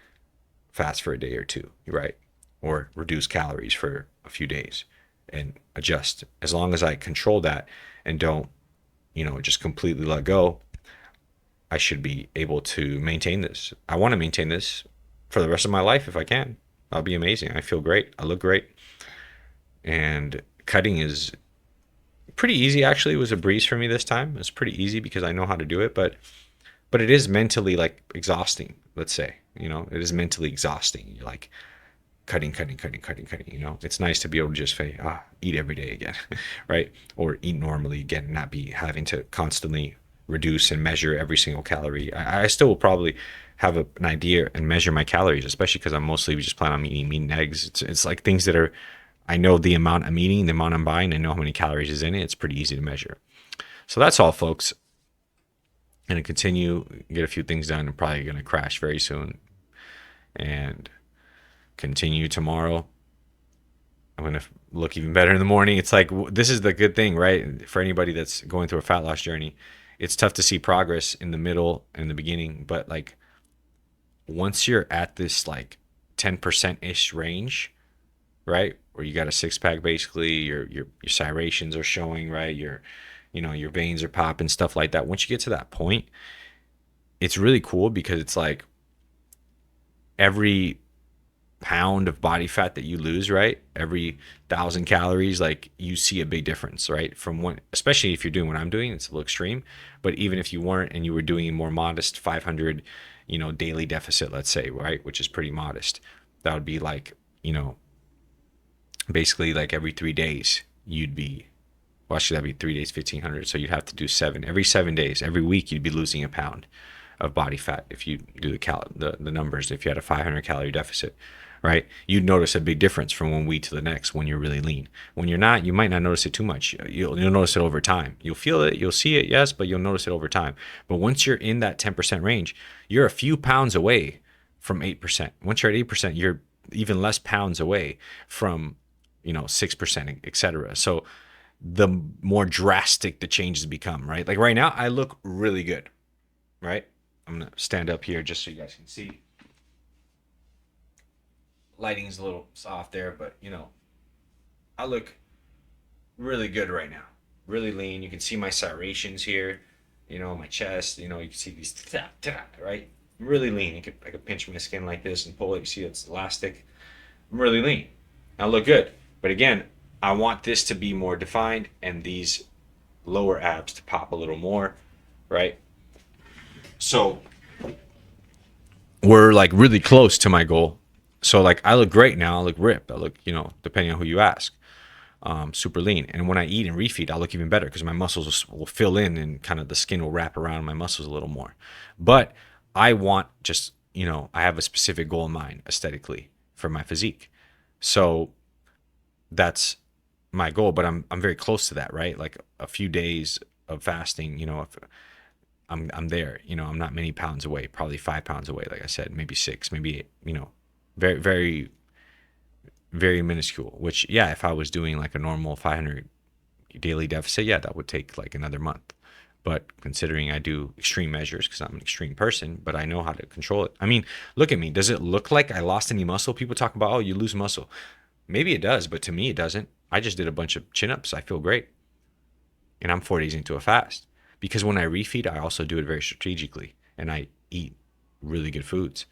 fast for a day or two, right? Or reduce calories for a few days and adjust. As long as I control that and don't, just completely let go, I should be able to maintain this. I want to maintain this for the rest of my life if I can. That'll be amazing. I feel great. I look great. And cutting is pretty easy, actually. It was a breeze for me this time. It's pretty easy because I know how to do it, but it is mentally like exhausting, let's say. It is mentally exhausting. You're like cutting. It's nice to be able to just say, eat every day again, right? Or eat normally again, not be having to constantly reduce and measure every single calorie. I still will probably have an idea and measure my calories, especially because I'm mostly just planning on eating meat and eggs. It's like things that are, I know the amount I'm eating, the amount I'm buying, I know how many calories is in it. It's pretty easy to measure. So that's all, folks. I'm going to continue, get a few things done. I'm probably going to crash very soon and continue tomorrow. I'm going to look even better in the morning. It's like, this is the good thing, right? For anybody that's going through a fat loss journey, it's tough to see progress in the middle and the beginning, but like once you're at this like 10% ish range, right, where you got a six pack, basically your serrations are showing, right, your veins are popping, stuff like that. Once you get to that point, it's really cool because it's like every pound of body fat that you lose, right, every 1,000 calories, like you see a big difference, right, from one, especially if you're doing what I'm doing. It's a little extreme, but even if you weren't and you were doing a more modest 500 daily deficit, let's say, right, which is pretty modest, that would be like basically like every 3 days you'd be, well, actually that'd be 3 days 1,500, so you'd have to do every 7 days, every week you'd be losing a pound of body fat if you do the numbers. If you had a 500 calorie deficit, right, you'd notice a big difference from one week to the next when you're really lean. When you're not, you might not notice it too much. You'll notice it over time. You'll feel it, you'll see it, yes, but you'll notice it over time. But once you're in that 10% range, you're a few pounds away from 8%. Once you're at 8%, you're even less pounds away from 6%, etc. So the more drastic the changes become, right? Like right now, I look really good, right? I'm gonna stand up here just so you guys can see. Lighting's a little soft there, but I look really good right now. Really lean. You can see my serrations here, my chest. You can see these, right? I'm really lean. I could pinch my skin like this and pull it. You see it's elastic. I'm really lean. I look good. But again, I want this to be more defined and these lower abs to pop a little more, right? So we're like really close to my goal. So like I look great now. I look ripped. I look, depending on who you ask, super lean. And when I eat and refeed, I look even better because my muscles will fill in and kind of the skin will wrap around my muscles a little more. But I want just, I have a specific goal in mind aesthetically for my physique. So that's my goal, but I'm very close to that, right? Like a few days of fasting, if I'm there, I'm not many pounds away, probably 5 pounds away, like I said, maybe 6, maybe 8, very, very, very minuscule, which, yeah, if I was doing like a normal 500 daily deficit, yeah, that would take like another month. But considering I do extreme measures because I'm an extreme person, but I know how to control it. I mean, look at me. Does it look like I lost any muscle? People talk about, oh, you lose muscle. Maybe it does, but to me, it doesn't. I just did a bunch of chin ups. I feel great. And I'm 4 days into a fast. Because when I refeed, I also do it very strategically and I eat really good foods,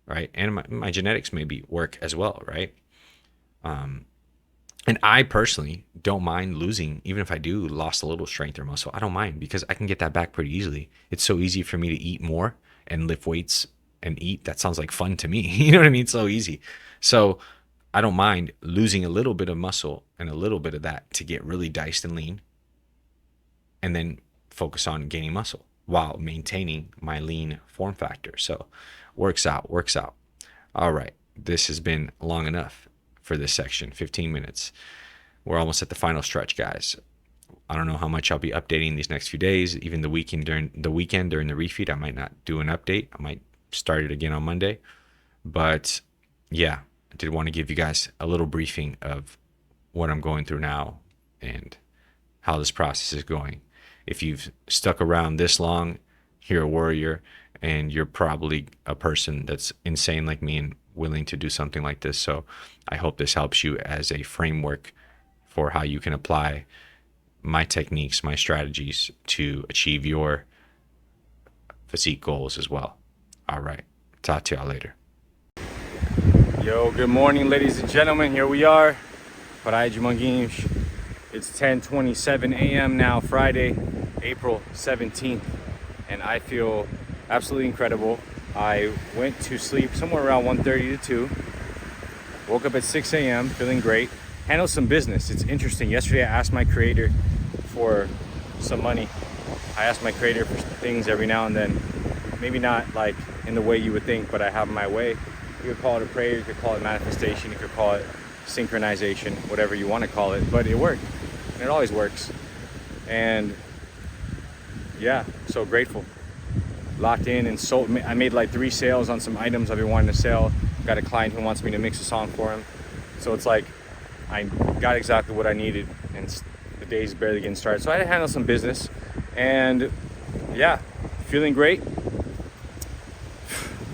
right? And my genetics maybe work as well, right? And I personally don't mind losing, even if I do lost a little strength or muscle. I don't mind because I can get that back pretty easily. It's so easy for me to eat more and lift weights and eat. That sounds like fun to me. You know what I mean? So easy. So I don't mind losing a little bit of muscle and a little bit of that to get really diced and lean, and then focus on gaining muscle while maintaining my lean form factor. So works out. All right. This has been long enough for this section, 15 minutes. We're almost at the final stretch, guys. I don't know how much I'll be updating these next few days. Even the weekend during the refeed, I might not do an update. I might start it again on Monday. But yeah, I did want to give you guys a little briefing of what I'm going through now and how this process is going. If you've stuck around this long, you're a warrior, and you're probably a person that's insane like me and willing to do something like this. So I hope this helps you as a framework for how you can apply my techniques, my strategies to achieve your physique goals as well. All right. Talk to y'all later. Yo, good morning, ladies and gentlemen. Here we are. Praia de Manguinhos. It's 10:27 a.m. now, Friday, April 17th, and I feel absolutely incredible. I went to sleep somewhere around 1:30 to 2. Woke up at 6 a.m. feeling great. Handled some business. It's interesting. Yesterday I asked my creator for some money. I ask my creator for things every now and then. Maybe not like in the way you would think, but I have my way. You could call it a prayer, you could call it manifestation, you could call it synchronization, whatever you want to call it, but it worked. And it always works. And yeah, so grateful. Locked in and sold. I made like 3 sales on some items I've been wanting to sell. Got a client who wants me to mix a song for him. So it's like I got exactly what I needed, and the day's barely getting started. So I had to handle some business, and yeah, feeling great.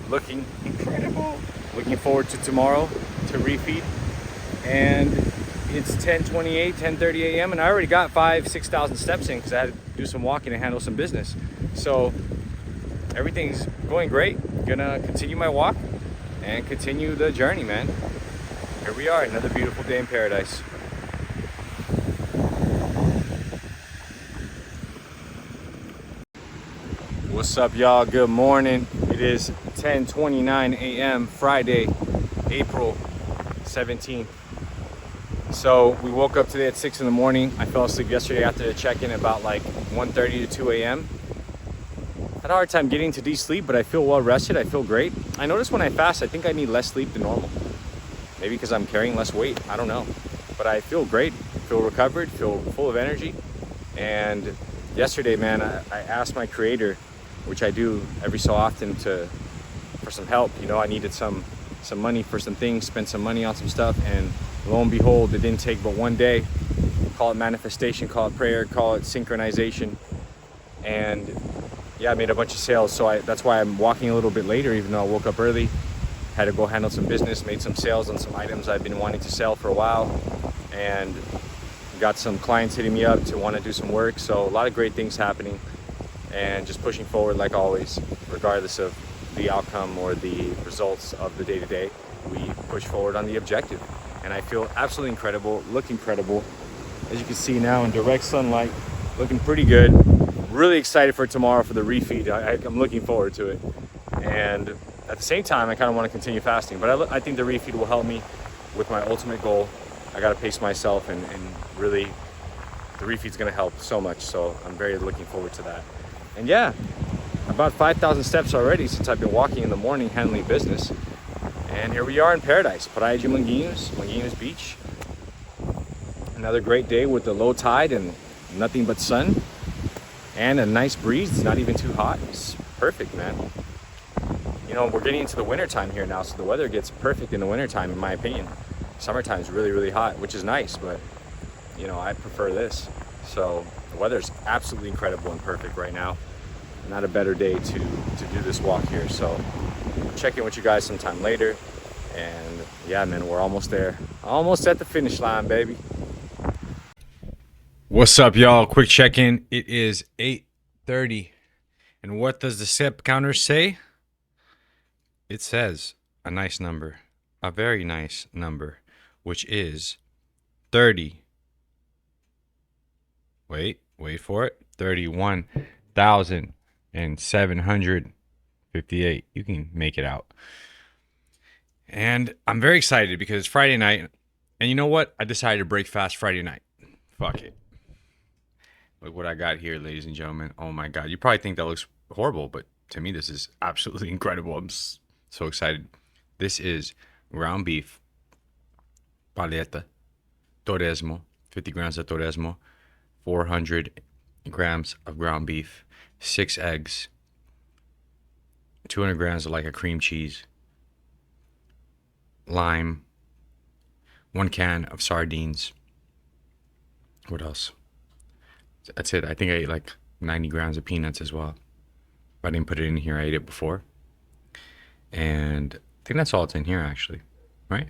Looking incredible. Looking forward to tomorrow to refeed. And it's 10:28, 10:30 a.m. and I already got 5,000-6,000 steps in because I had to do some walking and handle some business. So everything's going great. Gonna continue my walk and continue the journey, man. Here we are, another beautiful day in paradise. What's up, y'all? Good morning. It is 10:29 a.m. Friday, April 17th. So we woke up today at 6 in the morning. I fell asleep yesterday after the check-in about like 1:30 to 2 a.m. Had a hard time getting to deep sleep, but I feel well rested. I feel great. I notice when I fast, I think I need less sleep than normal. Maybe because I'm carrying less weight. I don't know. But I feel great, feel recovered, feel full of energy. And yesterday, man, I asked my creator, which I do every so often, for some help. You know, I needed some money for some things, spent some money on some stuff, and lo and behold, it didn't take but one day. Call it manifestation, call it prayer, call it synchronization. And yeah, I made a bunch of sales. So that's why I'm walking a little bit later, even though I woke up early. Had to go handle some business, made some sales on some items I've been wanting to sell for a while, and got some clients hitting me up to want to do some work. So a lot of great things happening, and just pushing forward like always, regardless of the outcome or the results of the day-to-day. We push forward on the objective, and I feel absolutely incredible, look incredible. As you can see now in direct sunlight, looking pretty good. Really excited for tomorrow for the refeed. I'm looking forward to it. And at the same time, I kind of want to continue fasting, but I think the refeed will help me with my ultimate goal. I got to pace myself, and really the refeed's going to help so much. So I'm very looking forward to that. And yeah, about 5,000 steps already since I've been walking in the morning, handling business. And here we are in paradise, Praia de Manguinhos, Manguinhos Beach. Another great day with the low tide and nothing but sun and a nice breeze. It's not even too hot. It's perfect, man. You know, we're getting into the winter time here now, so the weather gets perfect in the winter time, in my opinion. Summertime is really, really hot, which is nice, but you know, I prefer this. So the weather's absolutely incredible and perfect right now. Not a better day to do this walk here. So I'll check in with you guys sometime later. And yeah, man, we're almost there. Almost at the finish line, baby. What's up, y'all? Quick check-in. It is 8:30. And what does the step counter say? It says a nice number, a very nice number, which is 30. Wait for it. 31,758. You can make it out. And I'm very excited because it's Friday night. And you know what? I decided to break fast Friday night. Fuck it. Look what I got here, ladies and gentlemen. Oh my God. You probably think that looks horrible, but to me, this is absolutely incredible. I'm so excited. This is ground beef, paleta, torresmo, 50 grams of torresmo, 400 grams of ground beef, 6 eggs, 200 grams of like a cream cheese, lime, 1 can of sardines. What else? That's it. I think I ate like 90 grams of peanuts as well. I didn't put it in here. I ate it before. And I think that's all it's in here, actually. Right?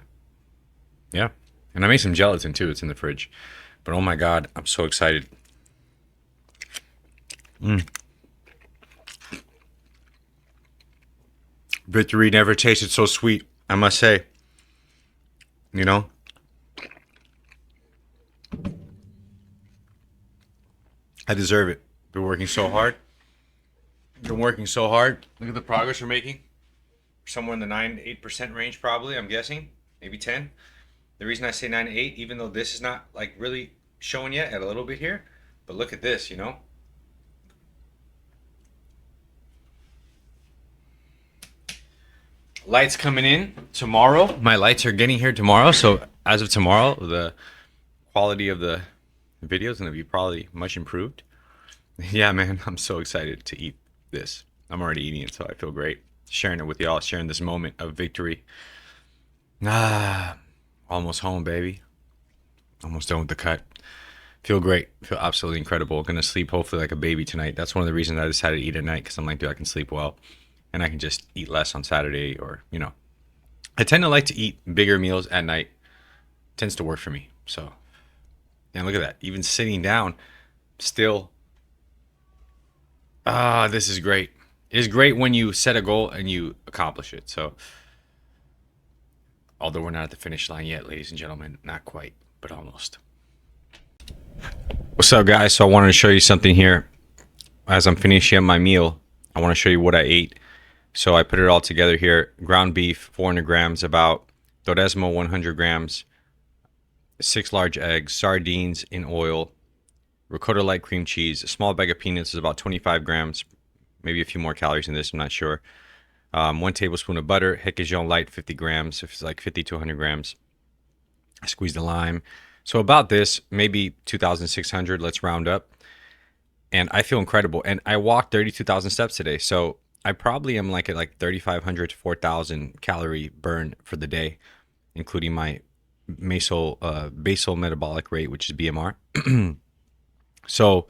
Yeah. And I made some gelatin too. It's in the fridge. But oh my God, I'm so excited. Victory never tasted so sweet, I must say. You know? I deserve it. Been working so hard. Look at the progress we're making. Somewhere in the 9-8% range, probably, I'm guessing. Maybe 10. The reason I say 9 to 8, even though this is not like really showing yet, at a little bit here. But look at this, you know? Lights coming in tomorrow. My lights are getting here tomorrow. So as of tomorrow, the quality of the video is going to be probably much improved. Yeah, man, I'm so excited to eat this. I'm already eating it, so I feel great. Sharing it with y'all, sharing this moment of victory. Almost home, baby. Almost done with the cut. Feel great. Feel absolutely incredible. Gonna sleep hopefully like a baby tonight. That's one of the reasons I decided to eat at night, because I'm like, dude, I can sleep well. And I can just eat less on Saturday, or, you know. I tend to like to eat bigger meals at night. Tends to work for me. So, and look at that. Even sitting down, still. This is great. It is great when you set a goal and you accomplish it. So, although we're not at the finish line yet, ladies and gentlemen, not quite, but almost. What's up, guys? So I wanted to show you something here. As I'm finishing up my meal, I want to show you what I ate. So I put it all together here. Ground beef, 400 grams, about torresmo, 100 grams, 6 large eggs, sardines in oil, ricotta light cream cheese, a small bag of peanuts is about 25 grams, maybe a few more calories in this, I'm not sure. 1 tablespoon of butter, Hequejon light, 50 grams, if it's like 50 to 100 grams. I squeezed the lime. So about this, maybe 2,600, let's round up. And I feel incredible. And I walked 32,000 steps today. So I probably am like at like 3,500 to 4,000 calorie burn for the day, including my basal metabolic rate, which is BMR. So,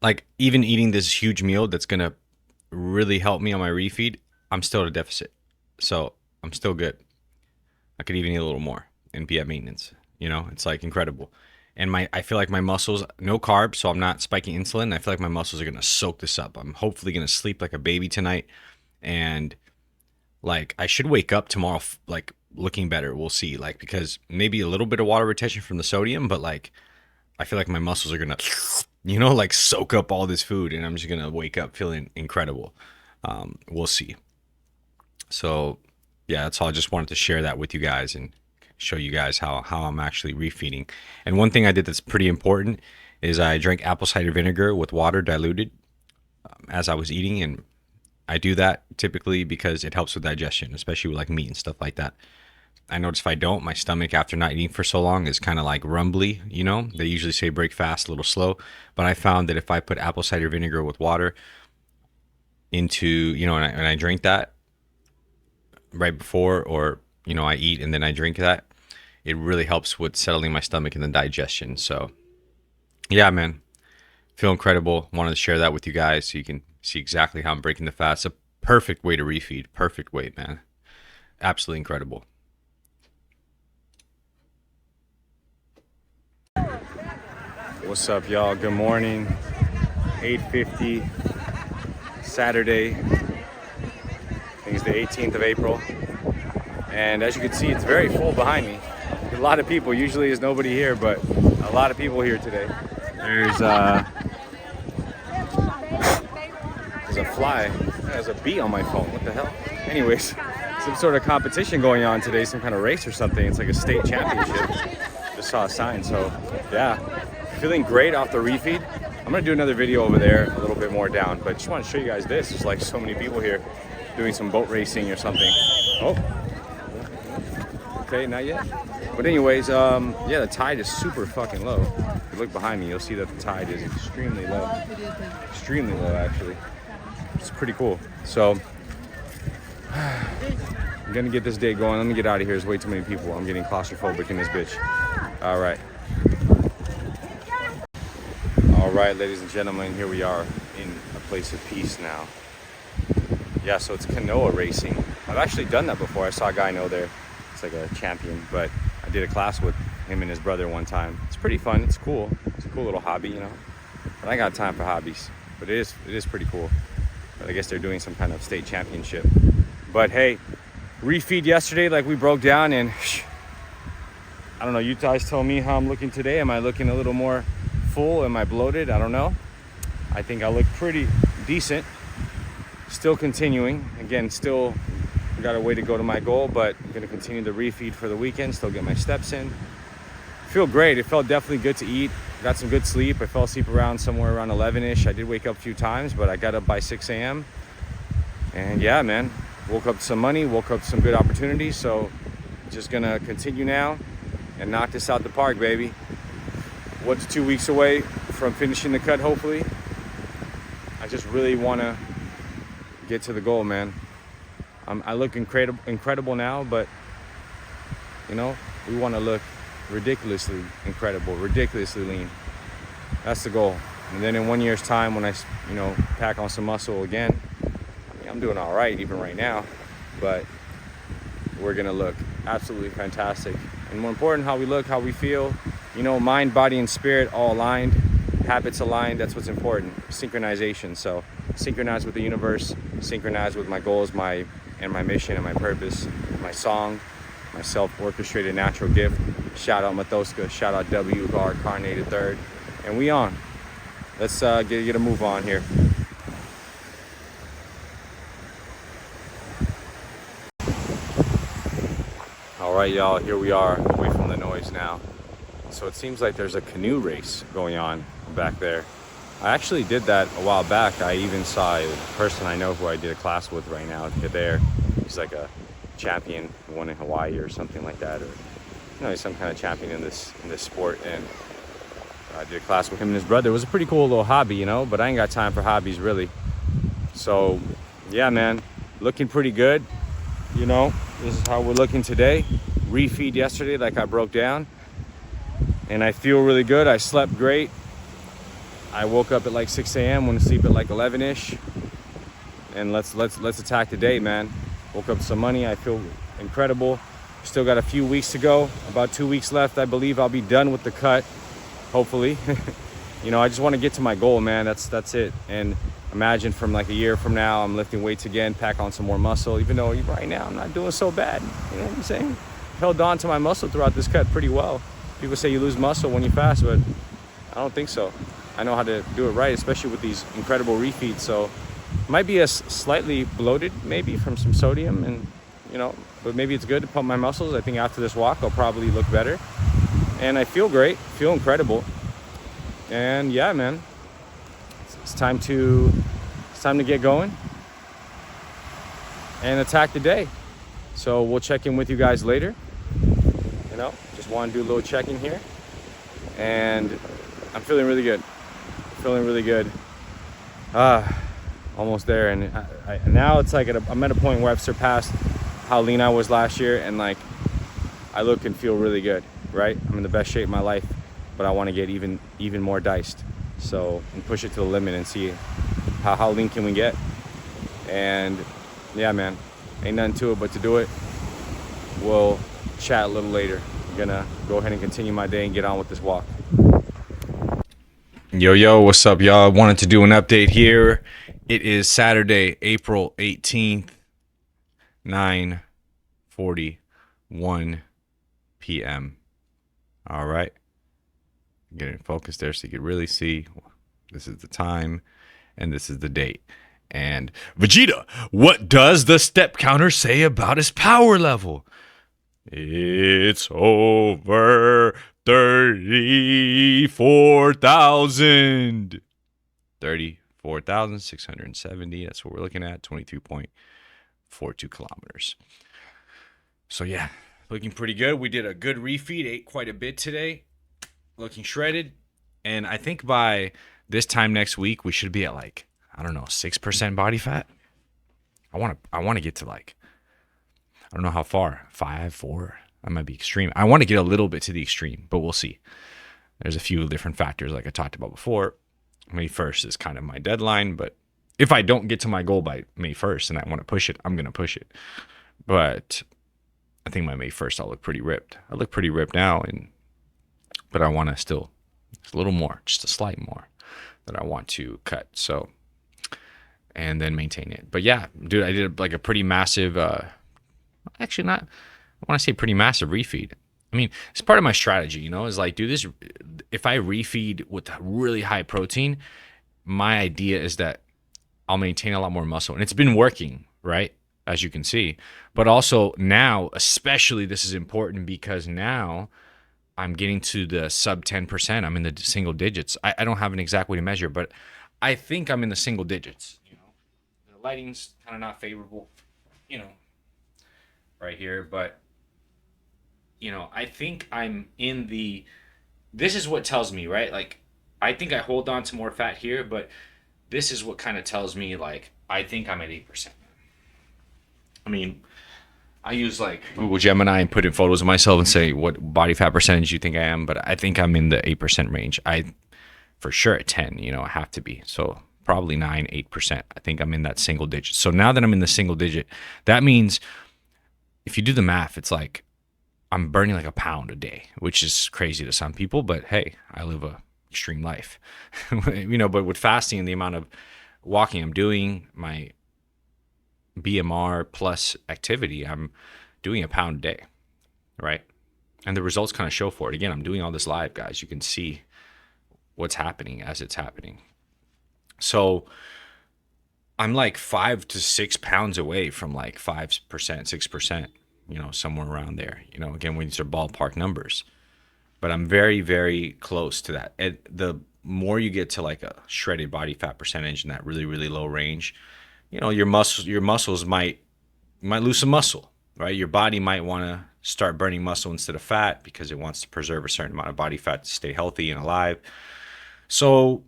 like, even eating this huge meal that's going to really help me on my refeed, I'm still at a deficit. So I'm still good. I could even eat a little more and be at maintenance. You know, it's like incredible. And I feel like my muscles, no carbs, so I'm not spiking insulin. I feel like my muscles are going to soak this up. I'm hopefully going to sleep like a baby tonight. And like, I should wake up tomorrow, like, looking better. We'll see. Like, because maybe a little bit of water retention from the sodium, but like, I feel like my muscles are going to, you know, like soak up all this food, and I'm just going to wake up feeling incredible. We'll see. So yeah, that's all. I just wanted to share that with you guys and show you guys how I'm actually refeeding. And one thing I did that's pretty important is I drank apple cider vinegar with water diluted as I was eating. And I do that typically because it helps with digestion, especially with like meat and stuff like that. I notice if I don't, my stomach after not eating for so long is kind of like rumbly, you know. They usually say break fast, a little slow. But I found that if I put apple cider vinegar with water into, you know, and I drink that right before, or, you know, I eat and then I drink that, it really helps with settling my stomach and the digestion. So yeah, man, feel incredible. Wanted to share that with you guys so you can see exactly how I'm breaking the fast. A perfect way to refeed. Perfect weight, man. Absolutely incredible. What's up, y'all? Good morning. 8:50, Saturday. I think it's the 18th of April. And as you can see, it's very full behind me. A lot of people. Usually there's nobody here, but a lot of people here today. There's a fly. There's a bee on my phone. What the hell? Anyways, some sort of competition going on today, some kind of race or something. It's like a state championship. Just saw a sign, so yeah. Feeling great off the refeed. I'm gonna do another video over there a little bit more down, but just want to show you guys this. There's like so many people here doing some boat racing or something. Oh, okay, not yet. But anyways, yeah, the tide is super fucking low. If you look behind me, you'll see that the tide is extremely low. Extremely low, actually. It's pretty cool. So, I'm gonna get this day going. Let me get out of here. There's way too many people. I'm getting claustrophobic in this bitch. All right. All right, ladies and gentlemen, here we are in a place of peace now. Yeah, so it's canoa racing. I've actually done that before. I saw a guy there. It's like a champion, but I did a class with him and his brother one time. It's pretty fun. It's cool. It's a cool little hobby, you know. But I got time for hobbies. But it is pretty cool. But I guess they're doing some kind of state championship. But hey, refeed yesterday, like we broke down, and I don't know. You guys tell me how I'm looking today. Am I looking a little more full? Am I bloated? I don't know. I think I look pretty decent. Still continuing. Again, still got a way to go to my goal, but I'm gonna continue the refeed for the weekend, still get my steps in. Feel great. It felt definitely good to eat. Got some good sleep. I fell asleep around somewhere around 11-ish. I did wake up a few times, but I got up by 6 a.m. And yeah, man, woke up to some money, woke up to some good opportunities. So just gonna continue now and knock this out the park, baby. What's 2 weeks away from finishing the cut, hopefully. I just really want to get to the goal, man. I look incredible now, but you know, we want to look ridiculously incredible, ridiculously lean. That's the goal. And then in 1 year's time, when I, you know, pack on some muscle again, I mean, I'm doing all right even right now, but we're gonna look absolutely fantastic. And more important, how we look, how we feel. You know, mind, body, and spirit all aligned, habits aligned. That's what's important. Synchronization. So synchronize with the universe, synchronize with my goals, my mission and my purpose, my song, my self-orchestrated natural gift. Shout out Mathoska, shout out WR Carnated Third, and we on. Let's get a move on here. All right, y'all, here we are, away from the noise now. So it seems like there's a canoe race going on back there. I actually did that a while back. I even saw a person I know who I did a class with right now there. He's like a champion, won in Hawaii or something like that, or you know, he's some kind of champion in this sport. And I did a class with him and his brother. It was a pretty cool little hobby, you know, but I ain't got time for hobbies really. So yeah, man, looking pretty good. You know, this is how we're looking today. Refeed yesterday, like I broke down, and I feel really good. I slept great. I woke up at like 6 a.m. went to sleep at like 11-ish, and let's attack the day, man. Woke up to some money. I feel incredible. Still got a few weeks to go. About 2 weeks left. I believe I'll be done with the cut, hopefully. You know, I just want to get to my goal, man. That's it. And imagine from like a year from now, I'm lifting weights again, pack on some more muscle, even though right now I'm not doing so bad. You know what I'm saying? Held on to my muscle throughout this cut pretty well. People say you lose muscle when you fast, but I don't think so. I know how to do it right, especially with these incredible refeeds. So might be a slightly bloated maybe from some sodium, and you know, but maybe it's good to pump my muscles. I think after this walk I'll probably look better, and I feel great, feel incredible. And yeah, man, it's time to get going and attack the day. So we'll check in with you guys later. You know, just want to do a little check-in here, and I'm feeling really good. Feeling really good. Almost there, and now it's like I'm at a point where I've surpassed how lean I was last year, and like I look and feel really good, right? I'm in the best shape of my life, but I want to get even more diced. So, and push it to the limit and see how lean can we get. And yeah, man, ain't nothing to it but to do it. We'll chat a little later. I'm gonna go ahead and continue my day and get on with this walk. Yo, what's up, y'all? I wanted to do an update here. It is Saturday, April 18th, 9:41 p.m. All right. Get it focused there so you can really see. This is the time and this is the date. And Vegeta, what does the step counter say about his power level? It's over 34,000. 34,670. That's what we're looking at. 22.42 kilometers. So yeah, looking pretty good. We did a good refeed, ate quite a bit today. Looking shredded. And I think by this time next week, we should be at like, I don't know, 6% body fat. I want to get to like, I don't know how far, 5, 4. That might be extreme. I want to get a little bit to the extreme, but we'll see. There's a few different factors like I talked about before. May 1st is kind of my deadline, but if I don't get to my goal by May 1st and I want to push it, I'm going to push it. But I think by May 1st, I'll look pretty ripped. I look pretty ripped now, but I want to still, a little more, just a slight more that I want to cut. So, and then maintain it. But yeah, dude, I did like a pretty massive, actually not, I want to say pretty massive refeed. I mean, it's part of my strategy, is like, do this. If I refeed with really high protein, my idea is that I'll maintain a lot more muscle. And it's been working, right? As you can see. But also now, especially this is important because now I'm getting to the sub 10%. I'm in the single digits. I don't have an exact way to measure, but I think I'm in the single digits. The lighting's kind of not favorable, right here, but I think I'm in the, this is what tells me, right? Like, I think I hold on to more fat here, but this is what kind of tells me, like, I think I'm at 8%. I mean, I use like Google Gemini and put in photos of myself and say what body fat percentage you think I am, but I think I'm in the 8% range. I, for sure at 10, I have to be. So probably 9, 8%. I think I'm in that single digit. So now that I'm in the single digit, that means if you do the math, it's like, I'm burning like a pound a day, which is crazy to some people, but hey, I live a extreme life, but with fasting and the amount of walking I'm doing, my BMR plus activity, I'm doing a pound a day, right? And the results kind of show for it. Again, I'm doing all this live, guys. You can see what's happening as it's happening. So I'm like 5 to 6 pounds away from like 5%, 6%. Somewhere around there. Again, these are ballpark numbers, but I'm very, very close to that. And the more you get to like a shredded body fat percentage in that really, really low range, your muscles might lose some muscle, right? Your body might want to start burning muscle instead of fat because it wants to preserve a certain amount of body fat to stay healthy and alive. So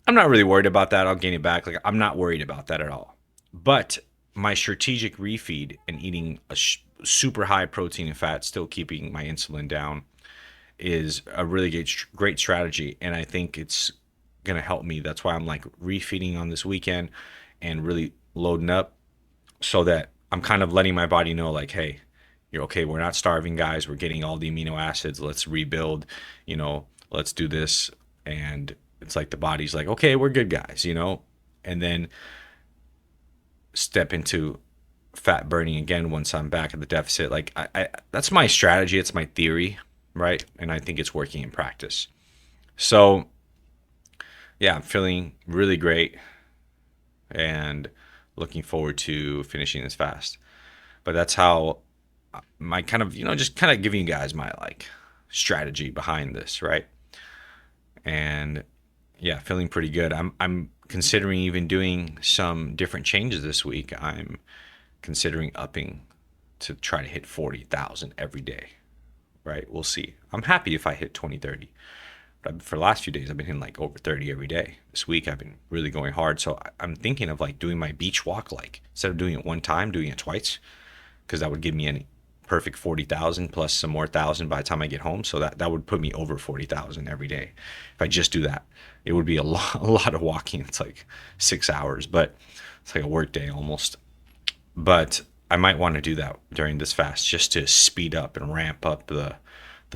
I'm not really worried about that. I'll gain it back. Like, I'm not worried about that at all. But my strategic refeed and eating a super high protein and fat, still keeping my insulin down, is a really great strategy. And I think it's going to help me. That's why I'm like refeeding on this weekend and really loading up so that I'm kind of letting my body know like, hey, you're okay. We're not starving, guys. We're getting all the amino acids. Let's rebuild, let's do this. And it's like the body's like, okay, we're good, guys, and then step into fat burning again once I'm back at the deficit. Like, I that's my strategy. It's my theory, right? And I think it's working in practice. So yeah, I'm feeling really great and looking forward to finishing this fast. But that's how my kind of, just kind of giving you guys my like strategy behind this, right? And yeah, feeling pretty good. I'm considering even doing some different changes this week. I'm considering upping to try to hit 40,000 every day, right? We'll see. I'm happy if I hit 20, 30. But for the last few days, I've been hitting like over 30 every day. This week, I've been really going hard. So I'm thinking of like doing my beach walk, like instead of doing it one time, doing it twice, because that would give me perfect 40,000 plus some more thousand by the time I get home. So that would put me over 40,000 every day if I just do that. It would be a lot of walking. It's like 6 hours, but it's like a work day almost. But I might want to do that during this fast just to speed up and ramp up the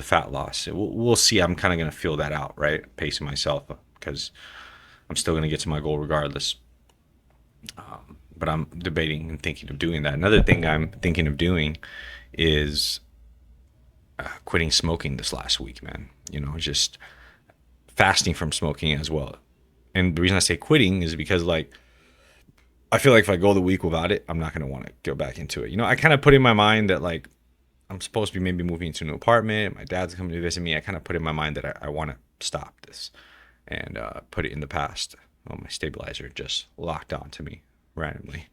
fat loss. We'll see. I'm kind of going to feel that out, right? Pacing myself because I'm still going to get to my goal regardless. But I'm debating and thinking of doing that. Another thing I'm thinking of doing is quitting smoking this last week, man. You know, just fasting from smoking as well. And the reason I say quitting is because, like, I feel like if I go the week without it, I'm not going to want to go back into it. You know, I kind of put in my mind that, like, I'm supposed to be maybe moving into a new apartment. My dad's coming to visit me. I kind of put in my mind that I want to stop this and put it in the past. Oh, my stabilizer just locked on to me randomly.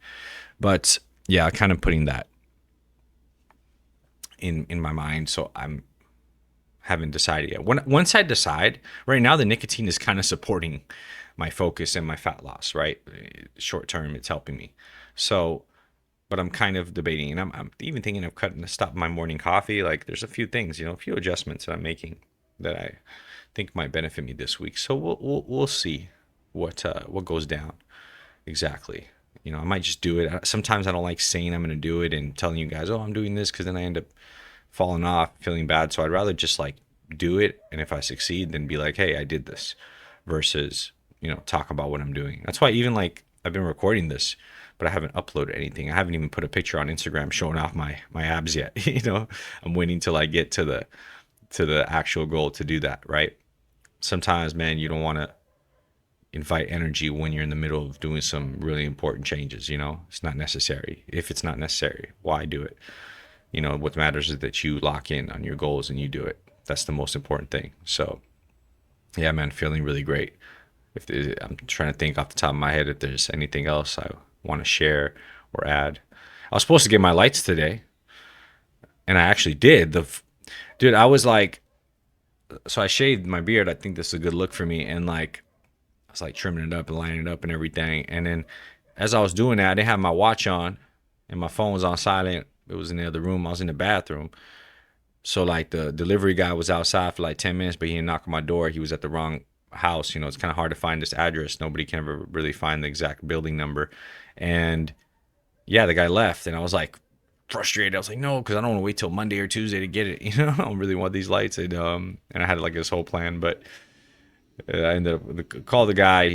But yeah, kind of putting that in my mind. So I'm haven't decided yet. Once I decide, right now the nicotine is kind of supporting my focus and my fat loss, right? Short term, it's helping me. So, but I'm kind of debating, and I'm even thinking of stop my morning coffee. Like, there's a few things, you know, a few adjustments that I'm making that I think might benefit me this week. So we'll see what goes down exactly. You know, I might just do it. Sometimes I don't like saying I'm going to do it and telling you guys, oh, I'm doing this, because then I end up falling off, feeling bad. So I'd rather just like do it, and if I succeed, then be like, hey, I did this, versus, you know, talk about what I'm doing. That's why even like I've been recording this, but I haven't uploaded anything. I haven't even put a picture on Instagram showing off my abs yet. You know, I'm waiting till I get to the actual goal to do that, right? Sometimes, man, you don't want to invite energy when you're in the middle of doing some really important changes. You know, it's not necessary. If it's not necessary, why do it? You know, what matters is that you lock in on your goals and you do it. That's the most important thing. So yeah, man, feeling really great. I'm trying to think off the top of my head if there's anything else I want to share or add. I was supposed to get my lights today, and I actually did. Dude, I was like, so I shaved my beard. I think this is a good look for me, and like I was like trimming it up and lining it up and everything. And then as I was doing that, I didn't have my watch on, and my phone was on silent. It was in the other room. I was in the bathroom. So like the delivery guy was outside for like 10 minutes, but he didn't knock on my door. He was at the wrong house. You know, it's kind of hard to find this address. Nobody can ever really find the exact building number. And yeah, the guy left, and I was like frustrated. I was like, no, because I don't want to wait till Monday or Tuesday to get it. You know, I don't really want these lights. And I had like this whole plan, but I ended up call the guy.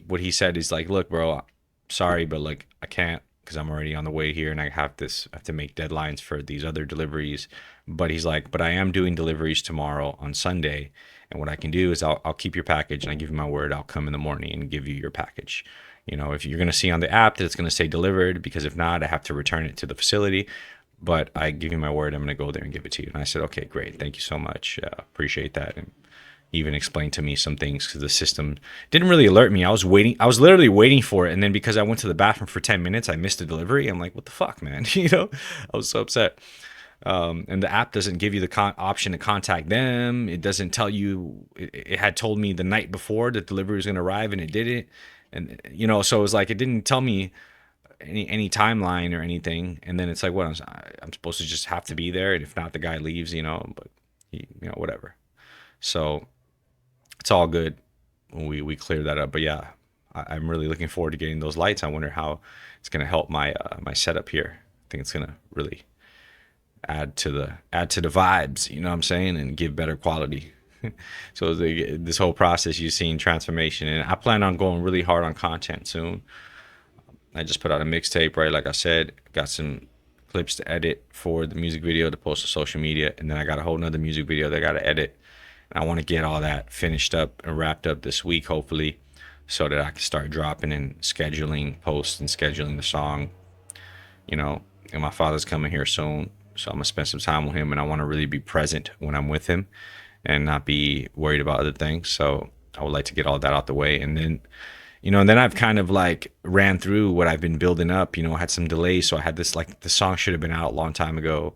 What he said is like, look, bro, sorry, but like I can't, because I'm already on the way here, and I have to make deadlines for these other deliveries. But he's like, but I am doing deliveries tomorrow on Sunday, and what I can do is I'll keep your package, and I give you my word, I'll come in the morning and give you your package. You know, if you're going to see on the app that it's going to say delivered, because if not, I have to return it to the facility. But I give you my word, I'm going to go there and give it to you. And I said, okay, great, thank you so much, appreciate that. And even explained to me some things, because the system didn't really alert me. I was literally waiting for it, and then because I went to the bathroom for 10 minutes, I missed the delivery. I'm like, what the fuck, man? You know, I was so upset. And the app doesn't give you the option to contact them. It doesn't tell you. It had told me the night before that delivery was going to arrive, and it didn't. And you know, so it was like it didn't tell me any timeline or anything. And then it's like, what, I'm supposed to just have to be there, and if not, the guy leaves. You know, but you know, whatever. So it's all good when we clear that up. But yeah, I'm really looking forward to getting those lights. I wonder how it's going to help my my setup here. I think it's going to really add to the vibes, you know what I'm saying, and give better quality. So this whole process, you've seen transformation, and I plan on going really hard on content soon. I just put out a mixtape, right? Like I said, got some clips to edit for the music video to post to social media, and then I got a whole nother music video that I got to edit. And I want to get all that finished up and wrapped up this week, hopefully, so that I can start dropping and scheduling posts and scheduling the song. You know, and my father's coming here soon, so I'm gonna spend some time with him, and I want to really be present when I'm with him and not be worried about other things. So I would like to get all that out the way. And then, you know, and then I've kind of like ran through what I've been building up. You know, I had some delays, so I had this, like, the song should have been out a long time ago.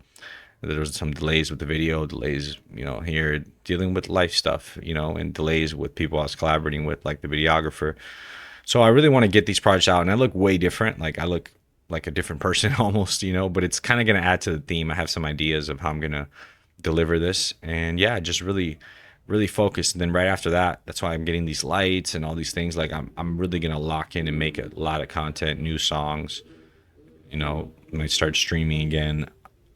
There was some delays with the video, delays, you know, here dealing with life stuff, you know, and delays with people I was collaborating with, like the videographer. So I really want to get these projects out, and I look way different. Like, I look like a different person almost, you know, but it's kind of going to add to the theme. I have some ideas of how I'm going to deliver this, and yeah, just really focused. And then right after that, that's why I'm getting these lights and all these things. Like I'm really going to lock in and make a lot of content, new songs, you know. Might start streaming again.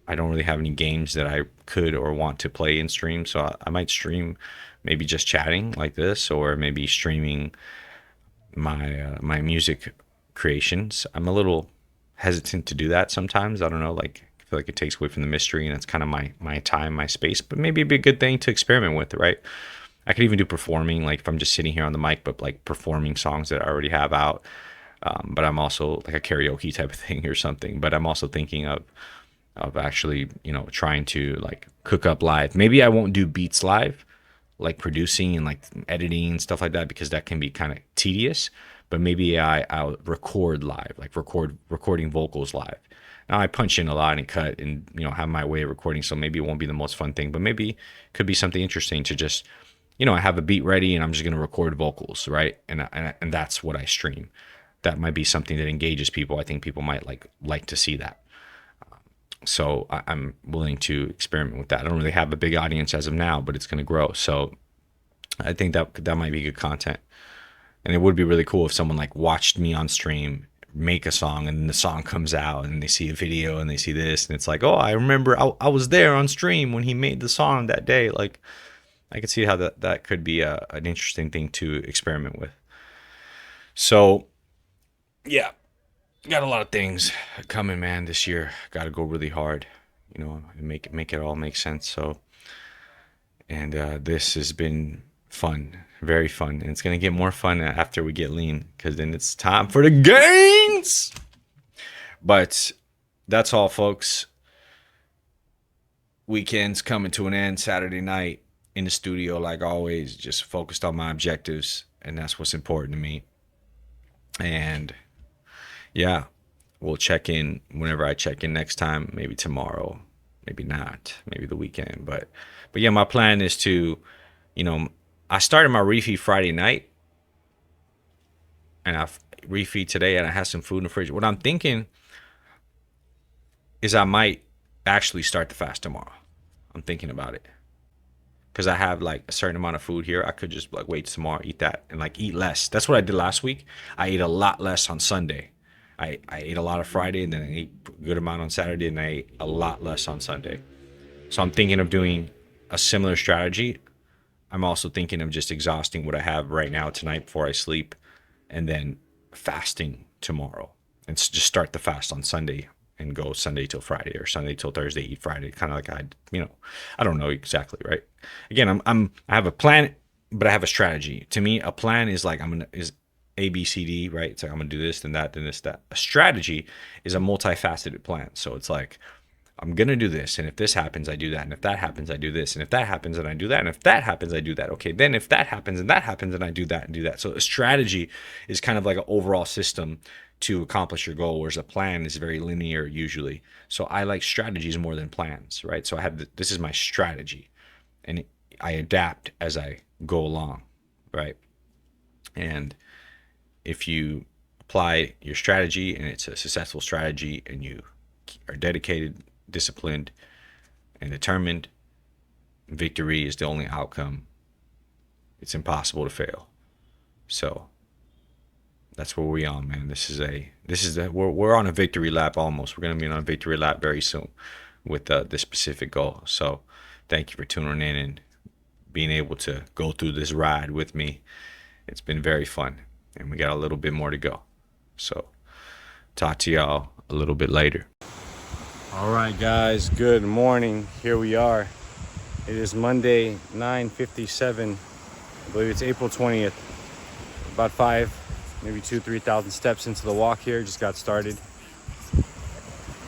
I don't really have any games that I could or want to play in stream, so I might stream maybe just chatting like this, or maybe streaming my music creations. I'm a little hesitant to do that sometimes. I don't know, like I feel like it takes away from the mystery, and it's kind of my time, my space. But maybe it'd be a good thing to experiment with, right? I could even do performing, like if I'm just sitting here on the mic, but like performing songs that I already have out. But I'm also like a karaoke type of thing or something. But I'm also thinking of actually, you know, trying to like cook up live. Maybe I won't do beats live, like producing and like editing and stuff like that, because that can be kind of tedious. But maybe I'll record live, like recording vocals live. Now I punch in a lot and cut and, you know, have my way of recording, so maybe it won't be the most fun thing, but maybe it could be something interesting to just, you know, I have a beat ready and I'm just gonna record vocals, right? And that's what I stream. That might be something that engages people. I think people might like to see that. So I'm willing to experiment with that. I don't really have a big audience as of now, but it's going to grow. So I think that might be good content. And it would be really cool if someone like watched me on stream make a song, and then the song comes out and they see a video and they see this, and it's like, oh, I remember I was there on stream when he made the song that day. Like, I could see how that could be an interesting thing to experiment with. So yeah, got a lot of things coming, man, this year. Got to go really hard, you know, and make it all make sense. So, and this has been fun, very fun, and it's gonna get more fun after we get lean, because then it's time for the gains. But that's all, folks. Weekend's coming to an end. Saturday night in the studio, like always, just focused on my objectives, and that's what's important to me. And yeah, we'll check in whenever I check in next time. Maybe tomorrow, maybe not, maybe the weekend. But yeah, my plan is to, you know, I started my refeed Friday night, and I refeed today, and I had some food in the fridge. What I'm thinking is I might actually start the fast tomorrow. I'm thinking about it, because I have like a certain amount of food here. I could just like wait tomorrow, eat that, and like eat less. That's what I did last week. I ate a lot less on Sunday. I ate a lot of Friday, and then I ate a good amount on Saturday, and I ate a lot less on Sunday. So I'm thinking of doing a similar strategy. I'm also thinking of just exhausting what I have right now tonight before I sleep, and then fasting tomorrow, and just start the fast on Sunday and go Sunday till Friday, or Sunday till Thursday, eat Friday, kind of like I don't know exactly, right? Again, I have a plan, but I have a strategy. To me, a plan is like is A, B, C, D, right? It's like I'm gonna do this, then that, then this, that. A strategy is a multifaceted plan. So it's like, I'm gonna do this, and if this happens, I do that, and if that happens, I do this, and if that happens, then I do that, and if that happens, I do that. Okay, then if that happens and that happens, then I do that and do that. So a strategy is kind of like an overall system to accomplish your goal, whereas a plan is very linear usually. So I like strategies more than plans, right? So I have this is my strategy, and I adapt as I go along, right? And if you apply your strategy and it's a successful strategy, and you are dedicated, disciplined, and determined, victory is the only outcome. It's impossible to fail. So that's where we are, man. We're on a victory lap almost. We're gonna be on a victory lap very soon with this specific goal. So thank you for tuning in and being able to go through this ride with me. It's been very fun, and we got a little bit more to go. So talk to y'all a little bit later. All right, guys, good morning. Here we are. It is Monday, 9:57. I believe it's April 20th. About 3,000 steps into the walk here. Just got started.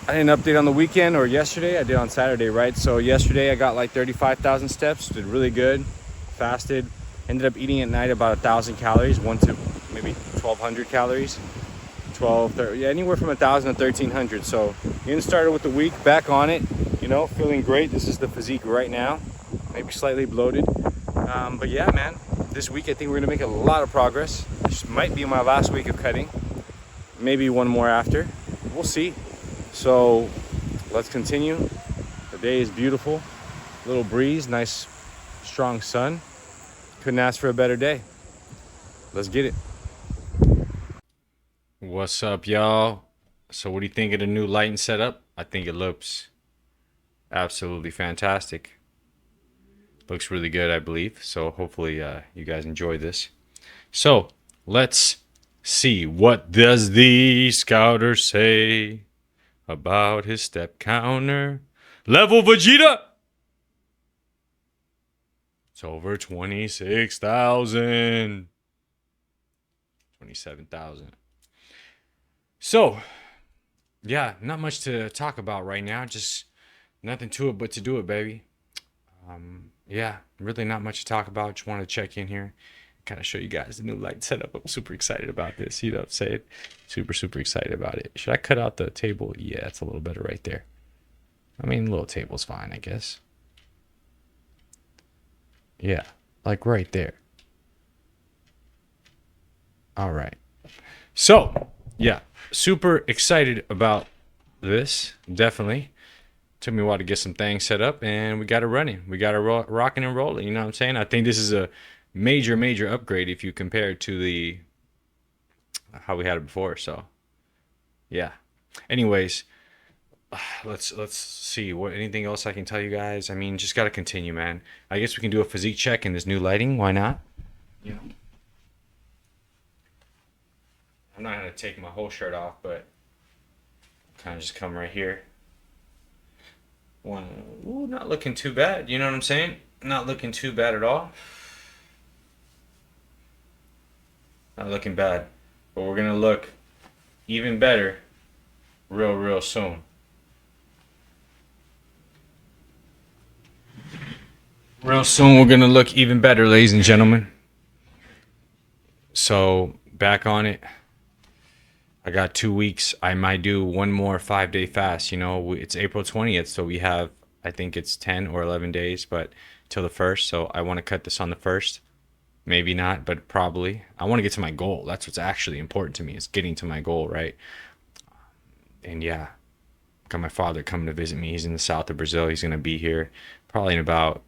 I didn't update on the weekend or yesterday. I did on Saturday, right? So yesterday I got like 35,000 steps. Did really good. Fasted. Ended up eating at night about 1,000 calories, 1 to maybe 1,200 calories. 12, 30, yeah, anywhere from 1,000 to 1,300. So getting started with the week, back on it, you know, feeling great. This is the physique right now, maybe slightly bloated. But yeah, man, this week I think we're gonna make a lot of progress. This might be my last week of cutting, maybe one more after. we'll see. So let's continue. The day is beautiful. Little breeze, nice strong sun. Couldn't ask for a better day. Let's get it. What's up, y'all? So what do you think of the new lighting setup? I think it looks absolutely fantastic. Looks really good, I believe. So hopefully you guys enjoy this. So let's see, what does the scouter say about his step counter? Level Vegeta! It's over 26,000. 27,000. So, yeah, not much to talk about right now. Just nothing to it but to do it, baby. Yeah, really not much to talk about. Just wanted to check in here, kind of show you guys the new light setup. I'm super excited about this. You know what I'm saying? Super excited about it. Should I cut out the table? Yeah, it's a little better right there. I mean, the little table's fine, I guess. Yeah, like right there. All right. So, yeah, super excited about this. Definitely. Took me a while to get some things set up, and we got it running. We got it rocking and rolling. You know what I'm saying? I think this is a major upgrade if you compare it to the how we had it before. So, yeah. Anyways, let's see what anything else I can tell you guys. I mean, just gotta continue, man. I guess we can do a physique check in this new lighting. Why not? You know, I'm not gonna take my whole shirt off, but kind of just come right here. One, ooh, not looking too bad. You know what I'm saying? Not looking too bad at all. Not looking bad, but we're gonna look even better real soon. Real soon we're gonna look even better, ladies and gentlemen. So back on it. I got 2 weeks. I might do one more 5-day fast. You know, it's April 20th, so we have, I think it's 10 or 11 days, but till the 1st. So I want to cut this on the 1st. Maybe not, but probably. I want to get to my goal. That's what's actually important to me, is getting to my goal, right? And yeah, got my father coming to visit me. He's in the south of Brazil. He's going to be here probably in about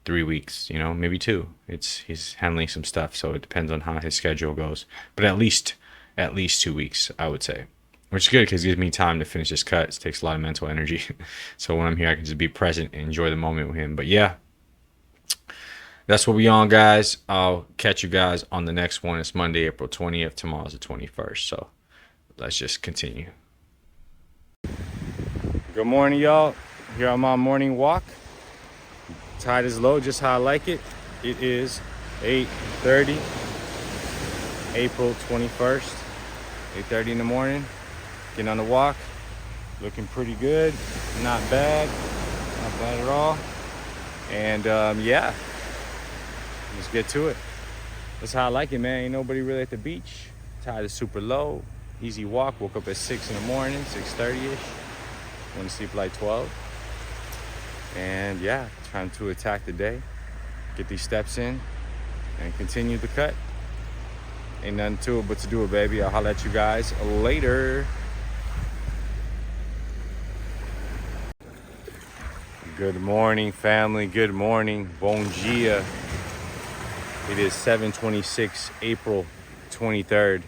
3 weeks, you know, maybe 2. He's handling some stuff, so it depends on how his schedule goes. But at least 2 weeks, I would say, which is good because it gives me time to finish this cut. It takes a lot of mental energy. So when I'm here, I can just be present and enjoy the moment with him. But yeah, that's what we on, guys. I'll catch you guys on the next one. It's Monday, April 20th. Tomorrow's the 21st. So let's just continue. Good morning, y'all. Here on my morning walk. Tide is low, just how I like it. It is 8:30, April 21st, 8:30 in the morning. Getting on the walk, looking pretty good. Not bad at all. And yeah, let's get to it. That's how I like it, man. Ain't nobody really at the beach. Tide is super low. Easy walk. Woke up at 6 in the morning, 6:30ish. Went to sleep like 12. And yeah, trying to attack the day, get these steps in, and continue the cut. Ain't nothing to it but to do it, baby. I'll holler at you guys later. Good morning, family. Good morning. Bom dia. It is 7:26, April 23rd.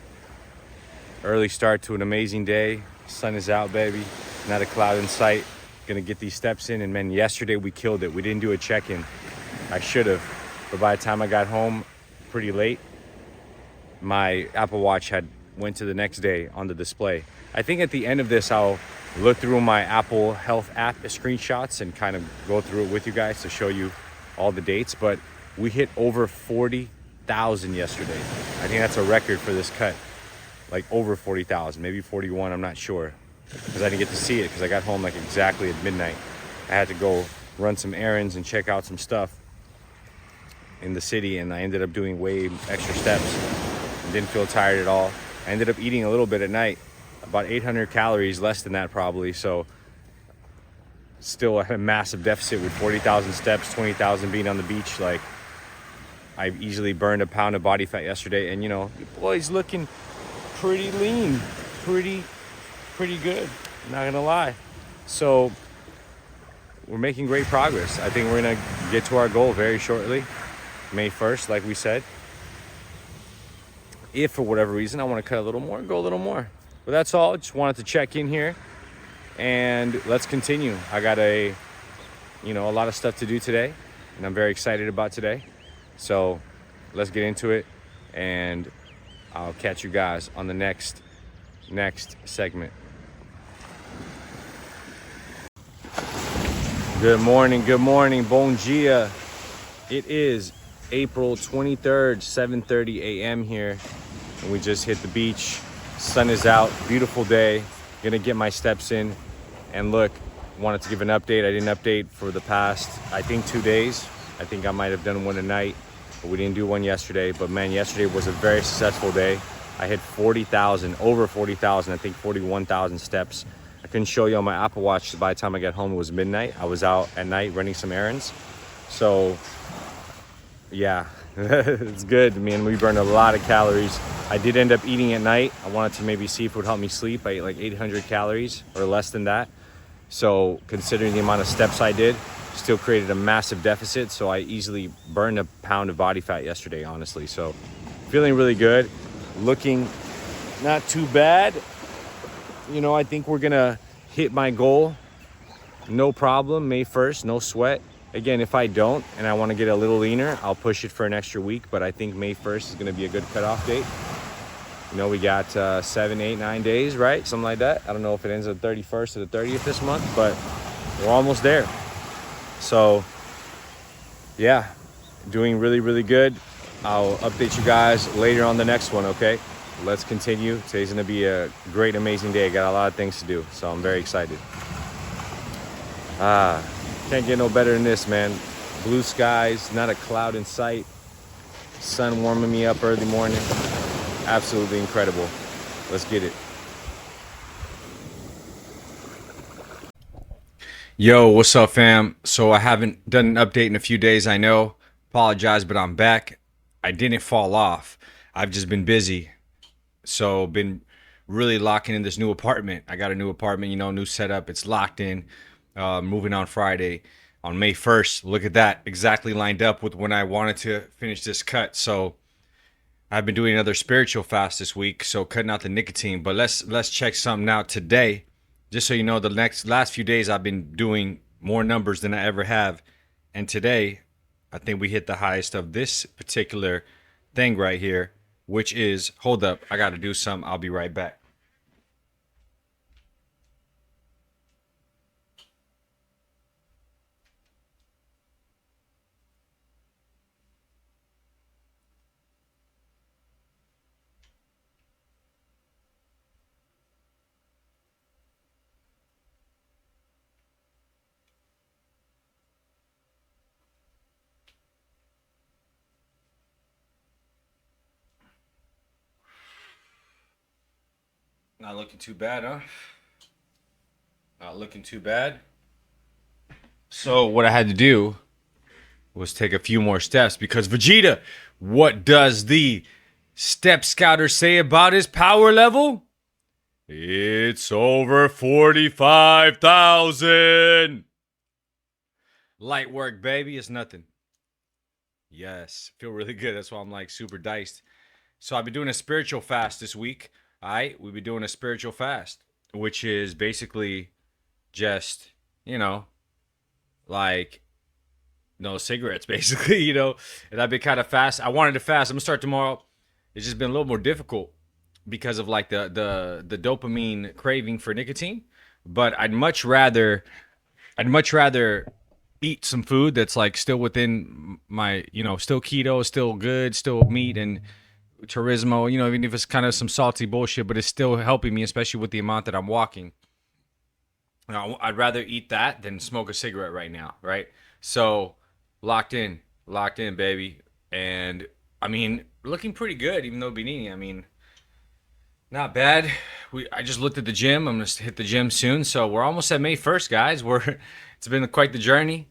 Early start to an amazing day. Sun is out, baby. Not a cloud in sight. Gonna get these steps in, and man, yesterday we killed it. We didn't do a check-in. I should have, but by the time I got home pretty late, my Apple Watch had went to the next day on the display. I think at the end of this, I'll look through my Apple Health app screenshots and kind of go through it with you guys to show you all the dates. But we hit over 40,000 yesterday. I think that's a record for this cut. Like over 40,000, maybe 41, I'm not sure. Because I didn't get to see it because I got home like exactly at midnight. I had to go run some errands and check out some stuff in the city, and I ended up doing way extra steps and didn't feel tired at all. I ended up eating a little bit at night, about 800 calories, less than that probably. So still I had a massive deficit with 40,000 steps, 20,000 being on the beach. Like, I easily burned a pound of body fat yesterday, and you know, your boy's looking pretty lean, pretty pretty good, not gonna lie. So we're making great progress. I think we're gonna get to our goal very shortly, May 1st, like we said. If for whatever reason I want to cut a little more, go a little more. But that's all. Just wanted to check in here, and let's continue. I got a lot of stuff to do today, and I'm very excited about today. So let's get into it, and I'll catch you guys on the next segment. Good morning, bon dia. It is April 23rd, 7:30 a.m. here, and we just hit the beach. Sun is out, beautiful day. Gonna get my steps in, and look, wanted to give an update. I didn't update for the past, I think, 2 days. I think I might have done one tonight, but we didn't do one yesterday. But man, yesterday was a very successful day. I hit 40,000, over 40,000, I think 41,000 steps. I couldn't show you on my Apple Watch. By the time I got home, it was midnight. I was out at night running some errands. So yeah, it's good. I mean, we burned a lot of calories. I did end up eating at night. I wanted to maybe see if it would help me sleep. I ate like 800 calories or less than that. So considering the amount of steps I did, still created a massive deficit. So I easily burned a pound of body fat yesterday, honestly. So feeling really good, looking not too bad. I think we're gonna hit my goal, no problem, May 1st, no sweat. Again, if I don't and I want to get a little leaner, I'll push it for an extra week, but I think May 1st is going to be a good cutoff date. We got 7, 8, 9 days, right? Something like that. I don't know if it ends at the 31st or the 30th this month, but we're almost there. So yeah, doing really, really good. I'll update you guys later on the next one, okay? Let's continue. Today's going to be a great, amazing day. I got a lot of things to do, so I'm very excited. Can't get no better than this, man. Blue skies, not a cloud in sight. Sun warming me up early morning. Absolutely incredible. Let's get it. Yo, what's up, fam? So I haven't done an update in a few days, I know. Apologize, but I'm back. I didn't fall off. I've just been busy. So been really locking in this new apartment. I got a new apartment, new setup. It's locked in. Moving on Friday on May 1st. Look at that. Exactly lined up with when I wanted to finish this cut. So I've been doing another spiritual fast this week. So cutting out the nicotine. But let's check something out today. Just so you know, the last few days I've been doing more numbers than I ever have. And today, I think we hit the highest of this particular thing right here, which is, hold up, I got to do something. I'll be right back. Not looking too bad, huh? Not looking too bad. So what I had to do was take a few more steps because Vegeta, what does the Step Scouter say about his power level? It's over 45,000. Light work, baby. It's nothing. Yes, feel really good. That's why I'm like super diced. So I've been doing a spiritual fast this week. All right, we've been doing a spiritual fast, which is basically just, like no cigarettes, basically, and I've been kind of fast. I wanted to fast. I'm gonna start tomorrow. It's just been a little more difficult because of like the dopamine craving for nicotine. But I'd much rather eat some food that's like still within my, still keto, still good, still meat and turismo, even if it's kind of some salty bullshit, but it's still helping me, especially with the amount that I'm walking. I'd rather eat that than smoke a cigarette right now, right? So locked in, baby. And I mean, looking pretty good, even though Benini, not bad. I just looked at the gym. I'm gonna hit the gym soon. So we're almost at May 1st, guys. It's been quite the journey,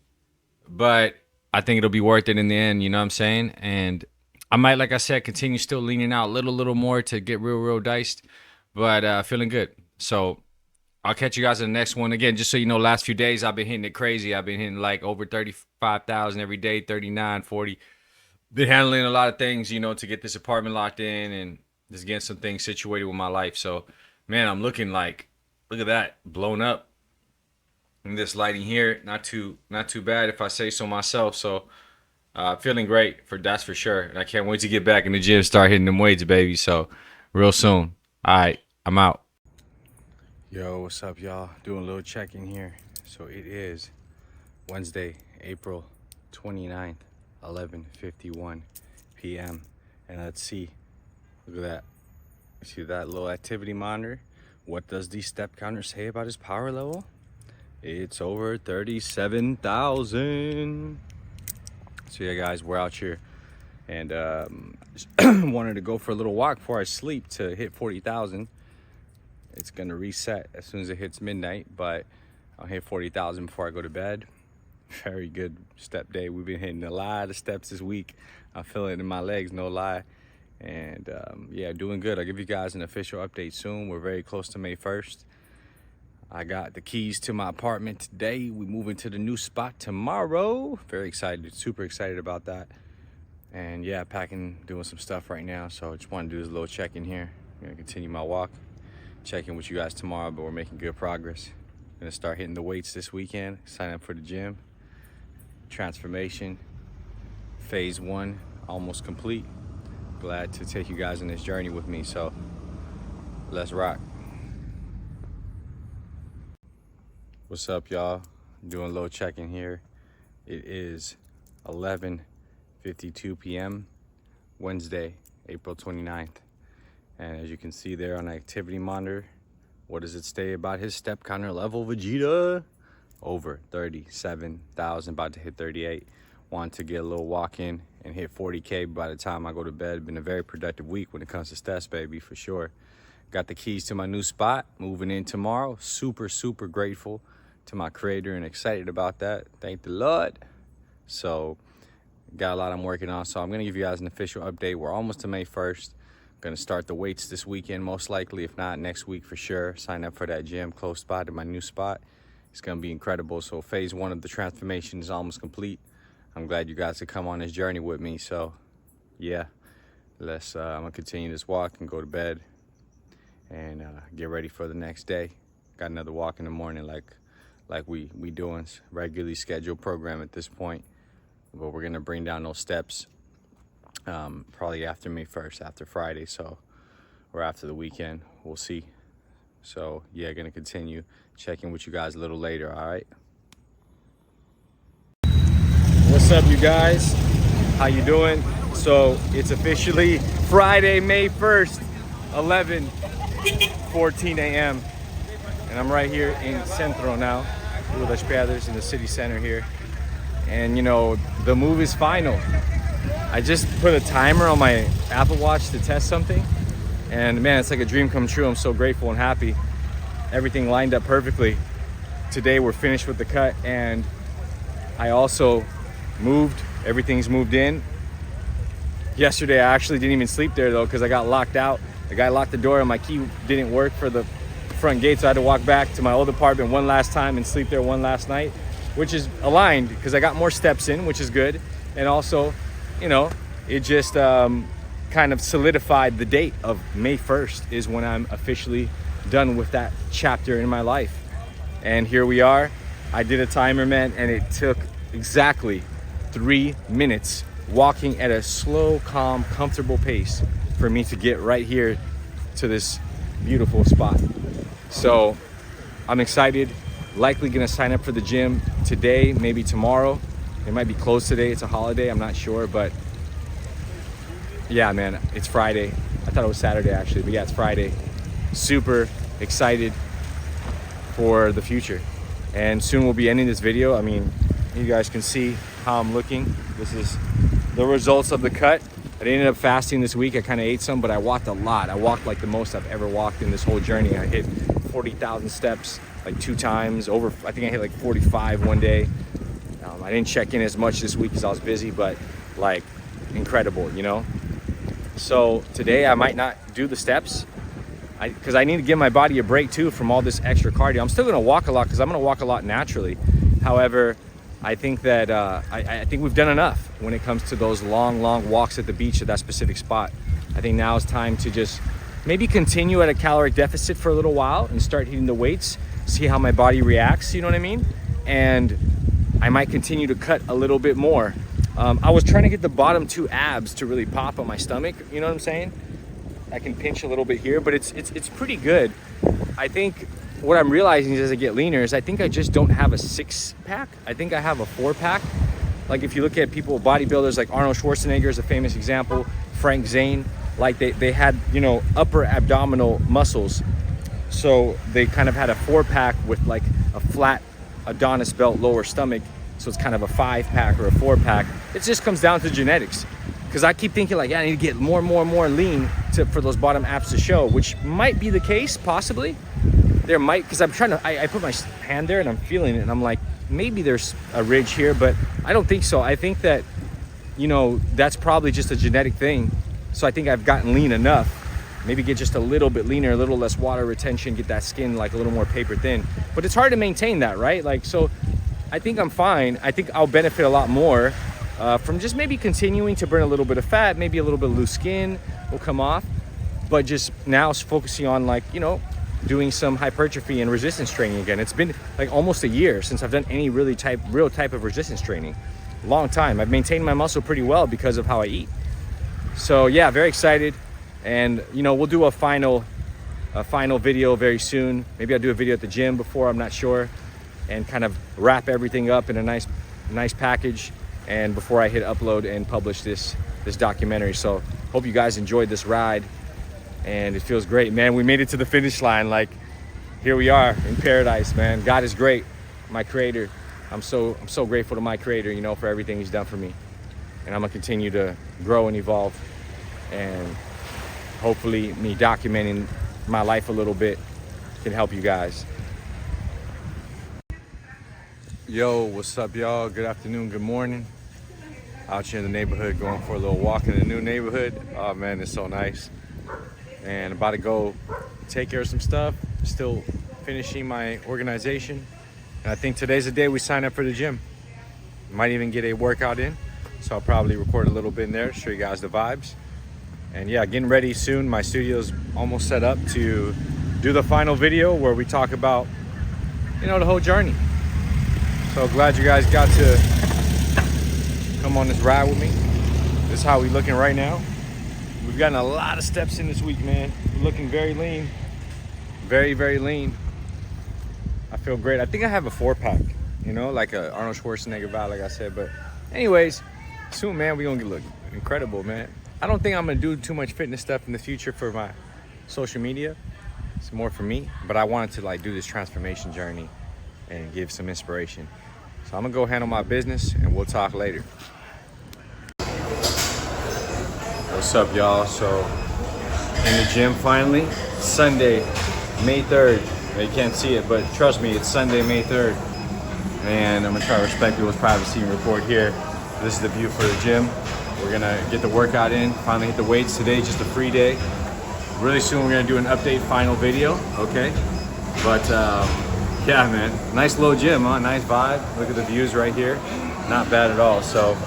but I think it'll be worth it in the end. You know what I'm saying? And I might, like I said, continue still leaning out a little more to get real diced, but feeling good. So I'll catch you guys in the next one. Again, just so you know, last few days I've been hitting it crazy. I've been hitting like over 35,000 every day, 39, 40. Been handling a lot of things, you know, to get this apartment locked in and just getting some things situated with my life. So, man, I'm looking like, look at that, blown up. And this lighting here, not too bad if I say so myself. So, feeling great, that's for sure. And I can't wait to get back in the gym, start hitting them weights, baby. So, real soon. All right, I'm out. Yo, what's up, y'all? Doing a little check-in here. So it is Wednesday, April 29th, 11:51 p.m. And let's see, look at that. See that little activity monitor? What does the step counter say about his power level? It's over 37,000. So yeah, guys, we're out here and wanted to go for a little walk before I sleep to hit 40,000. It's gonna reset as soon as it hits midnight, but I'll hit 40,000 before I go to bed. Very good step day. We've been hitting a lot of steps this week. I feel it in my legs, no lie. And yeah, doing good. I'll give you guys an official update soon. We're very close to May 1st. I got the keys to my apartment today. We move into the new spot tomorrow. Very excited, super excited about that. And yeah, packing, doing some stuff right now. So I just want to do this little check-in here. I'm gonna continue my walk. Check in with you guys tomorrow, but we're making good progress. Gonna start hitting the weights this weekend. Sign up for the gym. Transformation, phase 1, almost complete. Glad to take you guys on this journey with me, so let's rock. What's up, y'all? Doing a little check-in here. It is 11:52 p.m. Wednesday, April 29th. And as you can see there on the activity monitor, what does it say about his step counter level, Vegeta? Over 37,000, about to hit 38. Want to get a little walk in and hit 40K by the time I go to bed. Been a very productive week when it comes to steps, baby, for sure. Got the keys to my new spot, moving in tomorrow. Super, super grateful to my creator and excited about that. Thank the Lord. So, got a lot I'm working on. So I'm gonna give you guys an official update. We're almost to May 1st. Gonna start the weights this weekend, most likely, if not next week for sure. Sign up for that gym close by to my new spot. It's gonna be incredible. So phase 1 of the transformation is almost complete. I'm glad you guys could come on this journey with me. So yeah, I'm gonna continue this walk and go to bed and get ready for the next day. Got another walk in the morning like we doing. Regularly scheduled program at this point, but we're gonna bring down those steps probably after May 1st, after Friday, so, or after the weekend, we'll see. So yeah, gonna continue checking with you guys a little later. All right, what's up, you guys? How you doing? So it's officially Friday, May 1st, 11:14 a.m. and I'm right here in Centro now, Rio das Pedras, in the city center here. And you know, the move is final. I just put a timer on my Apple Watch to test something, and man, it's like a dream come true. I'm so grateful and happy. Everything lined up perfectly. Today we're finished with the cut, and I also moved. Everything's moved in. Yesterday I actually didn't even sleep there though, because I got locked out. The guy locked the door and my key didn't work for the front gate, so I had to walk back to my old apartment one last time and sleep there one last night, which is aligned because I got more steps in, which is good. And also, you know, it just kind of solidified the date of May 1st is when I'm officially done with that chapter in my life. And here we are. I did a timer, man, and it took exactly 3 minutes walking at a slow, calm, comfortable pace for me to get right here to this beautiful spot. So I'm excited. Likely gonna sign up for the gym today, maybe tomorrow. It might be closed today, it's a holiday, I'm not sure, but yeah, man, it's Friday. I thought it was Saturday actually, but yeah, it's Friday. Super excited for the future. And soon we'll be ending this video. I mean, you guys can see how I'm looking. This is the results of the cut. I ended up fasting this week. I kind of ate some, but I walked a lot. I walked like the most I've ever walked in this whole journey. I hit 40,000 steps like 2 times. I think I hit like 45 one day. I didn't check in as much this week because I was busy, but like incredible, you know? So today I might not do the steps. because I need to give my body a break too from all this extra cardio. I'm still gonna walk a lot because I'm gonna walk a lot naturally. However, I think that I think we've done enough when it comes to those long walks at the beach at that specific spot. I think now it's time to just maybe continue at a caloric deficit for a little while and start hitting the weights, see how my body reacts, you know what I mean? And I might continue to cut a little bit more. I was trying to get the bottom 2 abs to really pop on my stomach, you know what I'm saying? I can pinch a little bit here, but it's pretty good. I think what I'm realizing is as I get leaner is I think I just don't have a 6-pack. I think I have a 4-pack. Like if you look at people, bodybuilders like Arnold Schwarzenegger is a famous example, Frank Zane, like they had, you know, upper abdominal muscles. So they kind of had a 4-pack with like a flat Adonis belt lower stomach. So it's kind of a 5-pack or a 4-pack. It just comes down to genetics. Because I keep thinking like, yeah, I need to get more lean for those bottom abs to show, which might be the case, possibly. There might, because I'm trying to, I put my hand there and I'm feeling it and I'm like, maybe there's a ridge here, but I don't think so. I think that, you know, that's probably just a genetic thing. So I think I've gotten lean enough. Maybe get just a little bit leaner, a little less water retention, get that skin like a little more paper thin. But it's hard to maintain that, right? Like, so I think I'm fine. I think I'll benefit a lot more from just maybe continuing to burn a little bit of fat, maybe a little bit of loose skin will come off. But just now focusing on like, you know, doing some hypertrophy and resistance training again. It's been like almost a year since I've done any real type of resistance training. Long time. I've maintained my muscle pretty well because of how I eat. So yeah, very excited. And you know, we'll do a final video very soon. Maybe I'll do a video at the gym before, I'm not sure, and kind of wrap everything up in a nice package, and before I hit upload and publish this documentary. So hope you guys enjoyed this ride, and it feels great, man. We made it to the finish line. Like, here we are in paradise, man. God is great, my creator. I'm so grateful to my creator, you know, for everything he's done for me. And I'm gonna continue to grow and evolve, and hopefully me documenting my life a little bit can help you guys. Yo, what's up, y'all? Good afternoon, good morning. Out here in the neighborhood, going for a little walk in the new neighborhood. Oh man, it's so nice. And about to go take care of some stuff, still finishing my organization. And I think today's the day we sign up for the gym. Might even get a workout in. So I'll probably record a little bit in there, show you guys the vibes. And yeah, getting ready soon. My studio's almost set up to do the final video where we talk about, you know, the whole journey. So glad you guys got to come on this ride with me. This is how we looking right now. We've gotten a lot of steps in this week, man. We're looking very lean. Very, very lean. I feel great. I think I have a 4-pack, you know, like a Arnold Schwarzenegger vibe, like I said. But anyways, soon, man, we're gonna look incredible, man. I don't think I'm gonna do too much fitness stuff in the future for my social media. It's more for me, but I wanted to like do this transformation journey and give some inspiration. So I'm gonna go handle my business and we'll talk later. What's up, y'all? So in the gym finally, Sunday, May 3rd. You can't see it, but trust me, it's Sunday, May 3rd. And I'm gonna try to respect people's privacy and record here. This is the view for the gym. We're gonna get the workout in, finally hit the weights. Today's just a free day. Really soon we're gonna do an update final video, okay? But yeah, man, nice little gym, huh? Nice vibe. Look at the views right here. Not bad at all. So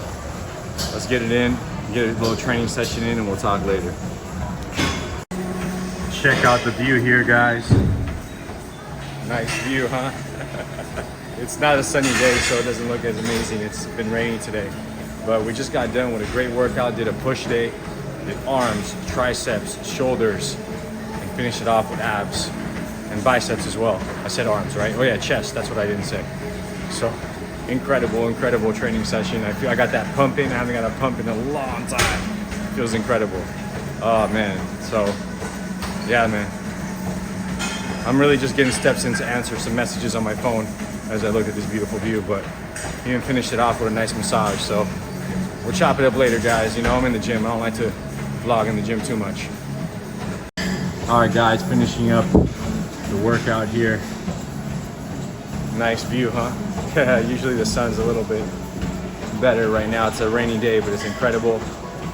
let's get it in, get a little training session in, and we'll talk later. Check out the view here, guys. Nice view, huh? It's not a sunny day, so it doesn't look as amazing. It's been raining today. But we just got done with a great workout, did a push day, did arms, triceps, shoulders, and finished it off with abs and biceps as well. I said arms, right? Oh yeah, chest, that's what I didn't say. So incredible training session. I feel I got that pump in. I haven't got a pump in a long time. Feels incredible. Oh man, so yeah, man. I'm really just getting steps in to answer some messages on my phone as I look at this beautiful view, but even finished it off with a nice massage. So we'll chop it up later, guys. You know, I'm in the gym. I don't like to vlog in the gym too much. All right, guys, finishing up the workout here. Nice view, huh? Usually the sun's a little bit better right now. It's a rainy day, but it's incredible.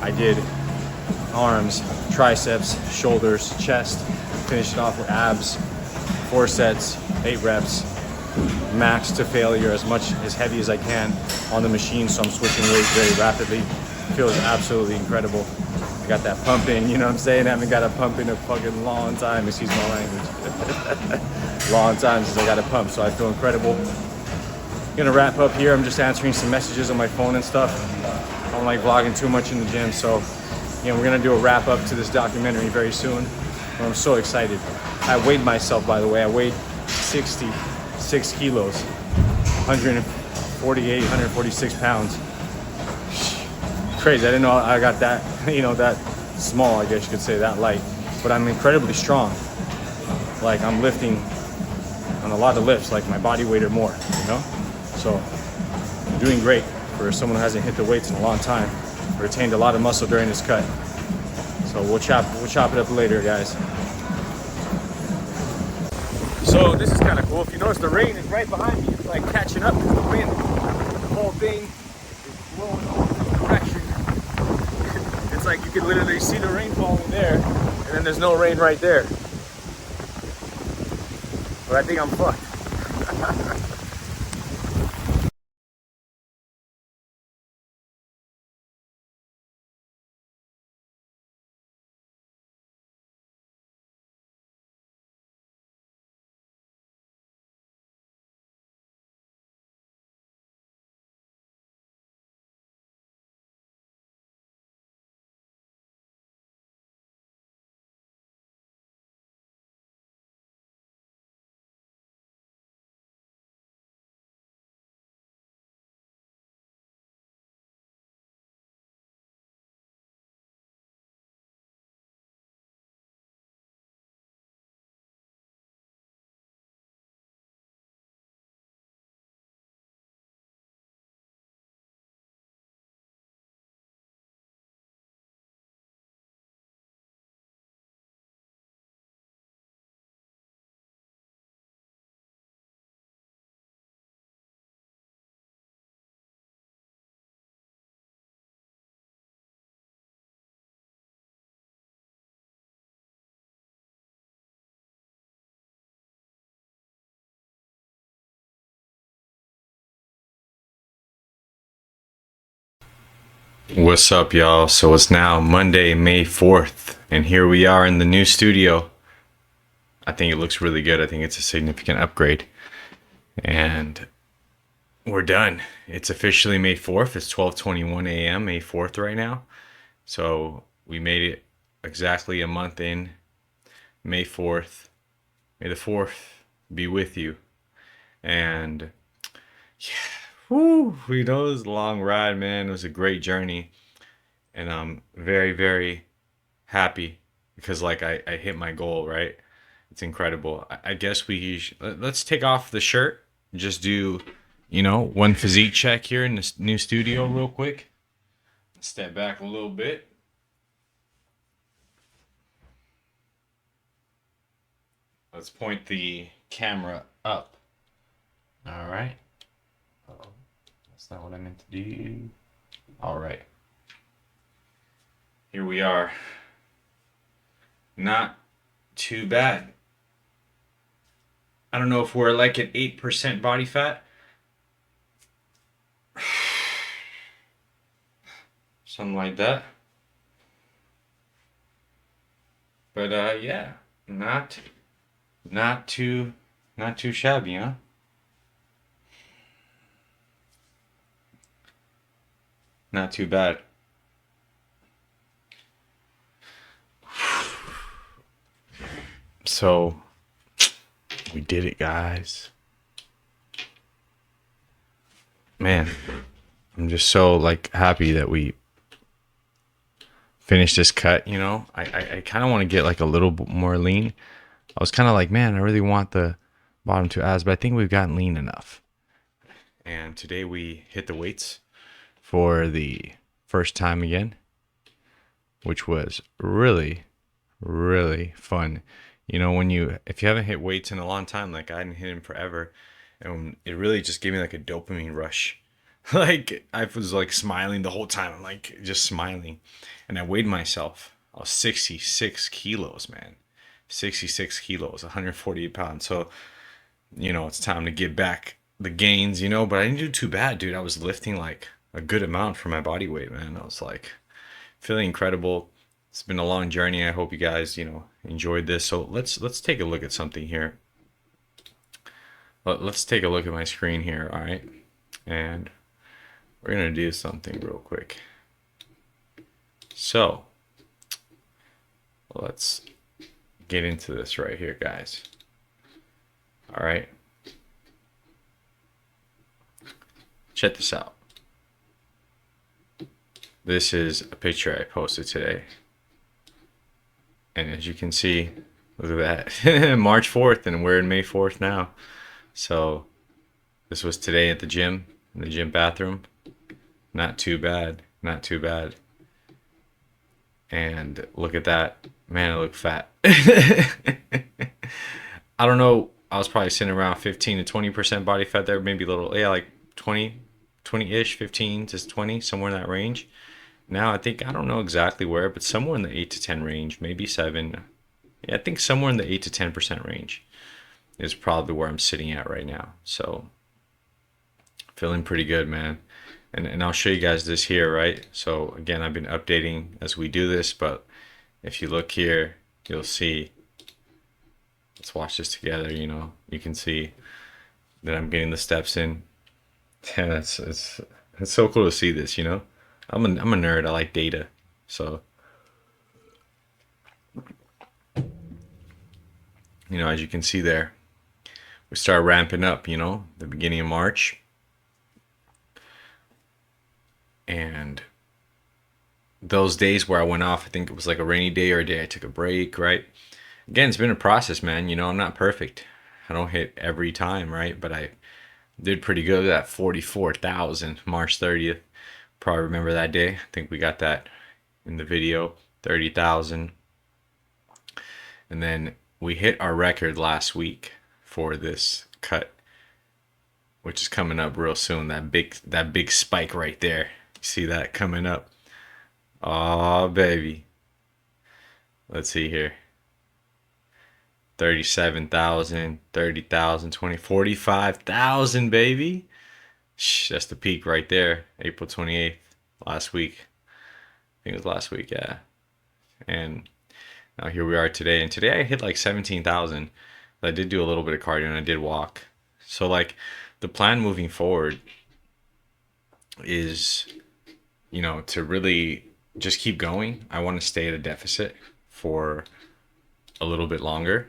I did arms, triceps, shoulders, chest. Finished it off with abs, 4 sets, 8 reps, max to failure, as heavy as I can on the machine. So I'm switching weights very rapidly. Feels absolutely incredible. I got that pump in, you know what I'm saying? I haven't got a pump in a fucking long time, excuse my language. Long time since I got a pump, so I feel incredible. Gonna wrap up here. I'm just answering some messages on my phone and stuff. I don't like vlogging too much in the gym, so yeah, we're gonna do a wrap up to this documentary very soon. I'm so excited. I weighed myself, by the way. I weighed 66 kilos, 148, 146 pounds. Crazy. I didn't know I got that, you know, that small, I guess you could say, that light. But I'm incredibly strong. Like, I'm lifting on a lot of lifts, like my body weight or more, you know? So, I'm doing great for someone who hasn't hit the weights in a long time. Retained a lot of muscle during this cut. So we'll chop it up later, guys. So this is kind of cool. If you notice, the rain is right behind me. It's like catching up with the wind. The whole thing is blowing all different directions. It's like you can literally see the rain falling there, and then there's no rain right there. But I think I'm fucked. What's up, y'all? So it's now Monday, May 4th, and here we are in the new studio. I think it looks really good. I think it's a significant upgrade. And we're done. It's officially May 4th. It's 12:21 a.m. May 4th right now. So we made it exactly a month in. May 4th. May the 4th be with you. And yeah. Whew, you know, it was a long ride, man. It was a great journey. And I'm very, very happy because, like, I hit my goal, right? It's incredible. I guess let's take off the shirt. Just do, you know, one physique check here in this new studio real quick. Step back a little bit. Let's point the camera up. All right. That's not what I meant to do. All right. Here we are. Not too bad. I don't know if we're like at 8% body fat. Something like that. But yeah, not too shabby, huh? Not too bad. So we did it, guys. Man, I'm just so like happy that we finished this cut, you know. I kind of want to get like a little bit more lean. I was kind of like, man, I really want the bottom two abs, but I think we've gotten lean enough. And today we hit the weights for the first time again, which was really, really fun. You know, if you haven't hit weights in a long time, like I hadn't hit them forever, and it really just gave me like a dopamine rush. Like I was like smiling the whole time. I'm like just smiling. And I weighed myself. I was 66 kilos, man. 66 kilos, 148 pounds. So, it's time to get back the gains, but I didn't do too bad, dude. I was lifting like a good amount for my body weight, man. I was like feeling incredible. It's been a long journey. I hope you guys, enjoyed this. So let's take a look at something here. Let's take a look at my screen here, all right? And we're gonna do something real quick. So let's get into this right here, guys. All right. Check this out. This is a picture I posted today. And as you can see, look at that. March 4th, and we're in May 4th now. So this was today at the gym, in the gym bathroom. Not too bad. Not too bad. And look at that. Man, I look fat. I don't know. I was probably sitting around 15 to 20% body fat there. Maybe a little, yeah, like 20-ish, 15 to 20, somewhere in that range. Now I think, I don't know exactly where, but somewhere in the 8 to 10 range, maybe 7. Yeah, I think somewhere in the 8 to 10% range is probably where I'm sitting at right now. So feeling pretty good, man. And I'll show you guys this here, right? So again, I've been updating as we do this, but if you look here, you'll see, let's watch this together, you can see that I'm getting the steps in. Yeah, it's so cool to see this, I'm a nerd. I like data. So, as you can see there, we start ramping up, the beginning of March. And those days where I went off, I think it was like a rainy day or a day I took a break, right? Again, it's been a process, man. I'm not perfect. I don't hit every time, right? But I did pretty good at 44,000 March 30th. Probably remember that day. I think we got that in the video, 30,000. And then we hit our record last week for this cut, which is coming up real soon. That big spike right there. You see that coming up? Oh, baby. Let's see here. 37,000, 30,000, 20, 45,000, baby. Shh, that's the peak right there. April 28th, last week. I think it was last week, yeah. And now here we are today. And today I hit like 17,000. I did do a little bit of cardio and I did walk. So like the plan moving forward is, to really just keep going. I want to stay at a deficit for a little bit longer.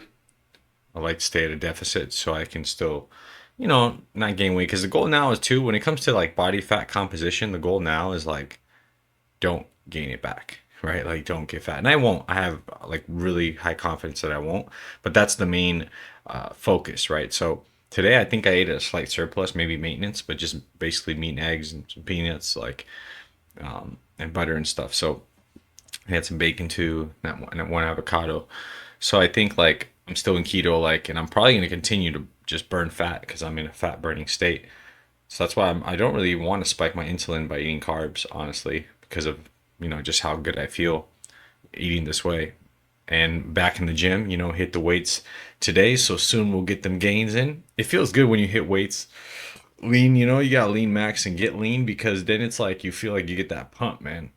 I like to stay at a deficit so I can still, not gain weight. Because the goal now is when it comes to like body fat composition, the goal now is like, don't gain it back, right? Like don't get fat. And I won't. I have like really high confidence that I won't. But that's the main focus, right? So today I think I ate a slight surplus, maybe maintenance, but just basically meat and eggs and some peanuts, like, and butter and stuff. So I had some bacon too, and one avocado. So I think like I'm still in keto, like, and I'm probably going to continue to just burn fat because I'm in a fat burning state. So that's why I don't really want to spike my insulin by eating carbs, honestly, because of, just how good I feel eating this way. And back in the gym, hit the weights today. So soon we'll get them gains in. It feels good when you hit weights lean, you got Leanmaxx and get lean, because then it's like you feel like you get that pump, man.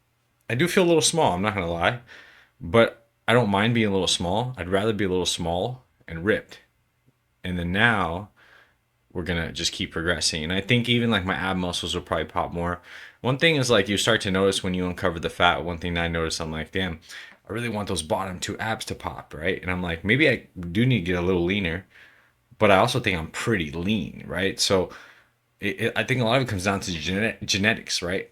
I do feel a little small, I'm not going to lie, but I don't mind being a little small. I'd rather be a little small and ripped. And then now we're going to just keep progressing. And I think even like my ab muscles will probably pop more. One thing is like you start to notice when you uncover the fat. One thing that I noticed, I'm like, damn, I really want those bottom 2 abs to pop, right? And I'm like, maybe I do need to get a little leaner, but I also think I'm pretty lean, right? So I think a lot of it comes down to genetics, right?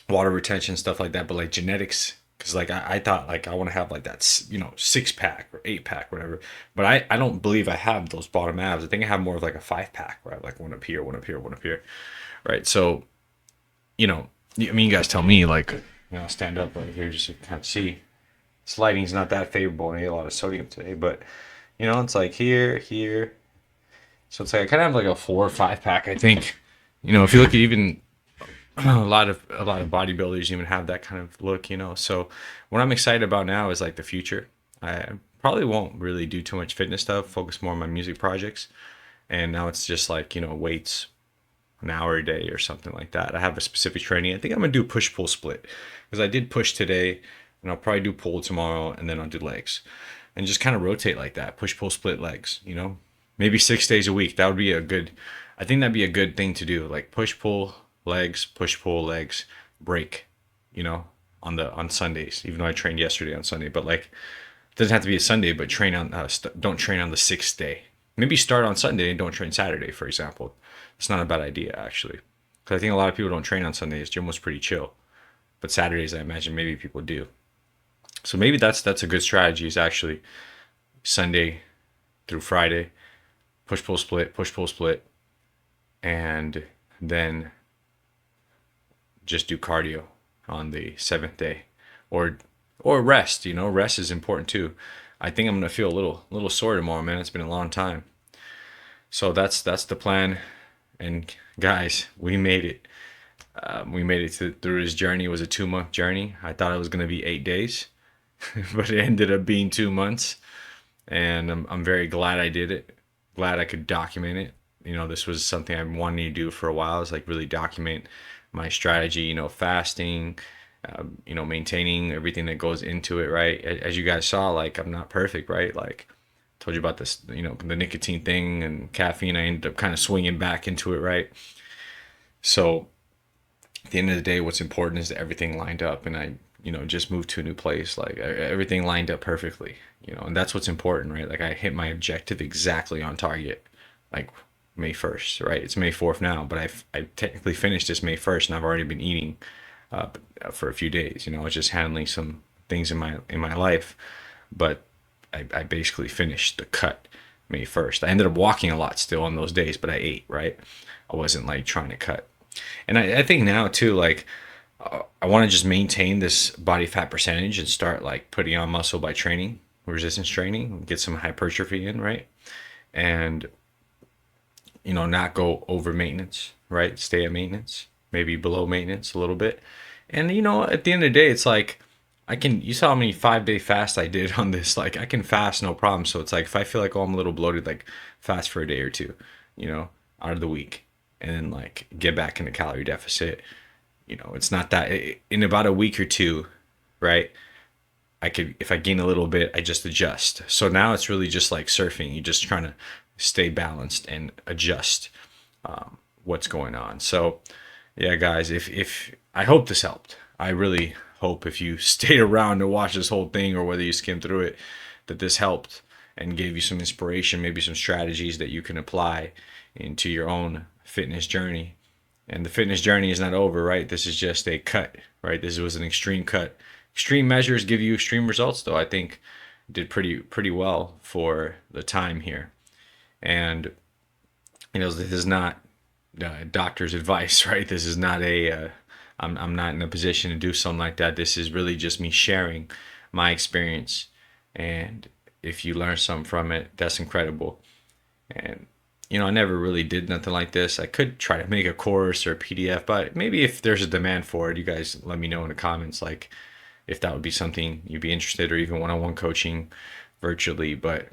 Water retention, stuff like that. But like genetics, because like I thought like I want to have like that 6-pack or 8-pack, whatever. But I don't believe I have those bottom abs. I think I have more of like a 5-pack, right? Like one up here, one up here, one up here, right? So you guys tell me, like, stand up right here just to kind of see. This lighting's not that favorable, and I ate a lot of sodium today, but it's like here. So it's like I kind of have like a 4 or 5-pack, I think, if you look at even a lot of bodybuilders even have that kind of look, So what I'm excited about now is like the future. I probably won't really do too much fitness stuff, focus more on my music projects. And now it's just like, weights an hour a day or something like that. I have a specific training. I think I'm gonna do push pull split because I did push today, and I'll probably do pull tomorrow, and then I'll do legs, and just kind of rotate like that. Push pull split legs. Maybe 6 days a week. That would be a good. I think that'd be a good thing to do. Like push pull legs, break. On Sundays. Even though I trained yesterday on Sunday, but like it doesn't have to be a Sunday, but don't train on the 6th day. Maybe start on Sunday and don't train Saturday, for example. It's not a bad idea, actually. Because I think a lot of people don't train on Sundays. Gym was pretty chill. But Saturdays, I imagine maybe people do. So maybe that's a good strategy is actually Sunday through Friday, push, pull, split, and then just do cardio on the 7th day. Or rest, rest is important too. I think I'm gonna feel a little sore tomorrow, man. It's been a long time. So that's the plan. And guys, we made it. We made it through this journey. It was a 2-month journey. I thought it was going to be 8 days, but it ended up being 2 months. And I'm very glad I did it. Glad I could document it. This was something I wanted to do for a while. Is like really document my strategy. Fasting. Maintaining everything that goes into it. Right. As you guys saw, like I'm not perfect. Right. Like told you about this. The nicotine thing and caffeine. I ended up kind of swinging back into it. Right. So at the end of the day, what's important is that everything lined up, and I, just moved to a new place. Like everything lined up perfectly, and that's what's important, right? Like I hit my objective exactly on target, like May 1st, right? It's May 4th now, but I technically finished this May 1st, and I've already been eating for a few days. I was just handling some things in my life, but I basically finished the cut May 1st. I ended up walking a lot still on those days, but I ate, right? I wasn't like trying to cut. And I think now too, like I want to just maintain this body fat percentage and start like putting on muscle by training, resistance training, get some hypertrophy in, right? And not go over maintenance, right? Stay at maintenance, maybe below maintenance a little bit. And at the end of the day, it's like you saw how many 5-day fasts I did on this. Like I can fast no problem. So it's like if I feel like, oh, I'm a little bloated, like fast for a day or two, out of the week, and then like get back into calorie deficit. It's not that in about a week or two, right? If I gain a little bit, I just adjust. So now it's really just like surfing. You're just trying to stay balanced and adjust what's going on. So yeah, guys, if I hope this helped. I really hope if you stayed around to watch this whole thing, or whether you skimmed through it, that this helped and gave you some inspiration, maybe some strategies that you can apply into your own fitness journey. And the fitness journey is not over, right? This is just a cut, right? This was an extreme cut. Extreme measures give you extreme results, though. I think did pretty well for the time here. And this is not doctor's advice, right? This is not I'm not in a position to do something like that. This is really just me sharing my experience. And if you learn something from it, that's incredible. And I never really did nothing like this. I could try to make a course or a PDF, but maybe if there's a demand for it, you guys let me know in the comments, like if that would be something you'd be interested, or even one-on-one coaching virtually. But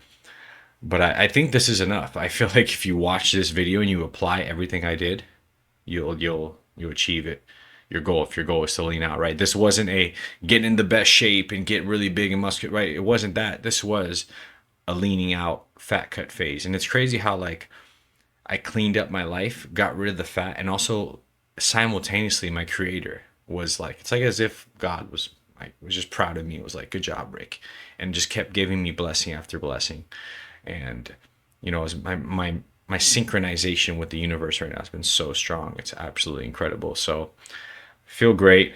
I think this is enough. I feel like if you watch this video and you apply everything I did, you'll achieve it. Your goal, if your goal is to lean out, right? This wasn't a get in the best shape and get really big and muscular, right? It wasn't that. This was a leaning out fat cut phase. And it's crazy how like I cleaned up my life, got rid of the fat, and also simultaneously my creator was like, it's like as if God was just proud of me. It was like, good job, Rick, and just kept giving me blessing after blessing. And it was my synchronization with the universe right now has been so strong. It's absolutely incredible. So I feel great.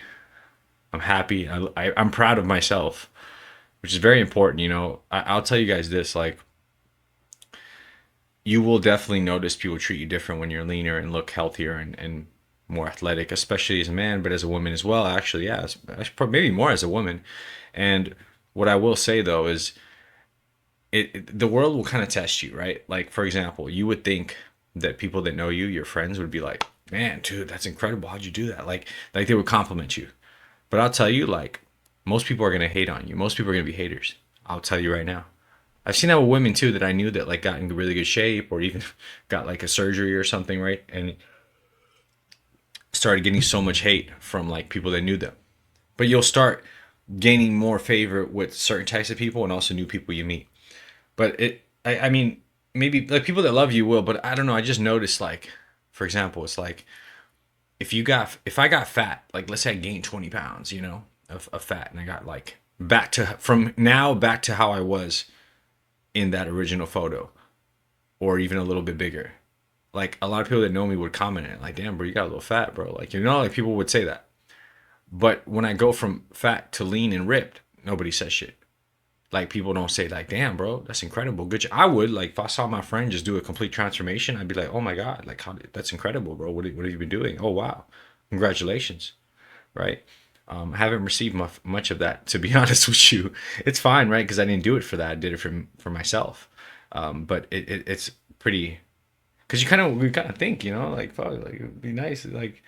I'm happy. I'm proud of myself, which is very important. I'll tell you guys this, like, you will definitely notice people treat you different when you're leaner and look healthier and more athletic, especially as a man, but as a woman as well. Actually, yeah, maybe more as a woman. And what I will say though is the world will kind of test you, right? Like, for example, you would think that people that know you, your friends, would be like, man, dude, that's incredible. How'd you do that? Like they would compliment you. But I'll tell you, like, most people are gonna hate on you. Most people are gonna be haters. I'll tell you right now. I've seen that with women too that I knew that like got in really good shape or even got like a surgery or something, right? And started getting so much hate from like people that knew them. But you'll start gaining more favor with certain types of people and also new people you meet. But I mean, maybe like people that love you will, but I don't know. I just noticed like, for example, it's like if I got fat, like let's say I gained 20 pounds, you know, of fat, and I got like back to how I was in that original photo, or even a little bit bigger. Like a lot of people that know me would comment it, like, "Damn, bro, you got a little fat, bro." Like, you know, like people would say that. But when I go from fat to lean and ripped, nobody says shit. Like people don't say like, "Damn, bro, that's incredible. Good job." I would like if I saw my friend just do a complete transformation, I'd be like, "Oh my god, like that's incredible, bro. What have you been doing? Oh wow, congratulations." Right? I haven't received much of that, to be honest with you. It's fine, right? Because I didn't do it for that. I did it for myself. But it's pretty because we kind of think, you know, like fuck, like it'd be nice, like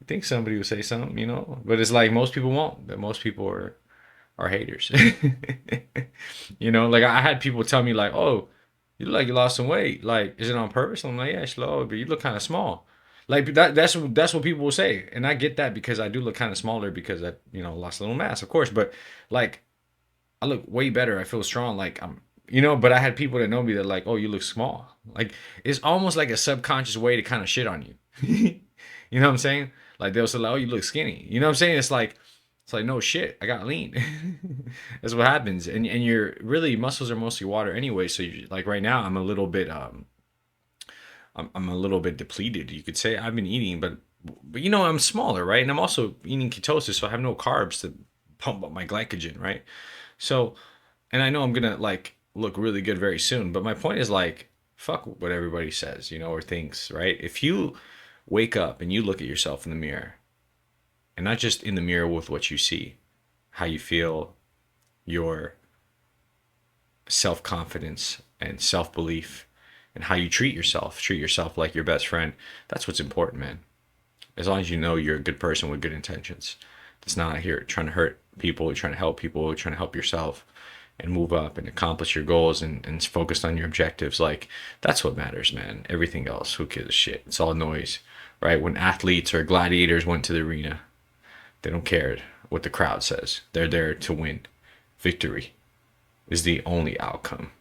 you think somebody would say something, you know, but it's like most people won't. That most people are haters. You know, like I had people tell me like, "Oh, you look like you lost some weight. Like, is it on purpose?" I'm like, "Yeah, slow, but you look kind of small." Like that's what people will say, and I get that because I do look kind of smaller because I lost a little mass, of course. But like I look way better. I feel strong. Like I'm, you know. But I had people that know me that like, "Oh, you look small." Like it's almost like a subconscious way to kind of shit on you. You know what I'm saying? Like they'll say, like, "Oh, you look skinny." You know what I'm saying? It's like no shit. I got lean. That's what happens. And you're really muscles are mostly water anyway. So you like right now I'm a little bit I'm a little bit depleted. You could say I've been eating, but you know I'm smaller, right? And I'm also eating ketosis, so I have no carbs to pump up my glycogen, right? So, and I know I'm gonna like look really good very soon. But my point is like, fuck what everybody says, you know, or thinks, right? If you wake up and you look at yourself in the mirror, and not just in the mirror with what you see, how you feel, your self confidence and self belief, and how you treat yourself like your best friend. That's what's important, man. As long as you know you're a good person with good intentions. It's not here trying to hurt people, you're trying to help people, you're trying to help yourself and move up and accomplish your goals and focused on your objectives. Like that's what matters, man. Everything else, who gives a shit? It's all noise, right? When athletes or gladiators went to the arena, they don't care what the crowd says. They're there to win. Victory is the only outcome.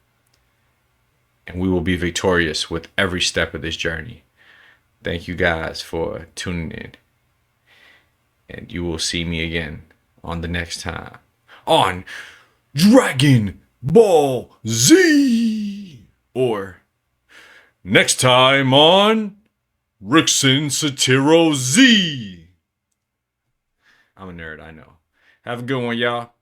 And we will be victorious with every step of this journey. Thank you guys for tuning in. And you will see me again on the next time on Dragon Ball Z. Or next time on Rickson Satiro Z. I'm a nerd, I know. Have a good one, y'all.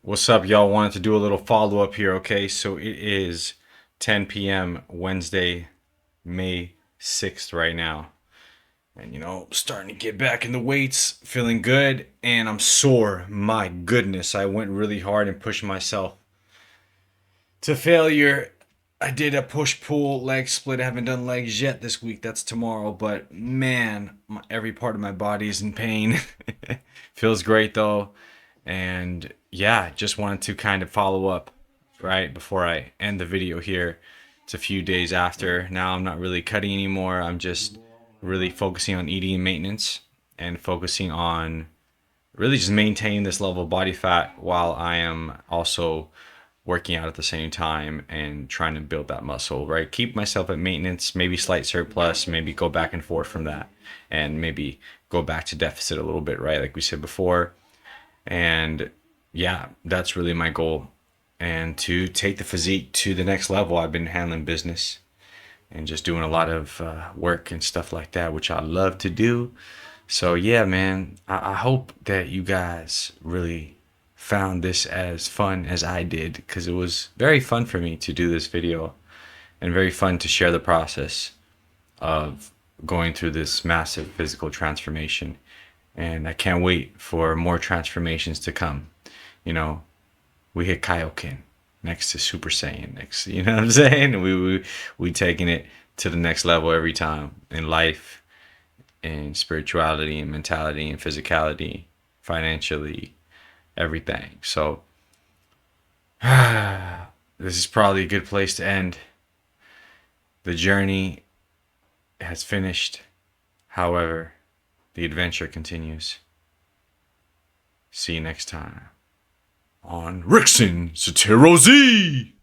What's up, y'all? Wanted to do a little follow up here, okay? So it is 10 p.m. Wednesday, May 6th, right now. And, you know, starting to get back in the weights, feeling good, and I'm sore. My goodness, I went really hard and pushed myself to failure. I did a push-pull leg split. I haven't done legs yet this week. That's tomorrow. But, man, every part of my body is in pain. Feels great, though. And yeah, just wanted to kind of follow up right before I end the video here. It's a few days after. Now I'm not really cutting anymore. I'm just really focusing on eating and maintenance and focusing on really just maintaining this level of body fat while I am also working out at the same time and trying to build that muscle, right? Keep myself at maintenance, maybe slight surplus, maybe go back and forth from that and maybe go back to deficit a little bit, right? Like we said before. And yeah, that's really my goal, and to take the physique to the next level. I've been handling business and just doing a lot of work and stuff like that, which I love to do. So yeah, man, I hope that you guys really found this as fun as I did, because it was very fun for me to do this video and very fun to share the process of going through this massive physical transformation. And I can't wait for more transformations to come. You know, we hit Kaioken next to Super Saiyan next. You know what I'm saying? We taking it to the next level every time in life, in spirituality, and mentality, and physicality, financially, everything. So this is probably a good place to end. The journey has finished. However, the adventure continues. See you next time on Rickson Satiro Z.